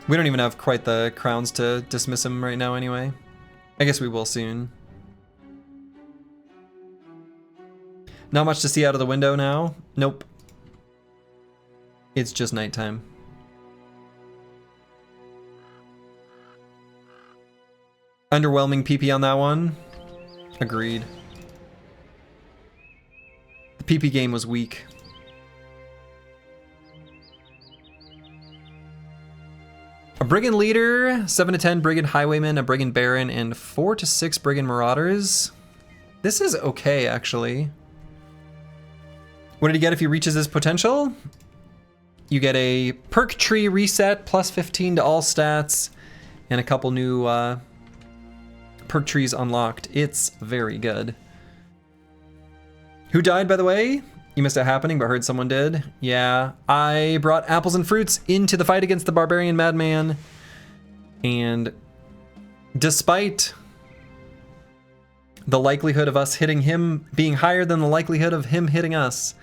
We don't even have quite the crowns to dismiss him right now anyway. I guess we will soon. Not much to see out of the window now. Nope. It's just nighttime. Underwhelming PP on that one. Agreed. The PP game was weak. A Brigand Leader, 7 to 10 Brigand Highwaymen, a Brigand Baron, and 4 to 6 Brigand Marauders. This is okay, actually. What did he get if he reaches his potential? You get a perk tree reset, plus 15 to all stats, and a couple new perk trees unlocked. It's very good. Who died, by the way? You missed it happening, but heard someone did. Yeah, I brought apples and fruits into the fight against the Barbarian Madman, and despite the likelihood of us hitting him being higher than the likelihood of him hitting us,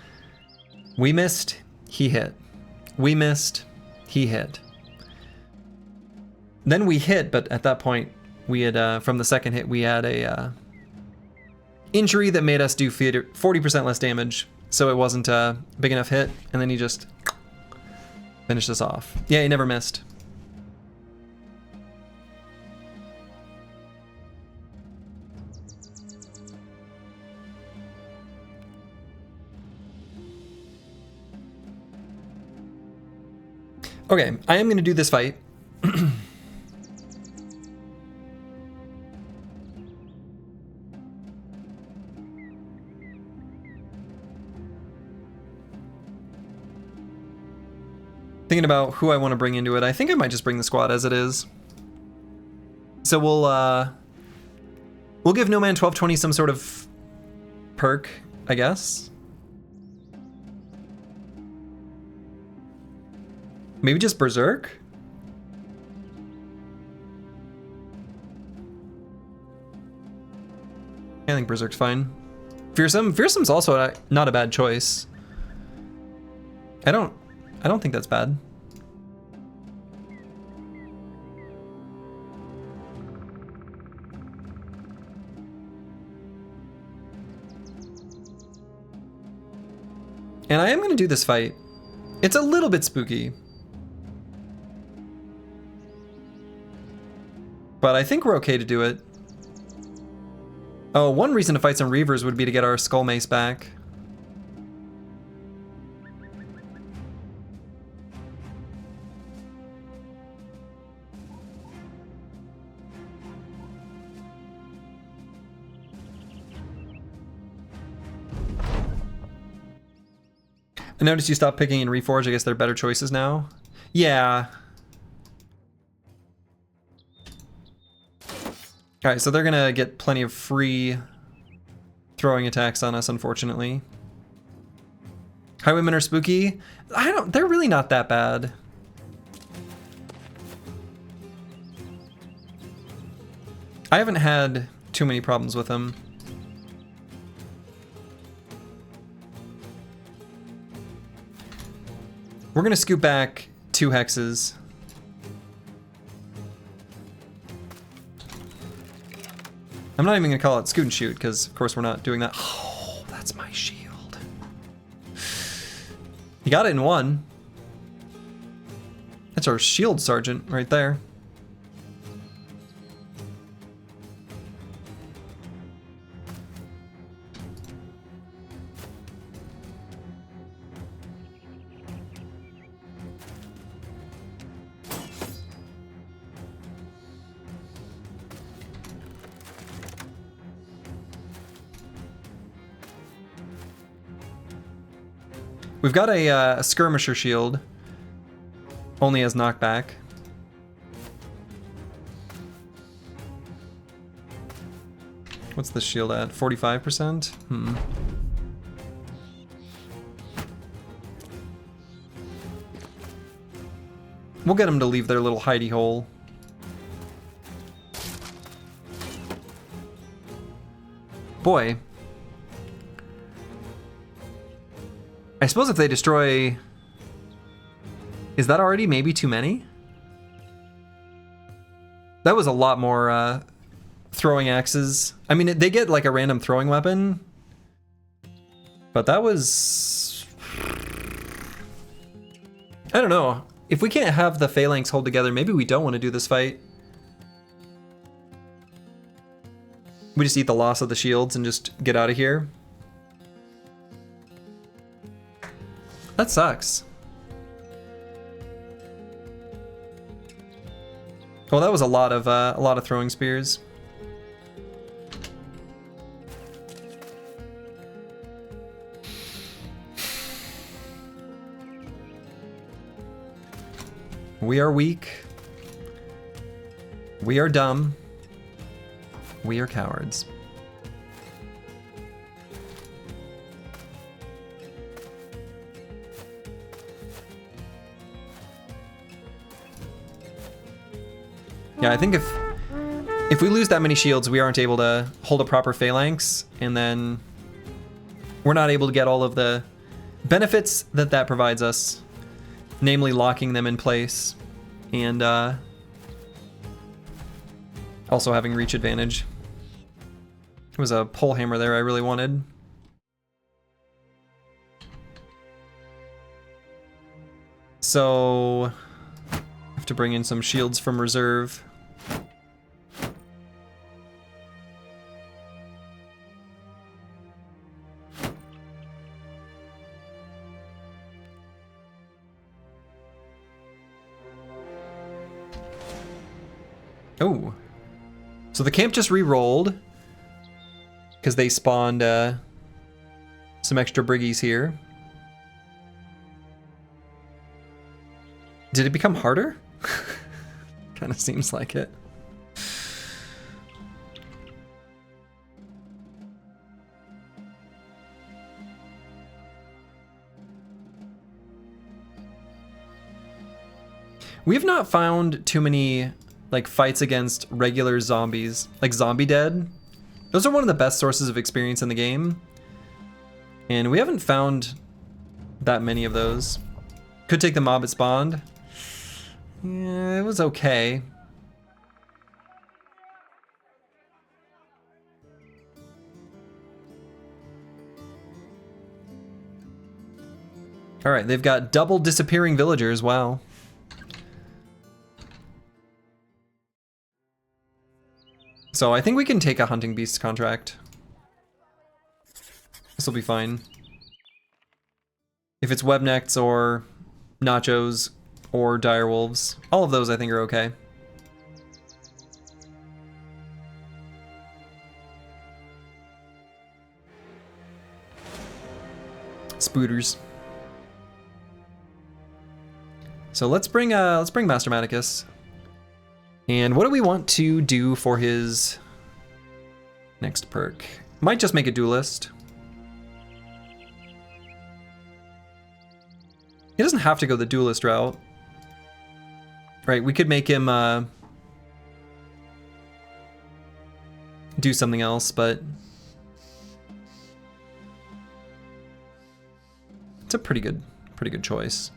we missed, he hit. We missed, he hit. Then we hit, but at that point, we had, from the second hit, we had a injury that made us do 40% less damage. So it wasn't a big enough hit, and then he just finished us off. Yeah, he never missed. Okay, I am going to do this fight. Thinking about who I want to bring into it. I think I might just bring the squad as it is. So we'll give No Man 1220 some sort of perk, I guess. Maybe just Berserk? I think Berserk's fine. Fearsom's also not a bad choice. I don't think that's bad. And I am going to do this fight. It's a little bit spooky. But I think we're okay to do it. Oh, one reason to fight some Reavers would be to get our Skull Mace back. I noticed you stopped picking in Reforged. I guess they're better choices now. Yeah. Alright, so they're gonna get plenty of free throwing attacks on us, unfortunately. Highwaymen are spooky. They're really not that bad. I haven't had too many problems with them. We're gonna scoop back 2 hexes. I'm not even gonna call it scoot and shoot, because of course we're not doing that. Oh, that's my shield. You got it in 1. That's our shield sergeant right there. We've got a skirmisher shield, only as knockback. What's the shield at? 45%? We'll get them to leave their little hidey hole. Boy. I suppose if they destroy... Is that already maybe too many? That was a lot more throwing axes. I mean, they get like a random throwing weapon. But that was... I don't know. If we can't have the phalanx hold together, maybe we don't want to do this fight. We just eat the loss of the shields and just get out of here. That sucks. Well, that was a lot of throwing spears. We are weak. We are dumb. We are cowards. Yeah, I think if we lose that many shields, we aren't able to hold a proper phalanx, and then we're not able to get all of the benefits that provides us, namely locking them in place and also having reach advantage. There was a pole hammer there I really wanted. So I have to bring in some shields from reserve. Oh. So the camp just re-rolled because they spawned some extra briggies here. Did it become harder? Kind of seems like it. We've not found too many like fights against regular zombies, like Zombie Dead. Those are one of the best sources of experience in the game. And we haven't found that many of those. Could take the mob it spawned. Yeah, it was okay. All right, they've got double disappearing villagers, wow. So I think we can take a hunting beast contract. This will be fine. If it's webnecks or nachos or direwolves, all of those I think are okay. Spooters. So let's bring Master Maticus. And what do we want to do for his next perk? Might just make a duelist. He doesn't have to go the duelist route. Right, we could make him do something else, but it's a pretty good choice.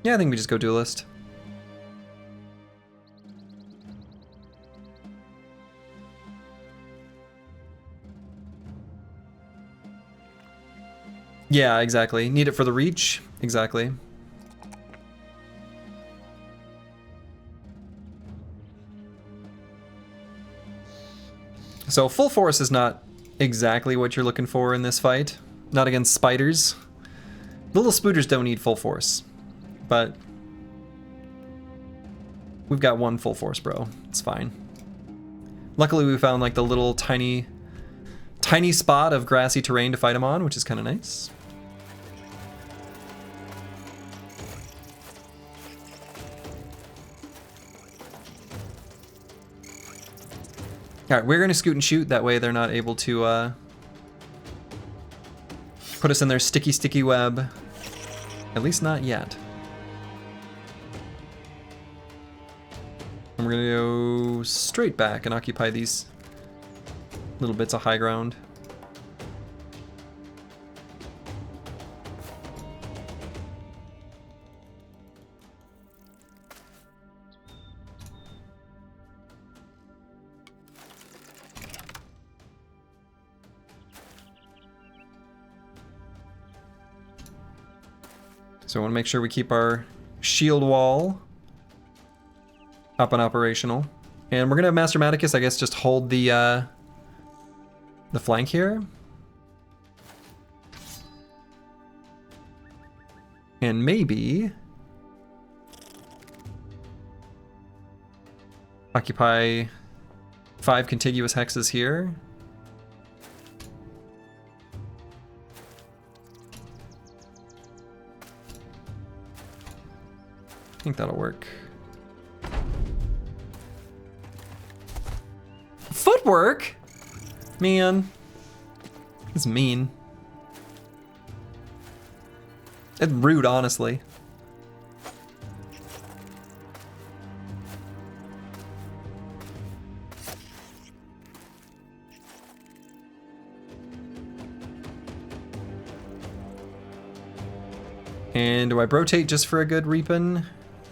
Yeah, I think we just go duelist. Yeah, exactly. Need it for the reach. Exactly. So full force is not exactly what you're looking for in this fight. Not against spiders. Little spooters don't need full force. But we've got one full force, bro. It's fine. Luckily, we found like the little tiny spot of grassy terrain to fight him on, which is kind of nice. All right, we're gonna scoot and shoot. That way they're not able to put us in their sticky web. At least not yet. And we're gonna go straight back and occupy these little bits of high ground. So I want to make sure we keep our shield wall up and operational. And we're gonna have Master Maticus, I guess, just hold the flank here. And maybe occupy 5 contiguous hexes here. I think that'll work. Footwork? Man. It's mean. It's rude, honestly. And do I rotate just for a good reapin?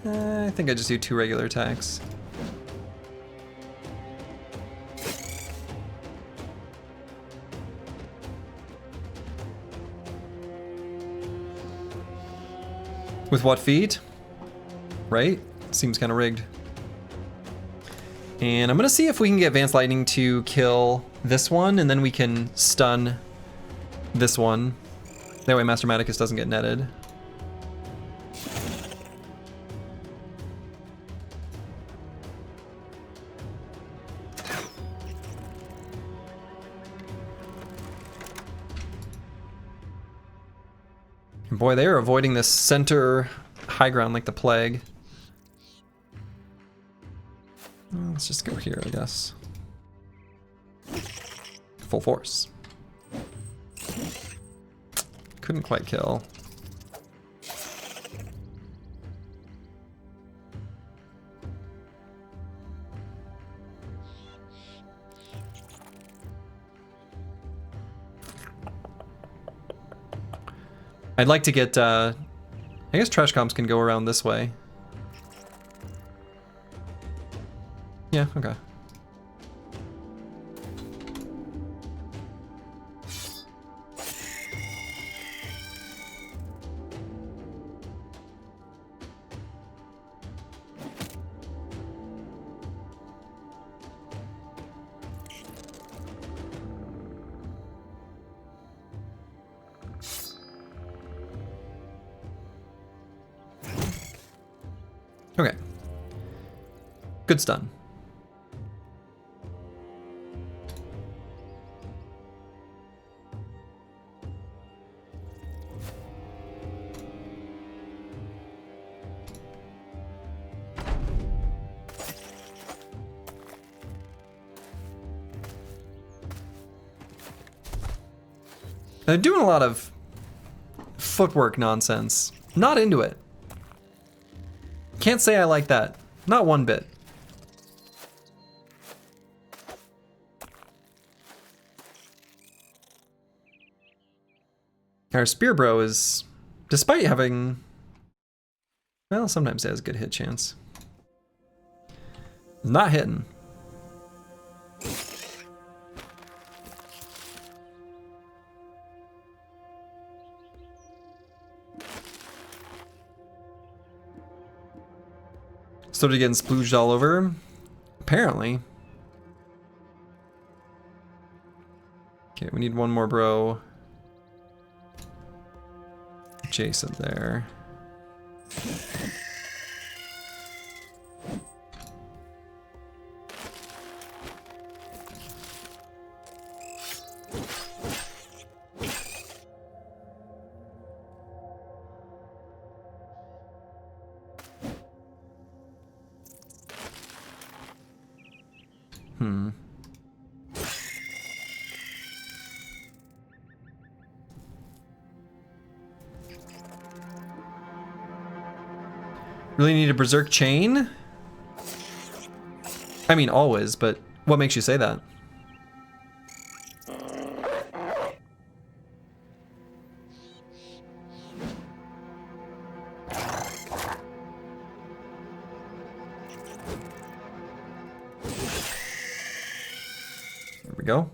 I think I just do 2 regular attacks. With what feat? Right? Seems kind of rigged. And I'm gonna see if we can get Advanced Lightning to kill this one, and then we can stun this one That way Master Maticus doesn't get netted. And boy, they are avoiding this center high ground like the plague. Well, let's just go here, I guess. Full force. Couldn't quite kill. I'd like to get, I guess trash comps can go around this way. Yeah, okay. Okay. Good stun. They're doing a lot of footwork nonsense. Not into it. Can't say I like that. Not one bit. Our Spear Bro is, despite having, well, sometimes it has a good hit chance. Not hitting. Started getting splooged all over. Apparently. Okay, we need one more bro. Jason there. Really need a Berserk Chain? I mean, always, but what makes you say that? There we go.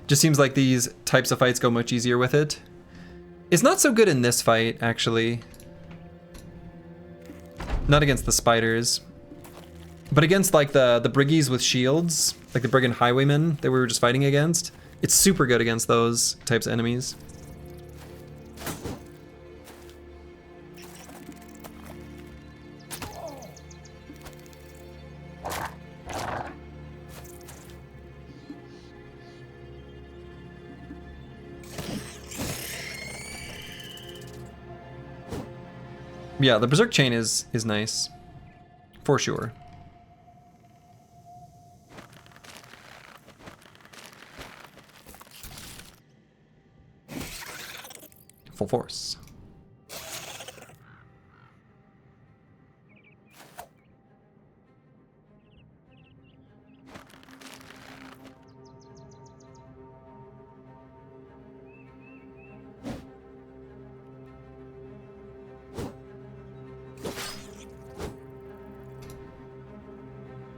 Just seems like these types of fights go much easier with it. It's not so good in this fight, actually. Not against the spiders. But against like the Briggies with shields, like the Brigand Highwaymen that we were just fighting against. It's super good against those types of enemies. Yeah, the Berserk Chain is nice. For sure. Full force.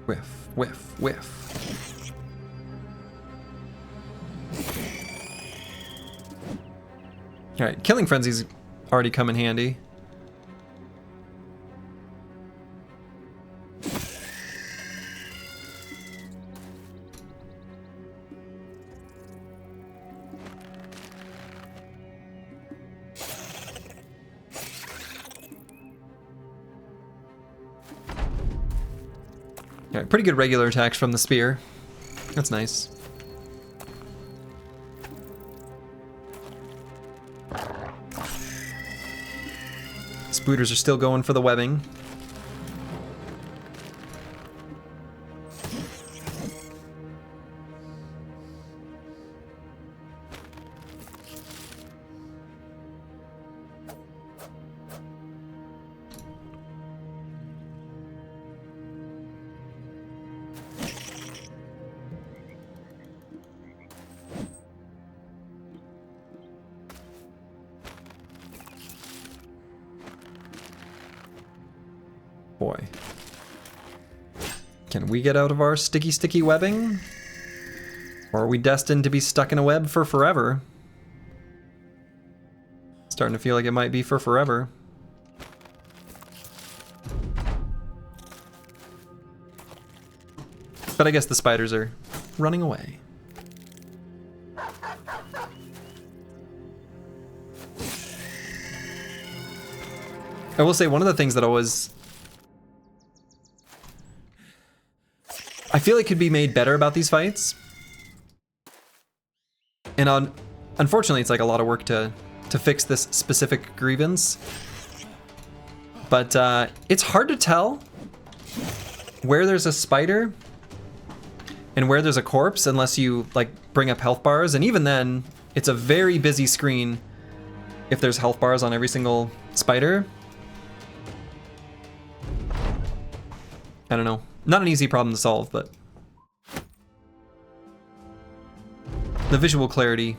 Whiff, whiff, whiff. Alright, Killing Frenzy's already come in handy. Alright, pretty good regular attacks from the spear. That's nice. Spooters are still going for the webbing. Boy. Can we get out of our sticky webbing? Or are we destined to be stuck in a web for forever? Starting to feel like it might be for forever. But I guess the spiders are running away. I will say one of the things that I feel it could be made better about these fights. And unfortunately, it's like a lot of work to fix this specific grievance. But it's hard to tell where there's a spider and where there's a corpse unless you like bring up health bars. And even then, it's a very busy screen if there's health bars on every single spider. I don't know. Not an easy problem to solve, but the visual clarity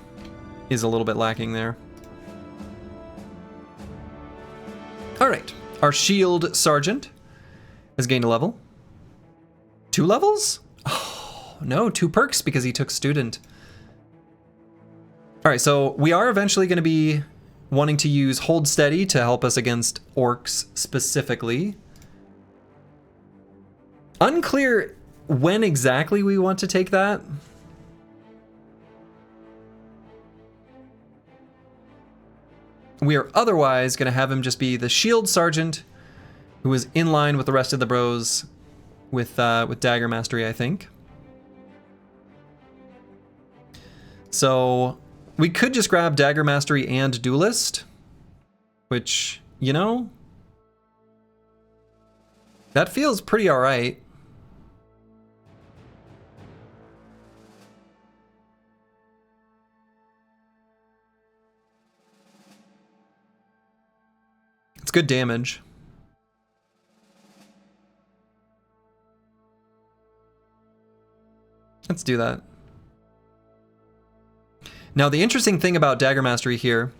is a little bit lacking there. All right, our shield sergeant has gained a level. 2 levels? Oh, no, 2 perks because he took student. All right, so we are eventually going to be wanting to use hold steady to help us against orcs specifically. Unclear when exactly we want to take that. We are otherwise going to have him just be the shield sergeant, who is in line with the rest of the bros with dagger mastery, I think. So we could just grab dagger mastery and duelist, which, you know, that feels pretty all right. It's good damage. Let's do that. Now, the interesting thing about dagger mastery here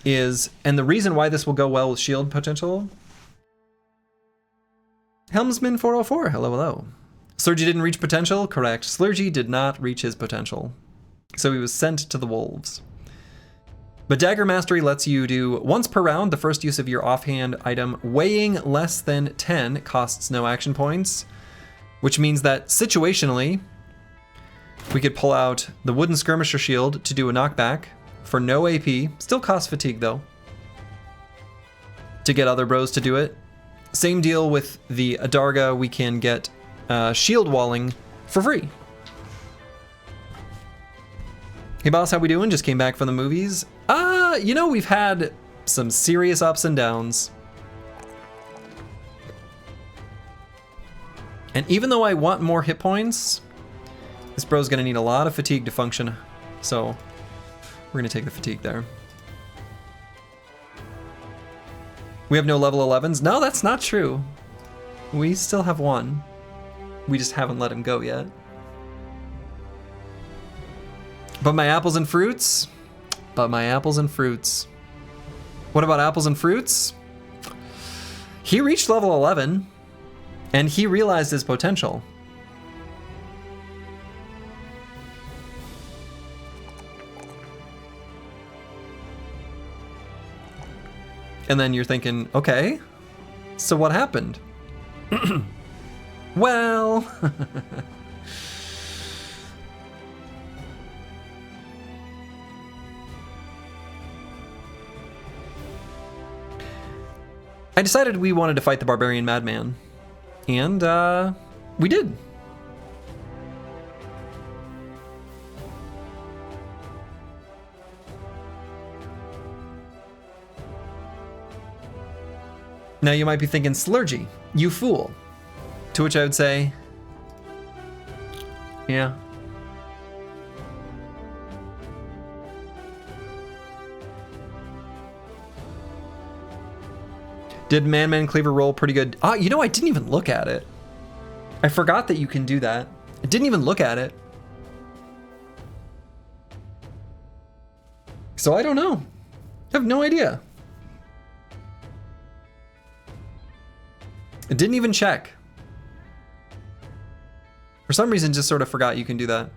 is, and the reason why this will go well with shield potential. Helmsman 404, hello, hello. Slurgy didn't reach potential? Correct. Slurgy did not reach his potential. So he was sent to the wolves. But dagger mastery lets you do once per round the first use of your offhand item weighing less than 10 costs no action points, which means that situationally, we could pull out the wooden skirmisher shield to do a knockback for no AP, still costs fatigue though, to get other bros to do it. Same deal with the Adarga, we can get shield walling for free. Hey boss, how we doing? Just came back from the movies. You know, we've had some serious ups and downs. And even though I want more hit points, this bro's gonna need a lot of fatigue to function. So we're gonna take the fatigue there. We have no level 11s. No, that's not true. We still have one. We just haven't let him go yet. But my apples and fruits? But my apples and fruits. What about apples and fruits? He reached level 11, and he realized his potential. And then you're thinking, okay, so what happened? Well... I decided we wanted to fight the Barbarian Madman, and We did. Now you might be thinking, Slurgy, you fool. To which I would say, yeah. Did Man Cleaver roll pretty good? Ah, you know, I didn't even look at it. I forgot that you can do that. I didn't even look at it. So I don't know. I have no idea. I didn't even check. For some reason, just sort of forgot you can do that.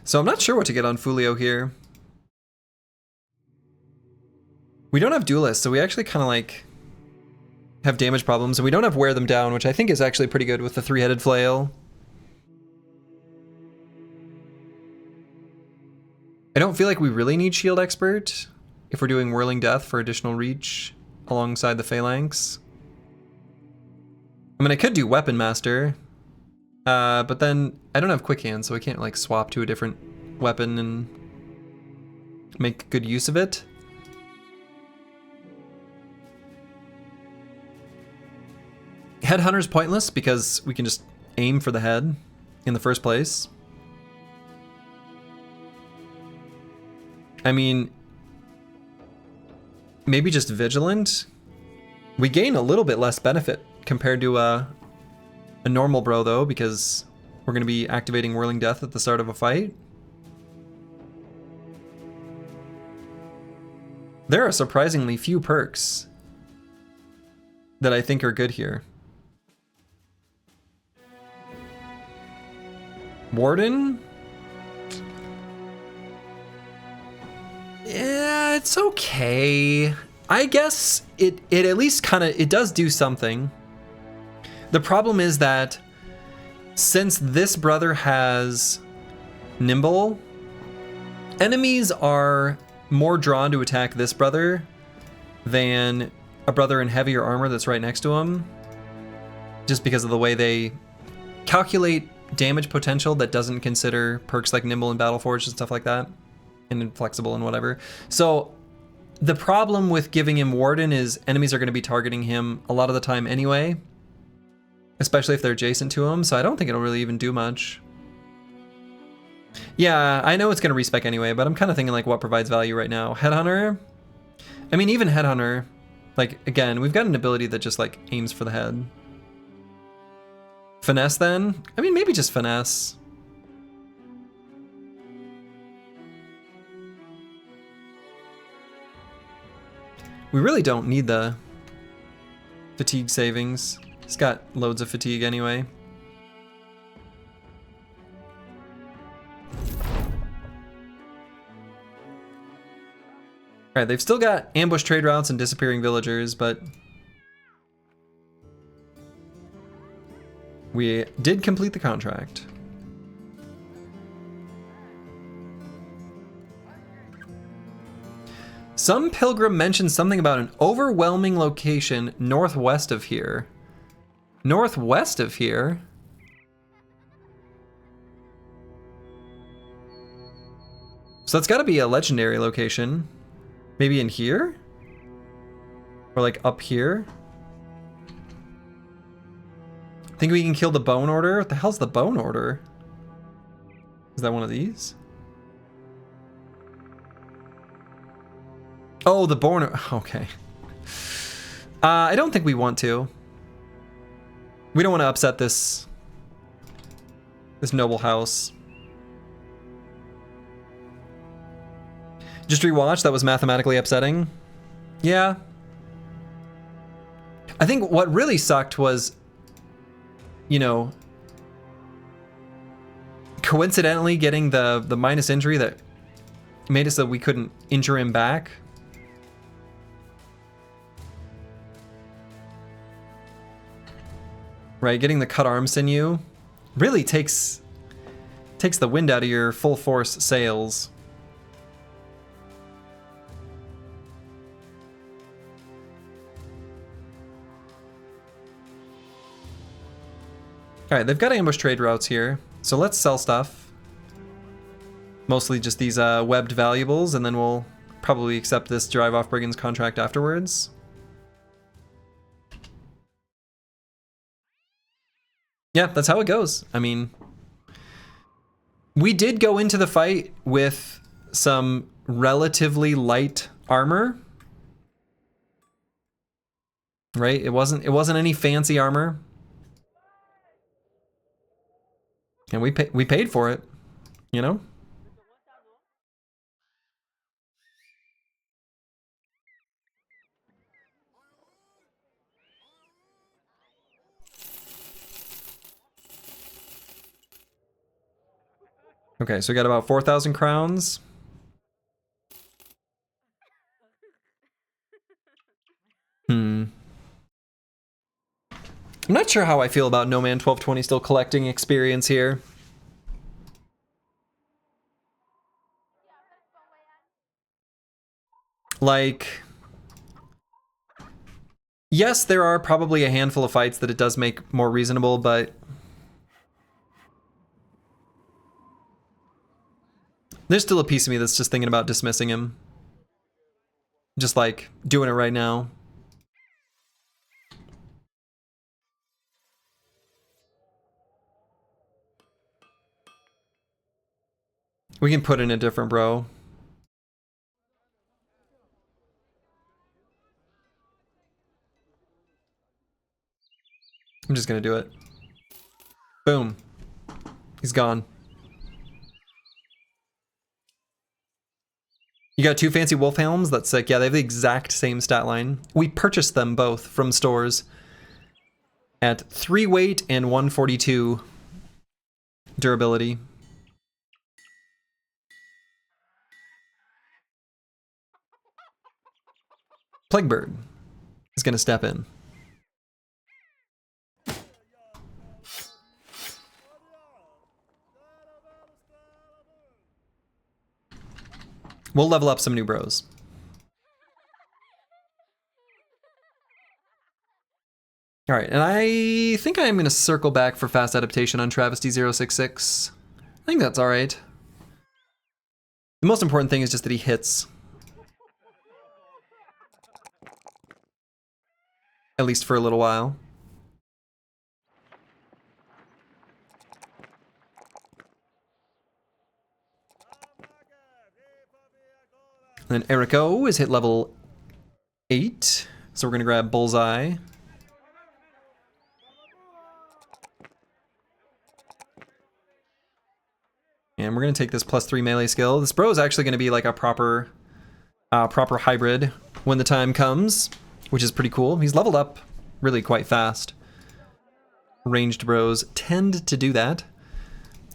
So I'm not sure what to get on Fulio here. We don't have duelists, so we actually kind of like have damage problems, and we don't have wear them down, which I think is actually pretty good with the three-headed flail. I don't feel like we really need shield expert if we're doing whirling death for additional reach alongside the phalanx. I mean, I could do weapon master, but then I don't have quick hands, so I can't like swap to a different weapon and make good use of it. Headhunter's pointless because we can just aim for the head in the first place. I mean, maybe just vigilant. We gain a little bit less benefit compared to a normal bro though, because we're going to be activating Whirling Death at the start of a fight. There are surprisingly few perks that I think are good here. Warden? Yeah, it's okay. I guess it at least kind of, it does do something. The problem is that since this brother has Nimble, enemies are more drawn to attack this brother than a brother in heavier armor that's right next to him, just because of the way they calculate damage potential that doesn't consider perks like Nimble and Battleforged and stuff like that, and Inflexible and whatever. So the problem with giving him Warden is enemies are going to be targeting him a lot of the time anyway, especially if they're adjacent to him, so I don't think it'll really even do much. Yeah, I know it's going to respec anyway, but I'm kind of thinking like what provides value right now. Headhunter? I mean, even Headhunter, like, again, we've got an ability that just like aims for the head. Finesse then? I mean, maybe just Finesse. We really don't need the fatigue savings. He's got loads of fatigue anyway. Alright, they've still got ambush trade routes and disappearing villagers, but we did complete the contract. Some pilgrim mentioned something about an overwhelming location northwest of here. Northwest of here? So that's got to be a legendary location. Maybe in here? Or like up here? Think we can kill the Bone Order? What the hell's the Bone Order? Is that one of these? Oh, the Bone Order. Okay. I don't think we want to. We don't want to upset this noble house. Just rewatch, that was mathematically upsetting. Yeah. I think what really sucked was, you know, coincidentally getting the minus injury that made it so we couldn't injure him back. Right, getting the cut arm sinew really takes the wind out of your full force sails. All right, they've got ambush trade routes here, so let's sell stuff. Mostly just these webbed valuables, and then we'll probably accept this drive off brigands contract afterwards. Yeah, that's how it goes. I mean, we did go into the fight with some relatively light armor, right? It wasn't any fancy armor, and we paid for it, you know. Okay, so we got about 4,000 crowns. I'm not sure how I feel about No Man 1220 still collecting experience here. Like, yes, there are probably a handful of fights that it does make more reasonable, but there's still a piece of me that's just thinking about dismissing him. Just like doing it right now. We can put in a different bro. I'm just gonna do it. Boom. He's gone. You got 2 fancy wolf helms? That's sick. Yeah, they have the exact same stat line. We purchased them both from stores at 3 weight and 142 durability. Plaguebird is gonna step in. We'll level up some new bros. All right, and I think I'm gonna circle back for fast adaptation on Travesty 066. I think that's all right. The most important thing is just that he hits. At least for a little while. And then Erico is hit level 8. So we're gonna grab Bullseye. And we're gonna take this +3 melee skill. This bro is actually gonna be like a proper hybrid when the time comes, which is pretty cool. He's leveled up really quite fast. Ranged bros tend to do that.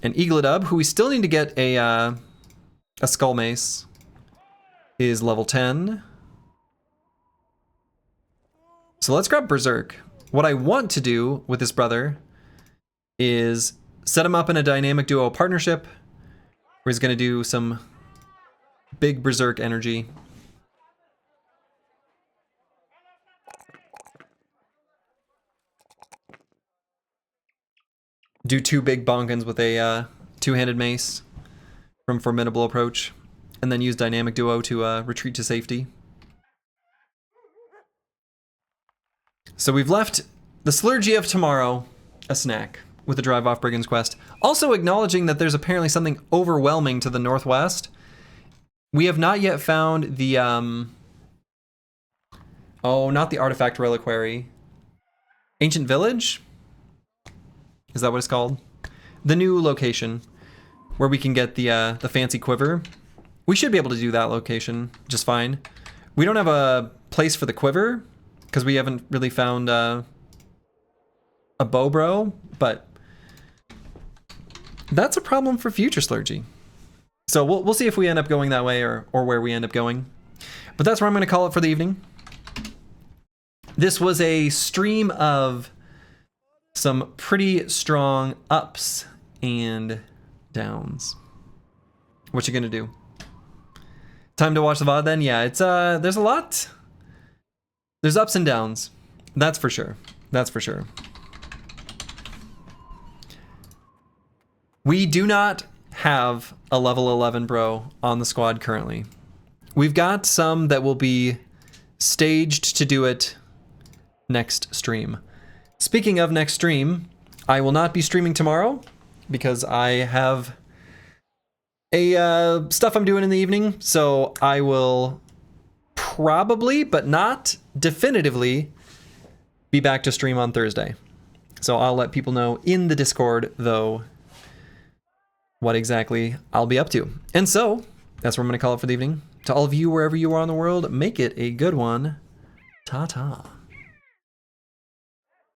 And Eagledub, who we still need to get a skull mace, is level 10. So let's grab Berserk. What I want to do with this brother is set him up in a dynamic duo partnership where he's going to do some big Berserk energy. Do 2 big bonkins with a 2-handed mace from Formidable Approach, and then use Dynamic Duo to retreat to safety. So we've left the Slurgy of Tomorrow a snack with the Drive Off Brigands quest. Also acknowledging that there's apparently something overwhelming to the northwest. We have not yet found the, oh, not the Artifact Reliquary. Ancient Village? Is that what it's called? The new location where we can get the fancy quiver. We should be able to do that location just fine. We don't have a place for the quiver because we haven't really found a bow bro, but that's a problem for future Slurgy. So we'll see if we end up going that way or where we end up going. But that's where I'm going to call it for the evening. This was a stream of some pretty strong ups and downs. What you gonna do? Time to watch the VOD then? Yeah, it's there's a lot. There's ups and downs. That's for sure. That's for sure. We do not have a level 11 bro on the squad currently. We've got some that will be staged to do it next stream. Speaking of next stream, I will not be streaming tomorrow because I have a stuff I'm doing in the evening, so I will probably, but not definitively, be back to stream on Thursday. So I'll let people know in the Discord, though, what exactly I'll be up to. And so, that's what I'm going to call it for the evening. To all of you, wherever you are in the world, make it a good one. Ta-ta.